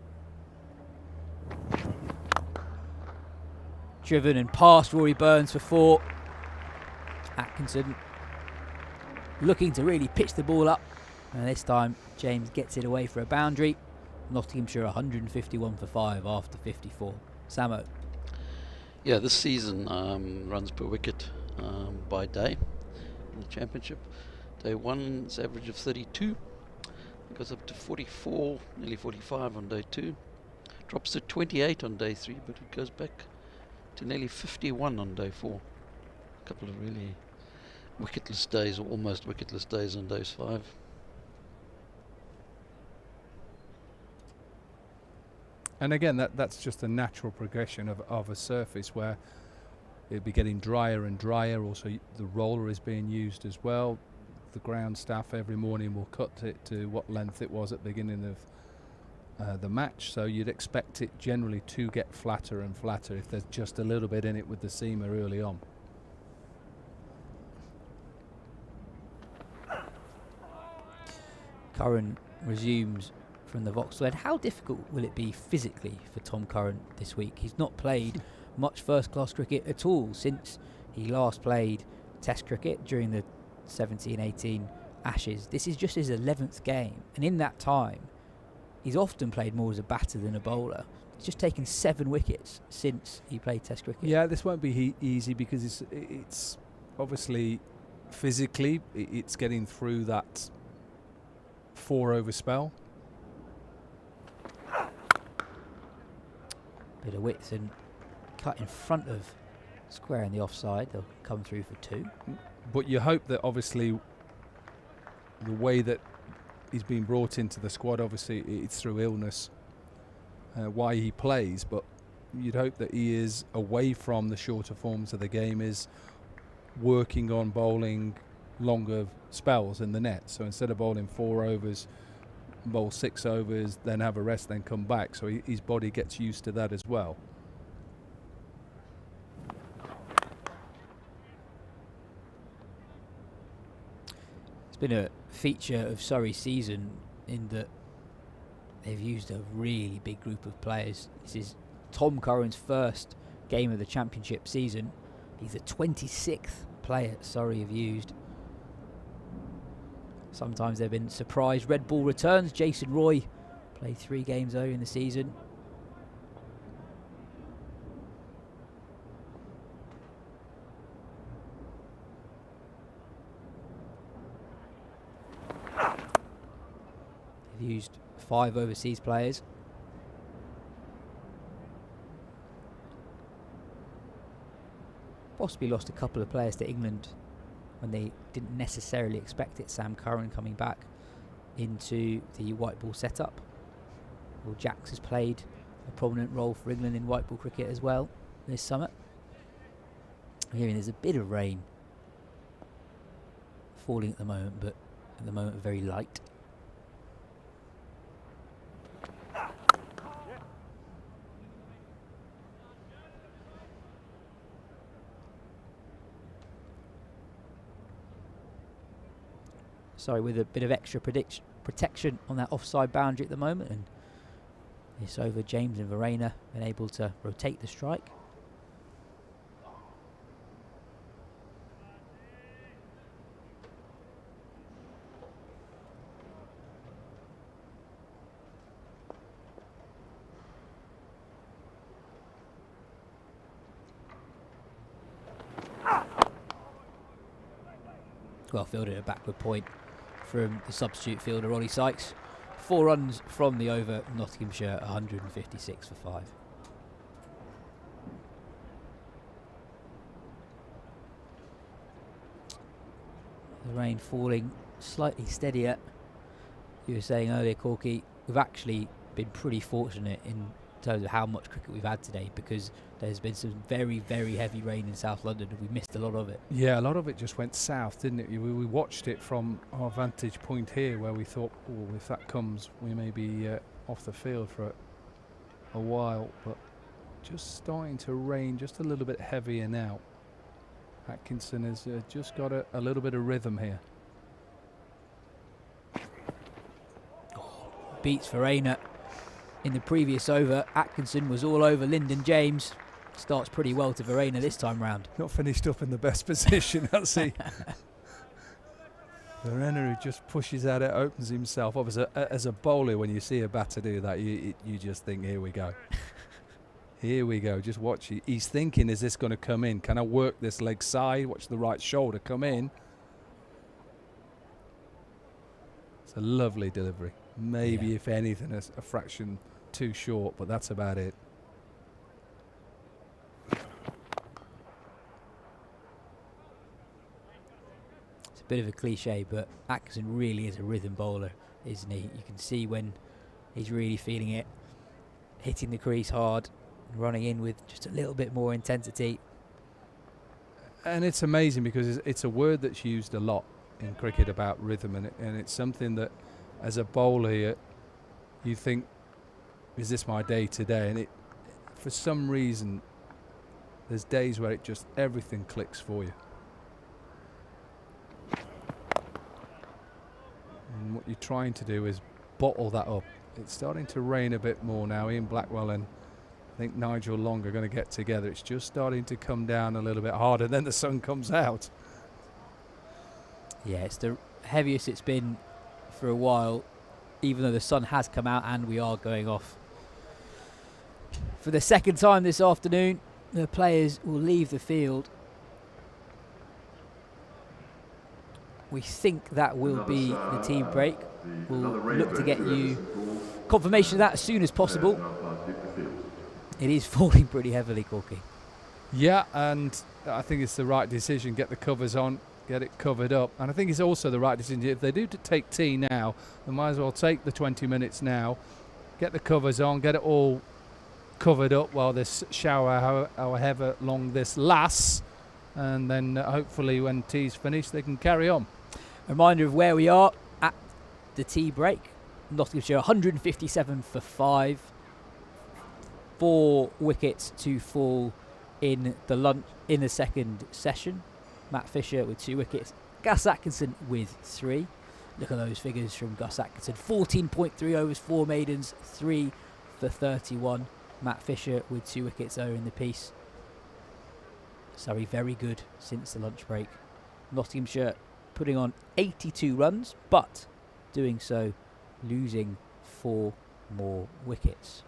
Driven and past Rory Burns for 4. Atkinson looking to really pitch the ball up, and this time James gets it away for a boundary. Nottinghamshire 151 for 5 after 54. Samo. Yeah, this season runs per wicket by day in the championship. Day 1 is average of 32. It goes up to 44, nearly 45 on day 2. Drops to 28 on day 3, but it goes back to nearly 51 on day 4. A couple of really wicketless days, or almost wicketless days on days 5. And again, that's just a natural progression of a surface where it'll be getting drier and drier. Also, the roller is being used as well. The ground staff every morning will cut it to what length it was at the beginning of the match. So you'd expect it generally to get flatter and flatter if there's just a little bit in it with the seamer early on. Curran resumes from the Vauxhall. How difficult will it be physically for Tom Curran this week? He's not played much first-class cricket at all since he last played Test cricket during the 17-18 Ashes. This is just his 11th game, and in that time he's often played more as a batter than a bowler. He's just taken 7 wickets since he played Test cricket. Yeah, this won't be easy because it's obviously physically it's getting through that 4-over spell. Bit of width and cut in front of square in the offside. They'll come through for 2. But you hope that obviously the way that he's been brought into the squad, obviously it's through illness why he plays, but you'd hope that he is away from the shorter forms of the game, is working on bowling longer spells in the net. So instead of bowling 4 overs, bowl 6 overs, then have a rest, then come back. So his body gets used to that as well. It's been a feature of Surrey's season in that they've used a really big group of players. This is Tom Curran's first game of the championship season. He's the 26th player Surrey have used. Sometimes there have been surprise red ball returns. Jason Roy played 3 games earlier in the season. They've used 5 overseas players. Possibly lost a couple of players to England when they didn't necessarily expect it. Sam Curran coming back into the white ball setup. Will Jacks has played a prominent role for England in white ball cricket as well this summer. I'm hearing there's a bit of rain falling at the moment, but at the moment very light. Sorry, with a bit of extra protection on that offside boundary at the moment, and it's over. James and Verena been able to rotate the strike. Well fielded, a backward point from the substitute fielder Ollie Sykes. 4 runs from the over. Nottinghamshire 156 for 5. The rain falling slightly steadier. You were saying earlier, Corky, we've actually been pretty fortunate in terms of how much cricket we've had today, because there's been some very, very heavy rain in South London and we missed a lot of it. Yeah, a lot of it just went south, didn't it? We watched it from our vantage point here, where we thought, oh, if that comes, we may be off the field for a while, but just starting to rain just a little bit heavier now. Atkinson has just got a little bit of rhythm here. Beats Verena. in the previous over. Atkinson was all over Lyndon James. Starts pretty well to Verena this time round. Not finished up in the best position, has he? Verena, who just pushes out it, opens himself up. As a bowler, when you see a batter do that, you just think, here we go. Here we go. Just watch. He's thinking, is this going to come in? Can I work this leg side? Watch the right shoulder come in. It's a lovely delivery. Maybe, if anything, a fraction too short, but that's about it. It's a bit of a cliche, but Atkinson really is a rhythm bowler, isn't he? You can see when he's really feeling it, hitting the crease hard, running in with just a little bit more intensity. And it's amazing because it's a word that's used a lot in cricket about rhythm, and it's something that as a bowler you think, is this my day today? And for some reason there's days where it just everything clicks for you. And what you're trying to do is bottle that up. It's starting to rain a bit more now. Ian Blackwell and I think Nigel Long are going to get together. It's just starting to come down a little bit harder. Then the sun comes out. Yeah, it's the heaviest it's been for a while, even though the sun has come out and we are going off. For the second time this afternoon, the players will leave the field. We think that will be the team break. We'll look to get you confirmation of that as soon as possible. It is falling pretty heavily, Corky. Yeah, and I think it's the right decision. Get the covers on, get it covered up. And I think it's also the right decision. If they do take tea now, they might as well take the 20 minutes now, get the covers on, get it all covered up while this shower, however long this lasts. And then hopefully when tea's finished, they can carry on. A reminder of where we are at the tea break. Nottinghamshire 157 for 5. 4 wickets to fall in the second session. Matt Fisher with 2 wickets. Gus Atkinson with 3. Look at those figures from Gus Atkinson. 14.3 overs, 4 maidens, 3 for 31. Matt Fisher with 2 wickets over in the piece. Surrey very good since the lunch break. Nottinghamshire putting on 82 runs, but doing so losing 4 more wickets.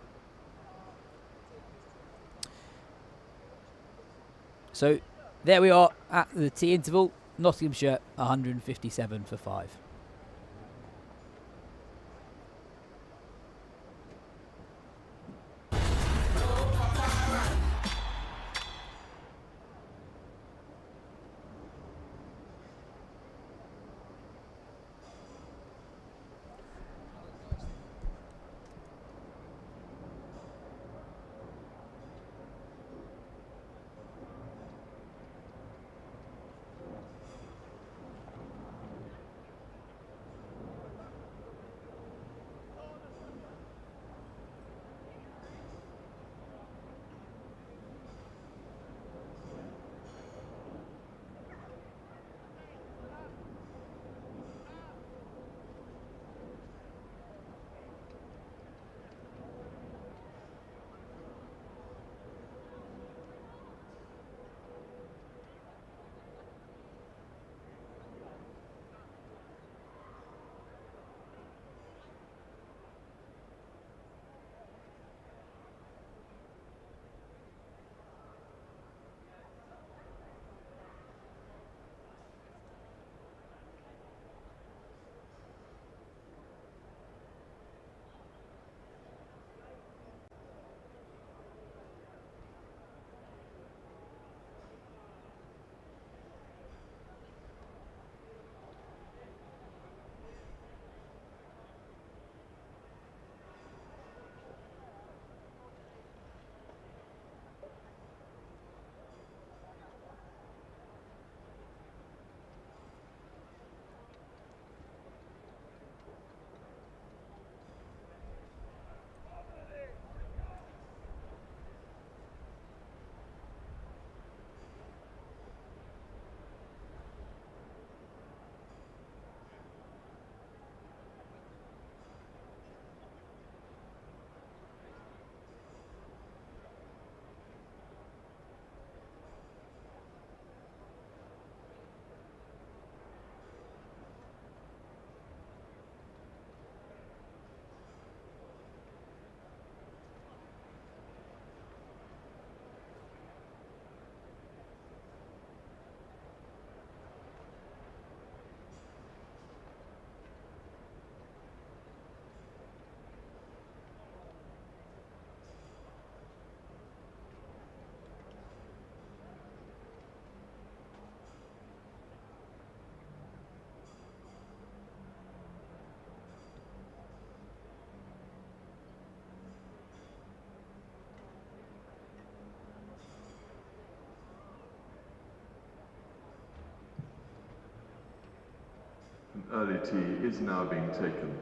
So there we are at the tea interval. Nottinghamshire 157 for 5. Early tea is now being taken.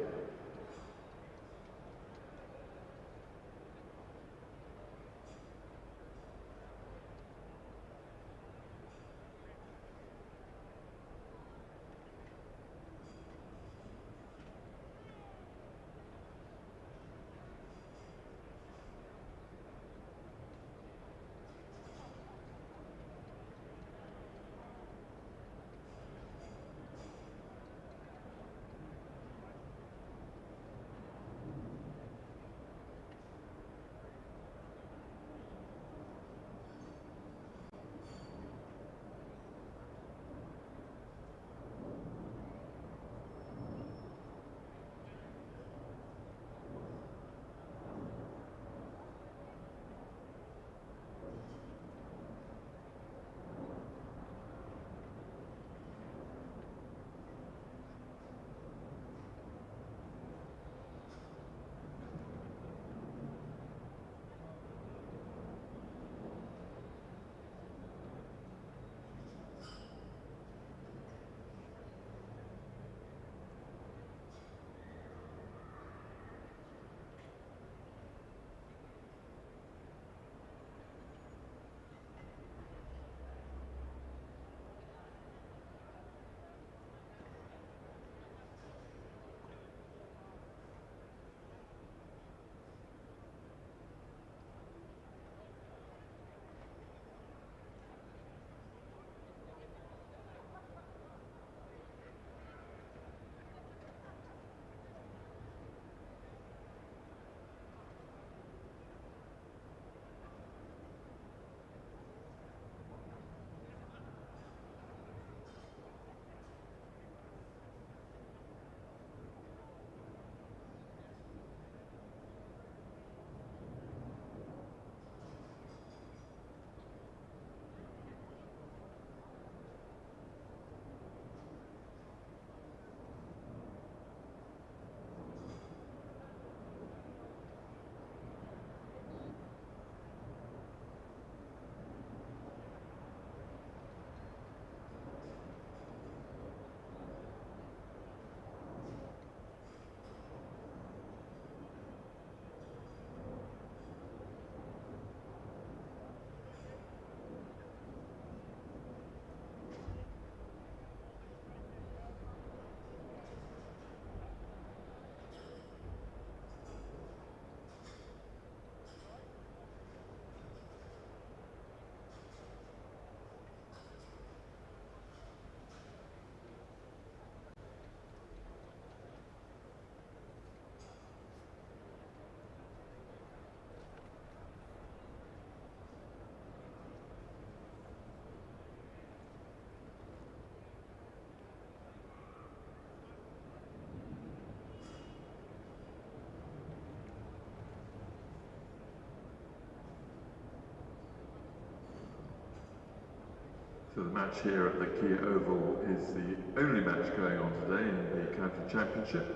So the match here at the Kia Oval is the only match going on today in the County Championship.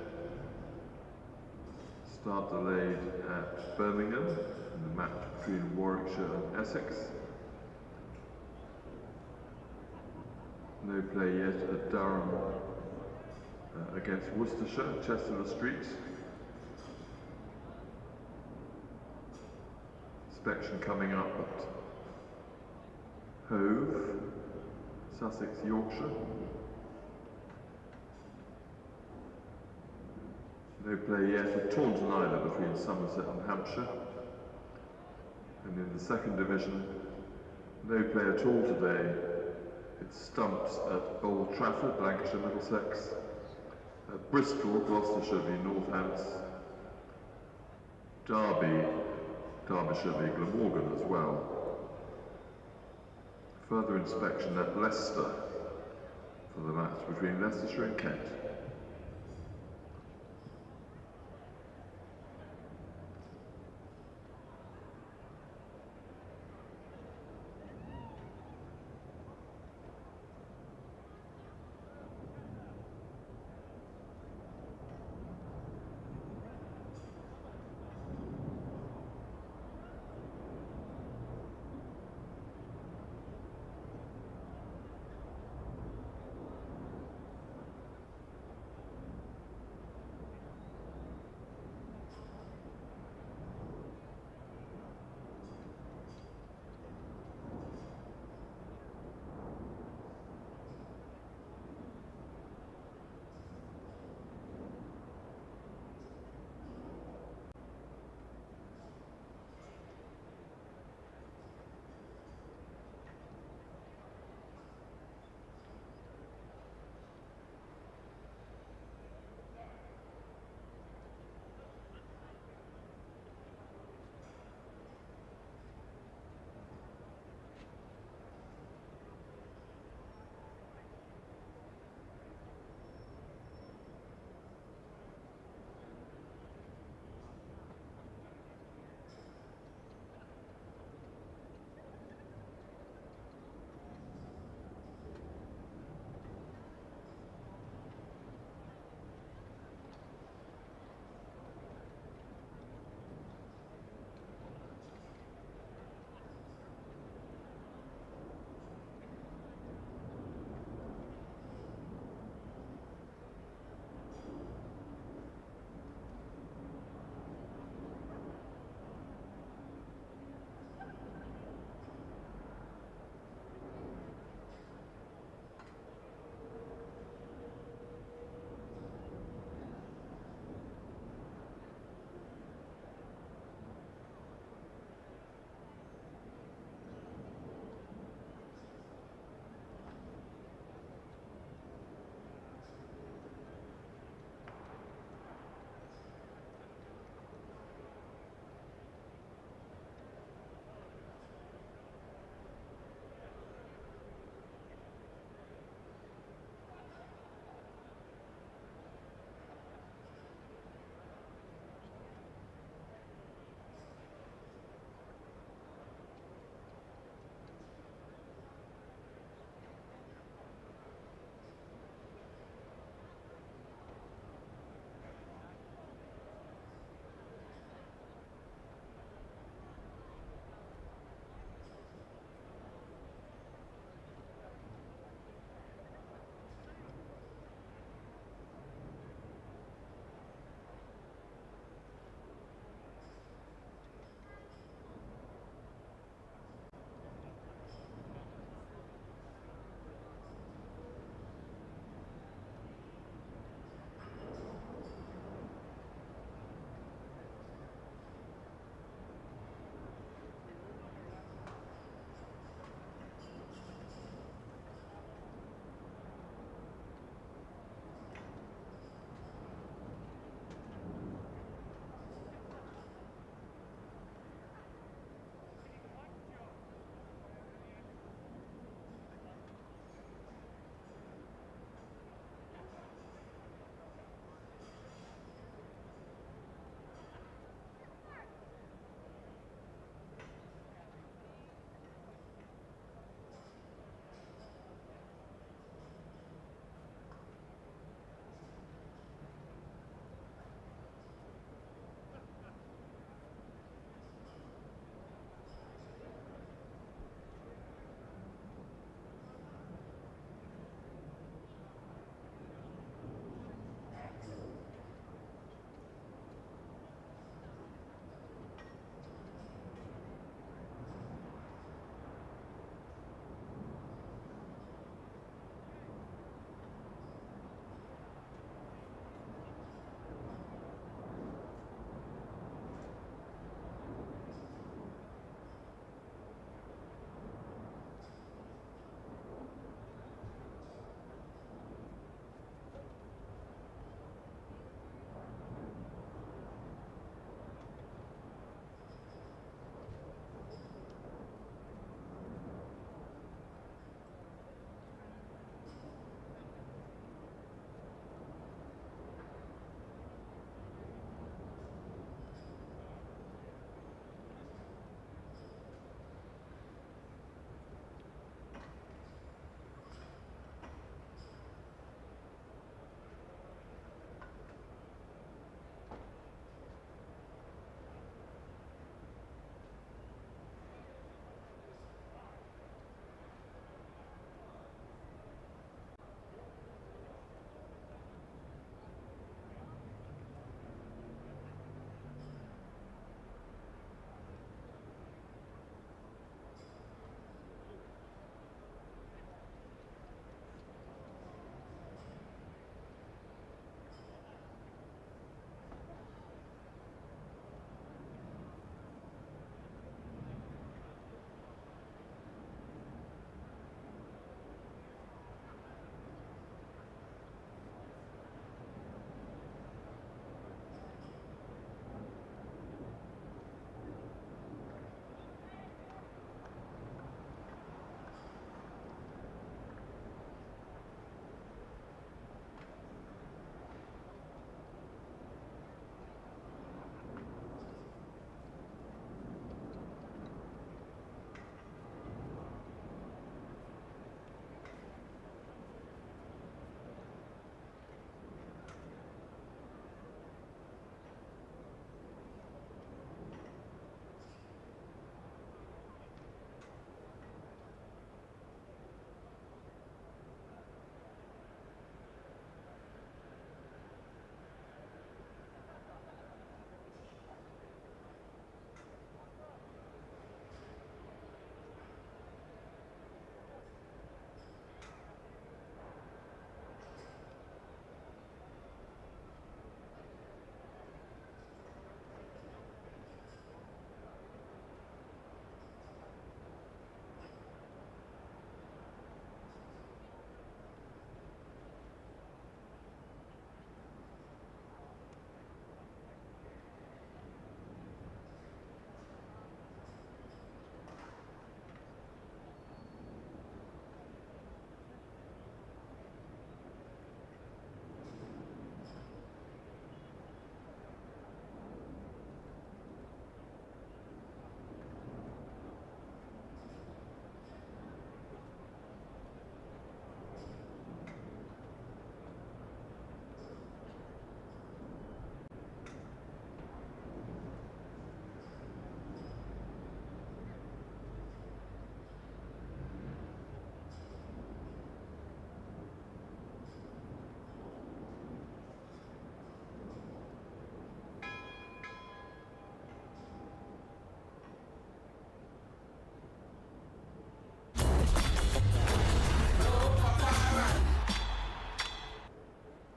Start delayed at Birmingham in the match between Warwickshire and Essex. No play yet at Durham against Worcestershire, Chester Street. Inspection coming up at Hove, Sussex, Yorkshire. No play yet at Taunton either between Somerset and Hampshire. And in the second division, no play at all today. It's Stumps at Old Trafford, Lancashire, Middlesex. At Bristol, Gloucestershire v Northants. Derby, Derbyshire v Glamorgan as well. Further inspection at Leicester for the match between Leicestershire and Kent.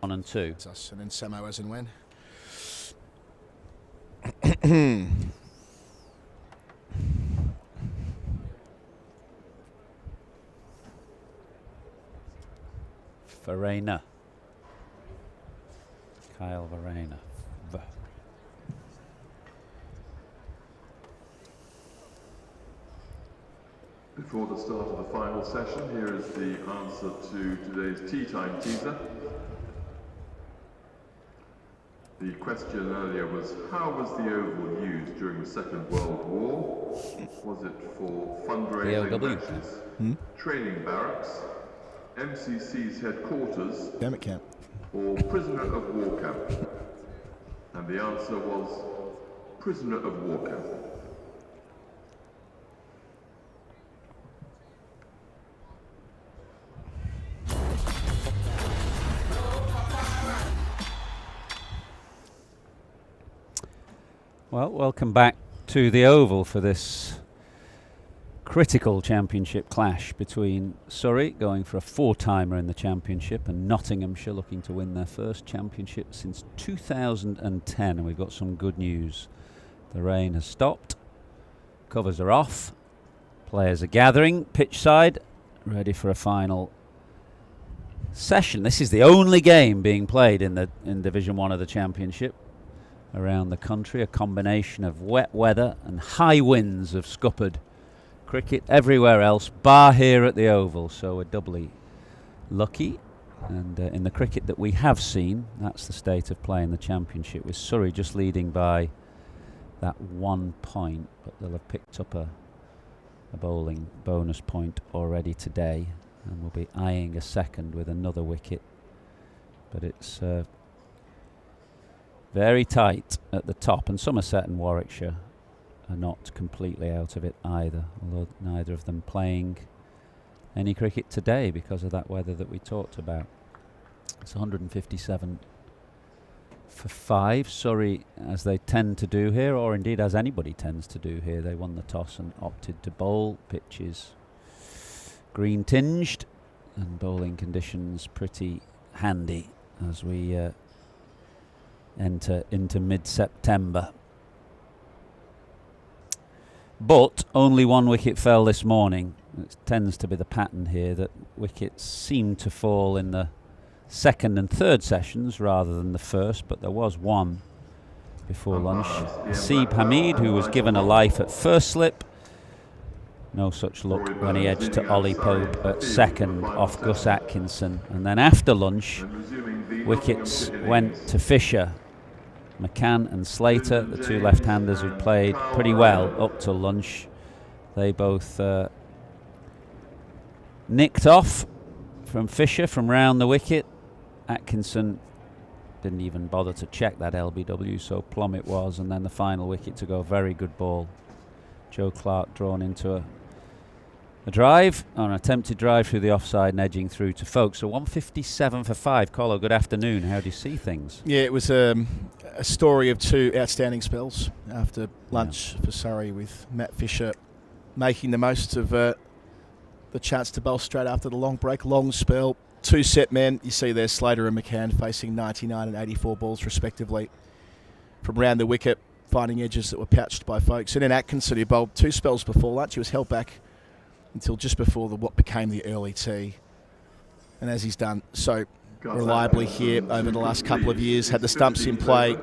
1 and 2. It's us, and then Samo as and when. Verena. Kyle Verena. Before the start of the final session, here is the answer to today's tea time teaser. The question earlier was, how was the Oval used during the Second World War? Was it for fundraising matches, training barracks, MCC's headquarters, Damn camp, or prisoner of war camp? And the answer was prisoner of war camp. Well, welcome back to the Oval for this critical championship clash between Surrey, going for a 4-timer in the championship, and Nottinghamshire, looking to win their first championship since 2010. And we've got some good news. The rain has stopped, covers are off, players are gathering pitch side, ready for a final session. This is the only game being played in Division 1 of the championship around the country, a combination of wet weather and high winds have scuppered cricket everywhere else, bar here at the Oval, so we're doubly lucky. And in the cricket that we have seen, that's the state of play in the championship, with Surrey just leading by that 1 point, but they'll have picked up a bowling bonus point already today, and we'll be eyeing a second with another wicket. But it's very tight at the top, and Somerset and Warwickshire are not completely out of it either, although neither of them playing any cricket today because of that weather that we talked about. It's 157 for 5. Surrey, as they tend to do here, or indeed as anybody tends to do here, they won the toss and opted to bowl. Pitch is green tinged and bowling conditions pretty handy as we enter into mid-September. But only 1 wicket fell this morning. It tends to be the pattern here that wickets seem to fall in the second and third sessions rather than the first, but there was one before lunch. Seeb Hamid, who was given a life at first slip. No such luck when he edged to Ollie Pope at second off Gus Atkinson. And then after lunch, wickets went to Fisher. McCann and Slater, the 2 left-handers who played pretty well up till lunch. They both nicked off from Fisher from round the wicket. Atkinson didn't even bother to check that LBW, so plumb it was. And then the final wicket to go, very good ball. Joe Clark drawn into a drive, or an attempted drive through the offside and edging through to Folkes. So 157 for 5. Colo, good afternoon. How do you see things? Yeah, it was a story of 2 outstanding spells after lunch for Surrey, with Matt Fisher making the most of the chance to bowl straight after the long break. Long spell, 2 set men. You see there Slater and McCann facing 99 and 84 balls respectively from round the wicket, finding edges that were pouched by Folkes. And then Atkinson, who bowled 2 spells before lunch, he was held back until just before what became the early tea. And as he's done so reliably here over the last couple of years, had the stumps in play,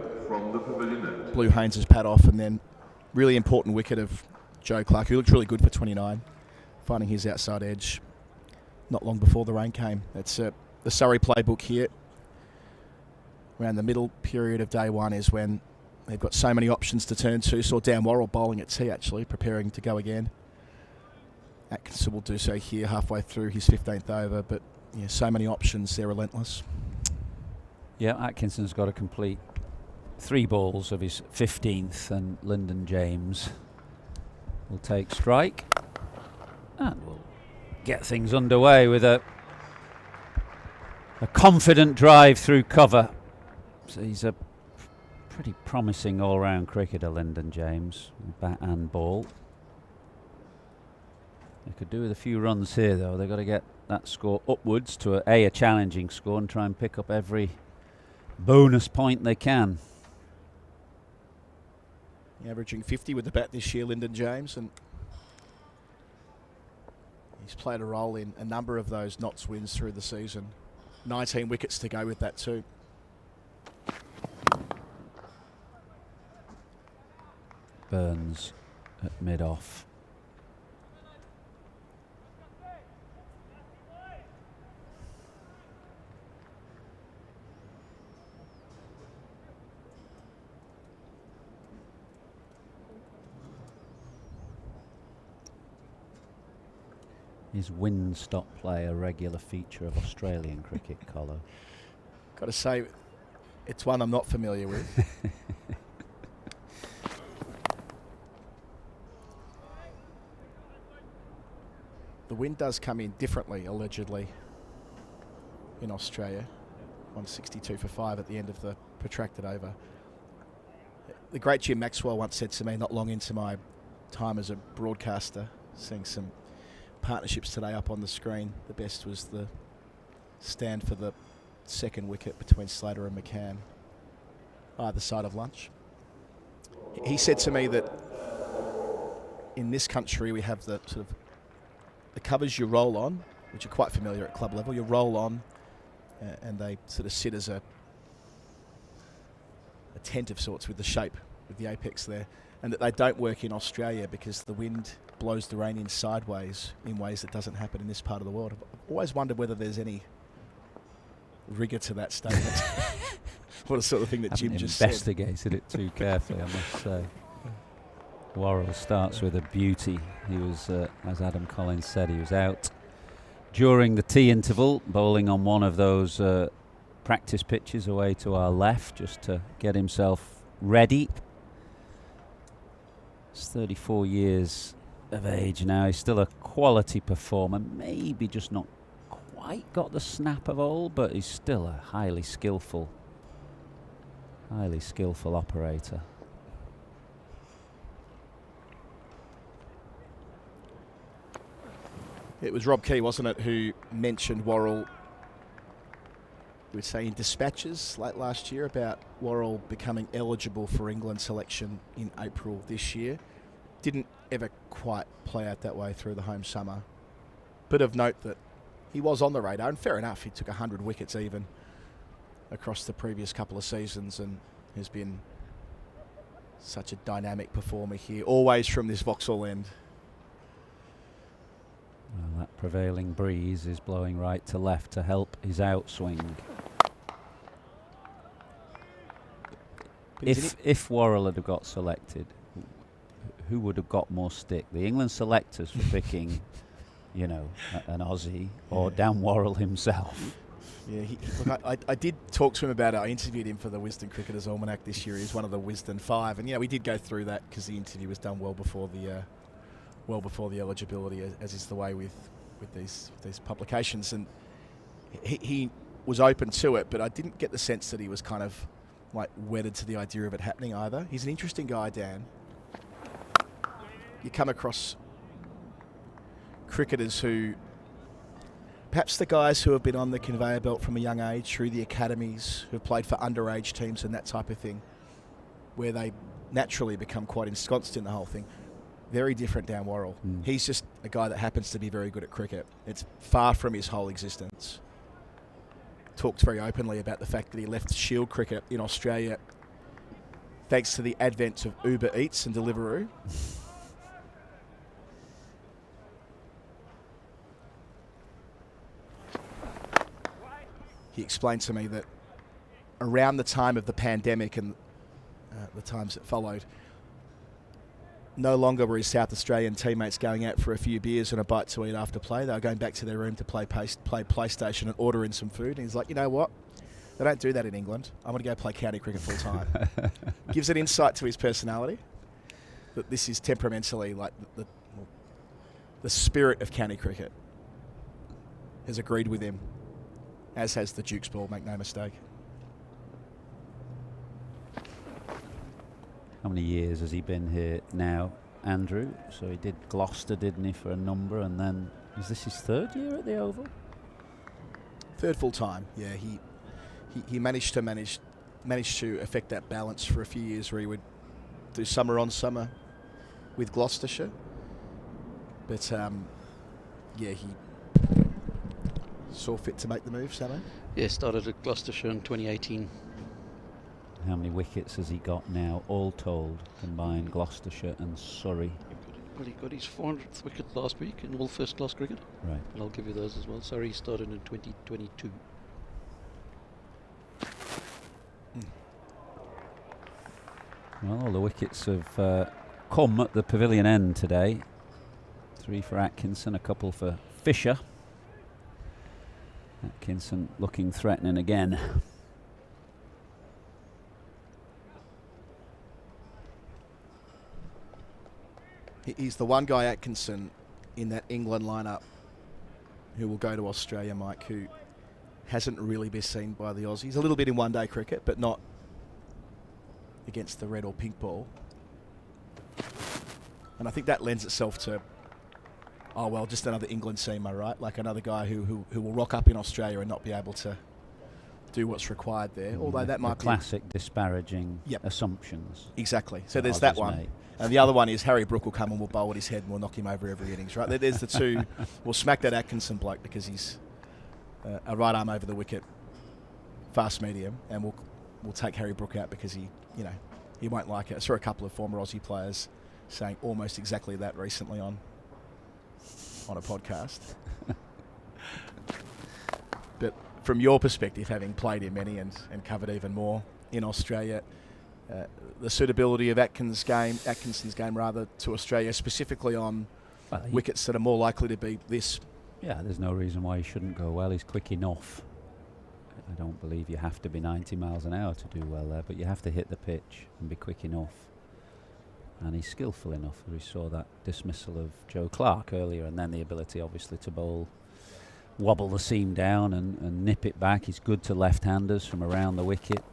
blew Haynes' pad off, and then really important wicket of Joe Clark, who looked really good for 29, finding his outside edge not long before the rain came. That's the Surrey playbook here. Around the middle period of day 1 is when they've got so many options to turn to. Saw Dan Worrell bowling at tea, actually, preparing to go again. Atkinson will do so here halfway through his 15th over, but yeah, so many options, they're relentless. Yeah, Atkinson's got to complete 3 balls of his 15th, and Lyndon James will take strike, and we'll get things underway with a confident drive through cover. So he's a pretty promising all-round cricketer, Lyndon James, bat and ball. They could do with a few runs here, though. They've got to get that score upwards to a challenging score and try and pick up every bonus point they can. Averaging 50 with the bat this year, Lyndon James, and he's played a role in a number of those Notts wins through the season. 19 wickets to go with that too. Burns at mid-off. Is wind-stop play a regular feature of Australian cricket, Colo? Got to say, it's one I'm not familiar with. The wind does come in differently, allegedly, in Australia. 162 for 5 at the end of the protracted over. The great Jim Maxwell once said to me, not long into my time as a broadcaster, seeing some partnerships today up on the screen, the best was the stand for the second wicket between Slater and McCann, either side of lunch. He said to me that in this country we have the sort of the covers you roll on, which are quite familiar at club level. You roll on and they sort of sit as a tent of sorts with the shape, with the apex there, and that they don't work in Australia because the wind blows the rain in sideways in ways that doesn't happen in this part of the world. I've always wondered whether there's any rigour to that statement. What a sort of thing that Jim just said. Investigated it too carefully, I must say. Worrell starts with a beauty. He was, as Adam Collins said, he was out during the tea interval, bowling on one of those practice pitches away to our left, just to get himself ready. He's 34 years of age now. He's still a quality performer, maybe just not quite got the snap of old, but he's still a highly skillful operator. It was Rob Key, wasn't it, who mentioned Worrell, we would say in dispatches late last year, about Worrell becoming eligible for England selection in April this year. Didn't ever quite play out that way through the home summer. But of note that he was on the radar, and fair enough, he took 100 wickets even across the previous couple of seasons and has been such a dynamic performer here, always from this Vauxhall end. Well, that prevailing breeze is blowing right to left to help his outswing. If Worrell had got selected, who would have got more stick? The England selectors for picking, you know, an Aussie, or Dan Worrell himself? Yeah, look, I did talk to him about it. I interviewed him for the Wisden Cricketers Almanac this year. He's one of the Wisden 5, and we did go through that because the interview was done well before the eligibility, as is the way with these publications, and he was open to it, but I didn't get the sense that he was kind of like wedded to the idea of it happening either. He's an interesting guy, Dan. You come across cricketers who, perhaps the guys who have been on the conveyor belt from a young age through the academies, who have played for underage teams and that type of thing, where they naturally become quite ensconced in the whole thing. Very different Dan Worrell. He's just a guy that happens to be very good at cricket. It's far from his whole existence. Talked very openly about the fact that he left Shield cricket in Australia thanks to the advent of Uber Eats and Deliveroo. He explained to me that around the time of the pandemic and the times that followed, no longer were his South Australian teammates going out for a few beers and a bite to eat after play. They were going back to their room to play PlayStation and order in some food. And he's like, you know what? They don't do that in England. I'm going to go play county cricket full time. Gives an insight to his personality that this is temperamentally like the spirit of county cricket has agreed with him, as has the Duke's ball, make no mistake. How many years has he been here now, Andrew? So he did Gloucester, didn't he, for a number, and then is this his third year at the Oval? Third full time, yeah. He managed to manage managed to affect that balance for a few years where he would do summer on summer with Gloucestershire. But, yeah, he saw fit to make the move, Samo. Yeah, started at Gloucestershire in 2018. How many wickets has he got now, all told, combined Gloucestershire and Surrey? Well, he got his 400th wicket last week in all first-class cricket. Right. And I'll give you those as well. Surrey started in 2022. Well, all the wickets have come at the pavilion end today. 3 for Atkinson, a couple for Fisher. Atkinson looking threatening again. He's the one guy, Atkinson, in that England lineup who will go to Australia, Mike, who hasn't really been seen by the Aussies. A little bit in one-day cricket, but not against the red or pink ball. And I think that lends itself to, oh, well, just another England seamer, right? Like another guy who will rock up in Australia and not be able to do what's required there. Although that might be classic disparaging assumptions. Exactly. So there's that one. Made. And the other one is Harry Brook will come and we'll bowl at his head and we'll knock him over every innings, right? There's the two. We'll smack that Atkinson bloke because he's a right arm over the wicket, fast medium, and we'll take Harry Brook out because he won't like it. I saw a couple of former Aussie players saying almost exactly that recently on a podcast. But from your perspective, having played in many and covered even more in Australia, the suitability of Atkinson's game to Australia, specifically on wickets that are more likely to be this. Yeah, there's no reason why he shouldn't go well. He's quick enough. I don't believe you have to be 90 miles an hour to do well there, but you have to hit the pitch and be quick enough. And he's skillful enough. We saw that dismissal of Joe Clark earlier, and then the ability, obviously, to bowl, wobble the seam down and nip it back. He's good to left-handers from around the wicket.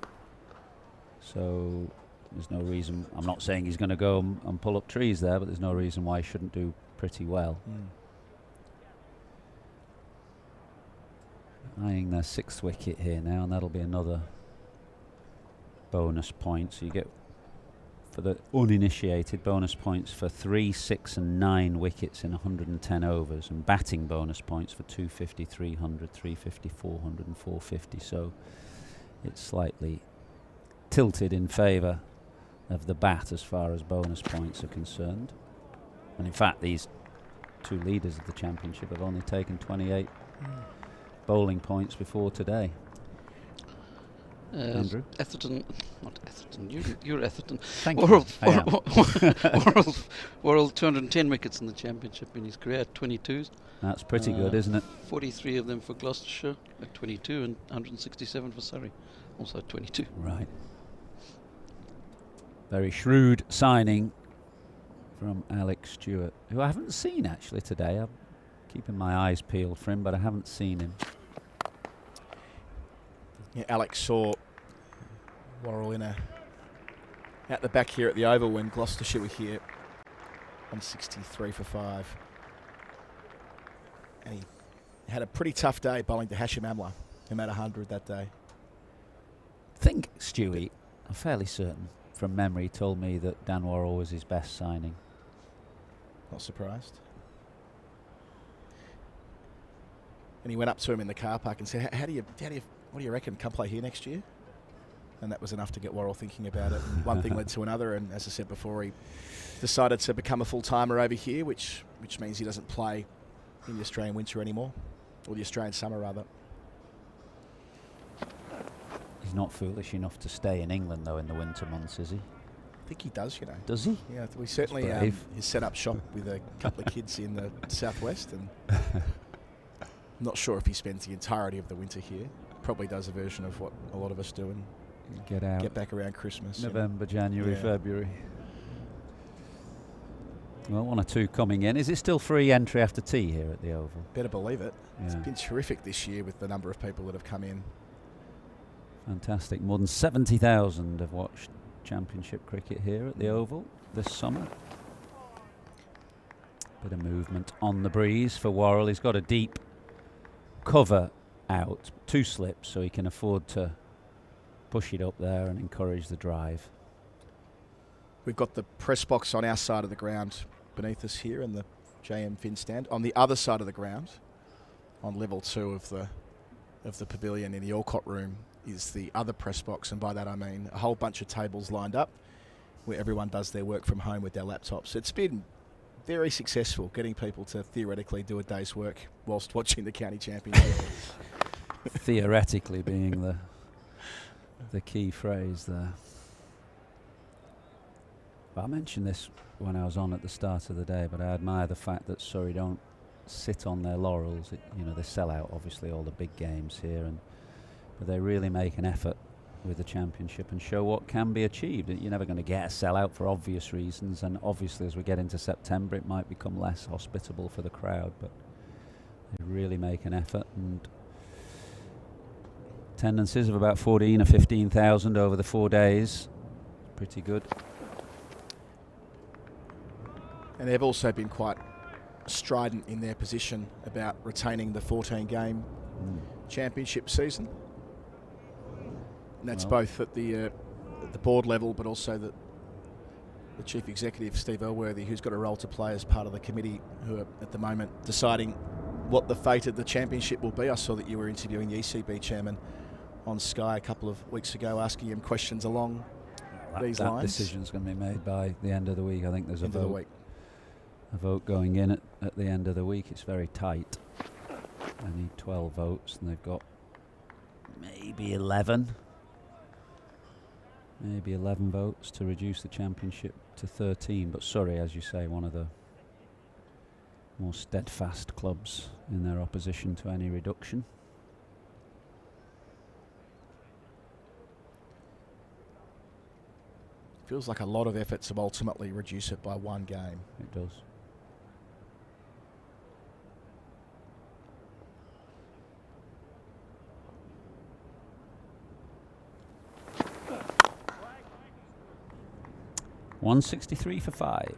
So there's no reason. I'm not saying he's going to go and pull up trees there, but there's no reason why he shouldn't do pretty well. Eyeing their 6th wicket here now, and that'll be another bonus point. So you get, for the uninitiated, bonus points for 3, 6 and 9 wickets in 110 overs, and batting bonus points for 250, 300, 350, 400 and 450. So it's slightly tilted in favour of the bat as far as bonus points are concerned. And in fact, these two leaders of the championship have only taken 28 bowling points before today. Andrew? Not Atherton, you're Atherton. Thank you. Worrell 210 wickets in the championship in his career at 22s. That's pretty good, isn't it? 43 of them for Gloucestershire at 22 and 167 for Surrey, also at 22. Right. Very shrewd signing from Alex Stewart, who I haven't seen actually today. I'm keeping my eyes peeled for him, but I haven't seen him. Yeah, Alex saw Worrell at the back here at the Oval when Gloucestershire were here. 163 for 5. And he had a pretty tough day bowling to Hashim Amla, who made 100 that day. I think Stewie, I'm fairly certain, from memory, told me that Dan Worrell was his best signing. Not surprised. And he went up to him in the car park and said, what do you reckon, come play here next year? And that was enough to get Worrell thinking about it. One thing led to another, and as I said before, he decided to become a full-timer over here, which means he doesn't play in the Australian winter anymore, or the Australian summer, rather. He's not foolish enough to stay in England, though, in the winter months, is he? I think he does, you know. Does he? Yeah, we certainly he's set up shop with a couple of kids in the southwest, and I'm not sure if he spends the entirety of the winter here. Probably does a version of what a lot of us do and get out, get back around Christmas. November, January, February. Well, 1 or 2 coming in. Is it still free entry after tea here at the Oval? Better believe it. Yeah. It's been terrific this year with the number of people that have come in. Fantastic. More than 70,000 have watched Championship cricket here at the Oval this summer. Bit of movement on the breeze for Worrell. He's got a deep cover out, 2 slips, so he can afford to push it up there and encourage the drive. We've got the press box on our side of the ground beneath us here in the JM Fin stand. On the other side of the ground, on level 2 of the pavilion in the Alcott room, is the other press box, and by that I mean a whole bunch of tables lined up where everyone does their work from home with their laptops. It's been very successful getting people to theoretically do a day's work whilst watching the county championship. Theoretically being the key phrase there. Well, I mentioned this when I was on at the start of the day, but I admire the fact that Surrey don't sit on their laurels. They sell out obviously all the big games here, but they really make an effort with the championship and show what can be achieved. You're never going to get a sellout for obvious reasons, and obviously as we get into September it might become less hospitable for the crowd, but they really make an effort, and attendances of about 14 or 15,000 over the 4 days. Pretty good. And they've also been quite strident in their position about retaining the 14-game championship season. And that's both at the board level, but also the chief executive, Steve Elworthy, who's got a role to play as part of the committee, who are at the moment deciding what the fate of the championship will be. I saw that you were interviewing the ECB chairman on Sky a couple of weeks ago, asking him questions along these lines. That decision's going to be made by the end of the week. I think there's a vote going in at the end of the week. It's very tight. They need 12 votes, and they've got maybe 11 votes to reduce the championship to 13. But Surrey, as you say, one of the more steadfast clubs in their opposition to any reduction. Feels like a lot of effort to ultimately reduce it by 1 game. It does. $163 for 5.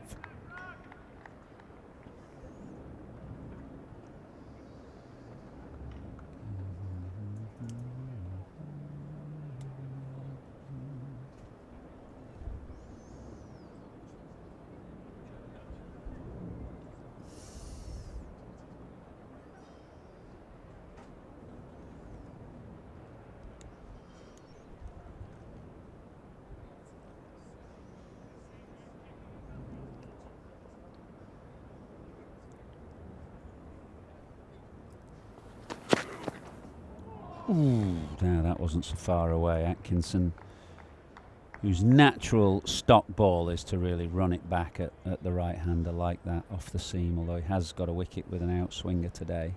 Ooh, now that wasn't so far away. Atkinson, whose natural stock ball is to really run it back at the right-hander like that off the seam, although he has got a wicket with an outswinger today.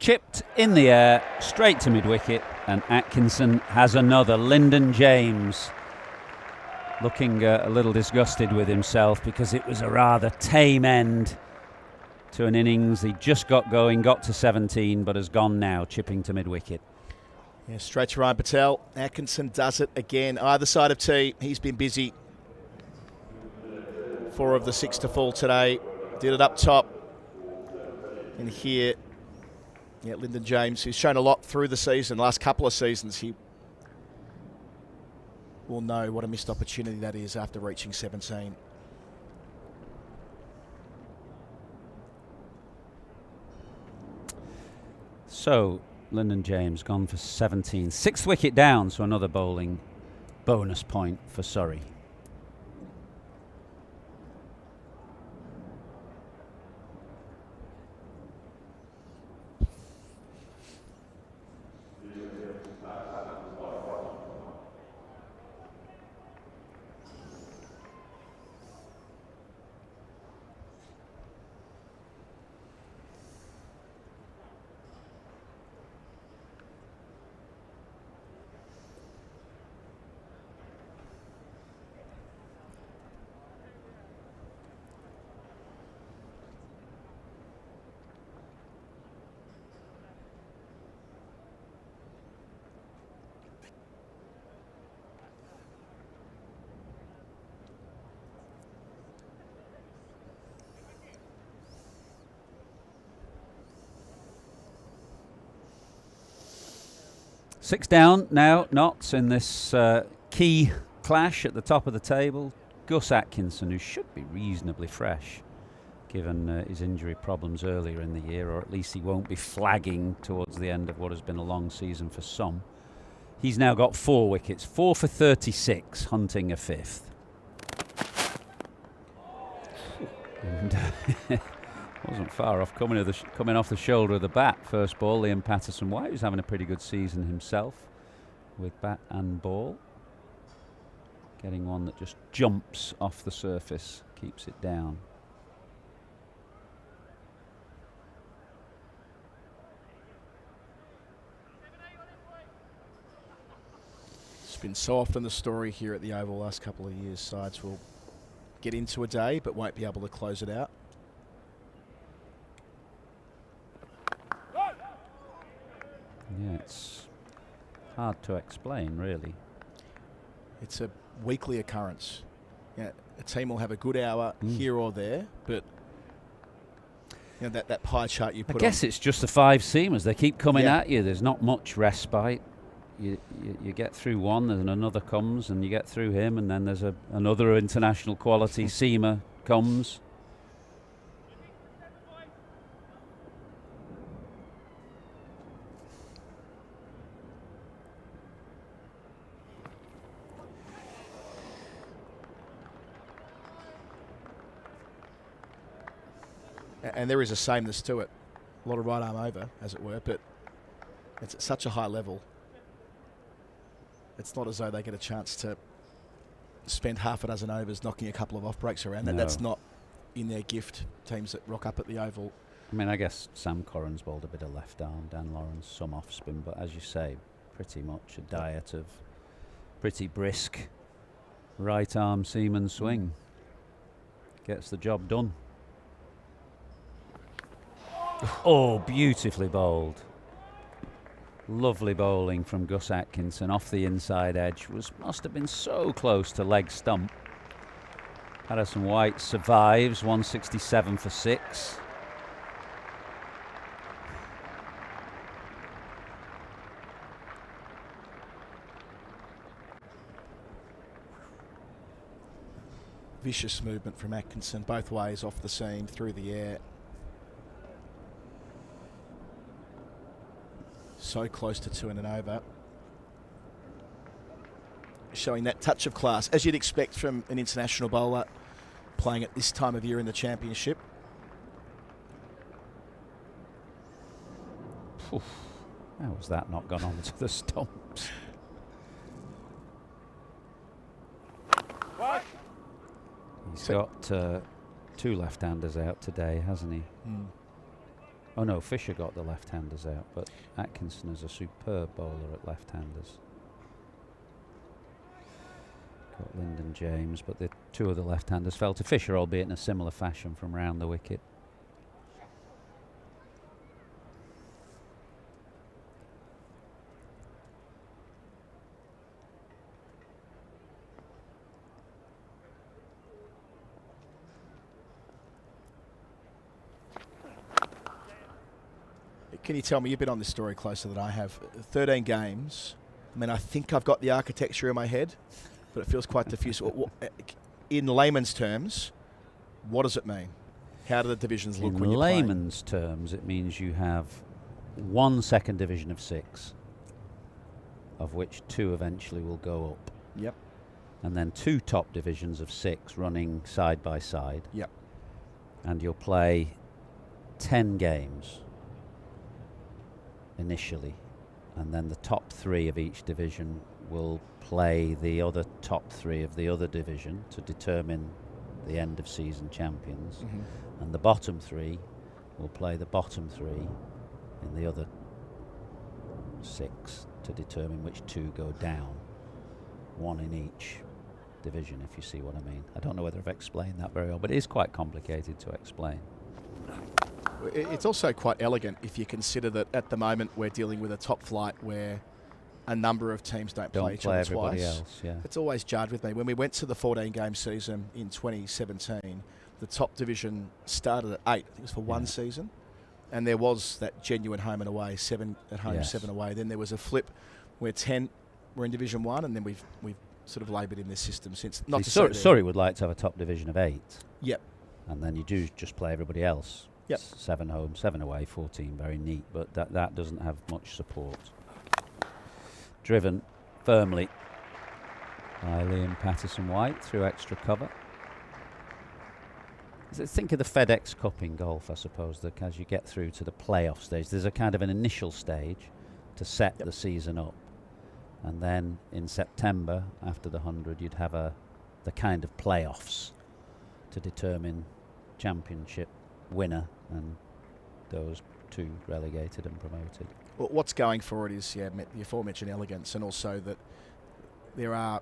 Chipped in the air, straight to mid-wicket, and Atkinson has another. Lyndon James looking a little disgusted with himself because it was a rather tame end to an innings. He just got going, got to 17, but has gone now, chipping to mid-wicket. Yeah, straight to Ryan Patel. Atkinson does it again. Either side of tee, he's been busy. 4 of the 6 to fall today. Did it up top. And here, yeah, Lyndon James, who's shown a lot through the season, last couple of seasons, he will know what a missed opportunity that is after reaching 17. So, Lyndon James gone for 17. 6th wicket down, so another bowling bonus point for Surrey. 6 down now, Notts, in this key clash at the top of the table. Gus Atkinson, who should be reasonably fresh, given his injury problems earlier in the year, or at least he won't be flagging towards the end of what has been a long season for some. He's now got 4 wickets, 4 for 36, hunting a 5th. And wasn't far off coming off the shoulder of the bat. First ball, Liam Patterson-White, who's having a pretty good season himself with bat and ball. Getting one that just jumps off the surface, keeps it down. It's been so often the story here at the Oval last couple of years. Sides will get into a day but won't be able to close it out. Yeah, it's hard to explain, really. It's a weekly occurrence. Yeah, a team will have a good hour here or there, but you know, that pie chart you put on. I guess it's just the 5 seamers. They keep coming at you. There's not much respite. You get through one, and another comes, and you get through him, and then there's another international quality seamer comes. And there is a sameness to it. A lot of right arm over, as it were, but it's at such a high level. It's not as though they get a chance to spend half a dozen overs knocking a couple of off breaks around. No. That's not in their gift, teams that rock up at the Oval. I mean, I guess Sam Corran's bowled a bit of left arm, Dan Lawrence some off spin, but as you say, pretty much a diet of pretty brisk right arm seaman swing. Gets the job done. Oh, beautifully bowled. Lovely bowling from Gus Atkinson off the inside edge. Must have been so close to leg stump. Patterson-White survives, 167 for 6. Vicious movement from Atkinson, both ways, off the seam, through the air. So close to 2 and an over. Showing that touch of class, as you'd expect from an international bowler playing at this time of year in the championship. Oof. How was that not gone on to the stumps? He's got 2 left-handers out today, hasn't he? Oh no, Fisher got the left-handers out, but Atkinson is a superb bowler at left-handers. Got Lyndon James, but the 2 of the left-handers fell to Fisher, albeit in a similar fashion from round the wicket. Can you tell me, you've been on this story closer than I have, 13 games. I mean, I think I've got the architecture in my head, but it feels quite diffuse. In layman's terms, what does it mean? How do the divisions look when you're playing? In layman's terms, it means you have 1 second division of 6, of which 2 eventually will go up. Yep. And then 2 top divisions of 6 running side by side. Yep. And you'll play 10 games initially, and then the top 3 of each division will play the other top 3 of the other division to determine the end of season champions, and the bottom 3 will play the bottom 3 in the other 6 to determine which 2 go down, 1 in each division, if you see what I mean. I don't know whether I've explained that very well, but it is quite complicated to explain. It's also quite elegant if you consider that at the moment we're dealing with a top flight where a number of teams don't play each other everybody twice. Else, yeah. It's always jarred with me. When we went to the 14-game season in 2017, the top division started at 8. I think it was for 1 season. And there was that genuine home and away, 7 at home, 7 away. Then there was a flip we're 10. We're in Division 1, and then we've sort of laboured in this system since. Not Surrey would like to have a top division of 8. Yep. And then you do just play everybody else. Yep. 7 home, 7 away, 14, very neat, but that doesn't have much support. Driven firmly by Liam Patterson-White through extra cover. Think of the FedEx Cup in golf, I suppose, that as you get through to the playoff stage, there's a kind of an initial stage to set the season up. And then in September, after the 100, you'd have the kind of playoffs to determine championship winner and those 2 relegated and promoted. Well, what's going for it is the aforementioned elegance, and also that there are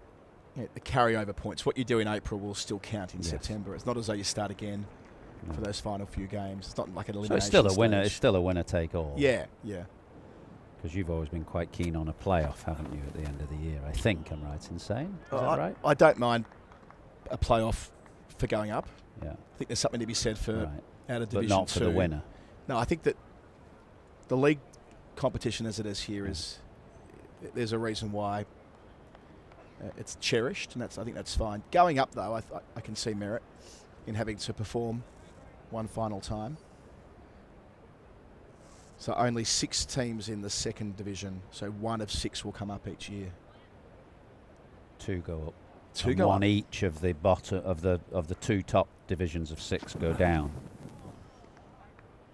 the carryover points. What you do in April will still count in September. It's not as though you start again for those final few games. It's not like an elimination. So it's still a winner. stage. It's still a winner take all. Yeah. Because you've always been quite keen on a playoff, haven't you, at the end of the year? I think I'm right in saying. Is that right? I don't mind a playoff for going up. Yeah. I think there's something to be said for out of Division 2. But not for the winner. No, I think that the league competition as it is here is, there's a reason why it's cherished, and I think that's fine. Going up, though, I can see merit in having to perform one final time. So only 6 teams in the 2nd division, so 1 of 6 will come up each year. 2 go up. 2 and go 1 up. each of the bottom of the 2 top divisions of 6 go down.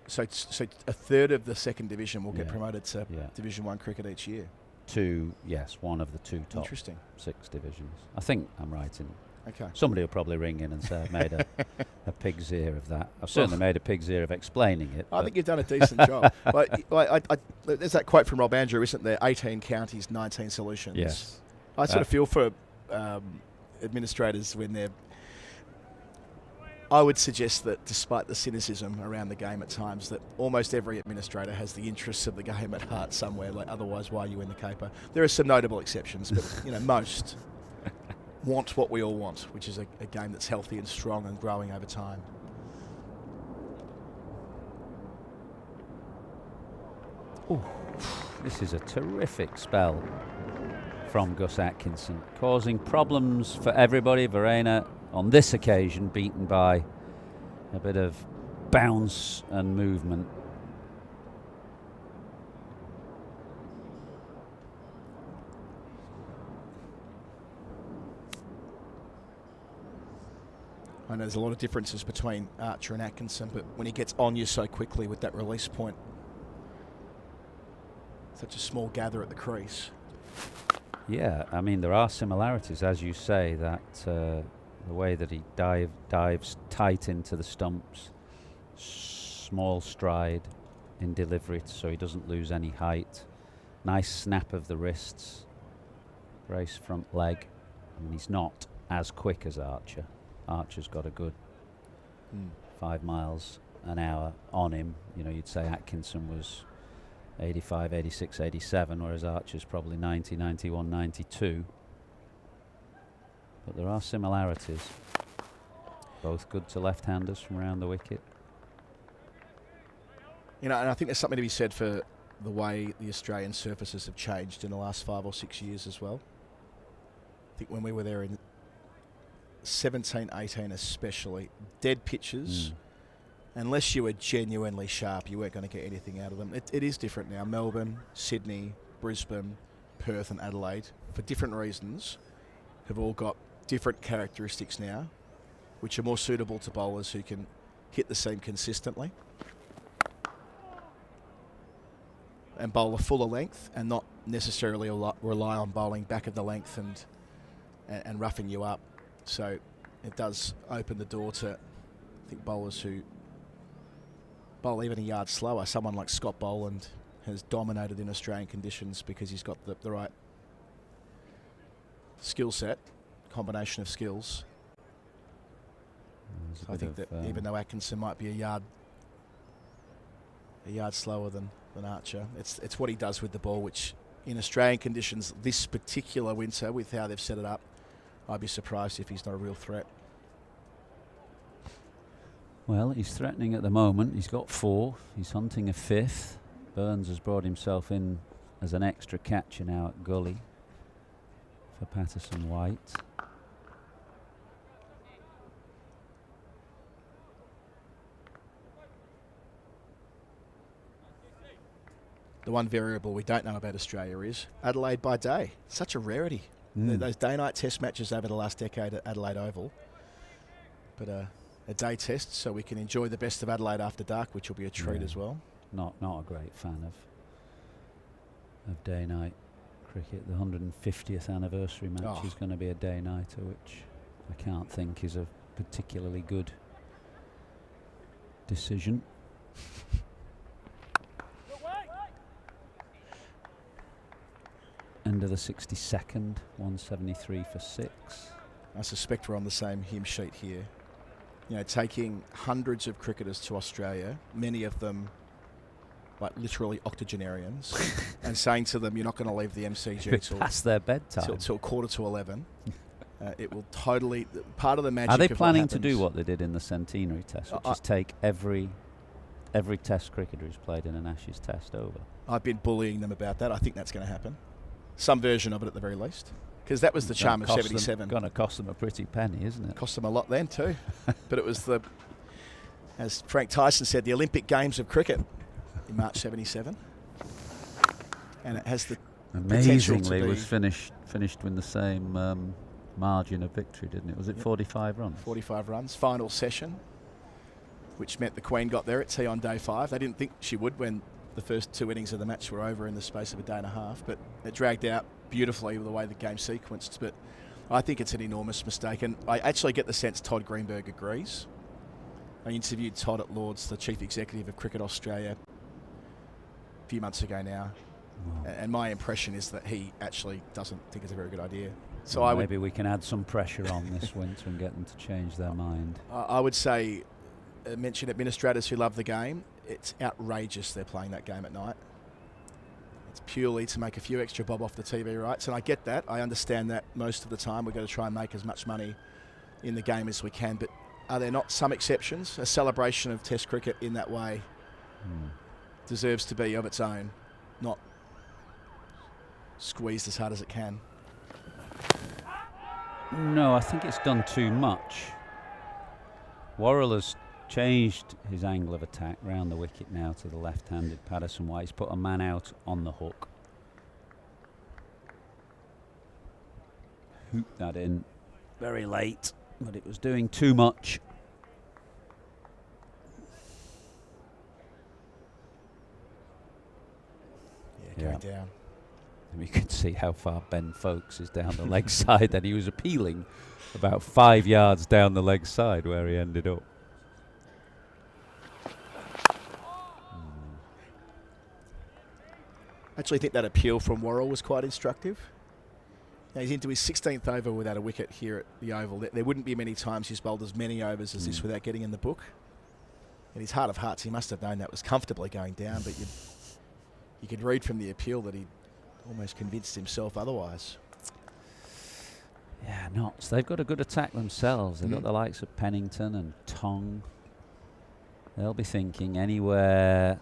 So a third of the 2nd division will get promoted to Division 1 cricket each year. 2, yes, 1 of the 2 top 6 divisions. I think I'm right in. Okay. Somebody will probably ring in and say I've made a pig's ear of that. I've certainly made a pig's ear of explaining it. I think you've done a decent job. There's that quote from Rob Andrew, isn't there? 18 counties, 19 solutions. Yes. I sort of feel for administrators when they're... I would suggest that despite the cynicism around the game at times, that almost every administrator has the interests of the game at heart somewhere. Like, otherwise, why are you in the caper? There are some notable exceptions, but most want what we all want, which is a game that's healthy and strong and growing over time. Ooh, this is a terrific spell from Gus Atkinson, causing problems for everybody. Verena, on this occasion, beaten by a bit of bounce and movement. I know there's a lot of differences between Archer and Atkinson, but when he gets on you so quickly with that release point, such a small gather at the crease. Yeah, I mean, there are similarities, as you say, that the way that he dives tight into the stumps, small stride in delivery so he doesn't lose any height, nice snap of the wrists, brace front leg. I mean, he's not as quick as Archer. Archer's got a good 5 miles an hour on him. You know, you'd say Atkinson was 85, 86, 87, whereas Archer's probably 90, 91, 92. But there are similarities. Both good to left-handers from around the wicket. You know, and I think there's something to be said for the way the Australian surfaces have changed in the last 5 or 6 years as well. I think when we were there in 17, 18 especially, dead pitches, unless you were genuinely sharp, you weren't going to get anything out of them. It is different now. Melbourne, Sydney, Brisbane, Perth and Adelaide, for different reasons, have all got different characteristics now, which are more suitable to bowlers who can hit the seam consistently and bowl a fuller length and not necessarily rely on bowling back of the length and roughing you up. So it does open the door to, I think, bowlers who bowl even a yard slower. Someone like Scott Boland has dominated in Australian conditions because he's got the right skill set, combination of skills. So I think that even though Atkinson might be a yard slower than Archer, it's what he does with the ball, which in Australian conditions this particular winter, with how they've set it up, I'd be surprised if he's not a real threat. Well, he's threatening at the moment. He's got 4. He's hunting a 5th. Burns has brought himself in as an extra catcher now at Gully for Patterson White. The one variable we don't know about Australia is Adelaide by day. Such a rarity. Those day-night test matches over the last decade at Adelaide Oval. But a day test, so we can enjoy the best of Adelaide after dark, which will be a treat as well. Not a great fan of day-night cricket. The 150th anniversary match is going to be a day-nighter, which I can't think is a particularly good decision. End of the 62nd, 173 for 6. I suspect we're on the same hymn sheet here. You know, taking hundreds of cricketers to Australia, many of them like literally octogenarians, and saying to them, you're not going to leave the MCG till past their bedtime. Till 11:15. It will totally, part of the magic. Are they of planning what to do what they did in the Centenary Test, which is take every Test cricketer who's played in an Ashes Test over? I've been bullying them about that. I think that's going to happen. Some version of it at the very least. Because that was the charm of 77. Going to cost them a pretty penny, isn't it? Cost them a lot then too. But it was as Frank Tyson said, the Olympic Games of cricket in March 77. And it has the amazingly was finished with the same margin of victory, didn't it? Was it 45 runs? 45 runs. Final session, which meant the Queen got there at tea on day 5. They didn't think she would when the first 2 innings of the match were over in the space of a day and a half, but it dragged out beautifully with the way the game sequenced. But I think it's an enormous mistake, and I actually get the sense Todd Greenberg agrees. I interviewed Todd at Lord's, the Chief Executive of Cricket Australia, a few months ago now, and my impression is that he actually doesn't think it's a very good idea. So well, maybe we can add some pressure on this winter and get them to change their mind. I would say, mention administrators who love the game, it's outrageous they're playing that game at night. It's purely to make a few extra bob off the TV rights, and I get that. I understand that most of the time we've got to try and make as much money in the game as we can, but are there not some exceptions? A celebration of Test cricket in that way deserves to be of its own, not squeezed as hard as it can. No, I think it's done too much. Worrell has changed his angle of attack round the wicket now to the left-handed Patterson White. He's put a man out on the hook. Hooped that in very late, but it was doing too much. Yeah, going down. And you can see how far Ben Folkes is down the leg side, that he was appealing about 5 yards down the leg side where he ended up. I actually think that appeal from Worrell was quite instructive. Now he's into his 16th over without a wicket here at the Oval. There wouldn't be many times he's bowled as many overs as this without getting in the book. In his heart of hearts, he must have known that was comfortably going down, but you could read from the appeal that he almost convinced himself otherwise. Yeah, Notts. They've got a good attack themselves. They've got the likes of Pennington and Tong. They'll be thinking anywhere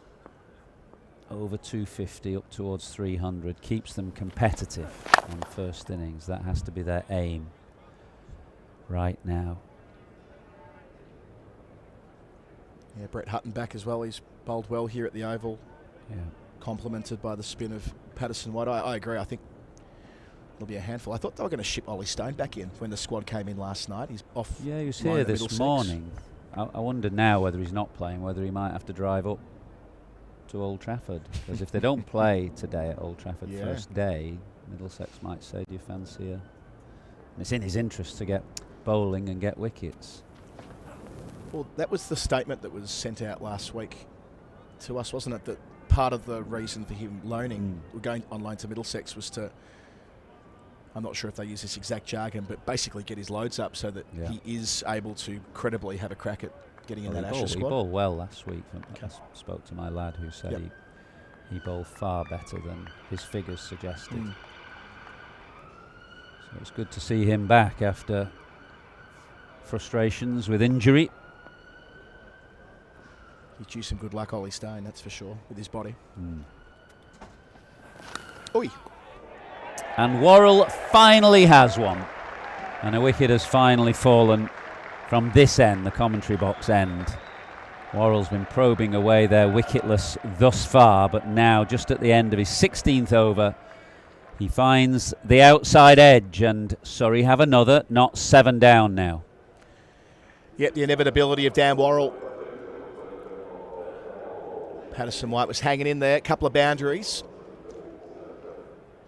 over 250 up towards 300 keeps them competitive on the first innings. That has to be their aim right now. Yeah, Brett Hutton back as well. He's bowled well here at the Oval. Yeah. Complemented by the spin of Patterson White. I agree. I think it'll be a handful. I thought they were going to ship Ollie Stone back in when the squad came in last night. He's off. Yeah, he was here this morning. I wonder now whether he's not playing, whether he might have to drive up to Old Trafford. Because if they don't play today at Old Trafford first day, Middlesex might say, do you fancy a... And it's in his interest to get bowling and get wickets. Well, that was the statement that was sent out last week to us, wasn't it? That part of the reason for him going on loan to Middlesex was to, I'm not sure if they use this exact jargon, but basically get his loads up so that he is able to credibly have a crack at getting in that Ashes squad. He bowled well last week. I spoke to my lad who said he bowled far better than his figures suggested. So it's good to see him back after frustrations with injury. He's due some good luck, Ollie Stone, that's for sure, with his body. Oi. And Worrell finally has one. And a wicket has finally fallen from this end, the commentary box end. Worrell's been probing away there wicketless thus far, but now just at the end of his 16th over, he finds the outside edge, and Surrey have another, not 7 down now. Yet the inevitability of Dan Worrell. Patterson White was hanging in there, a couple of boundaries.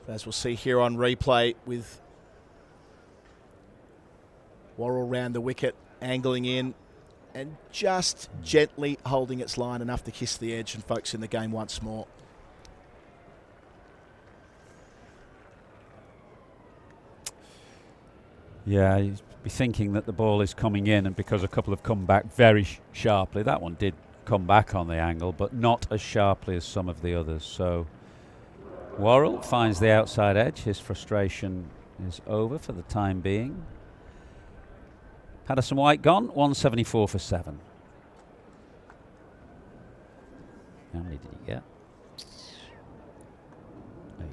As we'll see here on replay, with Worrell round the wicket, angling in and just gently holding its line enough to kiss the edge and focus in the game once more. Yeah, you'd be thinking that the ball is coming in, and because a couple have come back very sharply, that one did come back on the angle, but not as sharply as some of the others. So Worrell finds the outside edge. His frustration is over for the time being. Patterson White gone, 174 for 7. How many did he get? 8.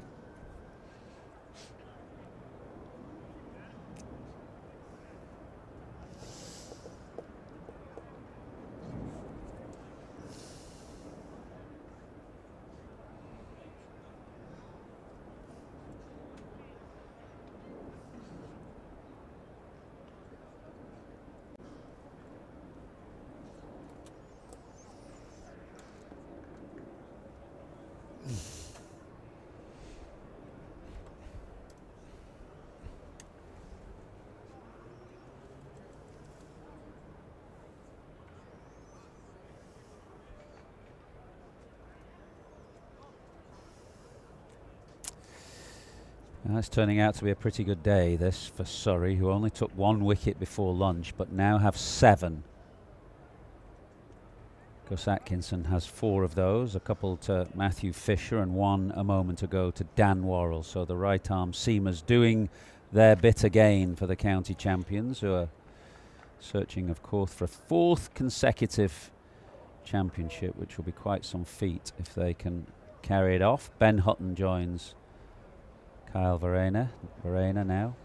It's turning out to be a pretty good day, this, for Surrey, who only took 1 wicket before lunch, but now have 7. Gus Atkinson has 4 of those, a couple to Matthew Fisher and 1 a moment ago to Dan Worrell. So the right-arm seamers doing their bit again for the county champions, who are searching, of course, for a 4th consecutive championship, which will be quite some feat if they can carry it off. Ben Hutton joins Kyle Verena now.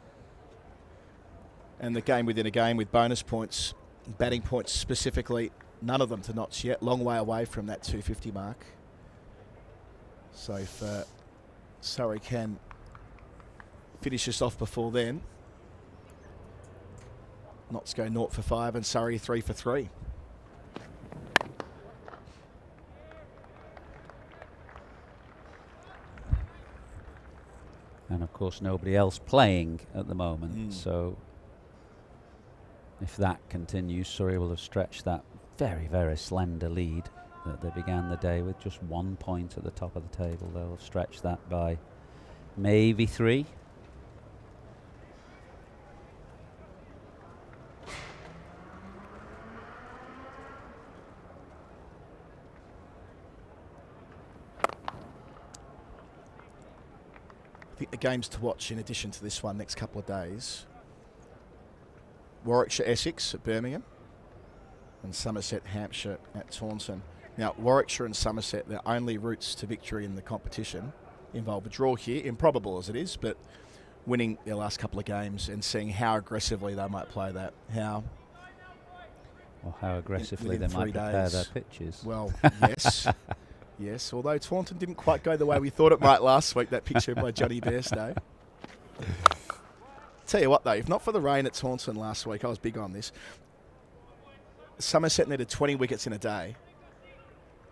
And the game within a game with bonus points, batting points specifically, none of them to notch yet. Long way away from that 250 mark. So if Surrey can finish us off before then, Notts go 0 for 5 and Surrey 3 for 3. And of course nobody else playing at the moment, so if that continues, Surrey will have stretched that very, very slender lead that they began the day with. Just 1 point at the top of the table. They'll have stretched that by maybe 3. I think the games to watch in addition to this one next couple of days: Warwickshire Essex at Birmingham and Somerset Hampshire at Taunton. Now Warwickshire and Somerset, their only routes to victory in the competition, involve a draw here, improbable as it is, but winning their last couple of games and seeing how aggressively they might play that. How aggressively they might prepare their pitches. Well, yes. Yes, although Taunton didn't quite go the way we thought it might last week, that picture by Johnny Bairstow. Tell you what though, if not for the rain at Taunton last week, I was big on this. Somerset needed 20 wickets in a day,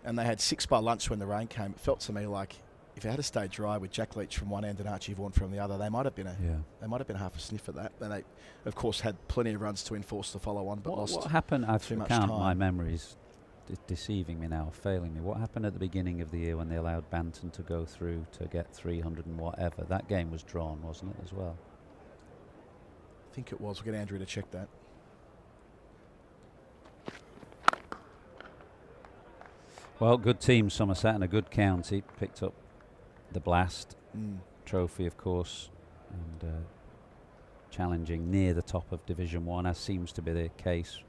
and they had 6 by lunch when the rain came. It felt to me like if it had stayed dry with Jack Leach from one end and Archie Vaughan from the other, they might have been half a sniff at that. And they, of course, had plenty of runs to enforce the follow on, but lost. What happened? I too much can't. time. My memory's deceiving me now, failing me. What happened at the beginning of the year when they allowed Banton to go through to get 300 and whatever? That game was drawn, wasn't it, as well? I think it was. We'll get Andrew to check that. Well, good team, Somerset, and a good county. Picked up the Blast trophy, of course, and challenging near the top of Division 1, as seems to be the case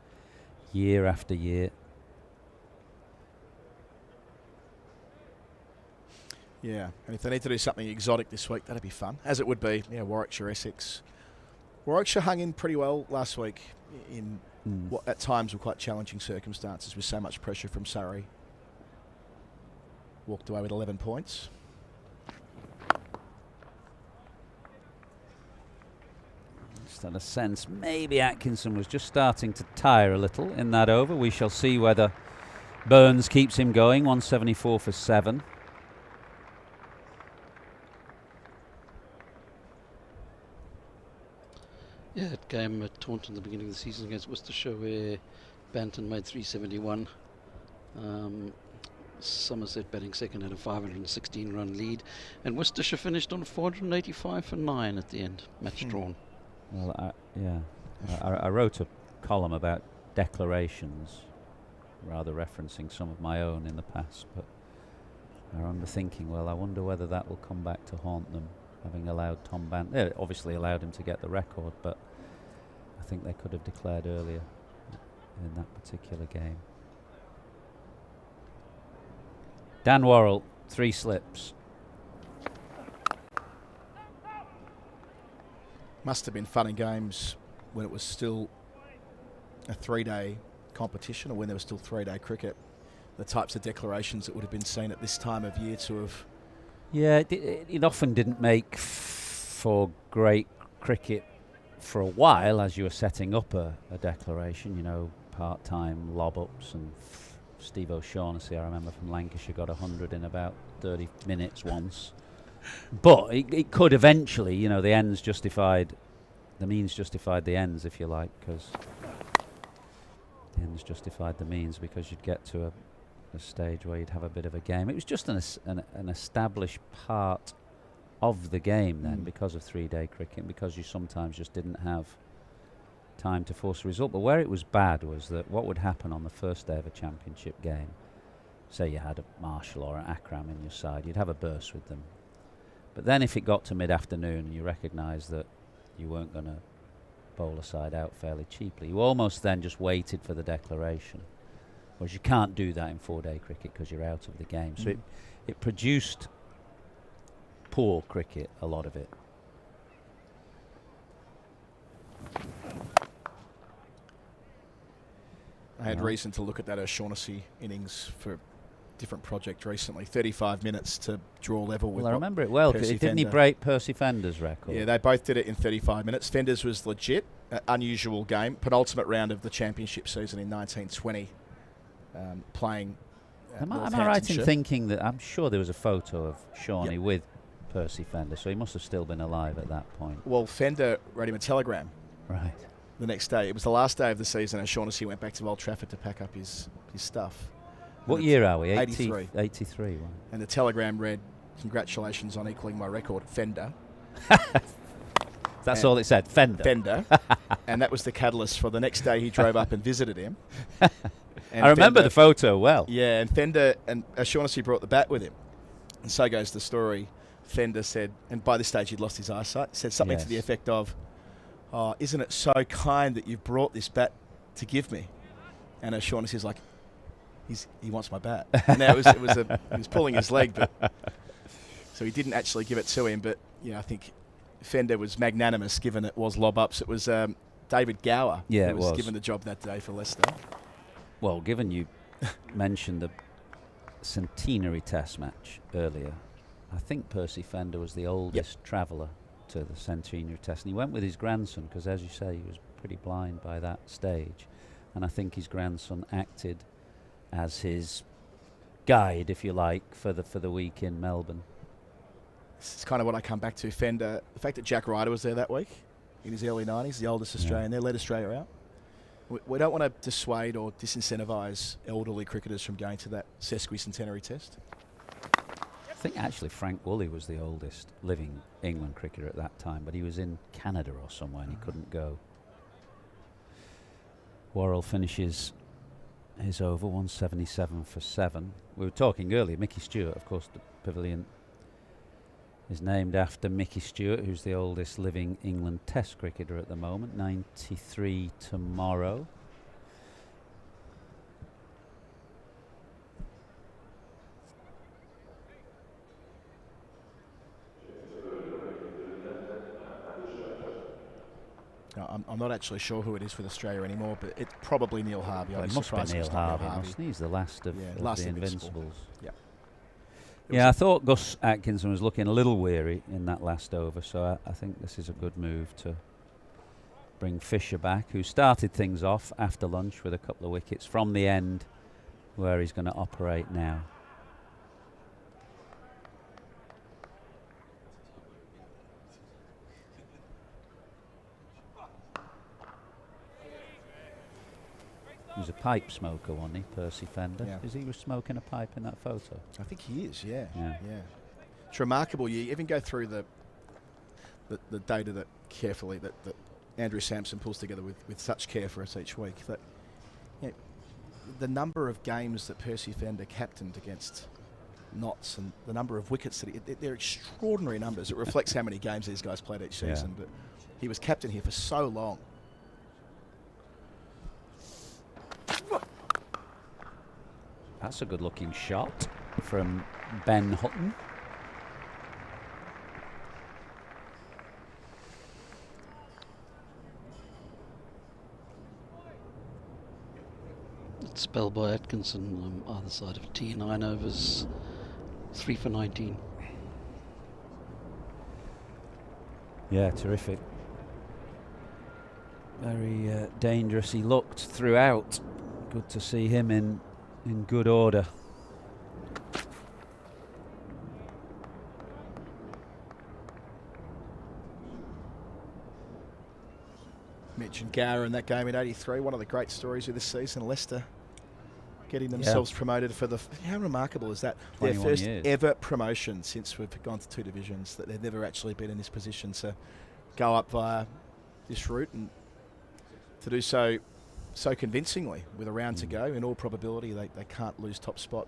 year after year. Yeah, and if they need to do something exotic this week, that'd be fun, as it would be. Yeah, Warwickshire, Essex. Warwickshire hung in pretty well last week in what at times were quite challenging circumstances with so much pressure from Surrey. Walked away with 11 points. Just had a sense maybe Atkinson was just starting to tire a little in that over. We shall see whether Burns keeps him going. 174 for 7. Yeah, that game at Taunton at the beginning of the season against Worcestershire where Banton made 371. Somerset batting second had a 516 run lead, and Worcestershire finished on 485 for 9 at the end, match drawn. Well, I wrote a column about declarations, rather referencing some of my own in the past, but I remember thinking, well, I wonder whether that will come back to haunt them, having allowed Tom Banton. It obviously allowed him to get the record, but I think they could have declared earlier in that particular game. Dan Worrell, 3 slips. Must have been fun and games when it was still a 3-day competition, or when there was still 3-day cricket. The types of declarations that would have been seen at this time of year to have... Yeah, it often didn't make for great cricket for a while as you were setting up a declaration, you know, part-time lob-ups, and Steve O'Shaughnessy, I remember from Lancashire, got 100 in about 30 minutes once. But it could eventually, you know, the means justified the ends, if you like, because the ends justified the means, because you'd get to a stage where you'd have a bit of a game. It was just an established part of the game then, because of 3-day cricket, because you sometimes just didn't have time to force a result. But where it was bad was that what would happen on the first day of a championship game, say you had a Marshall or an Akram in your side, you'd have a burst with them. But then if it got to mid-afternoon and you recognised that you weren't going to bowl a side out fairly cheaply, you almost then just waited for the declaration. Whereas you can't do that in 4-day cricket because you're out of the game. So it produced poor cricket, a lot of it. I had reason to look at that O'Shaughnessy innings for a different project recently. 35 minutes to draw level with. Well, I remember it well. Didn't he break Percy Fender's record? Yeah, they both did it in 35 minutes. Fender's was legit, unusual game, penultimate round of the championship season in 1920, playing. Am I right in thinking that I'm sure there was a photo of Shawnee with Percy Fender, so he must have still been alive at that point. Well, Fender wrote him a telegram. Right. The next day. It was the last day of the season, and O'Shaughnessy went back to Old Trafford to pack up his stuff. What year are we? 83. 83. Right. And the telegram read, "Congratulations on equaling my record, Fender." That's all it said, Fender. Fender. And that was the catalyst for the next day he drove up and visited him. I remember the photo well. Yeah, and Fender and O'Shaughnessy brought the bat with him. And so goes the story. Fender said, and by this stage he'd lost his eyesight, said something to the effect of, "Oh, isn't it so kind that you've brought this bat to give me?" And O'Shaughnessy's like, he wants my bat. Now he was pulling his leg, but so he didn't actually give it to him. But yeah, I think Fender was magnanimous, given it was lob ups. It was David Gower who was given the job that day for Leicester. Well, given you mentioned the centenary test match earlier, I think Percy Fender was the oldest traveller to the centenary test, and he went with his grandson because, as you say, he was pretty blind by that stage, and I think his grandson acted as his guide, if you like, for the week in Melbourne. This is kind of what I come back to. Fender, the fact that Jack Ryder was there that week in his early 90s, the oldest Australian there, led Australia out. We don't want to dissuade or disincentivise elderly cricketers from going to that sesquicentenary test. I think actually Frank Woolley was the oldest living England cricketer at that time, but he was in Canada or somewhere and he couldn't go. Worrell finishes his over, 177 for 7. We were talking earlier, Mickey Stewart, of course, the pavilion is named after Mickey Stewart, who's the oldest living England Test cricketer at the moment, 93 tomorrow. I'm not actually sure who it is with Australia anymore, but it's probably Neil Harvey. Well, I'd it be must be surprised if Neil it's not Harvey, mustn't he? He's the last of, of last the Invincible. Invincibles. Yeah. Yeah, I thought Gus Atkinson was looking a little weary in that last over, so I think this is a good move to bring Fisher back, who started things off after lunch with a couple of wickets from the end where he's going to operate now. He was a pipe smoker, wasn't he, Percy Fender? Yeah. Is he was smoking a pipe in that photo? I think he is, yeah. Yeah. It's remarkable. You even go through the data that carefully that Andrew Sampson pulls together with such care for us each week. That the number of games that Percy Fender captained against Notts and the number of wickets that they're extraordinary numbers. It reflects how many games these guys played each season. But he was captain here for so long. That's a good-looking shot from Ben Hutton. Spell by Atkinson on either side of tee, 9 overs, 3 for 19. Yeah, terrific. Very dangerous. He looked throughout. Good to see him in good order. Mitch and Gower in that game in '83, one of the great stories of this season. Leicester getting themselves promoted for how remarkable is that? Their first ever promotion since we've gone to 2 divisions, that they've never actually been in this position. So go up via this route and to do so convincingly with a round to go. In all probability, they can't lose top spot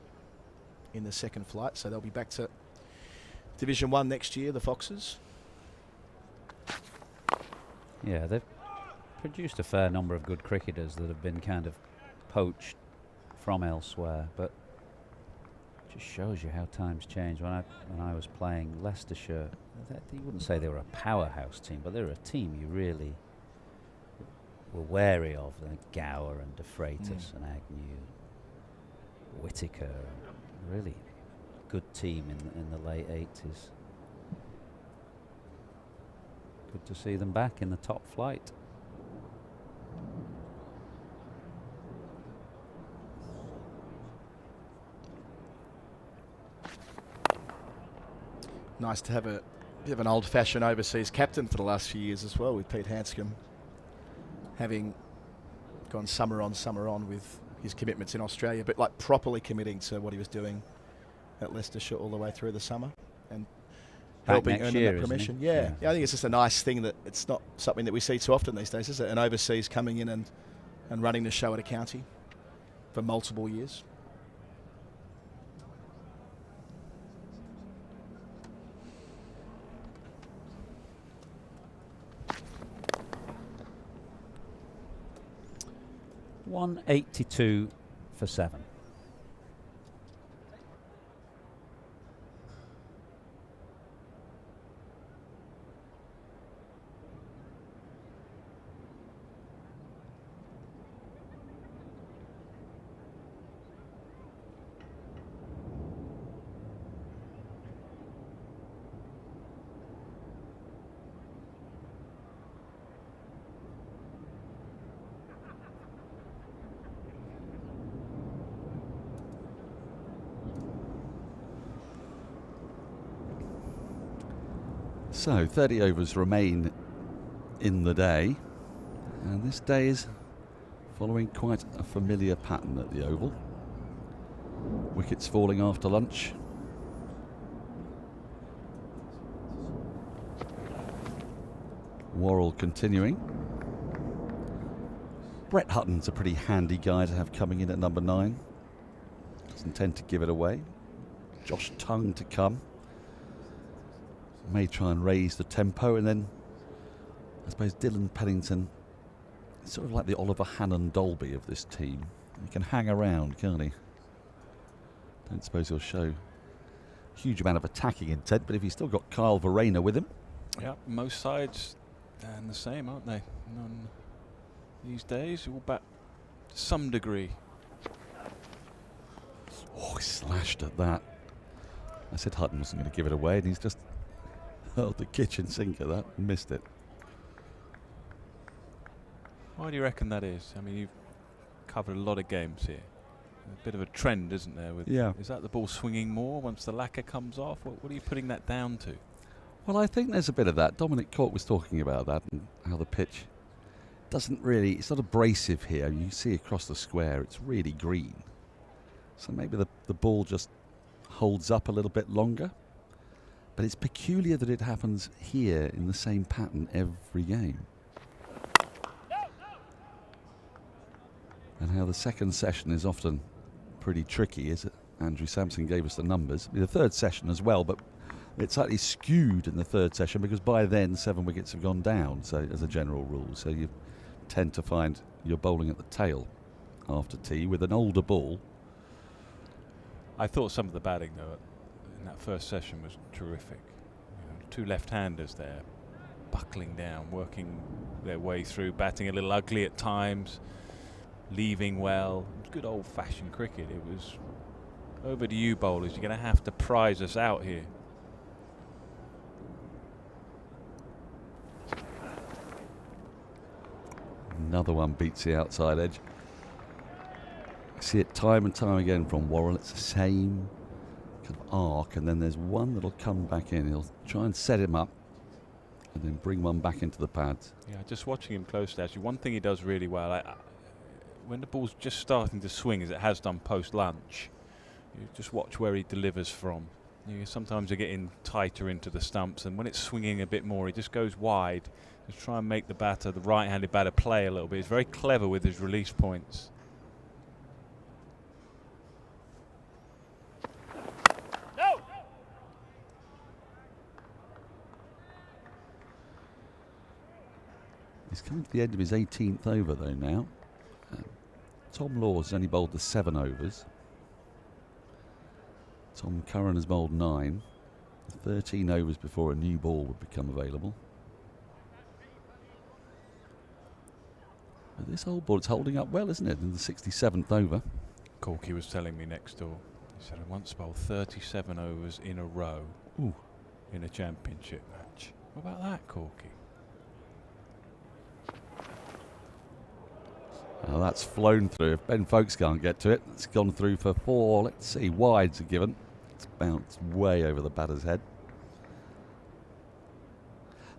in the second flight, so they'll be back to Division 1 next year, the Foxes. Yeah, they've produced a fair number of good cricketers that have been kind of poached from elsewhere, but it just shows you how times change. When I was playing Leicestershire, you wouldn't say they were a powerhouse team, but they were a team you really were wary of. Gower and De Freitas and Agnew, Whittaker, really good team in the late 80s. Good to see them back in the top flight. Nice to have a bit of an old-fashioned overseas captain for the last few years as well, with Pete Hanscom having gone summer on with his commitments in Australia, but like properly committing to what he was doing at Leicestershire all the way through the summer and helping earn that permission. Yeah, I think it's just a nice thing that it's not something that we see too often these days, is it? An overseas coming in and running the show at a county for multiple years. $182 for 7. So 30 overs remain in the day, and this day is following quite a familiar pattern at the Oval. Wickets falling after lunch. Worrell continuing. Brett Hutton's a pretty handy guy to have coming in at number 9. Doesn't tend to give it away. Josh Tongue to come. May try and raise the tempo, and then I suppose Dylan Pennington is sort of like the Oliver Hannon Dolby of this team. He can hang around, can't he? Don't suppose he'll show a huge amount of attacking intent, but if he's still got Kyle Verreynne with him. Yeah, most sides And the same, aren't they? None these days. All bat to some degree. Oh, he slashed at that. I said Hutton wasn't going to give it away, and he's just hurled the kitchen sink at that and missed it. Why do you reckon that is? I mean, you've covered a lot of games here. A bit of a trend, isn't there? With is that the ball swinging more once the lacquer comes off? What are you putting that down to? Well, I think there's a bit of that. Dominic Cork was talking about that and how the pitch doesn't really, it's not abrasive here. You see across the square, it's really green. So maybe the ball just holds up a little bit longer. But it's peculiar that it happens here in the same pattern every game. And how the second session is often pretty tricky, is it? Andrew Sampson gave us the numbers. The third session as well, but it's slightly skewed in the third session because by then 7 wickets have gone down, so as a general rule. So you tend to find you're bowling at the tail after tea with an older ball. I thought some of the batting, though, in that first session was terrific. You know, 2 left-handers there, buckling down, working their way through, batting a little ugly at times, leaving well. Good old-fashioned cricket. It was over to you, bowlers. You're going to have to prize us out here. Another one beats the outside edge. I see it time and time again from Worrell. It's the same kind of arc, and then there's one that'll come back in. He'll try and set him up and then bring one back into the pads. Yeah, just watching him closely, actually, one thing he does really well, when the ball's just starting to swing, as it has done post-lunch, you just watch where he delivers from. Sometimes you're getting tighter into the stumps, and when it's swinging a bit more, he just goes wide. Just try and make the right-handed batter, play a little bit. He's very clever with his release points. No. He's coming to the end of his 18th over though now. Tom Laws has only bowled the 7 overs. Tom Curran has bowled 9. 13 overs before a new ball would become available. But this old ball, it's holding up well, isn't it, in the 67th over? Corky was telling me next door. He said I once bowled 37 overs in a row in a championship match. What about that, Corky? Well, that's flown through. If Ben Folkes can't get to it, it's gone through for 4. Let's see, wides are given. It's bounced way over the batter's head.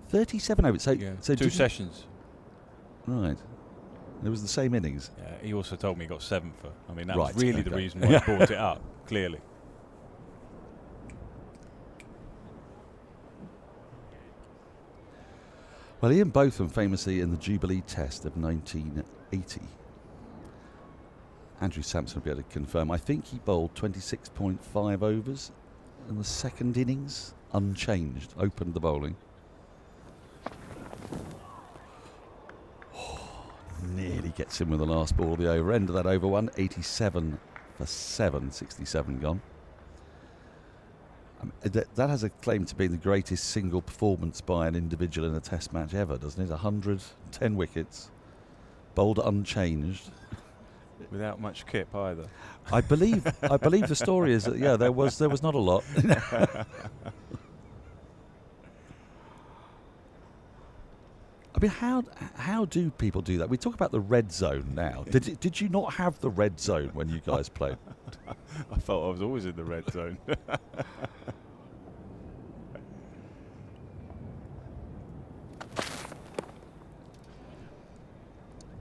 37 overs. So, yeah, so 2 sessions. Right. It was the same innings. Yeah, he also told me he got 7 for. I mean, that right, was really the reason why he brought it up, clearly. Well, Ian Botham famously in the Jubilee Test of 1980. Andrew Sampson will be able to confirm. I think he bowled 26.5 overs in the second innings, unchanged, opened the bowling. Nearly gets in with the last ball of the over. End of that over one, 87 for 7, 67 gone. That has a claim to being the greatest single performance by an individual in a test match ever, doesn't it? 110 wickets, bowled unchanged. Without much kip either. I believe the story is that there was not a lot. I mean, how do people do that? We talk about the red zone now. Did you not have the red zone when you guys played? I felt I was always in the red zone.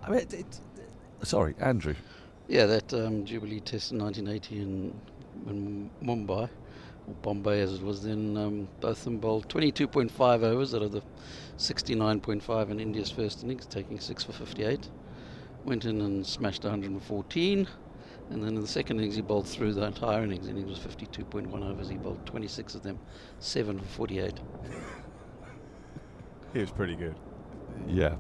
I mean, sorry, Andrew. Yeah, that Jubilee Test in 1980 in Mumbai, or Bombay as it was then, Botham bowled 22.5 overs out of the 69.5 in India's first innings, taking 6 for 58. Went in and smashed 114, and then in the second innings he bowled through the entire innings. Innings was 52.1 overs. He bowled 26 of them, 7 for 48. He was pretty good. Yeah.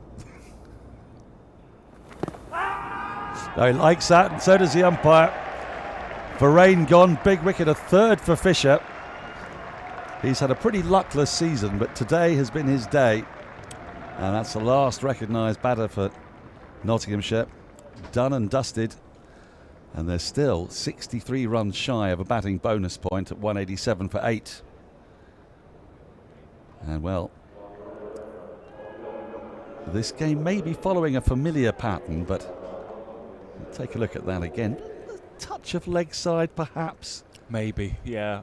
No, he likes that, and so does the umpire. Varane gone, big wicket, a 3rd for Fisher. He's had a pretty luckless season, but today has been his day. And that's the last recognised batter for Nottinghamshire. Done and dusted. And they're still 63 runs shy of a batting bonus point at 187 for 8. And well, this game may be following a familiar pattern, but take a look at that again. A touch of leg side, perhaps. Maybe, yeah,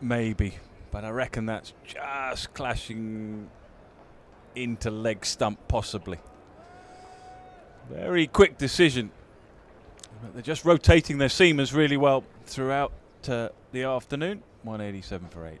maybe. But I reckon that's just clashing into leg stump, possibly. Very quick decision. But they're just rotating their seamers really well throughout the afternoon. 187 for 8.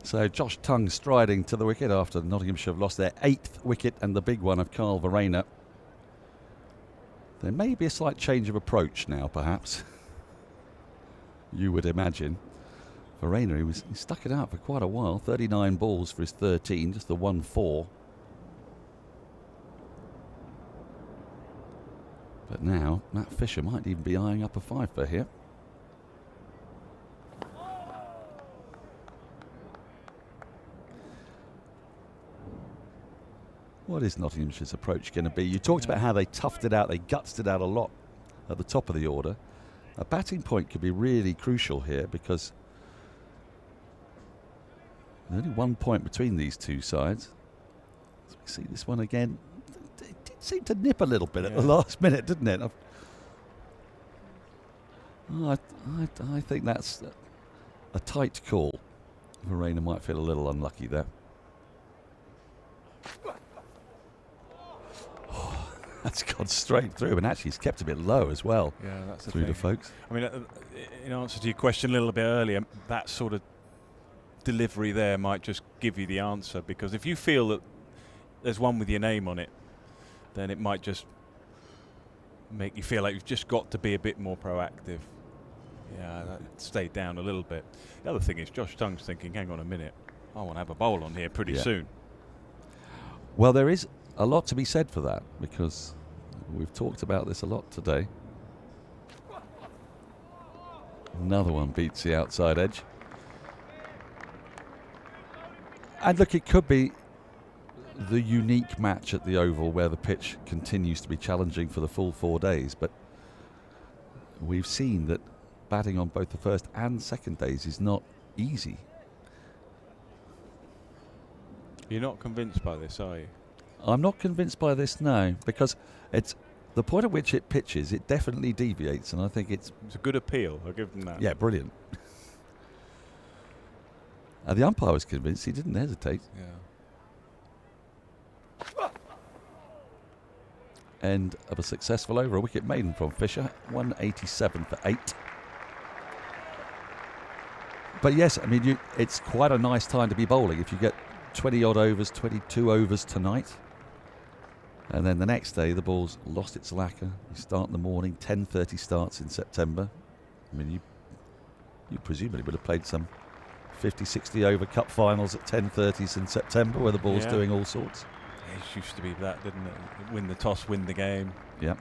So Josh Tongue striding to the wicket after Nottinghamshire have lost their 8th wicket and the big one of Carl Verreynne. There may be a slight change of approach now, perhaps. You would imagine. Verreynne, he stuck it out for quite a while. 39 balls for his 13, just the 1-4. But now, Matt Fisher might even be eyeing up a 5 for here. What is Nottinghamshire's approach going to be? You talked about how they toughed it out, they gutsed it out a lot at the top of the order. A batting point could be really crucial here because there's only 1 point between these two sides. So we see this one again. It did seem to nip a little bit at the last minute, didn't it? I think that's a tight call. Verreynne might feel a little unlucky there. That's gone straight through, and actually it's kept a bit low as well. Yeah, that's through the folks. I mean, in answer to your question a little bit earlier, that sort of delivery there might just give you the answer, because if you feel that there's one with your name on it, then it might just make you feel like you've just got to be a bit more proactive. Yeah, that stayed down a little bit. The other thing is Josh Tongue's thinking, hang on a minute, I want to have a bowl on here pretty soon. Well, there is a lot to be said for that, because we've talked about this a lot today. Another one beats the outside edge. And look, it could be the unique match at the Oval where the pitch continues to be challenging for the full 4 days, but we've seen that batting on both the first and second days is not easy. You're not convinced by this, are you? I'm not convinced by this now, because it's the point at which it pitches, it definitely deviates, and I think it's a good appeal. I'll give them that. Yeah, brilliant. The umpire was convinced. He didn't hesitate. Yeah. End of a successful over, a wicket maiden from Fisher, 187 for 8. But yes, I mean, it's quite a nice time to be bowling if you get 20 odd overs, 22 overs tonight. And then the next day, the ball's lost its lacquer. You start in the morning, 10:30 starts in September. I mean, you presumably would have played some 50, 60 over cup finals at 10:30s in September where the ball's doing all sorts. It used to be that, didn't it? Win the toss, win the game. Yeah.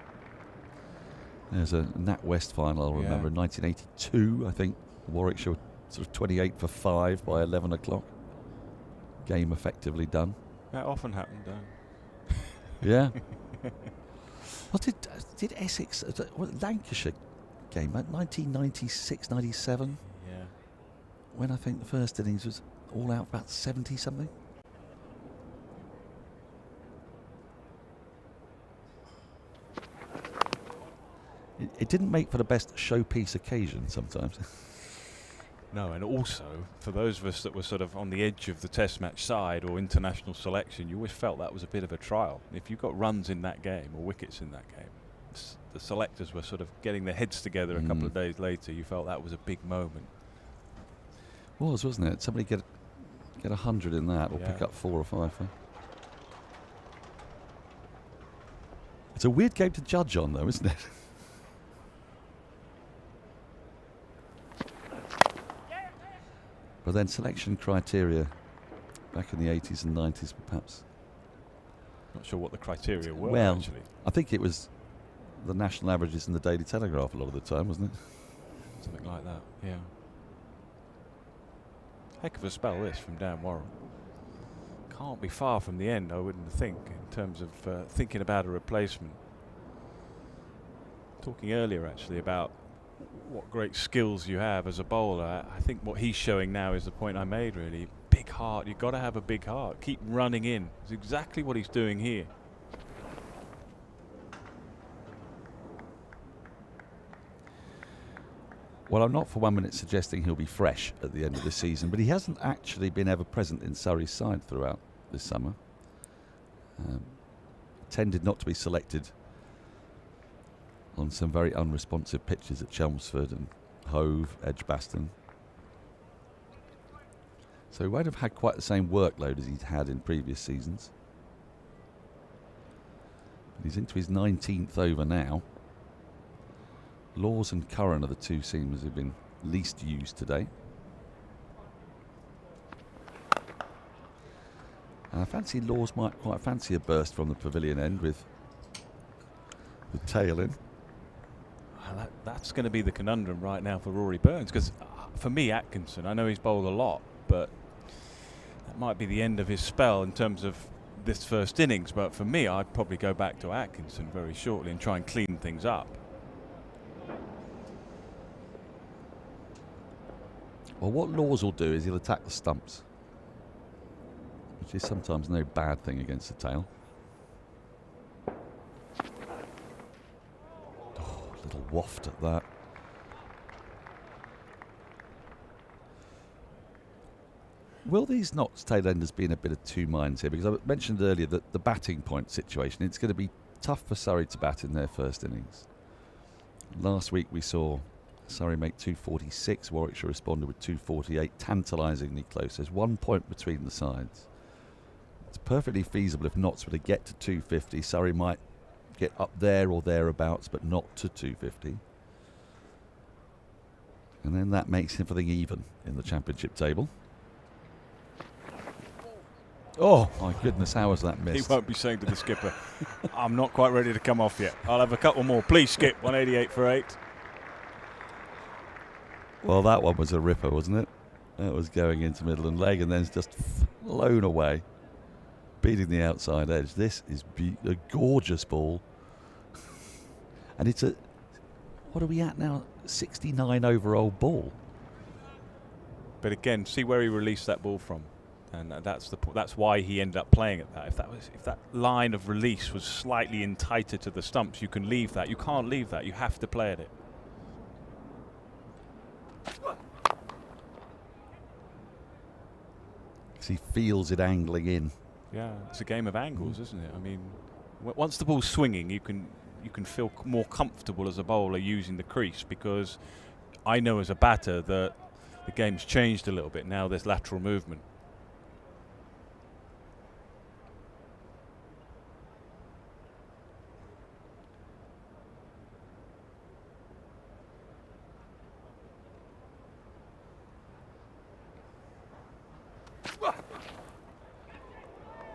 There's a Nat West final, I'll remember, in 1982, I think. Warwickshire sort of 28 for 5 by 11 o'clock. Game effectively done. That often happened, Yeah. What did Essex, Lancashire game, 1996, 97? Yeah. When I think the first innings was all out about 70 something. it didn't make for the best showpiece occasion sometimes. No, and also for those of us that were sort of on the edge of the Test match side or international selection, you always felt that was a bit of a trial. If you got runs in that game or wickets in that game, the selectors were sort of getting their heads together a couple of days later. You felt that was a big moment. Wasn't it? Somebody get 100 in that, or pick up 4 or 5. It's a weird game to judge on, though, isn't it? But then selection criteria back in the 80s and 90s, perhaps. Not sure what the criteria were, well, actually. I think it was the national averages in the Daily Telegraph a lot of the time, wasn't it? Something like that, yeah. Heck of a spell, this, from Dan Worrell. Can't be far from the end, I wouldn't think, in terms of thinking about a replacement. Talking earlier, actually, about what great skills you have as a bowler. I think what he's showing now is the point I made, really. Big heart. You've got to have a big heart. Keep running in. It's exactly what he's doing here. Well, I'm not for 1 minute suggesting he'll be fresh at the end of the season, but he hasn't actually been ever present in Surrey's side throughout this summer. Tended not to be selected on some very unresponsive pitches at Chelmsford and Hove, Edgbaston. So he won't have had quite the same workload as he'd had in previous seasons. But he's into his 19th over now. Laws and Curran are the two seamers who've been least used today. I fancy Laws might quite fancy a burst from the pavilion end with the tail in. That's going to be the conundrum right now for Rory Burns, because for me, Atkinson, I know he's bowled a lot, but that might be the end of his spell in terms of this first innings. But for me, I'd probably go back to Atkinson very shortly and try and clean things up. Well, what Laws will do is he'll attack the stumps, which is sometimes no bad thing against the tail. Little waft at that. Will these Notts tailenders be in a bit of two minds here? Because I mentioned earlier that the batting point situation, it's going to be tough for Surrey to bat in their first innings. Last week we saw Surrey make 246, Warwickshire responded with 248, tantalisingly close. There's 1 point between the sides. It's perfectly feasible if Notts were to get to 250, Surrey might get up there or thereabouts, but not to 250. And then that makes everything even in the championship table. Oh my goodness, how was that missed? He won't be saying to the skipper, I'm not quite ready to come off yet. I'll have a couple more. Please skip. 188 for 8. Well, that one was a ripper, wasn't it? That was going into middle and leg and then it's just flown away, beating the outside edge. This is a gorgeous ball. And it's a, what are we at now? 69 over old ball. But again, see where he released that ball from, and that's why he ended up playing at that. If that line of release was slightly in tighter to the stumps, you can leave that. You can't leave that. You have to play at it. He feels it angling in. Yeah, it's a game of angles, isn't it? I mean, once the ball's swinging, you can feel more comfortable as a bowler using the crease, because I know as a batter that the game's changed a little bit. Now there's lateral movement.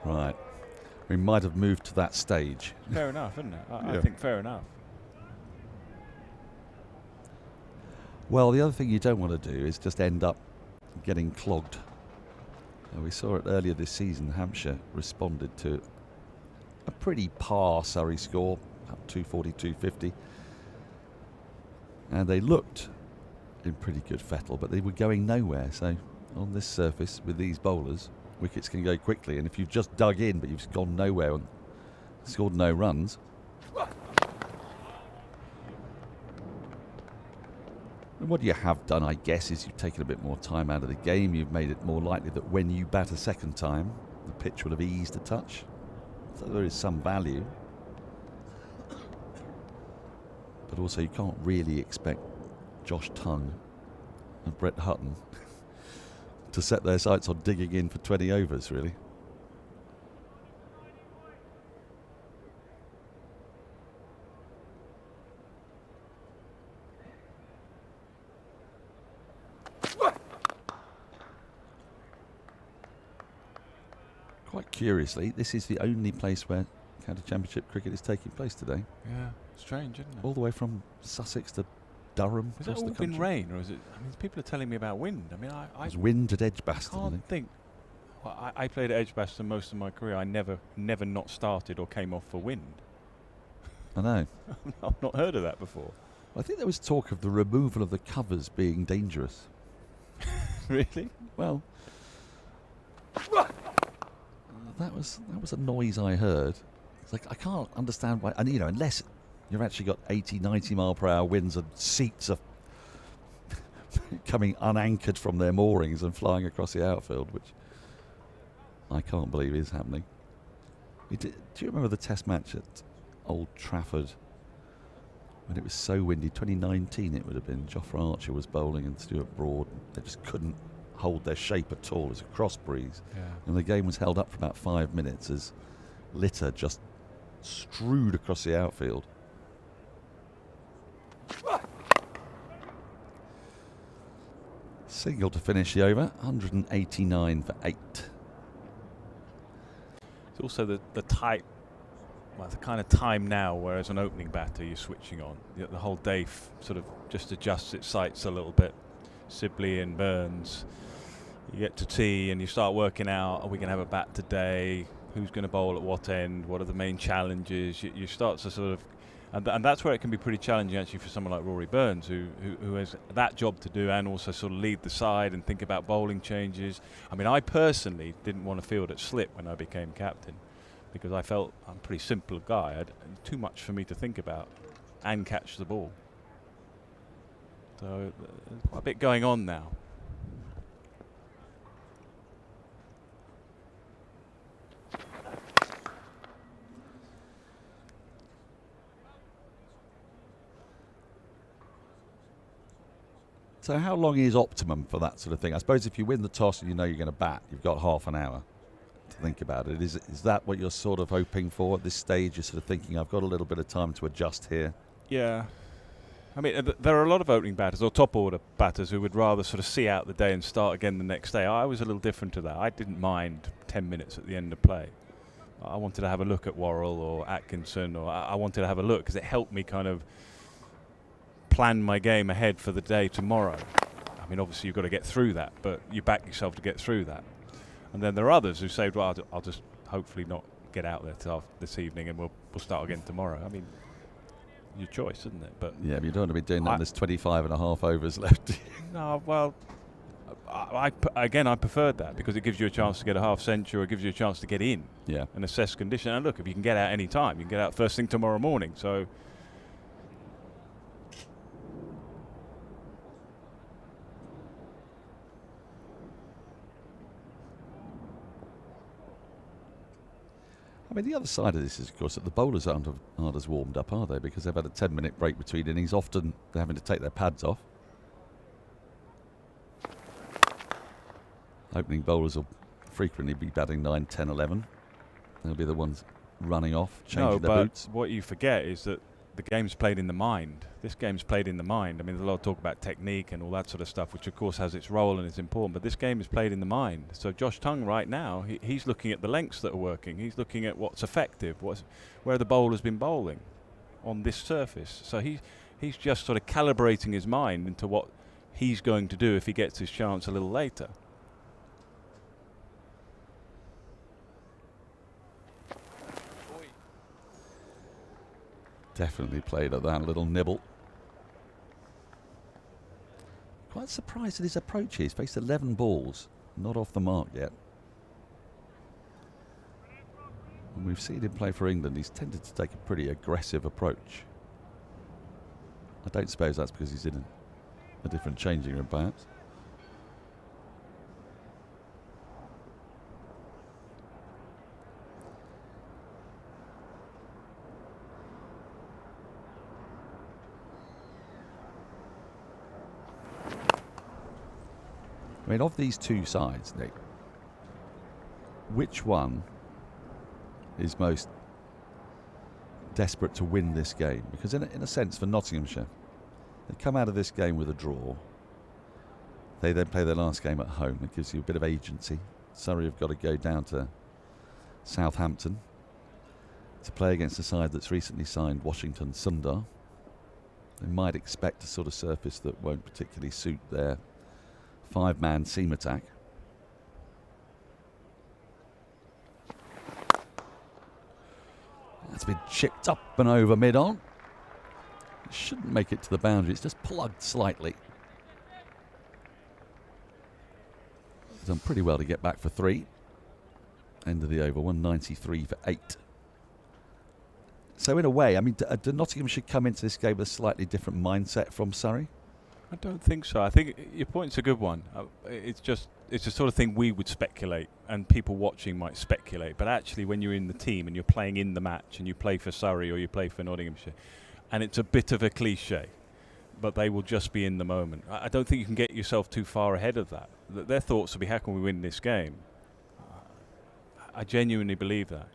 Right. We might have moved to that stage. Fair enough, isn't it? I think fair enough. Well, the other thing you don't want to do is just end up getting clogged. We saw it earlier this season. Hampshire responded to a pretty par Surrey score, up 240, 250. And they looked in pretty good fettle, but they were going nowhere. So on this surface, with these bowlers, wickets can go quickly. And if you've just dug in, but you've gone nowhere and scored no runs, And what you have done, I guess, is you've taken a bit more time out of the game. You've made it more likely that when you bat a second time, the pitch will have eased a touch. So there is some value. But also you can't really expect Josh Tongue and Brett Hutton to set their sights on digging in for 20 overs, really. Quite curiously, this is the only place where county championship cricket is taking place today. Yeah, strange, isn't it? All the way from Sussex to Durham. Has it all been rain, or is it? I mean, people are telling me about wind. I mean, There's wind at Edgbaston. I can't think. Well, I played at Edgbaston most of my career. I never not started or came off for wind. I know. I've not heard of that before. I think there was talk of the removal of the covers being dangerous. Really? Well, that was a noise I heard. It's like, I can't understand why. And unless you've actually got 80, 90 mile per hour winds and seats are coming unanchored from their moorings and flying across the outfield, which I can't believe is happening. Do you remember the test match at Old Trafford when it was so windy? 2019 it would have been. Jofra Archer was bowling and Stuart Broad. They just couldn't hold their shape at all. It was a cross breeze. Yeah. And the game was held up for about 5 minutes as litter just strewed across the outfield. Single to finish the over, 189 for 8. It's also the type, well, the kind of time now where as an opening batter you're switching on. The whole day sort of just adjusts its sights a little bit. Sibley and Burns, you get to tea and you start working out, are we going to have a bat today? Who's going to bowl at what end? What are the main challenges? You start to sort of, and that's where it can be pretty challenging actually for someone like Rory Burns, who has that job to do and also sort of lead the side and think about bowling changes. I mean, I personally didn't want to field at slip when I became captain because I felt I'm a pretty simple guy. Too much for me to think about and catch the ball. So there's quite a bit going on now. So how long is optimum for that sort of thing? I suppose if you win the toss and you know you're going to bat, you've got half an hour to think about it. Is that what you're sort of hoping for at this stage? You're sort of thinking, I've got a little bit of time to adjust here. Yeah. I mean, there are a lot of opening batters or top order batters who would rather sort of see out the day and start again the next day. I was a little different to that. I didn't mind 10 minutes at the end of play. I wanted to have a look at Worrell or Atkinson, or I wanted to have a look because it helped me kind of plan my game ahead for the day tomorrow. I mean, obviously you've got to get through that, but you back yourself to get through that. And then there are others who say, well, I'll just hopefully not get out there till this evening and we'll start again tomorrow. I mean, your choice, isn't it? But yeah, but you don't want to be doing that. There's 25 and a half overs left. No, well, I preferred that because it gives you a chance to get a half century, or it gives you a chance to get in and assess condition. And look, if you can get out any time, you can get out first thing tomorrow morning. So I mean, the other side of this is, of course, that the bowlers aren't as warmed up, are they? Because they've had a 10-minute break between innings. Often they're having to take their pads off. Opening bowlers will frequently be batting 9, 10, 11. They'll be the ones running off, changing their boots. What you forget is that the game's played in the mind. This game's played in the mind. I mean, there's a lot of talk about technique and all that sort of stuff, which of course has its role and is important, but this game is played in the mind. So Josh Tongue right now, he's looking at the lengths that are working. He's looking at what's effective, where the bowler's been bowling on this surface. So he's just sort of calibrating his mind into what he's going to do if he gets his chance a little later. Definitely played at that little nibble. Quite surprised at his approach here. He's faced 11 balls, not off the mark yet. And we've seen him play for England. He's tended to take a pretty aggressive approach. I don't suppose that's because he's in a different changing room, perhaps. I mean, of these two sides, Nick, which one is most desperate to win this game? Because in a sense, for Nottinghamshire, they come out of this game with a draw. They then play their last game at home. It gives you a bit of agency. Surrey have got to go down to Southampton to play against a side that's recently signed Washington Sundar. They might expect a sort of surface that won't particularly suit their five-man seam attack. That's been chipped up and over mid-on. It shouldn't make it to the boundary. It's just plugged slightly. Done pretty well to get back for 3. End of the over, 193 for 8. So in a way, I mean, do Nottinghamshire come into this game with a slightly different mindset from Surrey? I don't think so. I think your point's a good one. It's the sort of thing we would speculate, and people watching might speculate. But actually, when you're in the team and you're playing in the match, and you play for Surrey or you play for Nottinghamshire, and it's a bit of a cliche, but they will just be in the moment. I don't think you can get yourself too far ahead of that. Their thoughts will be, how can we win this game? I genuinely believe that.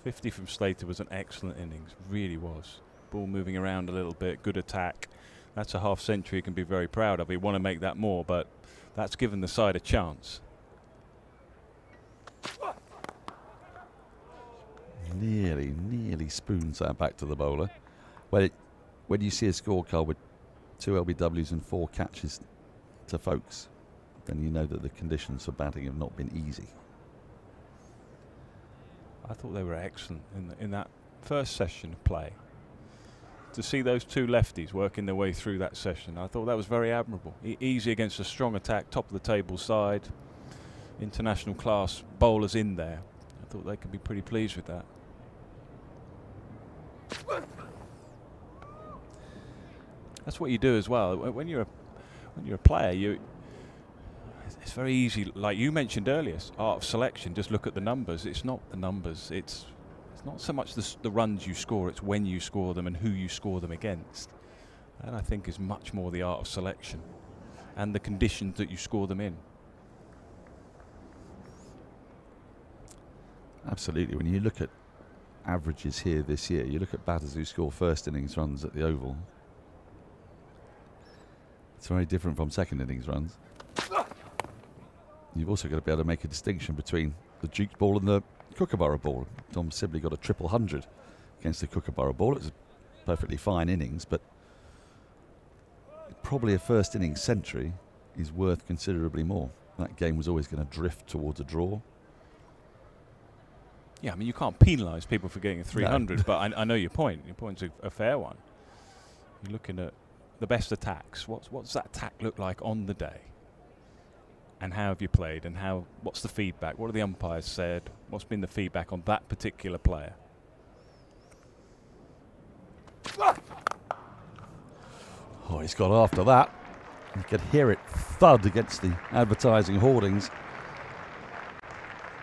50 from Slater was an excellent innings, really was. Ball moving around a little bit, good attack. That's a half century you can be very proud of. We want to make that more, but that's given the side a chance. Nearly spoons that back to the bowler. Well, when you see a scorecard with 2 LBWs and 4 catches to folks, then you know that the conditions for batting have not been easy. I thought they were excellent in that first session of play. To see those 2 lefties working their way through that session, I thought that was very admirable. Easy against a strong attack, top of the table side, international class bowlers in there. I thought they could be pretty pleased with that. That's what you do as well. When you're a player, it's very easy. Like you mentioned earlier, art of selection. Just look at the numbers. It's not the numbers. It's not so much the runs you score. It's when you score them and who you score them against. That I think is much more the art of selection, and the conditions that you score them in. Absolutely. When you look at averages here this year, you look at batters who score first innings runs at the Oval. It's very different from second innings runs. You've also got to be able to make a distinction between the Duke's ball and the Kookaburra ball. Tom Sibley got a 100 against the Kookaburra ball. It was a perfectly fine innings, but probably a first innings century is worth considerably more. That game was always going to drift towards a draw. Yeah, I mean, you can't penalise people for getting a 300, no. But I know your point. Your point's a fair one. You're looking at the best attacks. What's that attack look like on the day? And how have you played? And what's the feedback? What have the umpires said? What's been the feedback on that particular player? Oh, he's got after that. You could hear it thud against the advertising hoardings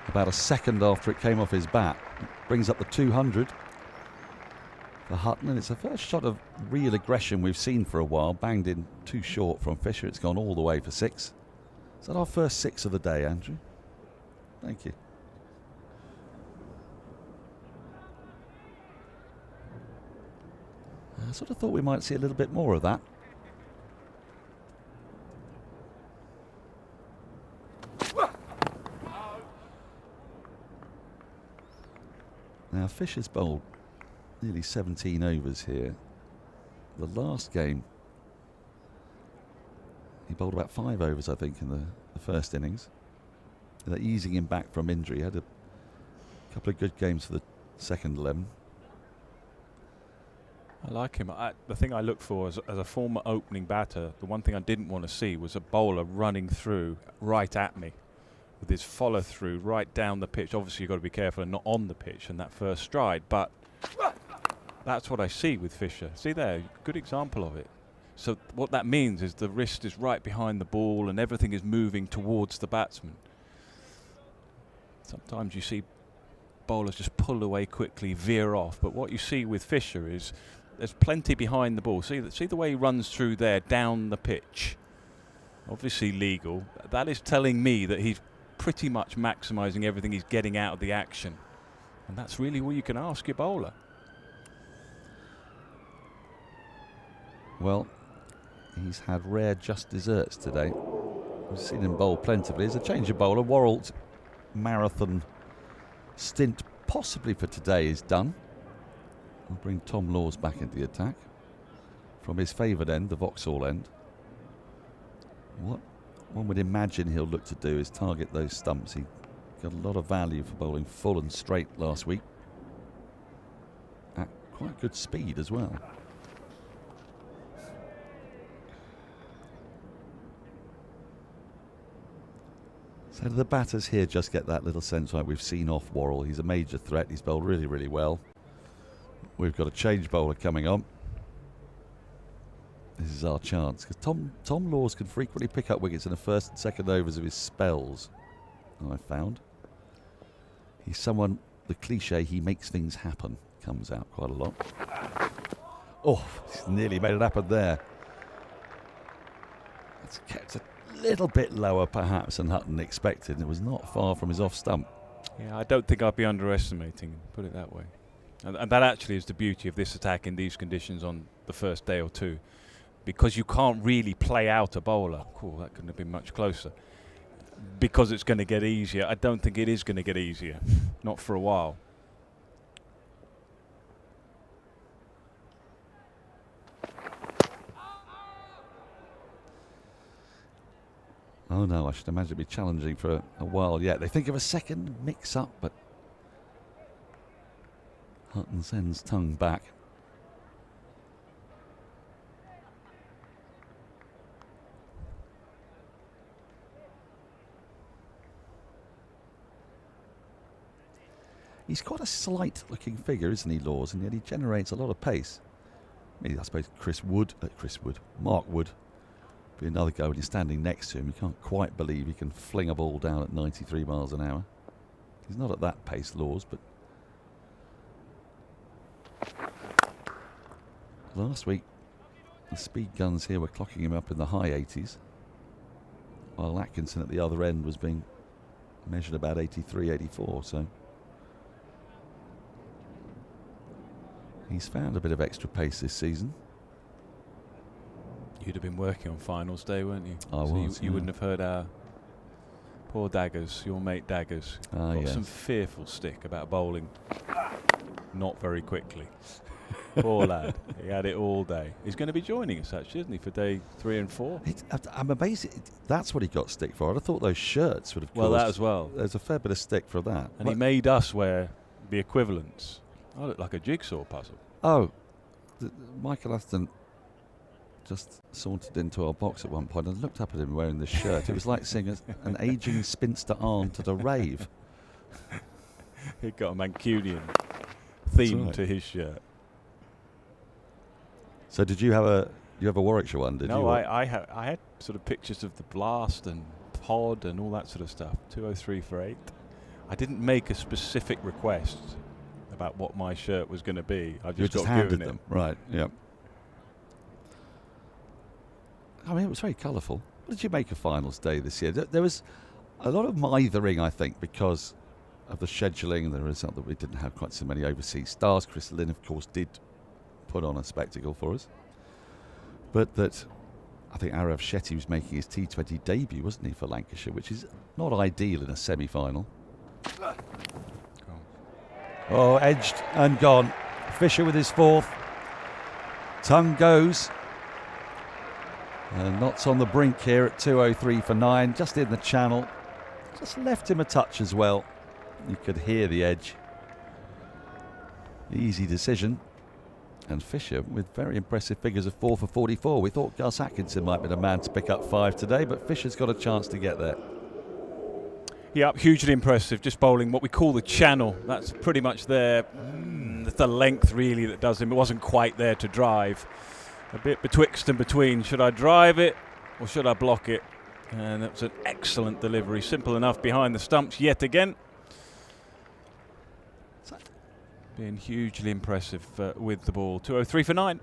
about a second after it came off his bat. It brings up the 200 for Hutton, and it's the first shot of real aggression we've seen for a while. Banged in too short from Fisher. It's gone all the way for 6. Is that our first 6 of the day, Andrew? Thank you. I sort of thought we might see a little bit more of that. Now, Fisher's bowled nearly 17 overs here. The last game, he bowled about 5 overs, I think, in the first innings. They're easing him back from injury. He had a couple of good games for the second 11. I like him. The thing I look for as a former opening batter, the one thing I didn't want to see was a bowler running through right at me with his follow through right down the pitch. Obviously, you've got to be careful and not on the pitch in that first stride, but that's what I see with Fisher. See there, good example of it. So what that means is the wrist is right behind the ball and everything is moving towards the batsman. Sometimes you see bowlers just pull away quickly, veer off, but what you see with Fisher is there's plenty behind the ball. See the way he runs through there down the pitch. Obviously legal. That is telling me that he's pretty much maximising everything he's getting out of the action. And that's really all you can ask your bowler. Well, he's had rare just desserts today. We've seen him bowl plentifully. As a change of bowler, Worrell's marathon stint possibly for today is done. We'll bring Tom Laws back into the attack from his favoured end, the Vauxhall end. What one would imagine he'll look to do is target those stumps. He got a lot of value for bowling full and straight last week at quite good speed as well. So do the batters here just get that little sense like we've seen off Worrell? He's a major threat. He's bowled really, really well. We've got a change bowler coming on. This is our chance, because Tom Laws can frequently pick up wickets in the first and second overs of his spells, I found. He's someone, the cliche, he makes things happen, comes out quite a lot. Oh, he's nearly made it happen there. It's kept a little bit lower perhaps than Hutton expected. It was not far from his off stump. Yeah, I don't think I'd be underestimating him, put it that way. And that actually is the beauty of this attack in these conditions on the first day or two. Because you can't really play out a bowler. Cool, that couldn't have been much closer. Because it's going to get easier. I don't think it is going to get easier. Not for a while. Oh no, I should imagine it'd be challenging for a while yet. They think of a second mix-up, but Hutton sends tongue back. He's quite a slight-looking figure, isn't he, Laws? And yet he generates a lot of pace. I suppose Mark Wood be another go when you're standing next to him. You can't quite believe he can fling a ball down at 93 miles an hour. He's not at that pace, Laws, but last week the speed guns here were clocking him up in the high 80s, while Atkinson at the other end was being measured about 83, 84, so he's found a bit of extra pace this season. You'd have been working on finals day, weren't you? I was. You wouldn't have heard our poor Daggers, your mate Daggers, got yes. some fearful stick about bowling not very quickly. Poor lad. He had it all day. He's going to be joining us, actually, isn't he, for day 3 and 4? I'm amazed that's what he got stick for. I'd have thought those shirts would have caused... Well, that as well. There's a fair bit of stick for that. And he made us wear the equivalents. I look like a jigsaw puzzle. Oh, Michael Atherton just sauntered into our box at one point and looked up at him wearing this shirt. It was like seeing an aging spinster aunt at a rave. He got a Mancunian theme right. to his shirt. So did you have a Warwickshire one? Did you? No, I had sort of pictures of the blast and pod and all that sort of stuff. 203 for 8. I didn't make a specific request about what my shirt was going to be. I just got handed given them, it. right? Yeah. I mean, it was very colourful. What did you make of finals day this year? There was a lot of mithering, I think, because of the scheduling and the result that we didn't have quite so many overseas stars. Chris Lynn, of course, did put on a spectacle for us. But that, I think Arav Shetty was making his T20 debut, wasn't he, for Lancashire, which is not ideal in a semi-final. Oh, edged and gone. Fisher with his 4th. Tongue goes. Knott's on the brink here at 203 for 9, just in the channel. Just left him a touch as well. You could hear the edge. Easy decision. And Fisher with very impressive figures of 4 for 44. We thought Gus Atkinson might be the man to pick up 5 today, but Fisher's got a chance to get there. Yeah, hugely impressive. Just bowling what we call the channel. That's pretty much there. It's the length really that does him. It wasn't quite there to drive. a bit betwixt and between. Should I drive it or should I block it? And that's an excellent delivery. Simple enough behind the stumps yet again. Being hugely impressive with the ball. 203 for 9.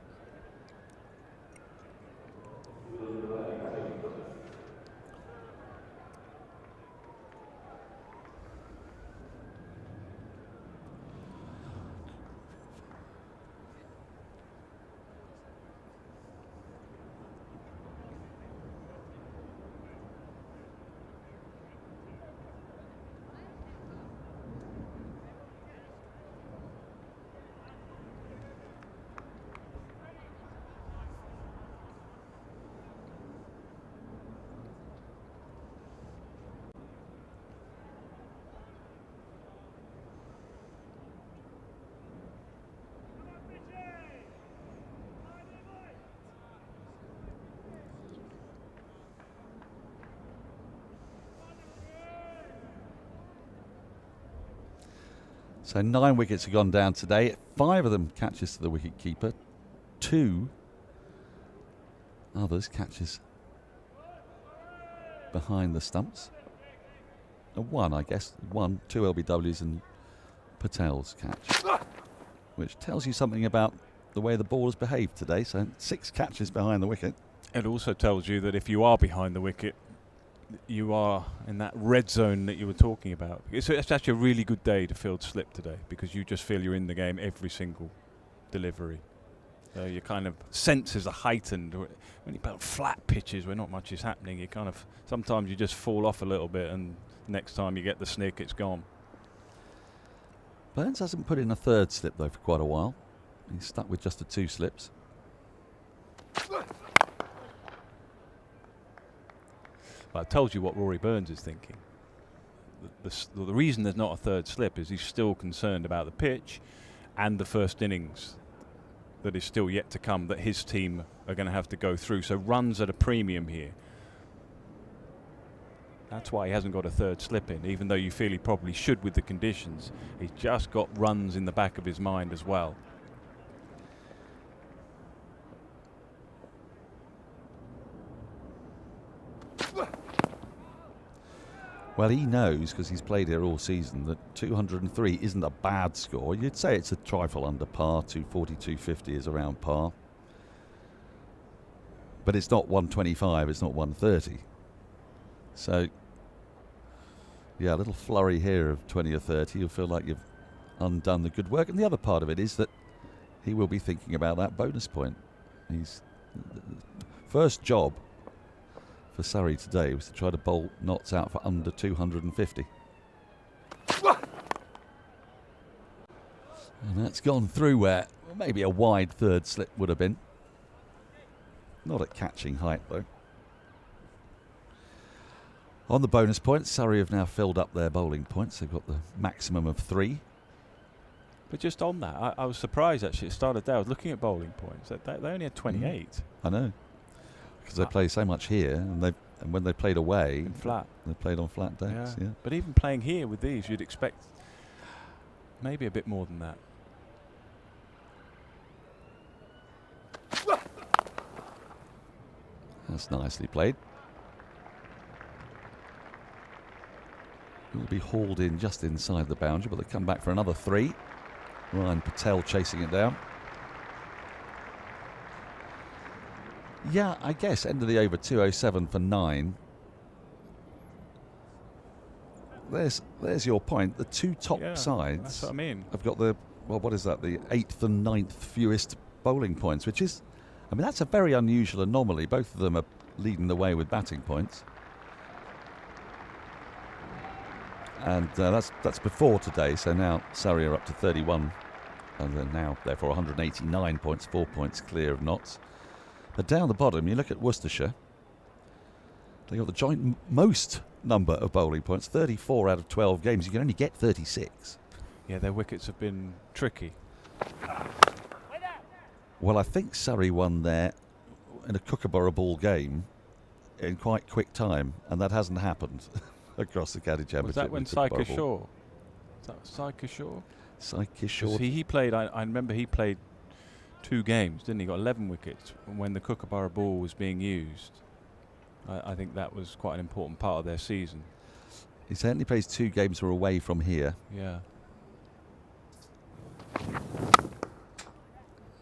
So 9 wickets have gone down today. 5 of them catches to the wicket keeper. 2 others catches behind the stumps. And 1, I guess. 2 LBWs and Patel's catch. Which tells you something about the way the ball has behaved today. So 6 catches behind the wicket. It also tells you that if you are behind the wicket, you are in that red zone that you were talking about. It's actually a really good day to field slip today because you just feel you're in the game every single delivery. So your kind of senses are heightened. When you play on flat pitches where not much is happening, you kind of sometimes you just fall off a little bit, and next time you get the snick, it's gone. Burns hasn't put in a 3rd slip though for quite a while. He's stuck with just the 2 slips. But I told you what Rory Burns is thinking. The reason there's not a 3rd slip is he's still concerned about the pitch and the first innings that is still yet to come that his team are going to have to go through. So runs at a premium here. That's why he hasn't got a 3rd slip in, even though you feel he probably should with the conditions. He's just got runs in the back of his mind as well. Well, he knows, because he's played here all season, that 203 isn't a bad score. You'd say it's a trifle under par. 240, 250 is around par. But it's not 125, it's not 130. So, yeah, a little flurry here of 20 or 30. You'll feel like you've undone the good work. And the other part of it is that he will be thinking about that bonus point. His first job for Surrey today was to try to bowl Notts out for under 250. And that's gone through where maybe a wide 3rd slip would have been. Not at catching height though. On the bonus points, Surrey have now filled up their bowling points. They've got the maximum of 3. But just on that, I was surprised actually. It started there. I was looking at bowling points. They only had 28. I know. Because they play so much here, and when they played away, flat. They played on flat decks. Yeah. But even playing here with these, you'd expect maybe a bit more than that. That's nicely played. It will be hauled in just inside the boundary, but they come back for another 3. Ryan Patel chasing it down. Yeah, I guess end of the over 207 for 9. There's your point. The 2 top sides that's what I mean. have got the, well, what is that? The 8th and 9th fewest bowling points, which is, I mean, that's a very unusual anomaly. Both of them are leading the way with batting points. And that's before today, so now Surrey are up to 31. And they're now, therefore, 189 points, 4 points clear of Notts. But down the bottom, you look at Worcestershire. They got the joint most number of bowling points, 34 out of 12 games. You can only get 36. Yeah, their wickets have been tricky. Well, I think Surrey won there in a Kookaburra ball game in quite quick time, and that hasn't happened across the county championship. Was that when Syker Shaw? Was that Syker Shaw? Syker Shaw. He played. I remember he played 2 games, didn't he? Got 11 wickets when the Kookaburra ball was being used. I think that was quite an important part of their season. He certainly plays 2 games were away from here. Yeah.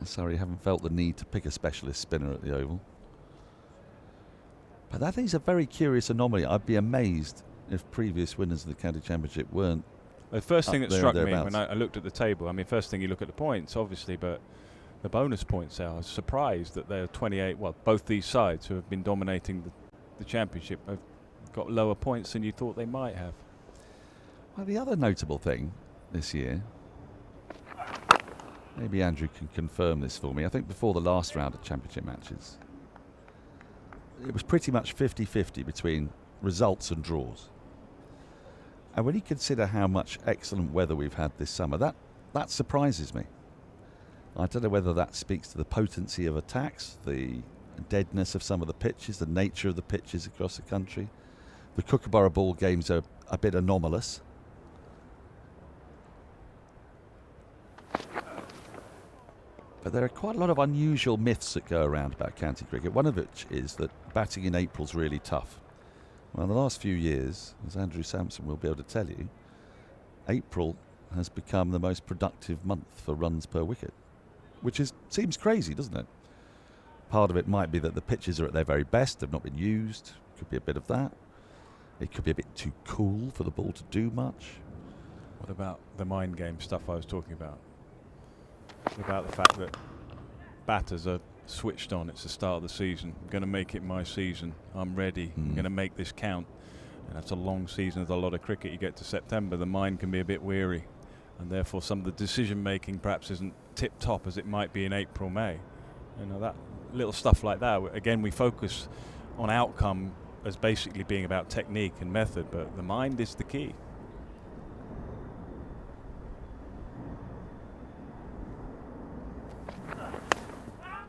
Sorry, haven't felt the need to pick a specialist spinner at the Oval. But that is a very curious anomaly. I'd be amazed if previous winners of the county championship weren't. The first thing that struck me thereabouts. when I looked at the table, I mean, first thing you look at the points, obviously, but the bonus points are. I was surprised that there are 28. Well, both these sides who have been dominating the championship have got lower points than you thought they might have. Well, the other notable thing this year, maybe Andrew can confirm this for me. I think before the last round of championship matches, it was pretty much 50-50 between results and draws. And when you consider how much excellent weather we've had this summer, that surprises me. I don't know whether that speaks to the potency of attacks, the deadness of some of the pitches, the nature of the pitches across the country. The Kookaburra ball games are a bit anomalous. But there are quite a lot of unusual myths that go around about county cricket, one of which is that batting in April's really tough. Well, in the last few years, as Andrew Sampson will be able to tell you, April has become the most productive month for runs per wicket, which seems crazy, doesn't it? Part of it might be that the pitches are at their very best, they've not been used, could be a bit of that. It could be a bit too cool for the ball to do much. What about the mind game stuff I was talking about? About the fact that batters are switched on. It's the start of the season. I'm going to make it my season. I'm ready. I'm going to make this count. And that's a long season. There's a lot of cricket. You get to September, the mind can be a bit weary. And therefore some of the decision making perhaps isn't tip top as it might be in April, May. You know, that little stuff like that. Again, we focus on outcome as basically being about technique and method, but the mind is the key.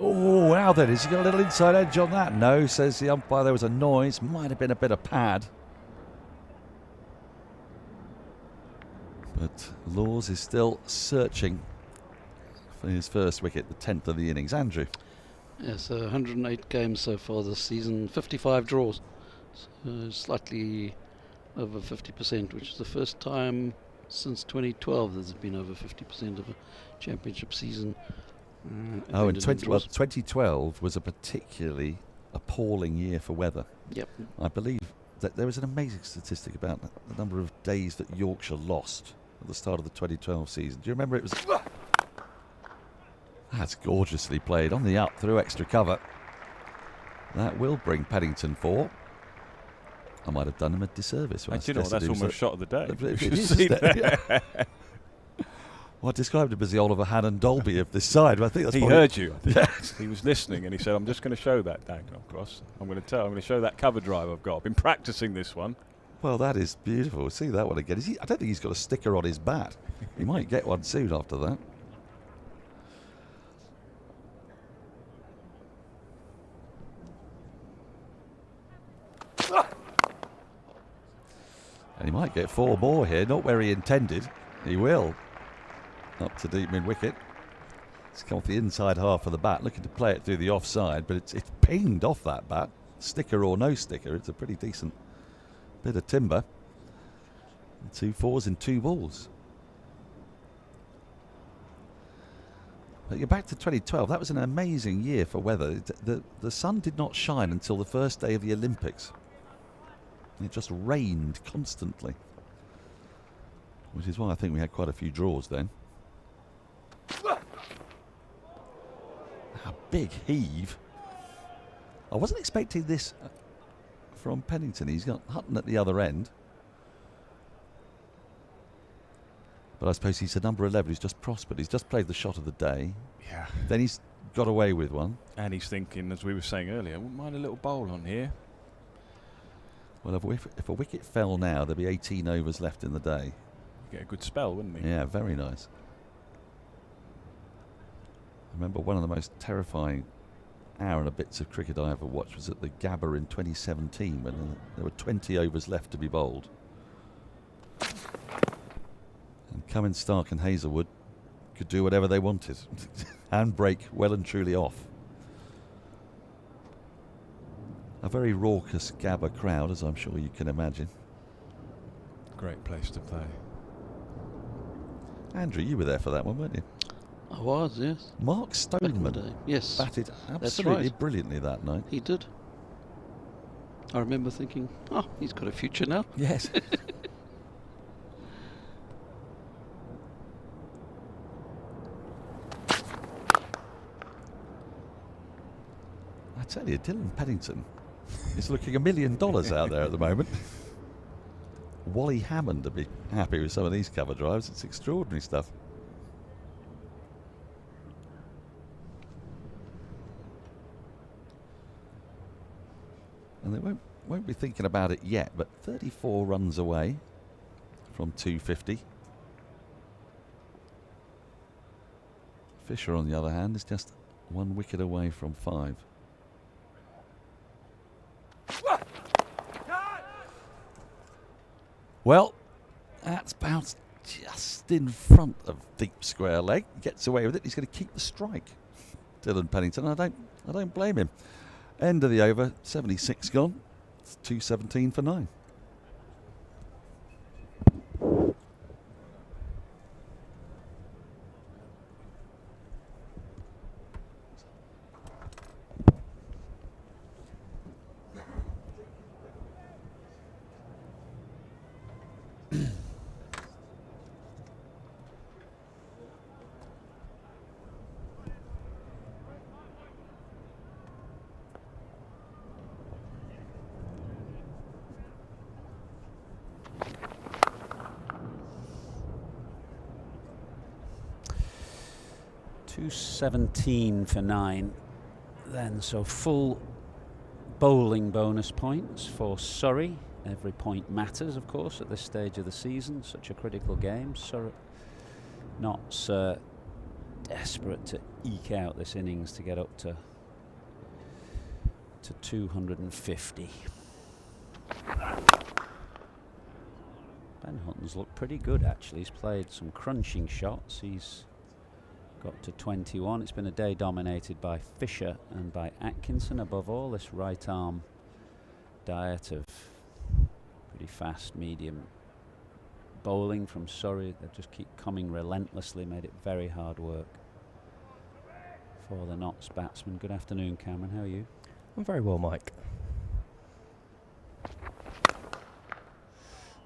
Oh, wow then, has he got a little inside edge on that? No, says the umpire, there was a noise, might have been a bit of pad. But Laws is still searching for his first wicket, the 10th of the innings. Andrew? Yes, 108 games so far this season, 55 draws. So slightly over 50%, which is the first time since 2012 there's been over 50% of a championship season. Oh, and 2012 was a particularly appalling year for weather. Yep. I believe that there was an amazing statistic about the number of days that Yorkshire lost at the start of the 2012 season. Do you remember? It was... That's gorgeously played on the up through extra cover. That will bring Paddington 4. I might have done him a disservice. That's almost shot of the day. It is, isn't it? Well, I described him as the Oliver Hannon Dolby of this side. But I think that's he heard you. I think. Yeah. He was listening, and he said, "I'm just going to show that diagonal cross. I'm going to show that cover drive I've got. I've been practicing this one." Well, that is beautiful. See that one again. I don't think he's got a sticker on his bat. He might get one soon after that. And he might get 4 more here. Not where he intended. He will. Up to deep mid wicket. It's come off the inside half of the bat, looking to play it through the offside, but it's pinged off that bat. Sticker or no sticker, it's a pretty decent bit of timber. 2 4s and 2 balls. But you're back to 2012. That was an amazing year for weather. The sun did not shine until the first day of the Olympics. It just rained constantly, which is why I think we had quite a few draws then. A big heave. I wasn't expecting this from Pennington. He's got Hutton at the other end. But I suppose he's a number 11 who's just prospered. He's just played the shot of the day. Yeah. Then he's got away with one. And he's thinking, as we were saying earlier, I wouldn't mind a little bowl on here. Well, if a wicket fell now, there'd be 18 overs left in the day. Get a good spell, wouldn't he? Yeah, very nice. I remember one of the most terrifying hour and a bits of cricket I ever watched was at the Gabba in 2017 when there were 20 overs left to be bowled. And Cummins, Stark and Hazelwood could do whatever they wanted. and break well and truly off. A very raucous Gabba crowd, as I'm sure you can imagine. Great place to play. Andrew, you were there for that one, weren't you? I was, yes. Mark Stoneman, yes, batted that's absolutely right. brilliantly that night. He did. I remember thinking, oh, he's got a future now. Yes. I tell you, Dylan Pennington is looking $1 million out there at the moment. Wally Hammond to be happy with some of these cover drives. It's extraordinary stuff. And they won't be thinking about it yet, but 34 runs away from 250. Fisher, on the other hand, is just 1 wicket away from 5. Well, that's bounced just in front of deep square leg. Gets away with it. He's going to keep the strike. Dylan Pennington. I don't blame him. End of the over. 76 gone. It's 2:17 for 9. $2.17 for 9 then, so full bowling bonus points for Surrey. Every point matters, of course, at this stage of the season. Such a critical game. Surrey not desperate to eke out this innings to get up to 250. Ben Hutton's looked pretty good, actually. He's played some crunching shots. He's got to 21. It's been a day dominated by Fisher and by Atkinson. Above all, this right arm diet of pretty fast medium bowling from Surrey. They just keep coming relentlessly, made it very hard work for the Notts batsman. Good afternoon, Cameron. How are you? I'm very well, Mike.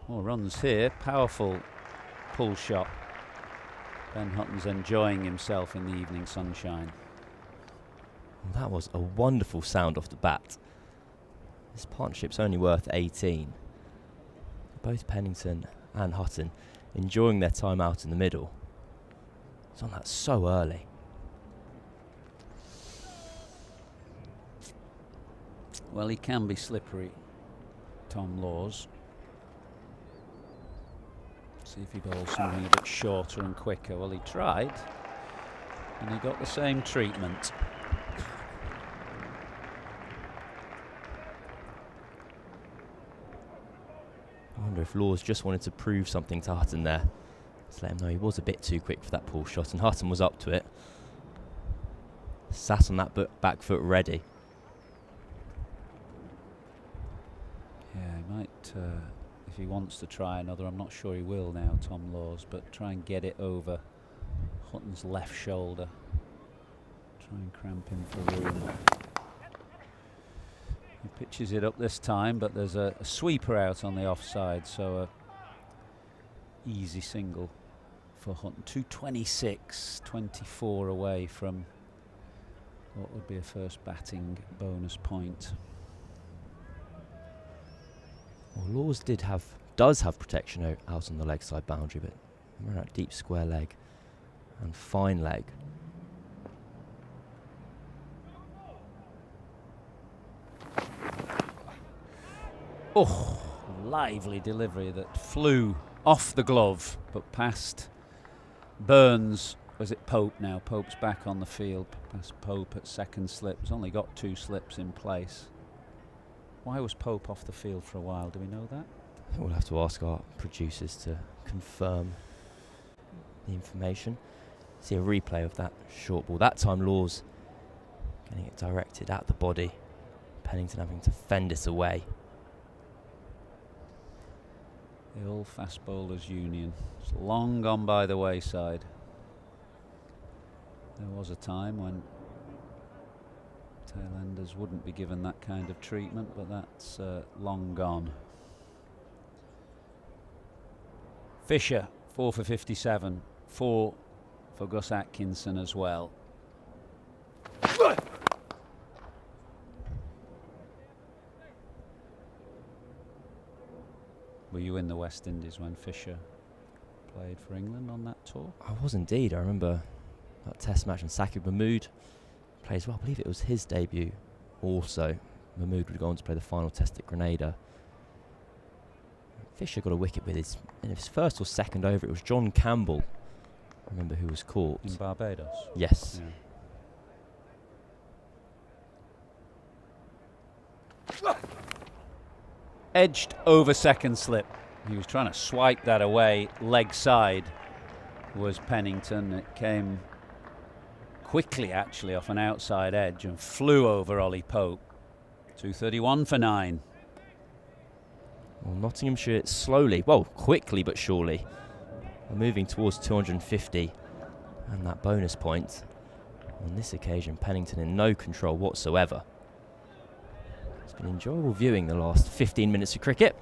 More runs here. Powerful pull shot. Ben Hutton's enjoying himself in the evening sunshine. That was a wonderful sound off the bat. This partnership's only worth 18. Both Pennington and Hutton enjoying their time out in the middle. It's on that so early. Well, he can be slippery, Tom Laws. See if he bowls something a bit shorter and quicker. Well, he tried, and he got the same treatment. I wonder if Laws just wanted to prove something to Hutton there. Just let him know he was a bit too quick for that pull shot, and Hutton was up to it. Sat on that back foot ready. Yeah, he might, if he wants to try another, I'm not sure he will now, Tom Laws, but try and get it over Hutton's left shoulder. Try and cramp him for room. He pitches it up this time, but there's a sweeper out on the offside, so a easy single for Hutton. 226, 24 away from what would be a first batting bonus point. Well, Laws does have protection out on the leg side boundary, but remember that deep square leg and fine leg. Oh, lively delivery that flew off the glove, but past Burns. Was it Pope now? Pope's back on the field. Past Pope at second slip. He's only got 2 slips in place. Why was Pope off the field for a while? Do we know that? I think we'll have to ask our producers to confirm the information. See a replay of that short ball. That time Laws getting it directed at the body. Pennington having to fend it away. The All Fast Bowlers Union. It's long gone by the wayside. There was a time when tailenders wouldn't be given that kind of treatment, but that's long gone. Fisher, 4 for 57. 4 for Gus Atkinson as well. Were you in the West Indies when Fisher played for England on that tour? I was indeed. I remember that test match, and Sakib Mahmood plays well. I believe it was his debut also. Mahmood would go on to play the final test at Grenada. Fisher got a wicket with in his first or second over. It was John Campbell. I remember who was caught. In Barbados? Yes. Yeah. Edged over second slip. He was trying to swipe that away. Leg side was Pennington. It came quickly actually off an outside edge and flew over Ollie Pope. 231 for 9. Well, Nottinghamshire slowly, well, quickly but surely, are moving towards 250 and that bonus point. On this occasion, Pennington in no control whatsoever. It's been enjoyable viewing the last 15 minutes of cricket.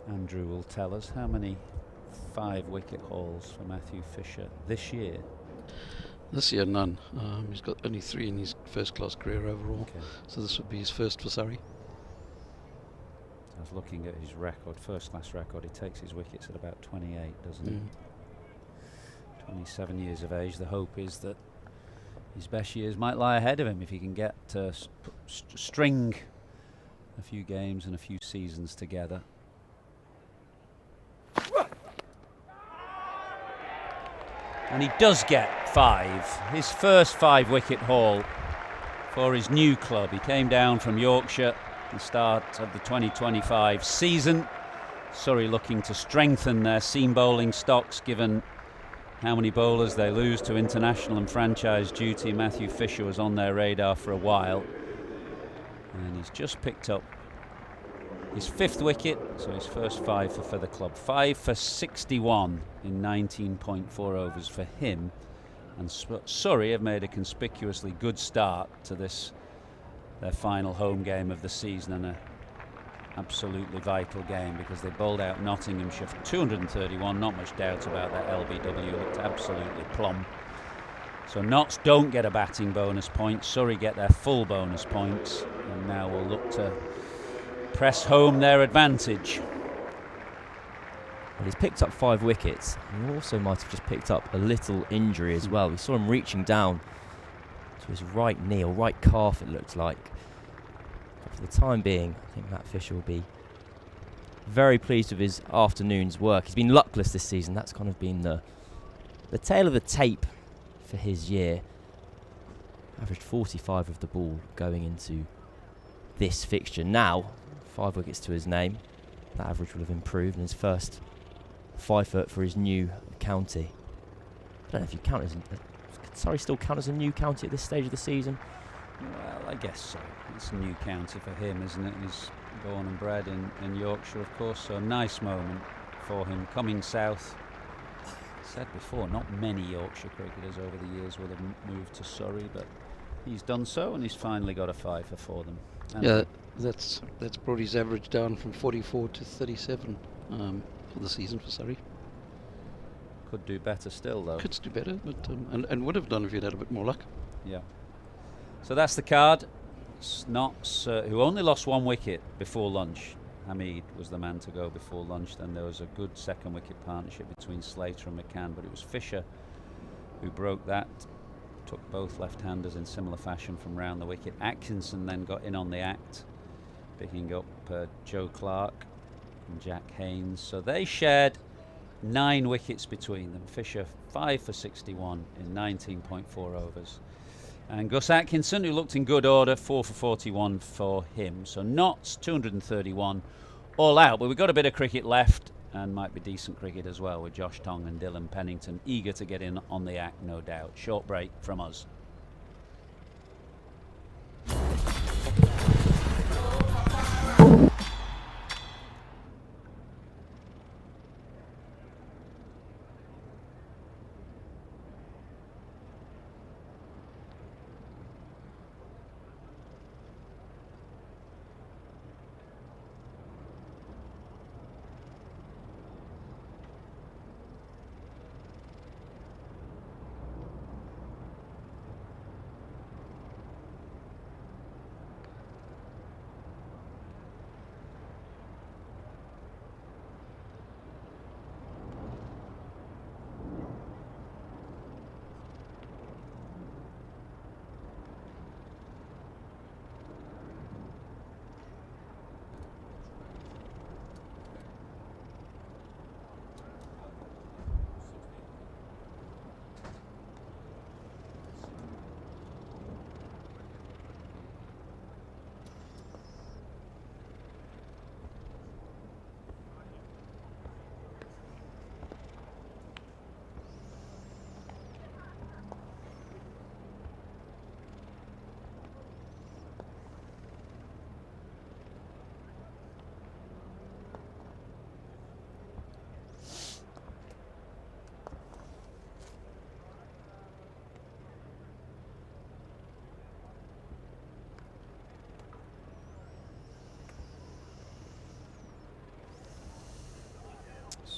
Andrew will tell us how many 5-wicket hauls for Matthew Fisher this year. This year, none. He's got only 3 in his first-class career overall. Okay. So this would be his first for Surrey. I was looking at his record, first-class record. He takes his wickets at about 28, doesn't he? 27 years of age. The hope is that his best years might lie ahead of him if he can get string a few games and a few seasons together. And he does get 5, his first 5-wicket haul for his new club. He came down from Yorkshire at the start of the 2025 season. Surrey looking to strengthen their seam bowling stocks given how many bowlers they lose to international and franchise duty. Matthew Fisher was on their radar for a while, and he's just picked up his 5th wicket, so his first 5 for the club. 5 for 61 in 19.4 overs for him. And Surrey have made a conspicuously good start to this, their final home game of the season, and an absolutely vital game because they bowled out Nottinghamshire for 231. Not much doubt about that. LBW looked absolutely plumb. So Notts don't get a batting bonus point. Surrey get their full bonus points, and now we'll look to press home their advantage. Well, he's picked up 5 wickets. He also might have just picked up a little injury as well. We saw him reaching down to his right knee or right calf, it looked like. But for the time being, I think Matt Fisher will be very pleased with his afternoon's work. He's been luckless this season. That's kind of been the tail of the tape for his year. Averaged 45 of the ball going into this fixture. Now, 5 wickets to his name. That average will have improved in his first 5 for his new county. I don't know if you count as... Can Surrey still count as a new county at this stage of the season? Well, I guess so. It's a new county for him, isn't it? He's born and bred in Yorkshire, of course, so a nice moment for him coming south. Said before, not many Yorkshire cricketers over the years would have moved to Surrey, but he's done so, and he's finally got a 5 for them. And yeah, that's brought his average down from 44 to 37 for the season for Surrey. Could do better still, though. Could do better, but and would have done if he'd had a bit more luck. Yeah. So that's the card. Notts, who only lost 1 wicket before lunch. Hamid was the man to go before lunch. Then there was a good second wicket partnership between Slater and McCann, but it was Fisher who broke that. Took both left-handers in similar fashion from round the wicket. Atkinson then got in on the act, picking up Joe Clark and Jack Haynes. So they shared 9 wickets between them. Fisher 5 for 61 in 19.4 overs. And Gus Atkinson, who looked in good order, 4 for 41 for him. So Notts, 231 all out. But we've got a bit of cricket left, and might be decent cricket as well, with Josh Tong and Dylan Pennington eager to get in on the act, no doubt. Short break from us.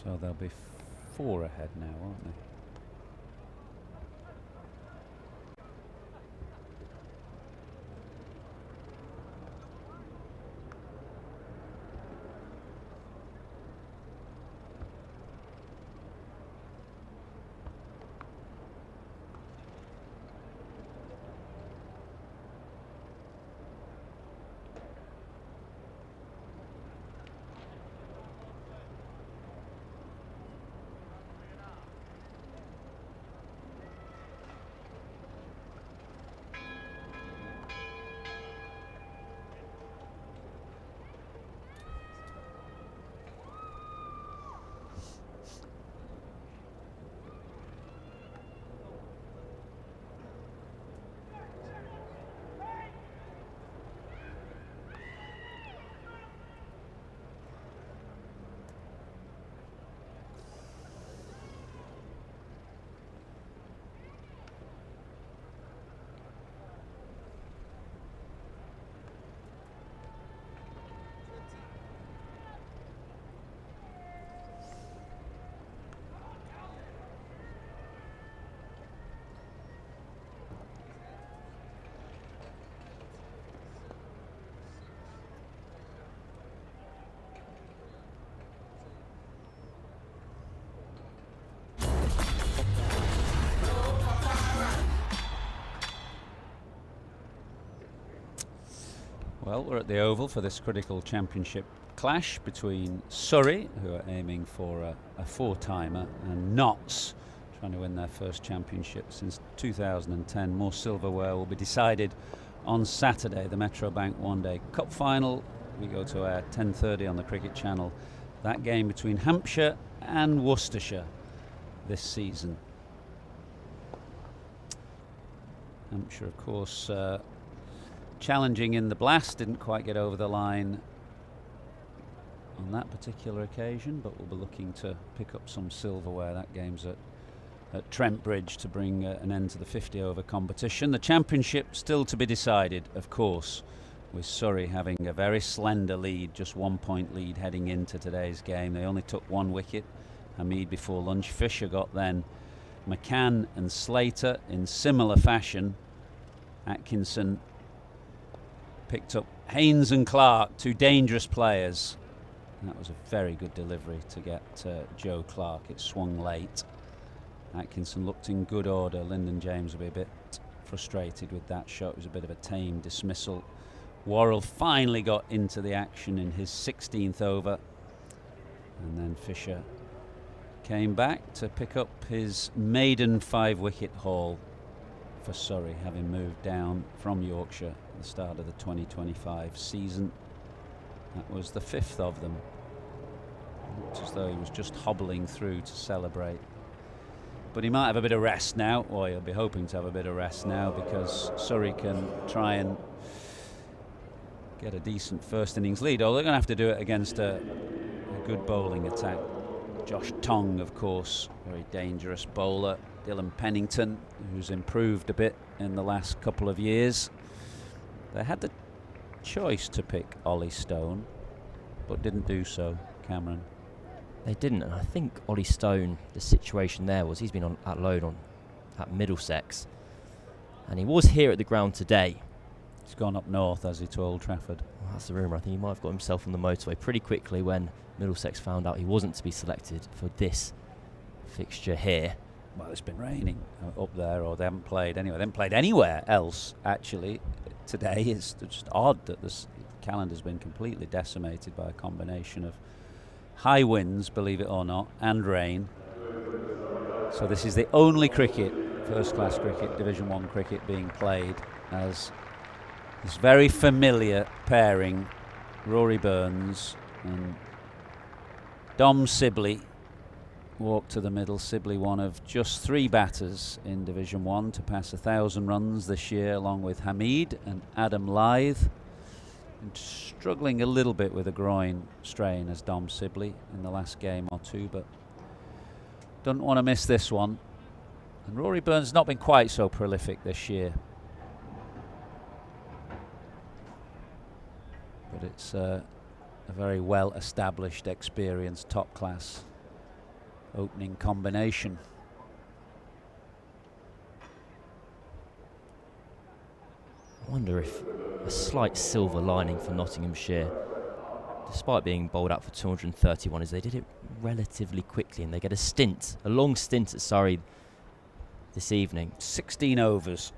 So they'll be 4 ahead now, won't they? Well, we're at the Oval for this critical championship clash between Surrey, who are aiming for a 4-timer, and Notts, trying to win their first championship since 2010. More silverware will be decided on Saturday, the Metrobank One Day Cup final. We go to air 10:30 on the Cricket Channel. That game between Hampshire and Worcestershire this season. Hampshire, of course, challenging in the Blast, didn't quite get over the line on that particular occasion, but we'll be looking to pick up some silverware. That game's at Trent Bridge to bring an end to the 50-over competition. The championship still to be decided, of course, with Surrey having a very slender lead, just 1 point lead heading into today's game. They only took 1 wicket, Hamid before lunch. Fisher got then McCann and Slater in similar fashion. Atkinson picked up Haynes and Clark, 2 dangerous players. And that was a very good delivery to get Joe Clark. It swung late. Atkinson looked in good order. Lyndon James will be a bit frustrated with that shot. It was a bit of a tame dismissal. Worrell finally got into the action in his 16th over. And then Fisher came back to pick up his maiden 5-wicket haul for Surrey, having moved down from Yorkshire at the start of the 2025 season. That was the 5th of them. It's as though he was just hobbling through to celebrate. But he might have a bit of rest now, or he'll be hoping to have a bit of rest now, because Surrey can try and get a decent first innings lead. Although they're going to have to do it against a good bowling attack. Josh Tong, of course, very dangerous bowler. Dylan Pennington, who's improved a bit in the last couple of years. They had the choice to pick Ollie Stone, but didn't do so, Cameron. They didn't, and I think Ollie Stone, the situation there was he's been on at loan at Middlesex, and he was here at the ground today. He's gone up north, has he, to Old Trafford? Well, that's the rumour. I think he might have got himself on the motorway pretty quickly when Middlesex found out he wasn't to be selected for this fixture here. Well, it's been raining up there, or they haven't played anywhere. They haven't played anywhere else, actually, today. It's just odd that this calendar's been completely decimated by a combination of high winds, believe it or not, and rain. So this is the only cricket, first-class cricket, Division 1 cricket, being played as this very familiar pairing, Rory Burns and Dom Sibley, walk to the middle. Sibley, one of just 3 batters in Division 1 to pass 1,000 runs this year, along with Hamid and Adam Lyth. And struggling a little bit with a groin strain as Dom Sibley in the last game or two, but don't want to miss this one. And Rory Burns not been quite so prolific this year, but it's a very well established, experienced, top class opening combination. I wonder if a slight silver lining for Nottinghamshire, despite being bowled out for 231, is they did it relatively quickly and they get a long stint at Surrey this evening. 16 overs.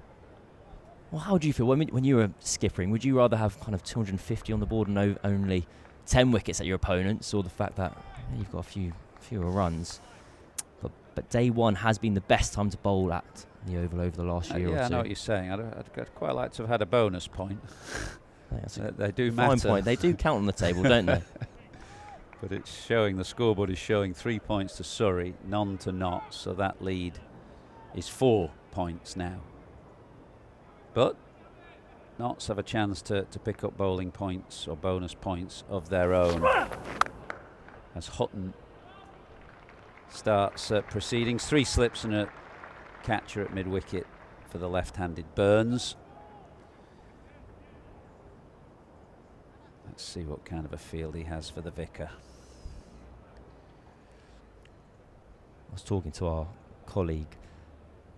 Well, how do you feel when you were skippering? Would you rather have kind of 250 on the board and only 10 wickets at your opponents, or the fact that you've got fewer runs? But day one has been the best time to bowl at the Oval over the last year or two. Yeah, I know what you're saying. I'd quite like to have had a bonus point. They do fine matter. Point. They do count on the table, don't they? But it's showing, the scoreboard is showing 3 points to Surrey, none to Notts, so that lead is 4 points now. But Notts have a chance to pick up bowling points or bonus points of their own, as Hutton starts proceedings. 3 slips and a catcher at mid-wicket for the left-handed Burns. Let's see what kind of a field he has for the Vicar. I was talking to our colleague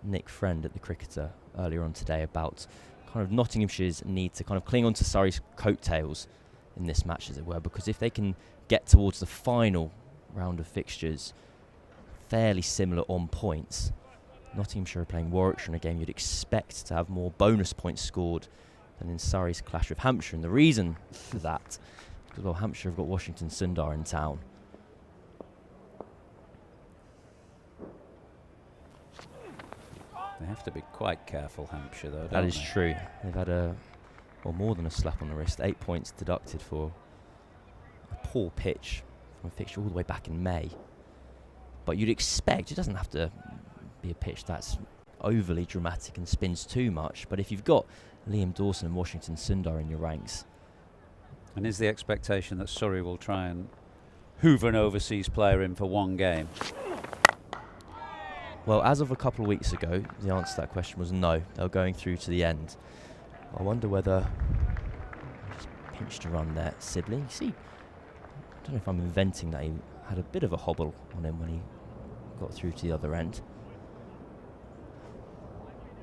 Nick Friend at the Cricketer earlier on today about kind of Nottinghamshire's need to kind of cling on to Surrey's coattails in this match, as it were, because if they can get towards the final round of fixtures fairly similar on points, Nottinghamshire are playing Warwickshire in a game you'd expect to have more bonus points scored than in Surrey's clash with Hampshire. And the reason for that is because, well, Hampshire have got Washington Sundar in town. They have to be quite careful, Hampshire, though, don't That is they? true. They've had more than a slap on the wrist. 8 points deducted for a poor pitch from a fixture all the way back in May. But you'd expect, it doesn't have to be a pitch that's overly dramatic and spins too much, but if you've got Liam Dawson and Washington Sundar in your ranks. And is the expectation that Surrey will try and hoover an overseas player in for one game? Well, as of a couple of weeks ago, the answer to that question was no. They were going through to the end. I wonder whether just pinched a run there. Sibley, you see, I don't know if I'm inventing that. He had a bit of a hobble on him when he got through to the other end.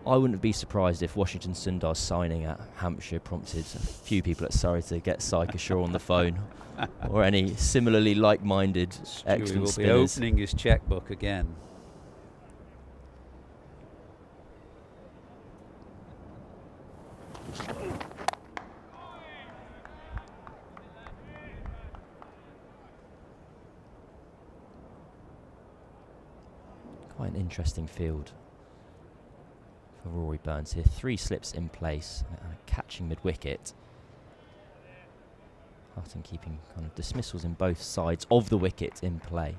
I wouldn't be surprised if Washington Sundar's signing at Hampshire prompted a few people at Surrey to get Syke Shaw on the phone, or any similarly like-minded excellent will spinners. be opening his checkbook again. Quite an interesting field for Rory Burns here. 3 slips in place, catching mid-wicket. Hutton keeping kind of dismissals in both sides of the wicket in play.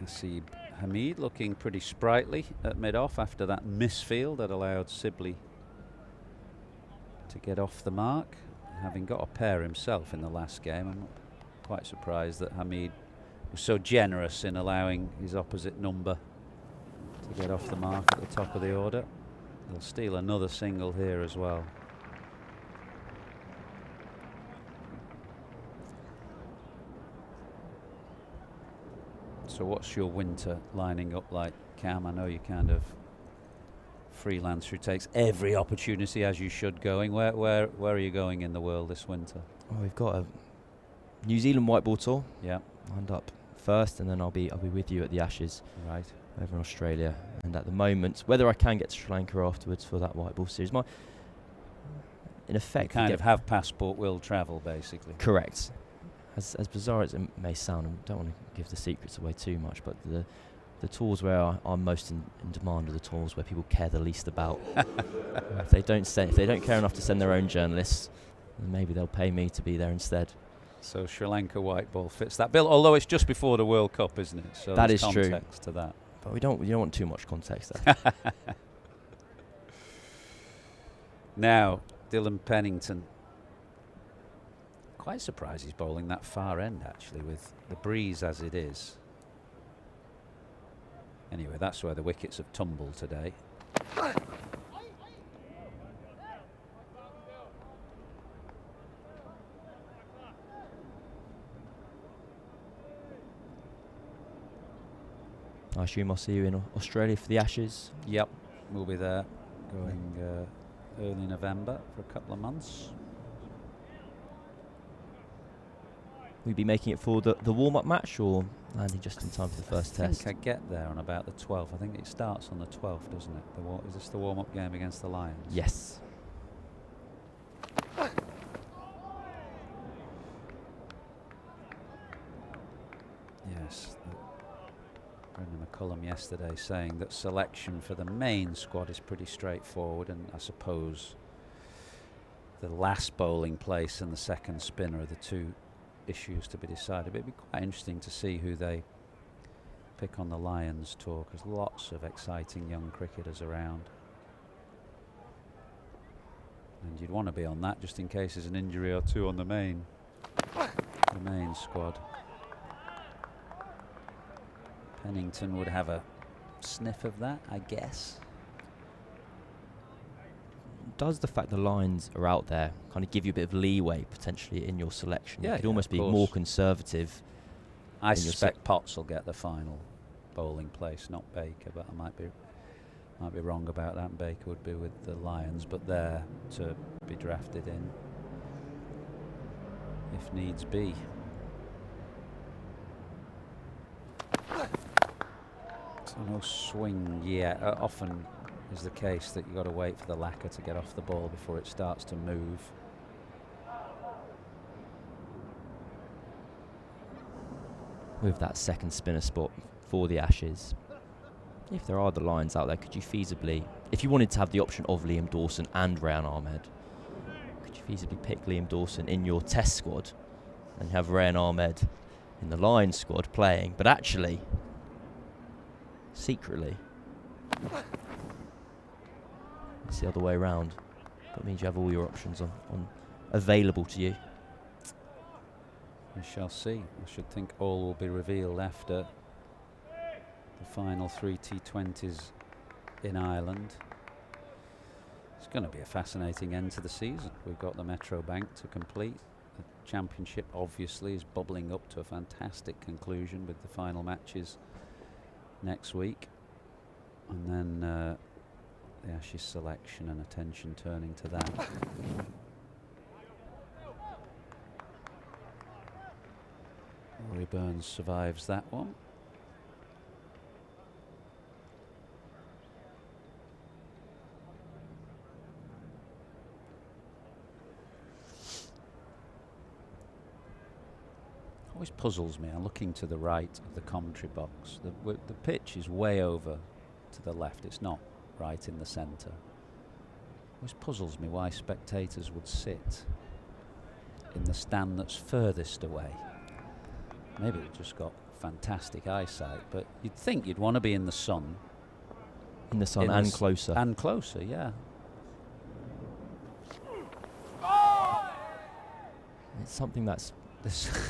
Hasib Hamid looking pretty sprightly at mid-off after that misfield that allowed Sibley to get off the mark. Having got a pair himself in the last game, I'm quite surprised that Hamid was so generous in allowing his opposite number to get off the mark at the top of the order. They'll steal another single here as well. So what's your winter lining up like, Cam? I know you kind of freelancer who takes every opportunity, as you should, going. Where are you going in the world this winter? Oh, we've got a New Zealand white ball tour. Yeah, lined up first, and then I'll be with you at the Ashes. Right. Over in Australia. And at the moment, whether I can get to Sri Lanka afterwards for that white ball series, in effect, you kind of have passport will travel, basically. Correct. As bizarre as it may sound, I don't want to give the secrets away too much, but the tours where I'm most in demand are the tours where people care the least about. If they don't care enough to send their own journalists, then maybe they'll pay me to be there instead. So Sri Lanka white ball fits that bill, although it's just before the World Cup, isn't it? So that there's is true. Context to that. But you don't want too much context there. Now, Dylan Pennington. Quite surprised he's bowling that far end, actually, with the breeze as it is. Anyway, that's where the wickets have tumbled today. I assume I'll see you in Australia for the Ashes. Yep, we'll be there going early November for a couple of months. Will you be making it for the warm-up match, or landing just in time for the first test? I think I get there on about the 12th. I think it starts on the 12th, doesn't it? Is this the warm-up game against the Lions? Yes. Yes. Brendan McCullum yesterday saying that selection for the main squad is pretty straightforward, and I suppose the last bowling place and the second spinner are the two issues to be decided. But it'd be quite interesting to see who they pick on the Lions tour, because lots of exciting young cricketers around, and you'd want to be on that just in case there's an injury or two on the main squad. Pennington would have a sniff of that, I guess. Does the fact the lines are out there kind of give you a bit of leeway potentially in your selection? Yeah, you could almost be more conservative. I suspect Potts will get the final bowling place, not Baker, but I might be wrong about that. Baker would be with the Lions, but there to be drafted in if needs be. So no swing yet. Often is the case that you've got to wait for the lacquer to get off the ball before it starts to move. With that second spinner spot for the Ashes, if there are the lines out there, could you feasibly, if you wanted to have the option of Liam Dawson and Rayan Ahmed, could you feasibly pick Liam Dawson in your test squad and have Rayan Ahmed in the line squad playing, but actually secretly it's the other way around? That means you have all your options on available to you. We shall see. I should think all will be revealed after the final 3 T20s in Ireland. It's going to be a fascinating end to the season. We've got the Metro Bank to complete. The championship obviously is bubbling up to a fantastic conclusion with the final matches next week, and then the Ashes selection and attention turning to that. Rory Burns survives that one. always puzzles me. I'm looking to the right of the commentary box. The pitch is way over to the left. It's not right in the centre. Always puzzles me why spectators would sit in the stand that's furthest away. Maybe they've just got fantastic eyesight, but you'd think you'd want to be in the sun. In the sun and closer. And closer, yeah. It's something that's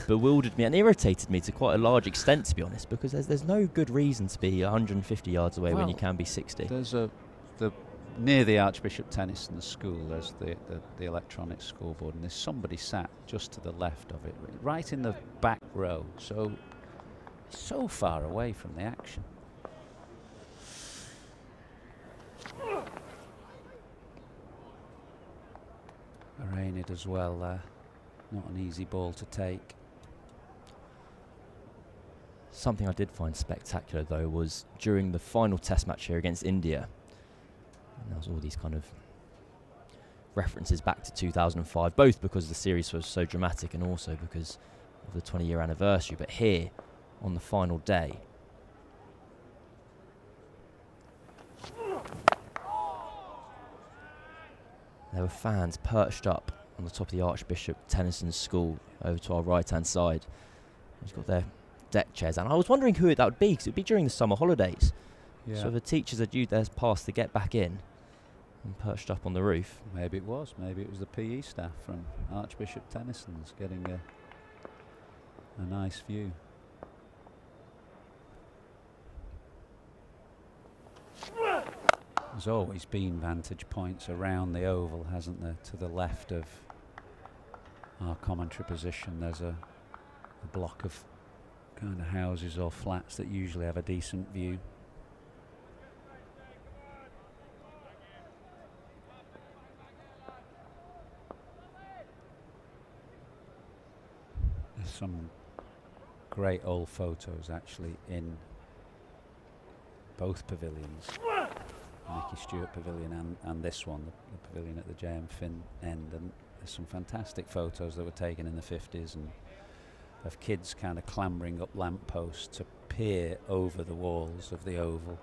bewildered me and irritated me to quite a large extent, to be honest, because there's no good reason to be 150 yards away when you can be 60. There's near the Archbishop Tennyson School, there's the electronic scoreboard, and there's somebody sat just to the left of it, right in the back row, so far away from the action. Arainid as well there. Not an easy ball to take. Something I did find spectacular, though, was during the final test match here against India. And there was all these kind of references back to 2005, both because the series was so dramatic and also because of the 20-year anniversary. But here, on the final day, there were fans perched up on the top of the Archbishop Tennyson School over to our right-hand side. He's got their deck chairs, and I was wondering who that would be, because it would be during the summer holidays. Yeah. So the teachers are due their pass to get back in and perched up on the roof. Maybe it was the PE staff from Archbishop Tennyson's getting a nice view. There's always been vantage points around the oval, hasn't there? To the left of our commentary position, there's a block of kind of houses or flats that usually have a decent view. There's some great old photos actually in both pavilions. Nicky Stewart Pavilion and this one, the pavilion at the JM Finn end, and there's some fantastic photos that were taken in the 50s and of kids kind of clambering up lampposts to peer over the walls of the oval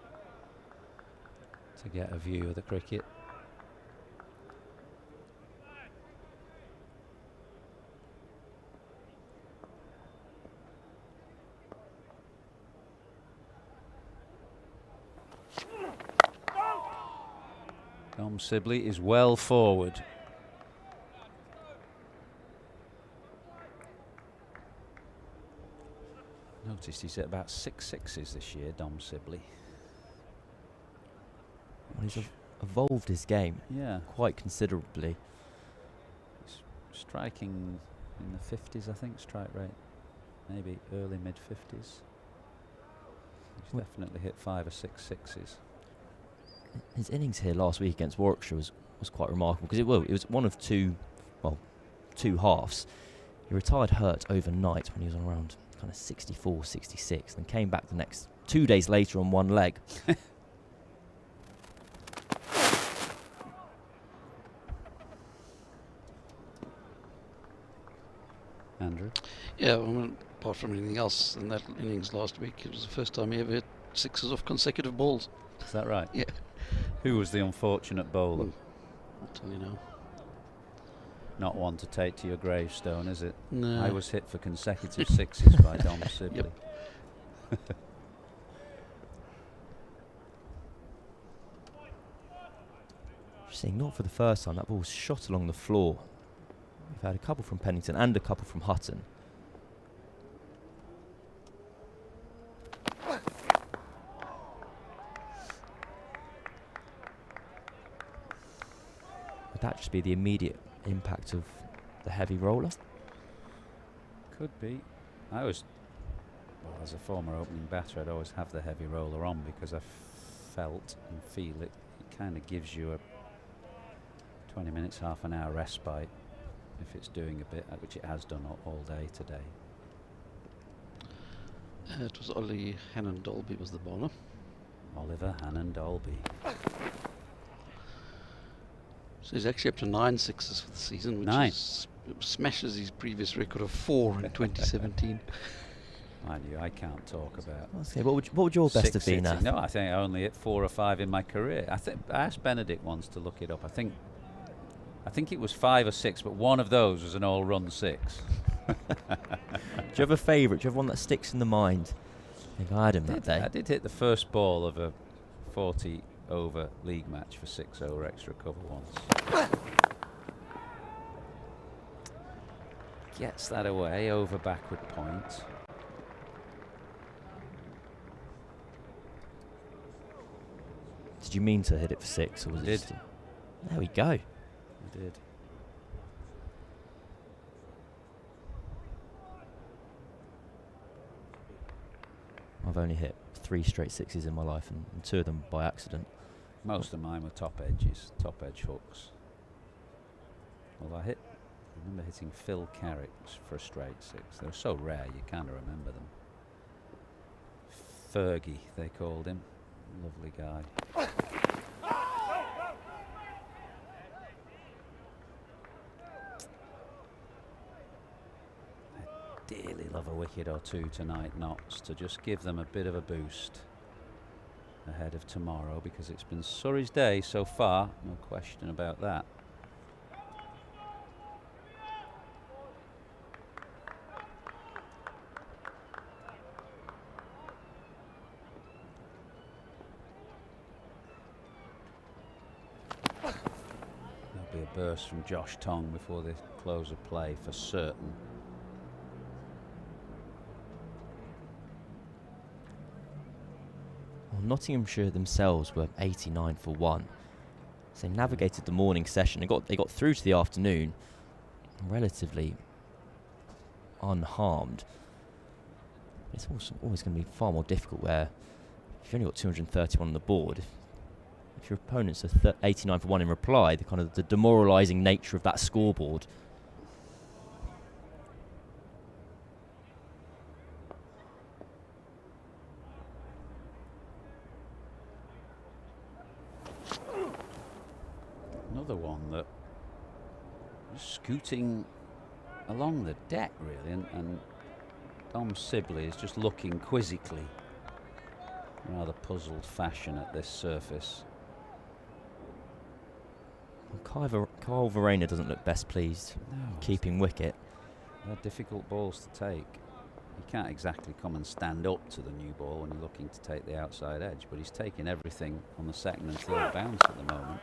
to get a view of the cricket. Dom Sibley is well forward. Noticed he's at about 6 sixes this year, Dom Sibley. Well, he's evolved his game quite considerably. He's striking in the 50s, I think, strike rate. Maybe early mid-50s. He's definitely hit 5 or 6 sixes. His innings here last week against Warwickshire was quite remarkable, because it was one of two halves. He retired hurt overnight when he was on around kind of 64, 66, and came back the next 2 days later on one leg. Andrew? Yeah, apart from anything else in that innings last week, it was the first time he ever hit sixes off consecutive balls. Is that right? Yeah. Who was the unfortunate bowler? I'll tell you now. Not one to take to your gravestone, is it? No. I was hit for consecutive sixes by Dom Sibley. Seeing not for the first time, that ball's shot along the floor. We've had a couple from Pennington and a couple from Hutton. Would that just be the immediate impact of the heavy roller? Could be. As a former opening batter, I'd always have the heavy roller on because I felt and feel it kind of gives you a 20 minutes, half an hour respite if it's doing a bit, which it has done all day today. It was Ollie Hannon-Dolby was the bowler. Oliver Hannon-Dolby. So he's actually up to 9 sixes for the season, which 9. is smashes his previous record of 4 in 2017. Mind you, I can't talk about. Okay, what would your best have been? No, I think I only hit 4 or 5 in my career. I asked Benedict once to look it up. I think it was 5 or 6, but one of those was an all-run 6. Do you have a favourite? Do you have one that sticks in the mind? I think I had him that day. I did hit the first ball of a 40-over league match for 6 over extra cover once. Gets that away over backward point. Did you mean to hit it for 6, or was it? Did. Just there we go. I did. I've only hit 3 straight 6s in my life, and 2 of them by accident. Most of mine were top edges, top edge hooks. Well, I remember hitting Phil Carrick's for a straight 6. They were so rare you kind of remember them. Fergie, they called him. Lovely guy. I dearly love a wicket or 2 tonight, Notts, to just give them a bit of a boost ahead of tomorrow, because it's been Surrey's day so far, no question about that. There'll be a burst from Josh Tong before the close of play for certain. Well, Nottinghamshire themselves were 89 for 1. So they navigated the morning session. They got through to the afternoon relatively unharmed. It's always going to be far more difficult where if you've only got 231 on the board, if your opponents are 89 for 1 in reply, the demoralising nature of that scoreboard. Another one that was scooting along the deck, really, and Dom Sibley is just looking quizzically, rather puzzled fashion at this surface. Kyle Verena doesn't look best pleased keeping wicket. They're difficult balls to take. You can't exactly come and stand up to the new ball when you're looking to take the outside edge, but he's taking everything on the second and third bounce at the moment.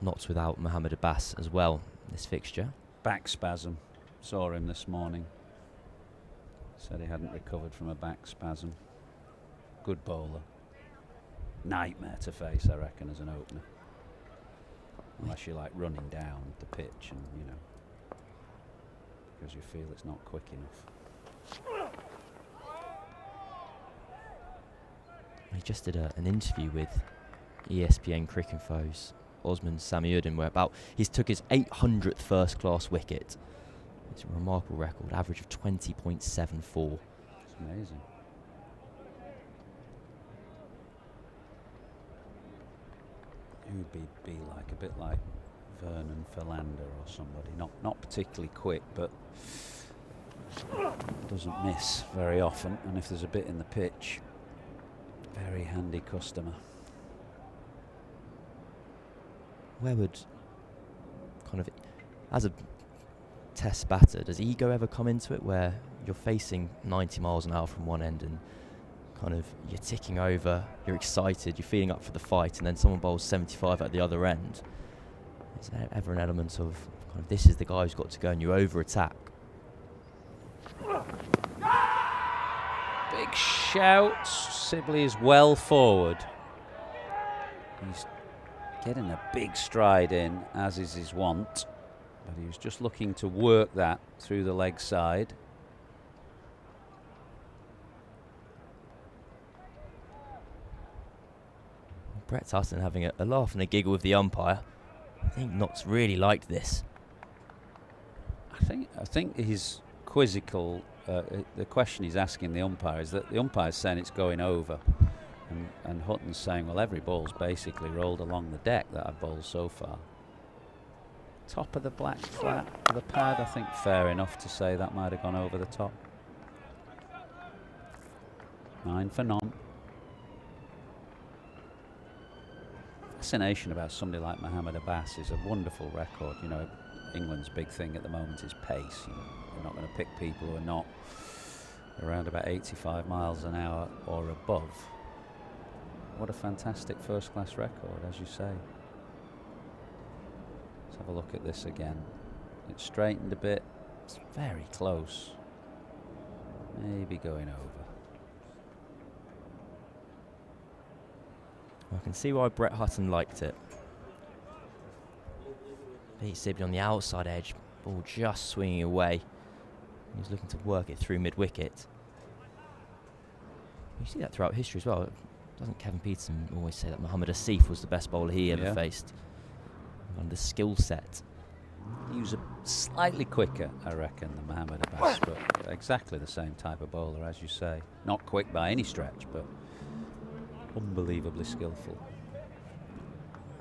Notts without Mohammed Abbas as well in this fixture. Back spasm. Saw him this morning. Said he hadn't recovered from a back spasm. Good bowler. Nightmare to face, I reckon, as an opener. Unless you're like running down the pitch and, you know, because you feel it's not quick enough. He just did an interview with ESPN Cricinfo's Osman Samiuddin, where he took his 800th first-class wicket. It's a remarkable record, average of 20.74. It's amazing. Who would be like? A bit like Vernon Philander or somebody. Not particularly quick, but doesn't miss very often. And if there's a bit in the pitch, very handy customer. Where would, as a test batter, does ego ever come into it, where you're facing 90 miles an hour from one end and you're ticking over, you're excited, you're feeling up for the fight, and then someone bowls 75 at the other end? Is there ever an element of this is the guy who's got to go and you over-attack? Big shout. Sibley is well forward. He's getting a big stride in, as is his wont, but he was just looking to work that through the leg side. Brett Hutton having a laugh and a giggle with the umpire. I think Notts really liked this. I think he's quizzical. The question he's asking the umpire is that the umpire's saying it's going over, And Hutton's saying, well, every ball's basically rolled along the deck that I've bowled so far. Top of the black flat for the pad, I think fair enough to say that might have gone over the top. 9 for none. Fascination about somebody like Mohammed Abbas is a wonderful record. You know, England's big thing at the moment is pace. You know, they're not going to pick people who are not around about 85 miles an hour or above. What a fantastic first-class record, as you say. Let's have a look at this again. It's straightened a bit. It's very close. Maybe going over. I can see why Brett Hutton liked it. Pete Sibley on the outside edge, ball just swinging away. He's looking to work it through mid-wicket. You see that throughout history as well. Doesn't Kevin Peterson always say that Mohammed Asif was the best bowler he ever faced? And the skill set. He was slightly quicker, I reckon, than Mohammed Abbas, but exactly the same type of bowler, as you say. Not quick by any stretch, but unbelievably skillful.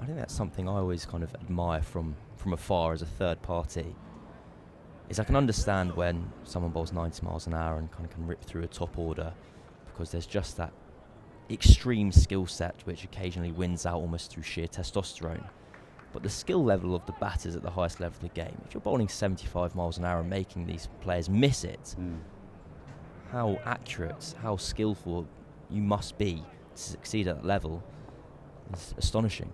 I think that's something I always kind of admire from afar as a third party. Is I can understand when someone bowls 90 miles an hour and kind of can rip through a top order, because there's just that extreme skill set which occasionally wins out almost through sheer testosterone. But the skill level of the batters at the highest level of the game, if you're bowling 75 miles an hour and making these players miss it, how accurate, how skillful you must be to succeed at that level is astonishing.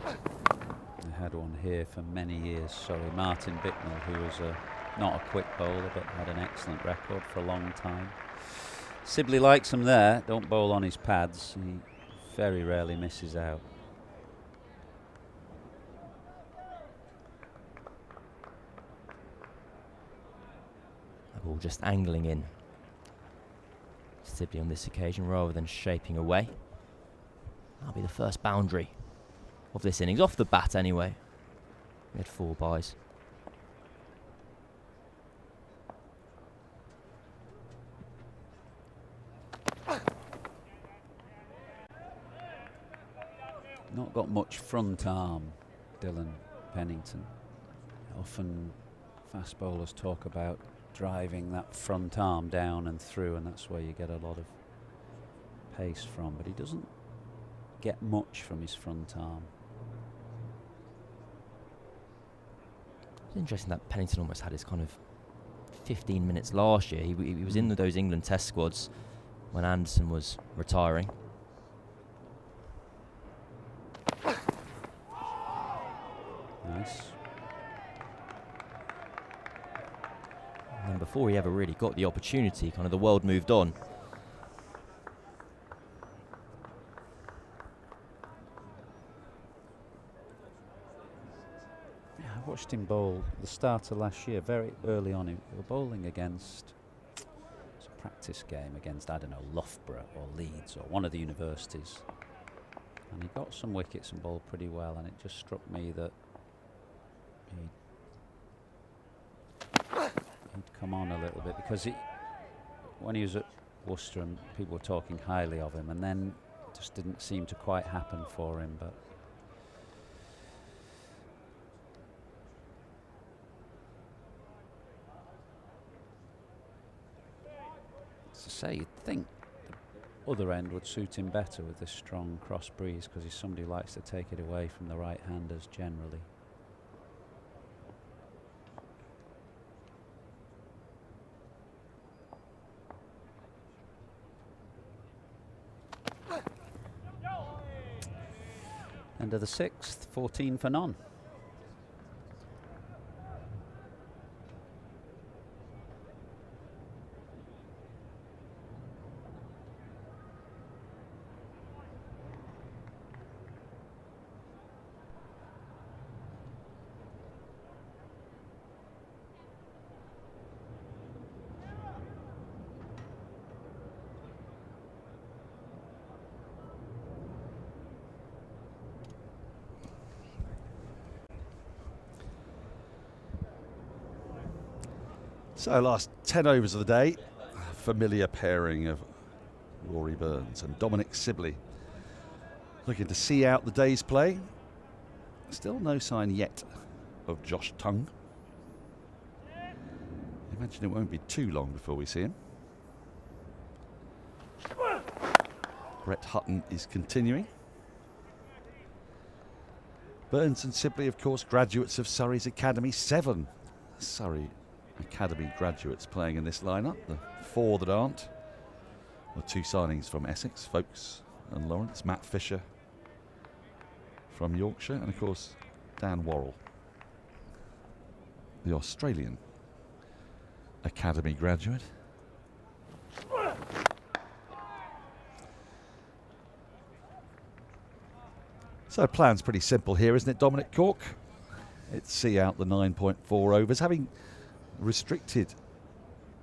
I had one here for many years, sorry, Martin Bicknell, who was not a quick bowler but had an excellent record for a long time. Sibley likes him there, don't bowl on his pads, he very rarely misses out. The ball just angling in. Sibley on this occasion rather than shaping away. That'll be the first boundary of this innings, off the bat anyway. We had 4 byes. Not got much front arm, Dylan Pennington. Often fast bowlers talk about driving that front arm down and through, and that's where you get a lot of pace from, but he doesn't get much from his front arm. It's interesting that Pennington almost had his kind of 15 minutes last year. He was in those England test squads when Anderson was retiring. Nice. And then before he ever really got the opportunity, kind of the world moved on. Yeah, I watched him bowl the start of last year, very early on. We were bowling against, it's a practice game against, I don't know, Loughborough or Leeds or one of the universities. And he got some wickets and bowled pretty well, and it just struck me that he'd come on a little bit, because when he was at Worcester and people were talking highly of him, and then it just didn't seem to quite happen for him. But as I say, you'd think the other end would suit him better with this strong cross breeze, because he's somebody who likes to take it away from the right-handers generally. End of the 6th, 14 for none. So last 10 overs of the day, familiar pairing of Rory Burns and Dominic Sibley looking to see out the day's play. Still no sign yet of Josh Tongue. I imagine it won't be too long before we see him. Brett Hutton is continuing. Burns and Sibley, of course, graduates of Surrey's Academy. 7 Surrey Academy graduates playing in this lineup. The 4 that aren't. The 2 signings from Essex, Folkes and Lawrence. Matt Fisher from Yorkshire, and of course Dan Worrell, the Australian Academy graduate. So plan's pretty simple here, isn't it, Dominic Cork? It's see out the 9.4 overs, having restricted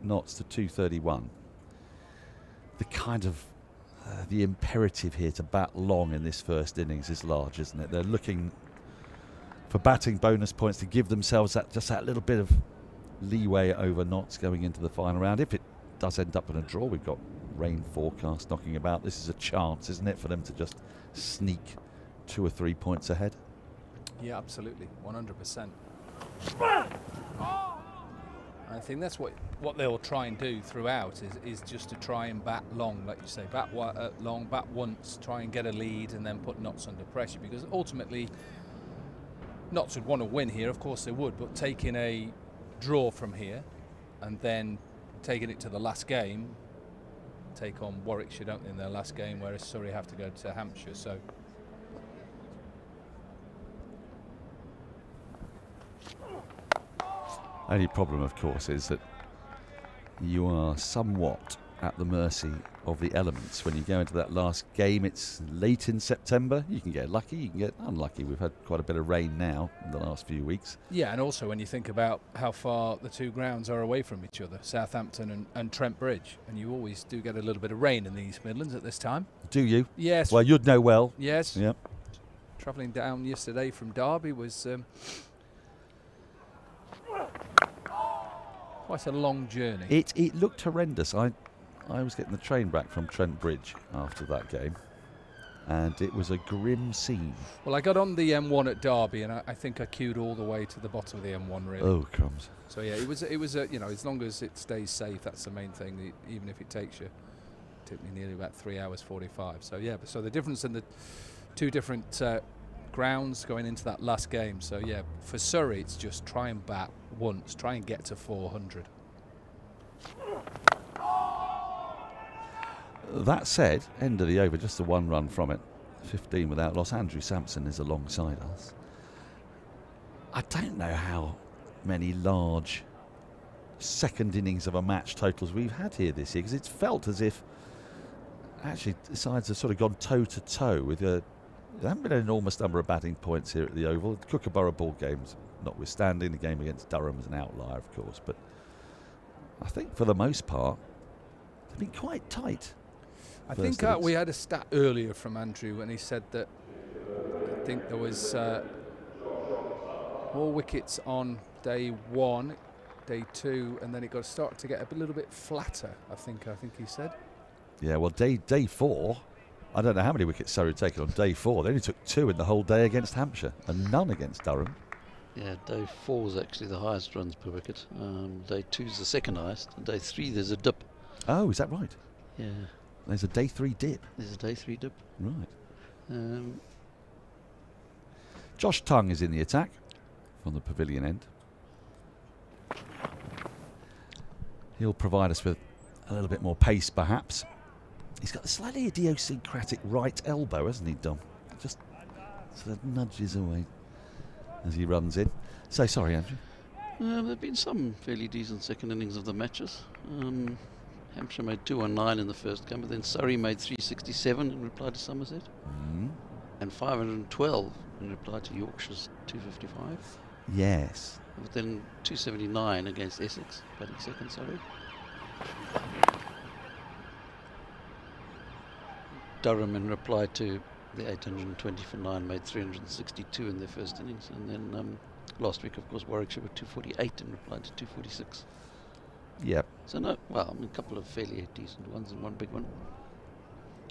knots to 231. The kind of the imperative here to bat long in this first innings is large, isn't it? They're looking for batting bonus points to give themselves that little bit of leeway over knots going into the final round. If it does end up in a draw, we've got rain forecast knocking about. This is a chance, isn't it, for them to just sneak 2 or 3 points ahead? Yeah, absolutely, 100%. I think that's what they'll try and do throughout is just to try and bat long, like you say, bat long, bat once, try and get a lead and then put Notts under pressure, because ultimately Notts would want to win here, of course they would, but taking a draw from here and then taking it to the last game, take on Warwickshire, don't they, in their last game, whereas Surrey have to go to Hampshire. So only problem, of course, is that you are somewhat at the mercy of the elements. When you go into that last game, it's late in September. You can get lucky, you can get unlucky. We've had quite a bit of rain now in the last few weeks. yeah, and also when you think about how far the 2 grounds are away from each other, Southampton and Trent Bridge, and you always do get a little bit of rain in the East Midlands at this time. Do you? Yes. Well, you'd know well. Yes. Yep. Travelling down yesterday from Derby was quite a long journey. It looked horrendous. I was getting the train back from Trent Bridge after that game, and it was a grim scene. Well, I got on the M1 at Derby, and I think I queued all the way to the bottom of the M1, really. Oh, crumbs. So yeah, it was you know, as long as it stays safe, that's the main thing. Even if it takes you, took me nearly about 3 hours 45. So yeah, so the difference in the 2 different grounds going into that last game. So yeah, for Surrey, it's just try and bat once, try and get to 400. That said, end of the over, just the 1 run from it, 15 without loss. Andrew Sampson is alongside us. I don't know how many large second innings of a match totals we've had here this year, because it's felt as if actually the sides have sort of gone toe to toe with there haven't been an enormous number of batting points here at the Oval. The Kookaburra ball games notwithstanding, the game against Durham is an outlier, of course, but I think for the most part they've been quite tight. I think we had a stat earlier from Andrew when he said that I think there was more wickets on day 1, day 2, and then it got started to get a little bit flatter. I think he said. Yeah, well, day 4, I don't know how many wickets Surrey had taken on day 4. They only took 2 in the whole day against Hampshire and none against Durham. Yeah, day 4 is actually the highest runs per wicket. Day 2 is the second highest. And day 3 there's a dip. Oh, is that right? Yeah. There's a day 3 dip. There's a day 3 dip. Right. Josh Tongue is in the attack from the pavilion end. He'll provide us with a little bit more pace, perhaps. He's got a slightly idiosyncratic right elbow, hasn't he, Dom? Just sort of nudges away as he runs in. So sorry, Andrew. There have been some fairly decent second innings of the matches. Hampshire made 219 in the first game, but then Surrey made 367 in reply to Somerset, and 512 in reply to Yorkshire's 255. Yes. But then 279 against Essex, batting second, Surrey. Durham, in reply to the 820 for 9, made 362 in their first innings, and then last week, of course, Warwickshire were 248 in reply to 246. Yeah. So no, well, I mean, a couple of fairly decent ones and one big one,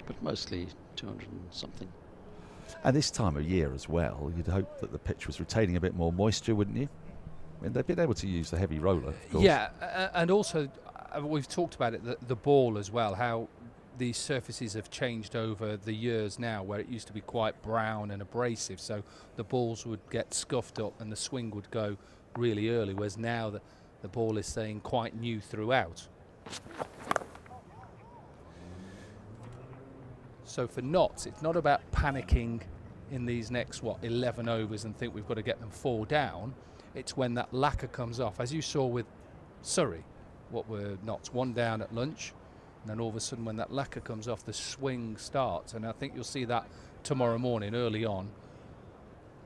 but mostly 200 and something. And this time of year as well, you'd hope that the pitch was retaining a bit more moisture, wouldn't you? I mean, they've been able to use the heavy roller, of course. Yeah, and also we've talked about it, the ball as well, how these surfaces have changed over the years now, where it used to be quite brown and abrasive, so the balls would get scuffed up and the swing would go really early, whereas now the ball is staying quite new throughout. So for Notts, it's not about panicking in these next, 11 overs and think we've got to get them 4 down. It's when that lacquer comes off, as you saw with Surrey, what were Notts 1 down at lunch, and then all of a sudden when that lacquer comes off, the swing starts, and I think you'll see that tomorrow morning early on.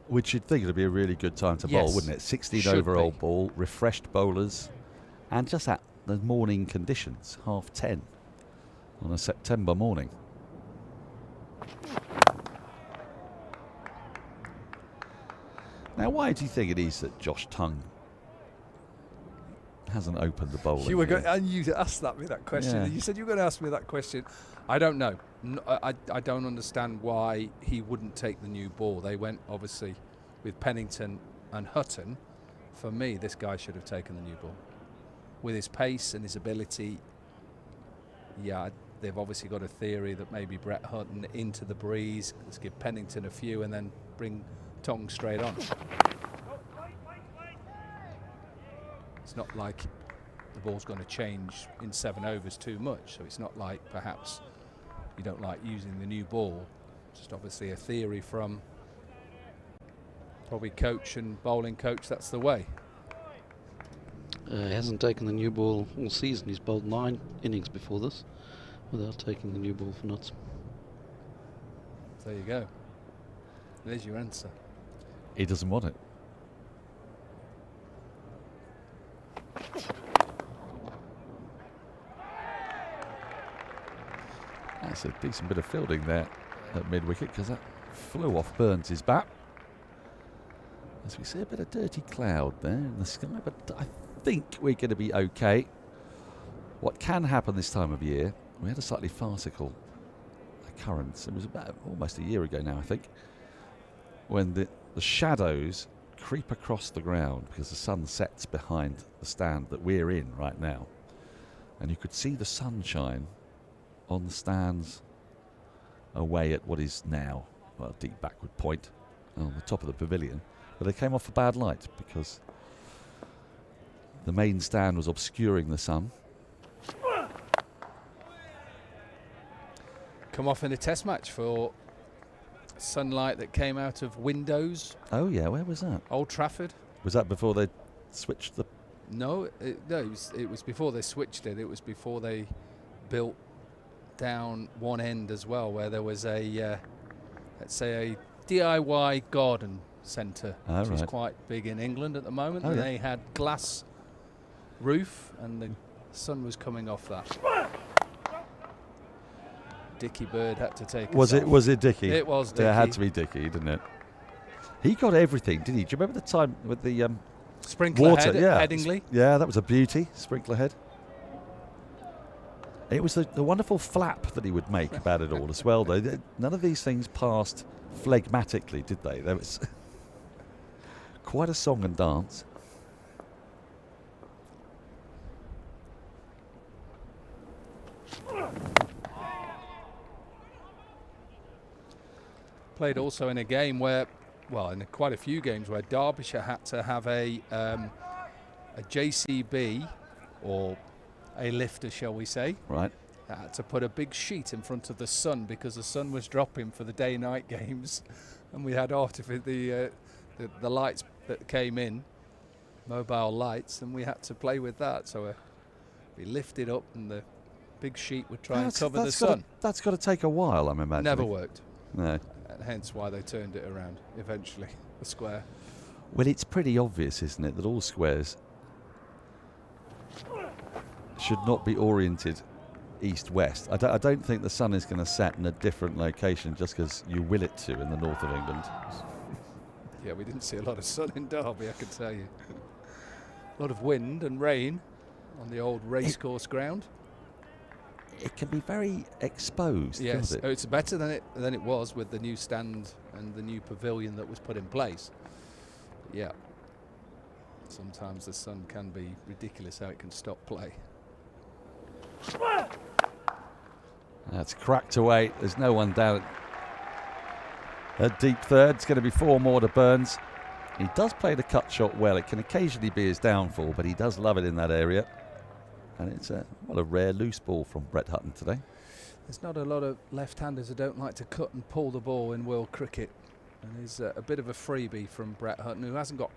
Which you'd think would be a really good time to bowl, wouldn't it? 16 overall ball, refreshed bowlers, and just at the morning conditions, 10:30 on a September morning. Now, why do you think it is that Josh Tongue hasn't opened the bowling? You asked me that question. Yeah. You said you were going to ask me that question. I don't know. I don't understand why he wouldn't take the new ball. They went, obviously, with Pennington and Hutton. For me, this guy should have taken the new ball. With his pace and his ability, they've obviously got a theory that maybe Brett Hutton into the breeze, let's give Pennington a few and then bring Tongue straight on. It's not like the ball's going to change in 7 overs too much, so it's not like perhaps you don't like using the new ball. Just obviously a theory from probably coach and bowling coach, that's the way. He hasn't taken the new ball all season. He's bowled 9 innings before this without taking the new ball for Notts. There you go. There's your answer. He doesn't want it. That's a decent bit of fielding there at mid-wicket, because that flew off Burns' bat. As we see a bit of dirty cloud there in the sky, but I think we're going to be okay. What can happen this time of year, we had a slightly farcical occurrence. It was about almost a year ago now, I think, when the shadows creep across the ground because the sun sets behind the stand that we're in right now. And you could see the sunshine on the stands away at what is now, well, deep backward point on the top of the pavilion. But they came off a bad light because the main stand was obscuring the sun. Come off in a test match for sunlight that came out of windows. Oh yeah, where was that? Old Trafford. Was that before they switched the... No, it was before they switched it. It was before they built down one end as well, where there was a, let's say, a DIY garden centre, which is quite big in England at the moment. And they had glass roof, and the sun was coming off that. Dickie Bird had to take. Was it Dickie? It was Dickie. It had to be Dickie, didn't it? He got everything, didn't he? Do you remember the time with the sprinkler water? head at Headingley? Yeah, that was a beauty. Sprinkler head. It was the wonderful flap that he would make about it all as well, though. None of these things passed phlegmatically, did they? There was quite a song and dance. Played also in a game where, well, in quite a few games where Derbyshire had to have a JCB, or a lifter, shall we say. Right. Had to put a big sheet in front of the sun because the sun was dropping for the day-night games, and we had the lights that came in, mobile lights, and we had to play with that. So we lifted up, and the big sheet would try and cover the sun. That's got to take a while, I'm imagining. Never worked. No. Hence why they turned it around eventually, the square. Well, it's pretty obvious, isn't it, that all squares should not be oriented east-west. I don't think the sun is going to set in a different location just because you will it to in the north of England. Yeah, we didn't see a lot of sun in Derby, I can tell you. A lot of wind and rain. on the old racecourse ground. It can be very exposed. Yes, can't it? It's better than it was with the new stand and the new pavilion that was put in place. Yeah. Sometimes the sun can be ridiculous how it can stop play. That's cracked away. There's no one down at deep third. It's going to be 4 more to Burns. He does play the cut shot well. It can occasionally be his downfall, but he does love it in that area. And it's a rare loose ball from Brett Hutton today. There's not a lot of left-handers who don't like to cut and pull the ball in world cricket. And there's a bit of a freebie from Brett Hutton, who hasn't got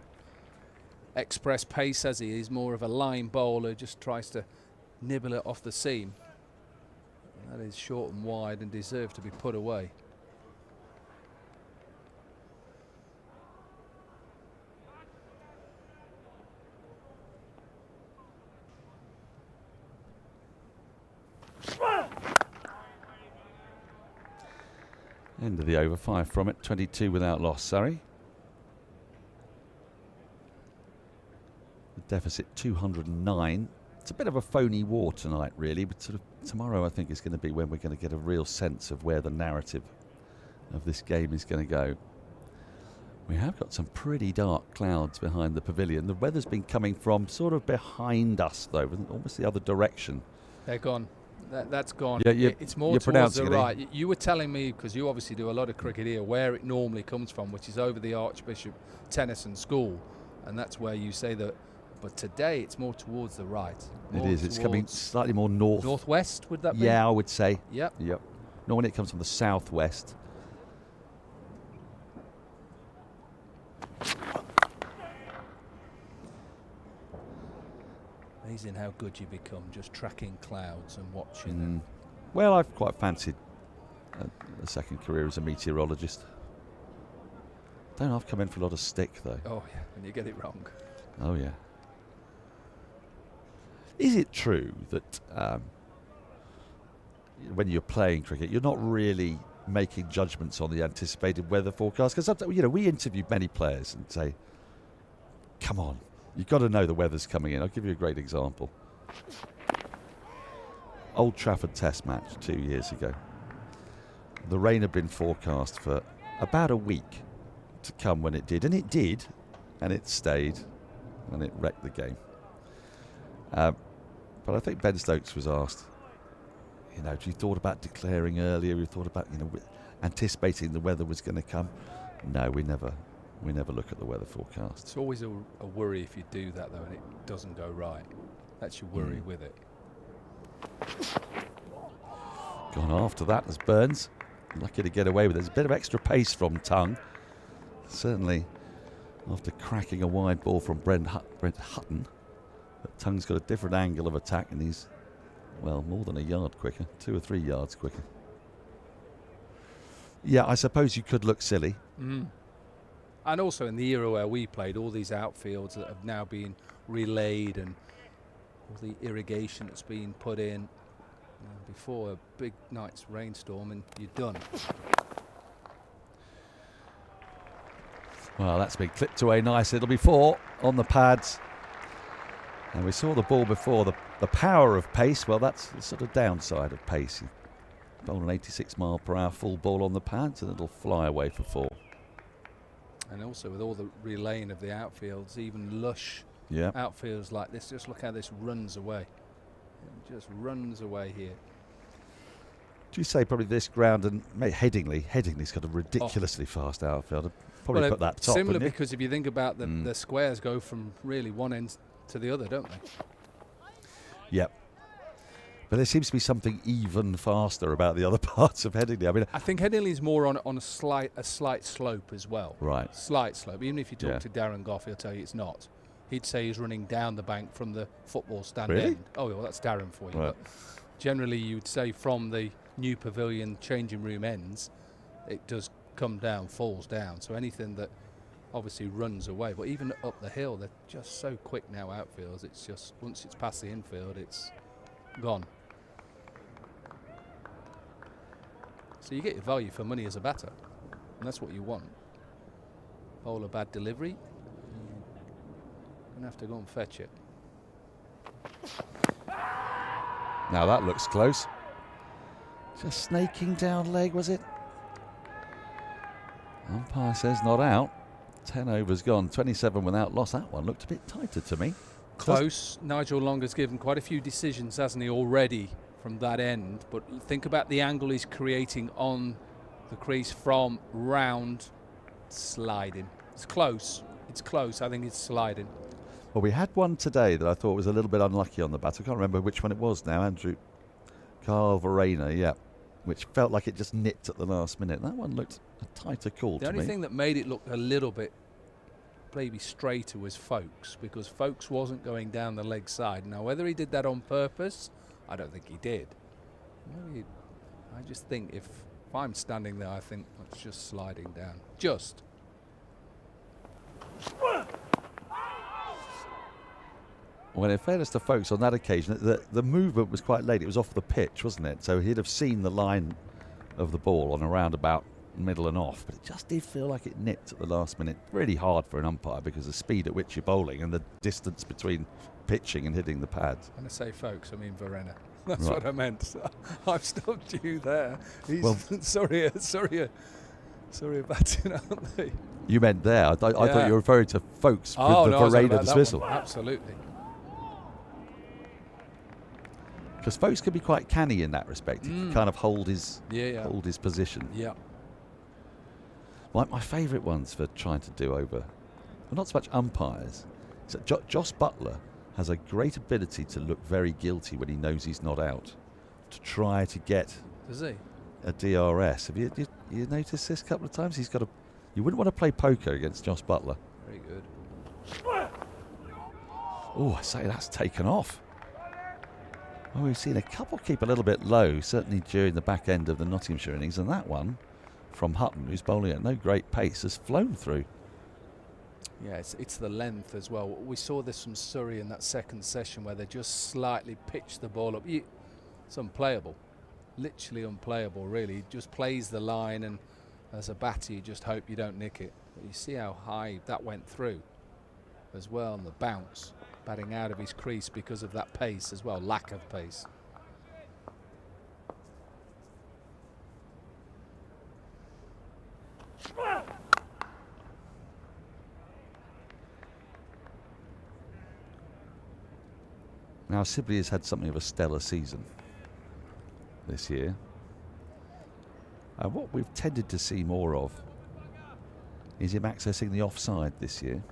express pace, has he? He's more of a line bowler, just tries to nibble it off the seam. That is short and wide and deserved to be put away. End of the over, 5 from it, 22 without loss, Surrey. The deficit 209. It's a bit of a phony war tonight, really, but sort of tomorrow I think is going to be when we're going to get a real sense of where the narrative of this game is going to go. We have got some pretty dark clouds behind the pavilion. The weather's been coming from sort of behind us, though, almost the other direction. They're gone. That's gone. Yeah, it's more towards the right. You were telling me, because you obviously do a lot of cricket here, where it normally comes from, which is over the Archbishop Tennyson School, and that's where you say that. But today it's more towards the right. It is. It's coming slightly more north. Northwest, would that be? Yeah, I would say. Yep. Normally it comes from the southwest. Amazing how good you become just tracking clouds and watching them. Well, I've quite fancied a second career as a meteorologist. Don't know, I've come in for a lot of stick, though. Oh, yeah, when you get it wrong. Oh, yeah. Is it true that when you're playing cricket, you're not really making judgments on the anticipated weather forecast? Because we interviewed many players and say, come on, you've got to know the weather's coming in. I'll give you a great example. Old Trafford Test match 2 years ago. The rain had been forecast for about a week to come when it did. And it did. And it stayed. And it wrecked the game. But I think Ben Stokes was asked, have you thought about declaring earlier? You thought about, anticipating the weather was going to come? No, we never look at the weather forecast. It's always a worry if you do that, though, and it doesn't go right. That's your worry with it. Gone after that as Burns. Lucky to get away with it. There's a bit of extra pace from Tongue. Certainly, after cracking a wide ball from Brent Hutton, but Tongue's got a different angle of attack, and he's, more than a yard quicker, 2 or 3 yards quicker. Yeah, I suppose you could look silly. And also in the era where we played, all these outfields that have now been relayed and all the irrigation that's been put in before a big night's rainstorm, and you're done. Well, that's been clipped away nice. It'll be 4 on the pads. And we saw the ball before, the power of pace. Well, that's the sort of downside of pace. You bowl an 86 mile per hour full ball on the pads and it'll fly away for 4. And also with all the relaying of the outfields, even lush outfields like this, just look how this runs away. It just runs away here. Do you say probably this ground and Headingley's got a ridiculously fast outfield. I'd probably put that top. Similar, because if you think about the squares go from really one end to the other, don't they? Yep. But there seems to be something even faster about the other parts of Headingley. I think Headingley's more on a slight slope as well. Right. Slight slope. Even if you talk to Darren Goff, he'll tell you it's not. He'd say he's running down the bank from the football stand end. Oh, well, that's Darren for you. Right. But generally, you'd say from the new pavilion changing room ends, it does come down, falls down. So anything that obviously runs away, but even up the hill, they're just so quick now, outfields. It's just, once it's past the infield, it's gone. So you get your value for money as a batter, and that's what you want. Bowl a bad delivery, you're going to have to go and fetch it. Now that looks close. Just snaking down leg, was it? Umpire says not out. 10 overs gone, 27 without loss. That one looked a bit tighter to me. Close. Nigel Longer's given quite a few decisions, hasn't he, already from that end? But think about the angle he's creating on the crease from round sliding. It's close. It's close. I think it's sliding. Well, we had one today that I thought was a little bit unlucky on the bat. I can't remember which one it was now. Andrew Carl Verena, yeah, which felt like it just nipped at the last minute. That one looked a tighter call to me. The only thing that made it look a little bit maybe straighter was Folkes, because Folkes wasn't going down the leg side. Now, whether he did that on purpose, I don't think he did. Maybe, I just think if I'm standing there, I think it's just sliding down. Just. Well, in fairness to Folkes, on that occasion, the movement was quite late. It was off the pitch, wasn't it? So he'd have seen the line of the ball on a roundabout middle and off, but it just did feel like it nipped at the last minute. Really hard for an umpire because the speed at which you're bowling and the distance between pitching and hitting the pads. When I say Folkes, I mean Verena. That's Right. what I meant. I've stopped you there. He's Well, sorry about it, aren't they? You meant there. I thought you were referring to Folkes Oh, with no, I the was on Verena about that dismissal. one. Absolutely. Because Folkes can be quite canny in that respect. He can kind of hold his hold his position. Yeah. Like my favourite ones for trying to do over, well, not so much umpires. So Joss Butler has a great ability to look very guilty when he knows he's not out, to try to get Does he? a DRS. Have you noticed this a couple of times? He's got a. You wouldn't want to play poker against Joss Butler. Very good. Oh, I say that's taken off. Well, we've seen a couple keep a little bit low, certainly during the back end of the Nottinghamshire innings, and that one from Hutton, who's bowling at no great pace, has flown through. Yeah, it's the length as well. We saw this from Surrey in that second session where they just slightly pitched the ball up. It's unplayable. Literally unplayable, really. It just plays the line, and as a batter, you just hope you don't nick it. But you see how high that went through as well, and the bounce, batting out of his crease because of that pace as well, lack of pace. Now, Sibley has had something of a stellar season this year. And what we've tended to see more of is him accessing the offside this year.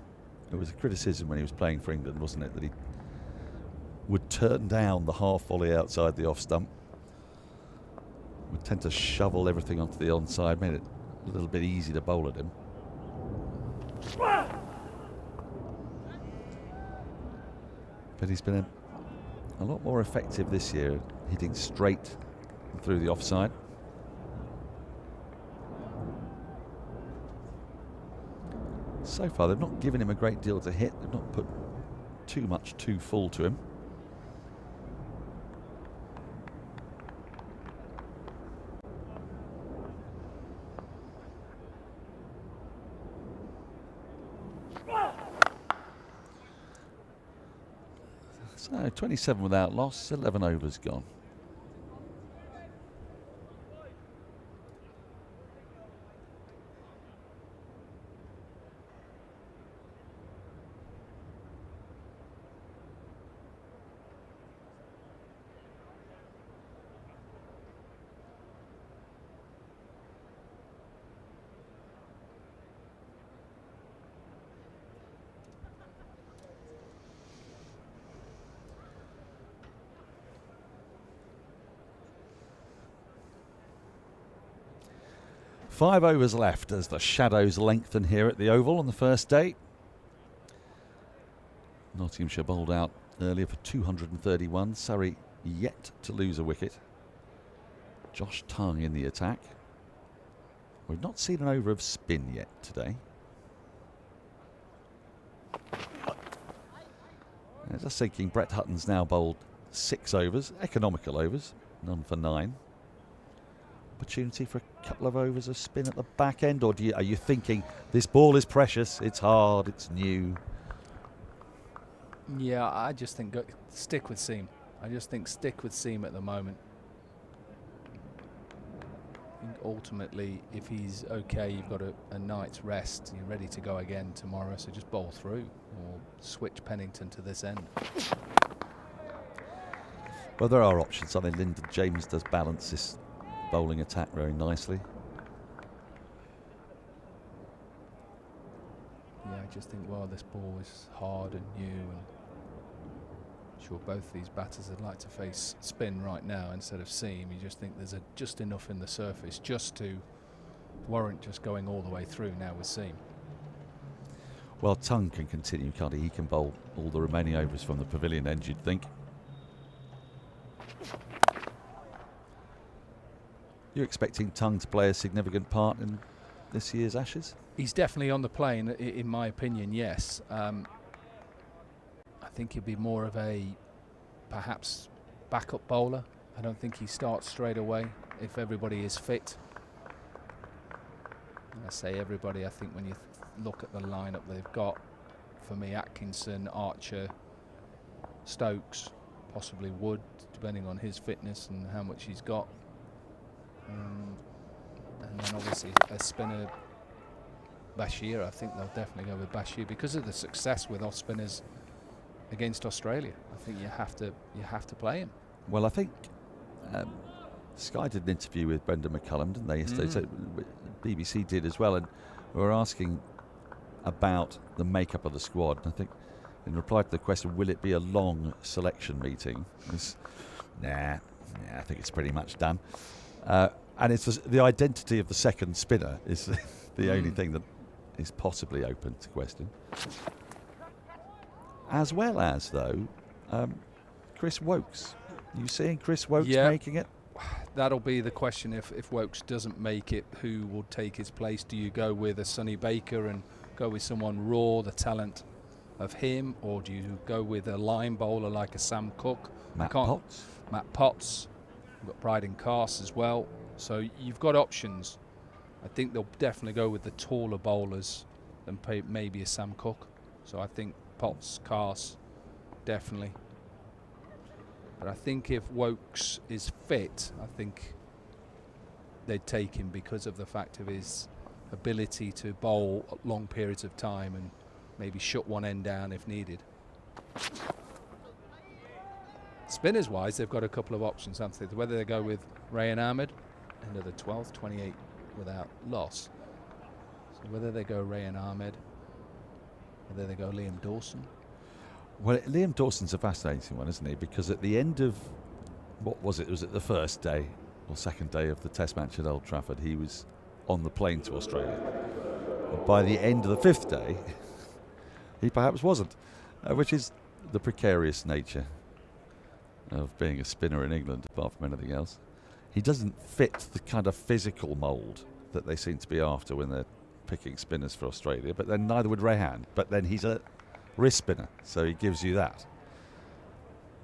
It was a criticism when he was playing for England, wasn't it, that he would turn down the half volley outside the off stump, would tend to shovel everything onto the onside, made it a little bit easy to bowl at him. But he's been a lot more effective this year, hitting straight through the offside. So far, they've not given him a great deal to hit. They've not put too much too full to him. So 27 without loss, 11 overs gone. Five overs left as the shadows lengthen here at the Oval on the first day. Nottinghamshire bowled out earlier for 231. Surrey yet to lose a wicket. Josh Tongue in the attack. We've not seen an over of spin yet today. Just thinking, Brett Hutton's now bowled 6 overs, economical overs, none for 9. Opportunity for a couple of overs of spin at the back end, or are you thinking this ball is precious, it's hard, it's new? Yeah, I just think stick with seam. I just think stick with seam at the moment. I think ultimately, if he's okay, you've got a night's rest. You're ready to go again tomorrow, so just bowl through or switch Pennington to this end. Well, there are options. I think Lyndon James does balance this bowling attack very nicely. Yeah, I just think, well, this ball is hard and new, and I'm sure both these batters would like to face spin right now instead of seam. You just think there's just enough in the surface just to warrant just going all the way through now with seam. Well, Tongue can continue, can't he? He can bowl all the remaining overs from the pavilion end, you'd think. You're expecting Tongue to play a significant part in this year's Ashes? He's definitely on the plane, in my opinion, yes. I think he'll be more of a perhaps backup bowler. I don't think he starts straight away if everybody is fit. And I say everybody, I think when you look at the lineup they've got, for me, Atkinson, Archer, Stokes, possibly Wood, depending on his fitness and how much he's got. And then obviously a spinner, Bashir. I think they'll definitely go with Bashir because of the success with off spinners against Australia. I think you have to play him. Well, I think Sky did an interview with Brendan McCullum, didn't they, yesterday? So BBC did as well, and we were asking about the makeup of the squad. And I think in reply to the question, will it be a long selection meeting? I think it's pretty much done. And it's the identity of the second spinner is the only thing that is possibly open to question. As well as, though, Chris Woakes. You seeing Chris Woakes making it? That'll be the question. If Woakes doesn't make it, who will take his place? Do you go with a Sonny Baker and go with someone raw, the talent of him, or do you go with a line bowler like a Sam Cook? Matt Potts. Matt Potts. We've got Bryden Carse as well. So you've got options. I think they'll definitely go with the taller bowlers than maybe a Sam Cook. So I think Potts, Carse, definitely. But I think if Woakes is fit, I think they'd take him because of the fact of his ability to bowl long periods of time and maybe shut one end down if needed. Spinners wise, they've got a couple of options, haven't they? Whether they go with Rayan Ahmed, end of the 12th, 28 without loss. So whether they go Rayan Ahmed, whether they go Liam Dawson. Well, Liam Dawson's a fascinating one, isn't he? Because at the end of, what was it? Was it the first day or second day of the Test match at Old Trafford? He was on the plane to Australia. And by the end of the fifth day, he perhaps wasn't, which is the precarious nature of being a spinner in England, apart from anything else. He doesn't fit the kind of physical mould that they seem to be after when they're picking spinners for Australia, but then neither would Rehan. But then he's a wrist spinner, so he gives you that.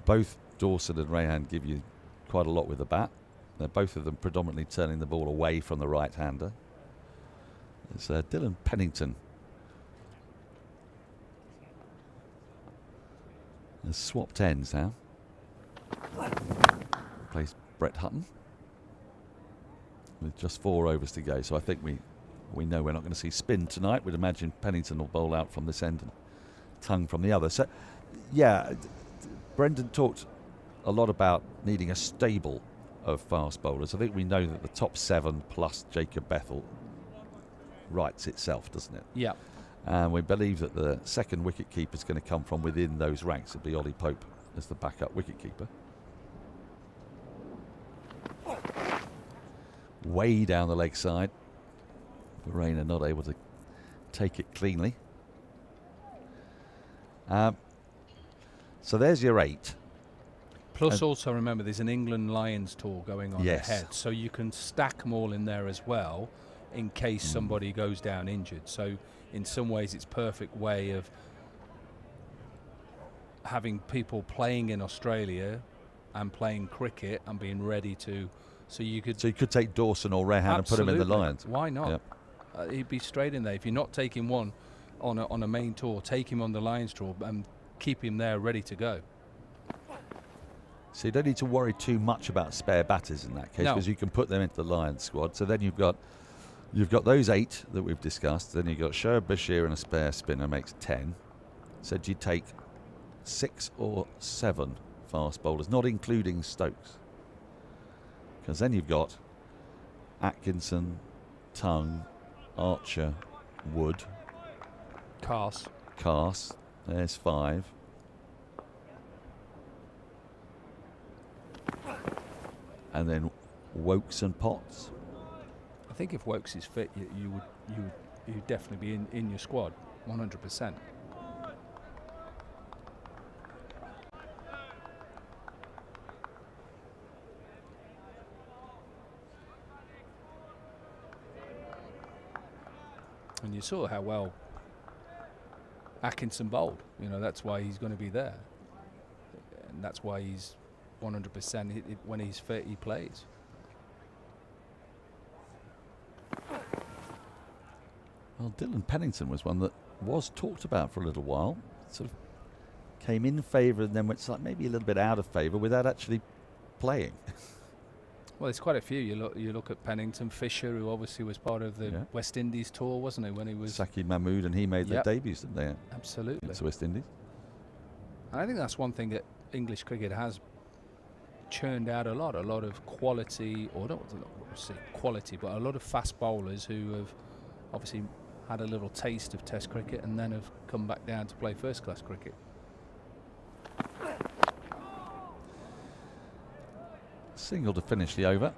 Both Dawson and Rehan give you quite a lot with the bat. They're both of them predominantly turning the ball away from the right-hander. It's Dylan Pennington has swapped ends now. Plays Brett Hutton with just 4 overs to go, so I think we know we're not going to see spin tonight. We'd imagine Pennington will bowl out from this end and Tongue from the other. So yeah, Brendan talked a lot about needing a stable of fast bowlers. I think we know that the top 7 plus Jacob Bethel writes itself, doesn't it? Yeah. And we believe that the second wicket keeper is going to come from within those ranks. It'll be Ollie Pope as the backup wicket keeper. Way down the leg side. Verena not able to take it cleanly. So there's your 8. Plus also remember there's an England Lions tour going on Yes. ahead, so you can stack them all in there as well in case somebody goes down injured. So in some ways it's perfect way of having people playing in Australia and playing cricket and being ready to, so you could take Dawson or Rehan and put him in the Lions. Why not? Yep. He'd be straight in there. If you're not taking one on a main tour, take him on the Lions tour and keep him there ready to go. So you don't need to worry too much about spare batters in that case, No. because you can put them into the Lions squad. So then you've got those 8 that we've discussed. Then you've got Shoaib Bashir and a spare spinner makes 10. So do you take 6 or 7 fast bowlers, not including Stokes? Because then you've got Atkinson, Tongue, Archer, Wood, Carse. There's 5. And then Wokes and Potts. I think if Wokes is fit, you'd definitely be in your squad, 100%. And you saw how well Atkinson bowled. That's why he's going to be there, and that's why he's 100%. When he's fit, he plays. Well, Dylan Pennington was one that was talked about for a little while. Sort of came in favour and then went maybe a little bit out of favour without actually playing. Well, there's quite a few. You look at Pennington, Fisher, who obviously was part of the West Indies tour, wasn't he, when he was... Saki Mahmood, and he made their debuts, didn't they? Absolutely. Against the West Indies. And I think that's one thing that English cricket has churned out a lot of quality, or not say quality, but a lot of fast bowlers who have obviously had a little taste of Test cricket and then have come back down to play first-class cricket. Single to finish the over.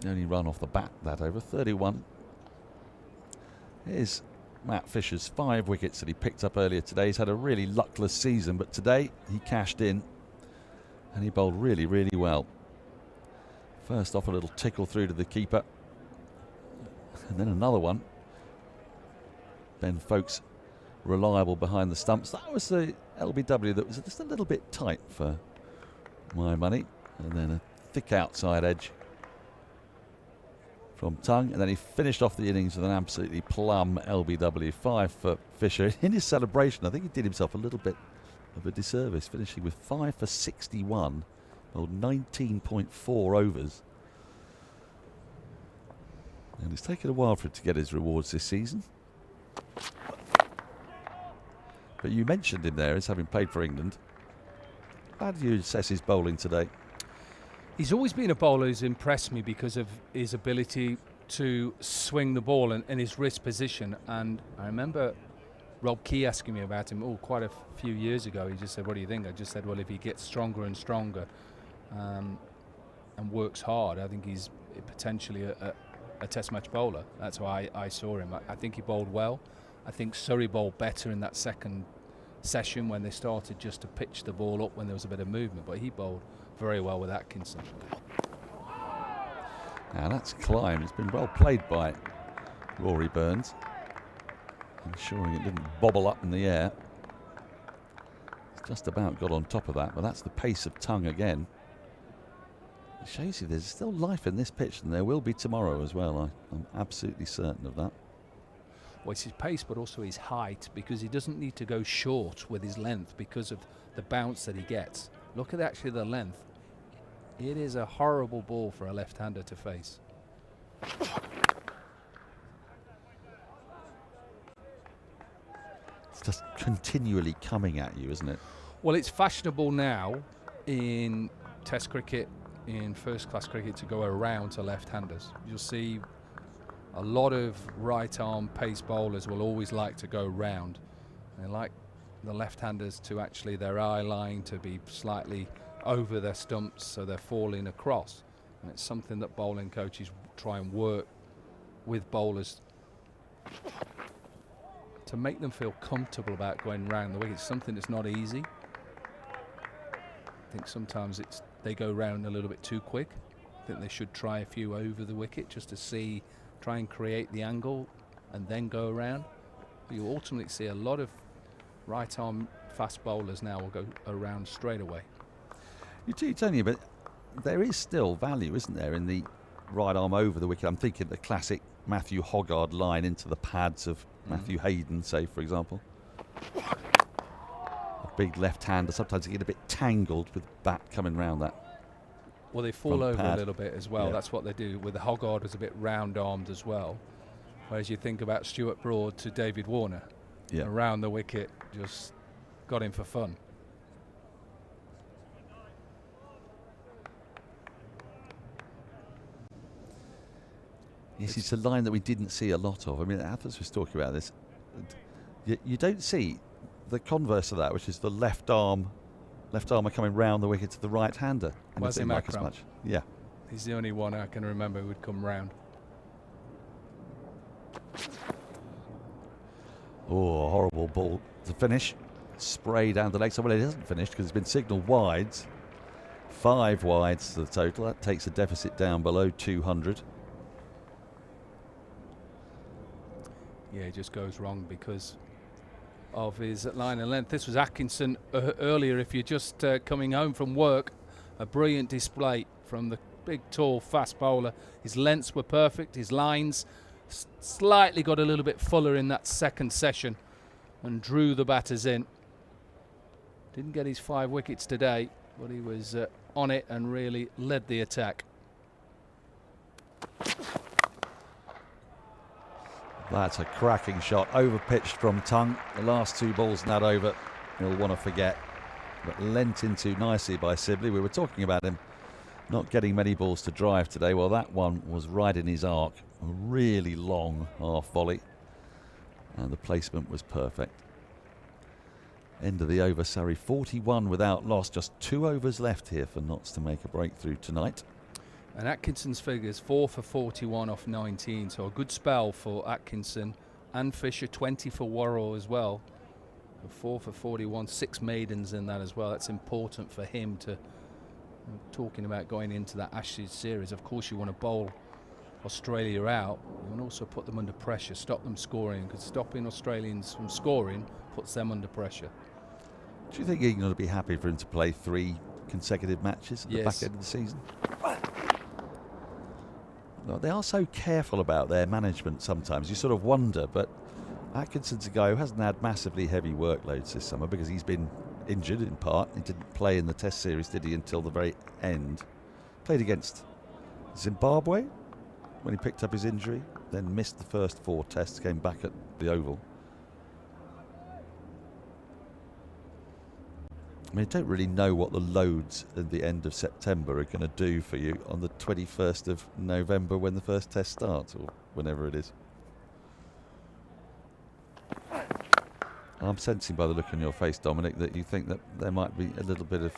The only run off the bat that over, 31. Here's Matt Fisher's 5 wickets that he picked up earlier today. He's had a really luckless season, but today he cashed in and he bowled really, really well. First off, a little tickle through to the keeper, and then another one. Ben Folkes reliable behind the stumps. That was the LBW that was just a little bit tight for my money. And then a thick outside edge from Tongue, and then he finished off the innings with an absolutely plum LBW 5 for Fisher. In his celebration, I think he did himself a little bit of a disservice, finishing with 5 for 61, or 19.4 overs. And it's taken a while for him to get his rewards this season. But you mentioned him there as having played for England. How do you assess his bowling today? He's always been a bowler who's impressed me because of his ability to swing the ball and his wrist position. And I remember Rob Key asking me about him quite a few years ago. He just said, "What do you think?" I just said, "Well, if he gets stronger and stronger and works hard, I think he's potentially a Test match bowler." That's why I saw him. I think he bowled well. I think Surrey bowled better in that second session when they started just to pitch the ball up when there was a bit of movement, but he bowled very well with Atkinson. Now that's climb. It's been well played by Rory Burns, ensuring it didn't bobble up in the air. It's just about got on top of that, but that's the pace of Tongue again. It shows you there's still life in this pitch, and there will be tomorrow as well. I'm absolutely certain of that. Well, it's his pace, but also his height, because he doesn't need to go short with his length because of the bounce that he gets. Look at actually the length. It is a horrible ball for a left-hander to face. It's just continually coming at you, isn't it? Well, it's fashionable now in Test cricket, in first-class cricket, to go around to left-handers. You'll see a lot of right-arm pace bowlers will always like to go round. They like the left-handers to actually their eye line to be slightly over their stumps, so they're falling across. And it's something that bowling coaches try and work with bowlers to make them feel comfortable about going round the wicket. It's something that's not easy. I think sometimes they go round a little bit too quick. I think they should try a few over the wicket just to try and create the angle and then go around. You ultimately see a lot of right arm fast bowlers now will go around straight away. You do, Tony, but there is still value, isn't there, in the right arm over the wicket? I'm thinking the classic Matthew Hoggard line into the pads of Matthew Hayden, say, for example. big left-hander. Sometimes they get a bit tangled with bat coming round that. Well, they fall over pad a little bit as well. Yeah. That's what they do. With the Hoggard was a bit round-armed as well. Whereas you think about Stuart Broad to David Warner. Yeah. Around the wicket, just got in for fun. Yes, it's a line that we didn't see a lot of. I mean, Athens was talking about this. You don't see the converse of that, which is the left armer coming round the wicket to the right-hander. Wasim Like as Akram. much. Yeah. He's the only one I can remember who would come round. Oh, horrible ball to finish. Spray down the leg side. Well, it hasn't finished because it's been signalled wides. 5 wides to the total. That takes the deficit down below 200. Yeah, it just goes wrong because of his line and length. This was Atkinson earlier. If you're just coming home from work, a brilliant display from the big, tall, fast bowler. His lengths were perfect. His lines slightly got a little bit fuller in that second session and drew the batters in. Didn't get his 5 wickets today, but he was on it and really led the attack. That's a cracking shot, over-pitched from Tongue. The last 2 balls in that over, he'll want to forget. But lent into nicely by Sibley. We were talking about him not getting many balls to drive today. Well, that one was right in his arc. A really long half volley. And the placement was perfect. End of the over, Surrey 41 without loss. Just 2 overs left here for Notts to make a breakthrough tonight. And Atkinson's figures 4 for 41 off 19, so a good spell for Atkinson and Fisher. 20 for Worrell as well. 4 for 41, 6 maidens in that as well. That's important for him to, talking about going into that Ashes series. Of course you want to bowl Australia out. You want to also put them under pressure, stop them scoring, because stopping Australians from scoring puts them under pressure. Do you think England would be happy for him to play 3 consecutive matches at the back end of the season? No, they are so careful about their management sometimes. You sort of wonder, but Atkinson's a guy who hasn't had massively heavy workloads this summer because he's been injured in part. He didn't play in the Test series, did he, until the very end. Played against Zimbabwe when he picked up his injury, then missed the first 4 tests, came back at the Oval. I mean, I don't really know what the loads at the end of September are going to do for you on the 21st of November when the first test starts, or whenever it is. I'm sensing by the look on your face, Dominic, that you think that there might be a little bit of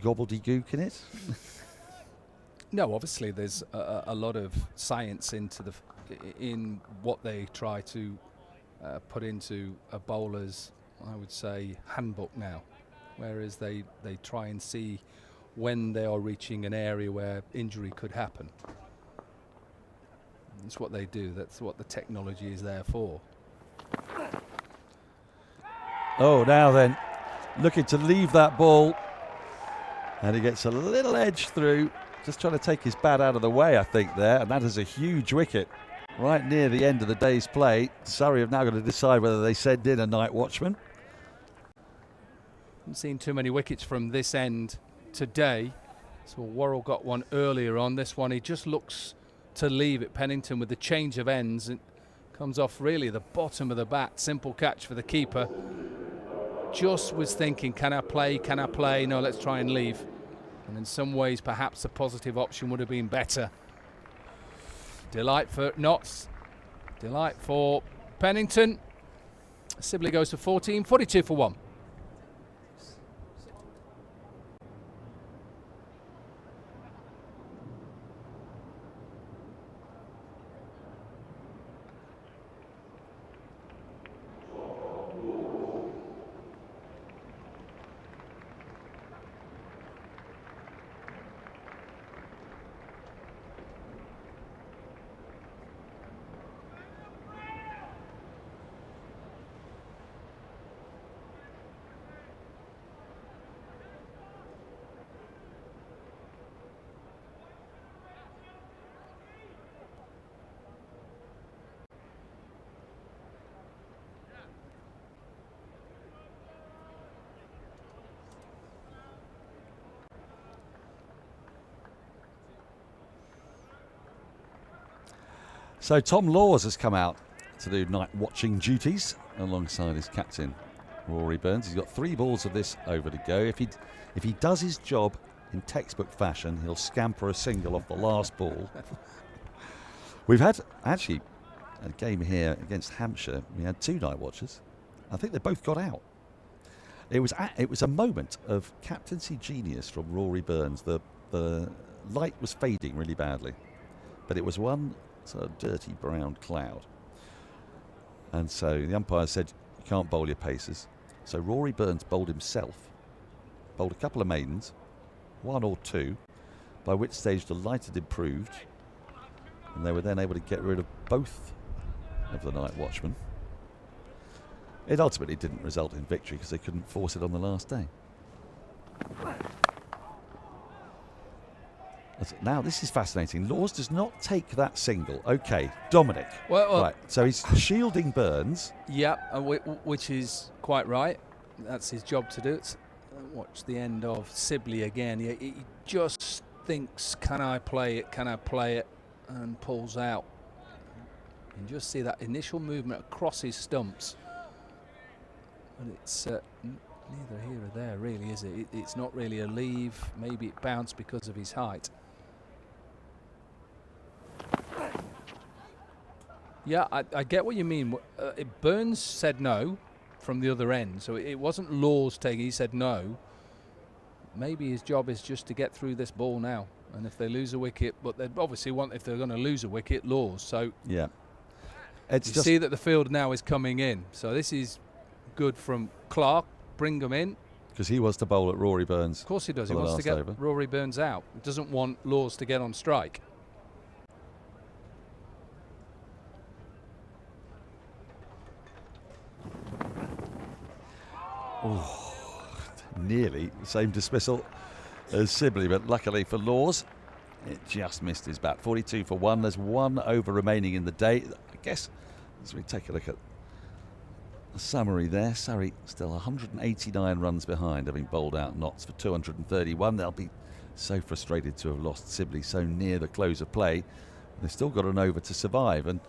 gobbledygook in it. No, obviously there's a lot of science into in what they try to put into a bowler's, I would say, handbook now, whereas they try and see when they are reaching an area where injury could happen. That's what they do. That's what the technology is there for. Oh, now then, looking to leave that ball, and he gets a little edge through, just trying to take his bat out of the way, I think, there, and that is a huge wicket. Right near the end of the day's play. Surrey have now got to decide whether they send in a night watchman. Haven't seen too many wickets from this end today. So Worrell got one earlier on. This one he just looks to leave it. Pennington with the change of ends. It comes off really the bottom of the bat. Simple catch for the keeper. Just was thinking, can I play? Can I play? No, let's try and leave. And in some ways perhaps the positive option would have been better. Delight for Notts. Delight for Pennington. Sibley goes to 14, 42 for 1. So Tom Laws has come out to do night watching duties alongside his captain Rory Burns. He's got 3 balls of this over to go. If he does his job in textbook fashion, he'll scamper a single off the last ball. We've had actually a game here against Hampshire. We had 2 night watchers. I think they both got out. It was a moment of captaincy genius from Rory Burns. The light was fading really badly, but it was one sort of dirty brown cloud. And so the umpire said, you can't bowl your paces. So Rory Burns bowled himself, bowled a couple of maidens, 1 or 2, by which stage the light had improved, and they were then able to get rid of both of the night watchmen. It ultimately didn't result in victory because they couldn't force it on the last day. Now this is fascinating. Laws does not take that single. Okay, Dominic. Well, right, so he's shielding Burns. Yeah, which is quite right. That's his job to do it. Watch the end of Sibley again. He just thinks, can I play it, and pulls out. You can just see that initial movement across his stumps. But it's neither here or there, really, is it? It's not really a leave. Maybe it bounced because of his height. Yeah, I get what you mean. Burns said no from the other end, so it wasn't Laws taking. He said no. Maybe his job is just to get through this ball now, and if they lose a wicket, but they obviously want, if they're going to lose a wicket, Laws. So yeah, you see that the field now is coming in. So this is good from Clark. Bring him in. Because he wants to bowl at Rory Burns. Of course he does. He wants to get Rory Burns out. He doesn't want Laws to get on strike. Oh, nearly the same dismissal as Sibley, but luckily for Laws, it just missed his bat. 42 for 1. There's 1 over remaining in the day. I guess as we take a look at the summary there, Surrey still 189 runs behind, having bowled out Notts for 231. They'll be so frustrated to have lost Sibley so near the close of play. They've still got an over to survive, and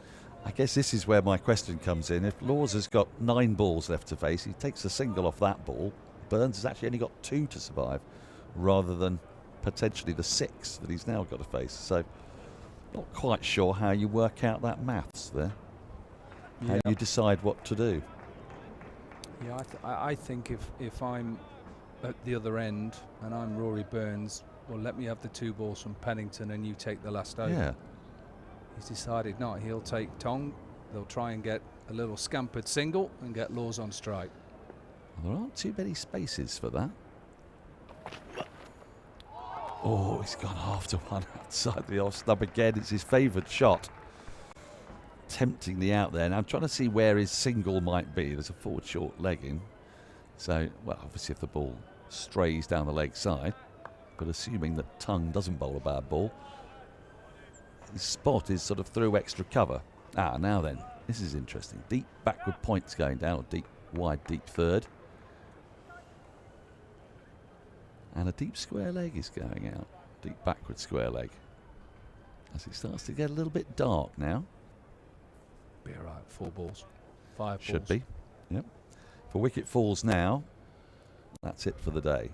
I guess this is where my question comes in. If Laws has got 9 balls left to face, he takes a single off that ball. Burns has actually only got 2 to survive, rather than potentially the 6 that he's now got to face. So, not quite sure how you work out that maths there. How you decide what to do. Yeah, I think if I'm at the other end and I'm Rory Burns, well, let me have the 2 balls from Pennington and you take the last over. Yeah. He's decided not. He'll take Tong. They'll try and get a little scampered single and get Laws on strike. There aren't too many spaces for that. Oh, he's gone after 1 outside the off stump again. It's his favoured shot. Temptingly out there. Now I'm trying to see where his single might be. There's a forward short leg in. So, well, obviously if the ball strays down the leg side, but assuming that Tongue doesn't bowl a bad ball, his spot is sort of through extra cover. Now then, this is interesting. Deep backward points going down, or deep, wide, deep third. And a deep square leg is going out. Deep backward square leg. As it starts to get a little bit dark now. Be all right, 4 balls. 5 balls. Should be, yep. For wicket falls now, that's it for the day.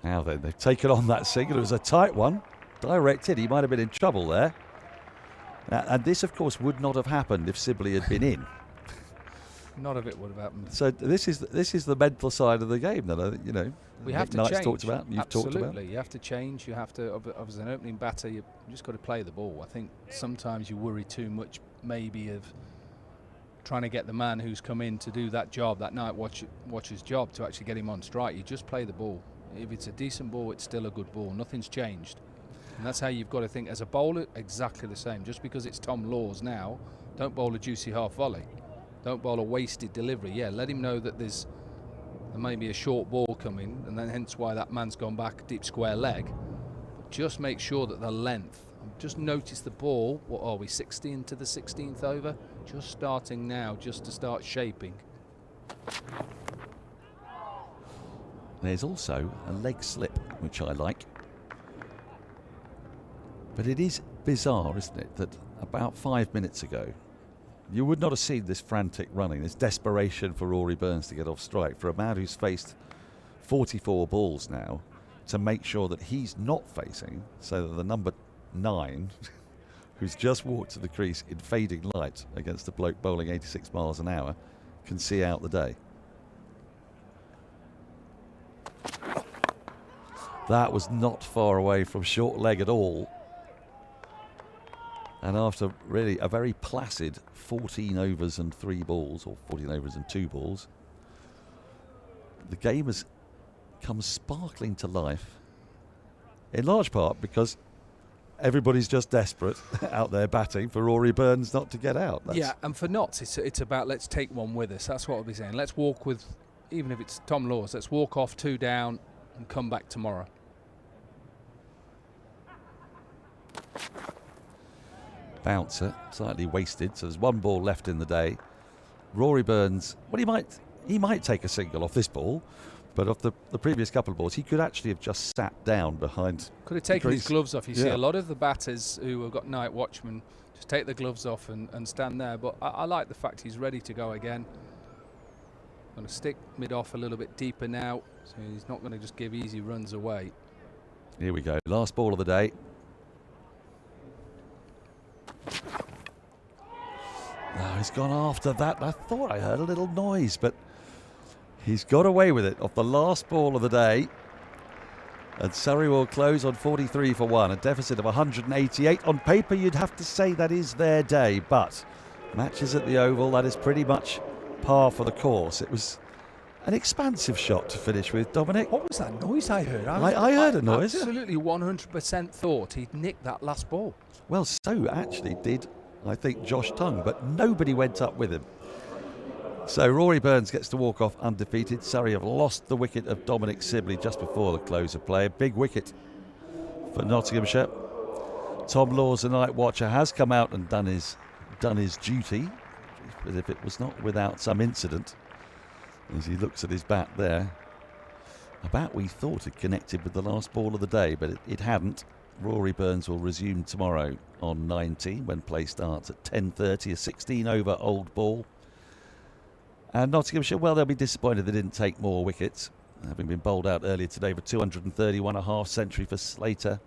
Now then, they've taken on that single. It was a tight one. Directed, he might have been in trouble there. And this, of course, would not have happened if Sibley had been in. None of it would have happened. So this is the mental side of the game that you know. We have to Knight's change. talked about. You've talked about. Absolutely, you have to change. You have to. As an opening batter, you just got to play the ball. I think sometimes you worry too much, maybe of trying to get the man who's come in to do that job, that night watcher's job, to actually get him on strike. You just play the ball. If it's a decent ball, it's still a good ball. Nothing's changed. And that's how you've got to think. As a bowler, exactly the same. Just because it's Tom Laws now, don't bowl a juicy half volley. Don't bowl a wasted delivery. Yeah, let him know that there may be a short ball coming, and then hence why that man's gone back deep square leg. But just make sure that the length. Just notice the ball. What are we, 16 to the 16th over? Just starting now, just to start shaping. There's also a leg slip, which I like. But it is bizarre, isn't it, that about 5 minutes ago, you would not have seen this frantic running, this desperation for Rory Burns to get off strike, for a man who's faced 44 balls now, to make sure that he's not facing, so that the number 9, who's just walked to the crease in fading light against a bloke bowling 86 miles an hour, can see out the day. That was not far away from short leg at all. And after really a very placid 14 overs and 3 balls, or 14 overs and 2 balls, the game has come sparkling to life, in large part because everybody's just desperate out there batting for Rory Burns not to get out. Yeah, and for Notts, it's about let's take one with us. That's what I'll be saying. Let's walk with, even if it's Tom Laws, let's walk off 2 down and come back tomorrow. Bouncer, slightly wasted, so there's 1 ball left in the day. Rory Burns, well, he might take a single off this ball, but off the previous couple of balls, he could actually have just sat down behind. Could have taken his gloves off. You see a lot of the batters who have got night watchmen just take the gloves off and stand there, but I like the fact he's ready to go again. Going to stick mid-off a little bit deeper now, so he's not going to just give easy runs away. Here we go, last ball of the day. Oh, he's gone after that. I thought I heard a little noise, but he's got away with it off the last ball of the day. And Surrey will close on 43 for 1, a deficit of 188. On paper, you'd have to say that is their day, but matches at the Oval, that is pretty much par for the course. It was an expansive shot to finish with, Dominic. What was that noise I heard? I heard a noise. Absolutely 100% thought he'd nicked that last ball. Well, so actually did, I think, Josh Tongue, but nobody went up with him. So Rory Burns gets to walk off undefeated. Surrey have lost the wicket of Dominic Sibley just before the close of play. A big wicket for Nottinghamshire. Tom Laws, the night watcher, has come out and done his duty, but if it was not without some incident, as he looks at his bat there. A bat we thought had connected with the last ball of the day, but it hadn't. Rory Burns will resume tomorrow on 19 when play starts at 10:30, a 16-over old ball. And Nottinghamshire, well, they'll be disappointed they didn't take more wickets, having been bowled out earlier today for 231 a half century for Slater.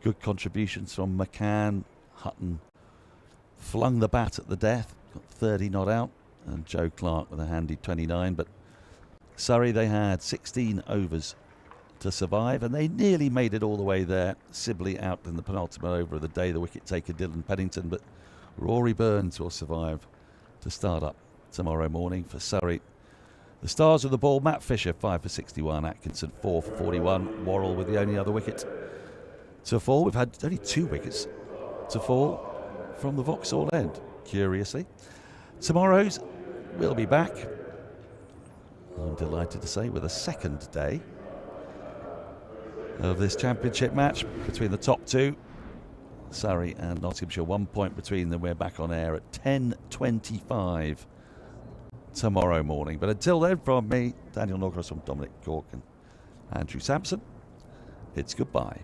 Good contributions from McCann. Hutton flung the bat at the death, got 30 not out, and Joe Clark with a handy 29. But Surrey, they had 16 overs to survive, and they nearly made it all the way there. Sibley out in the penultimate over of the day, the wicket taker Dylan Pennington, but Rory Burns will survive to start up tomorrow morning for Surrey. The stars of the ball, Matt Fisher 5 for 61, Atkinson 4 for 41, Worrell with the only other wicket to fall. We've had only 2 wickets to fall from the Vauxhall end, curiously. Tomorrow's we'll be back, I'm delighted to say, with a second day of this championship match between the top 2, Surrey and Nottinghamshire. 1 point between them. We're back on air at 10:25 tomorrow morning. But until then, from me, Daniel Norcross, from Dominic Cork and Andrew Sampson, it's goodbye.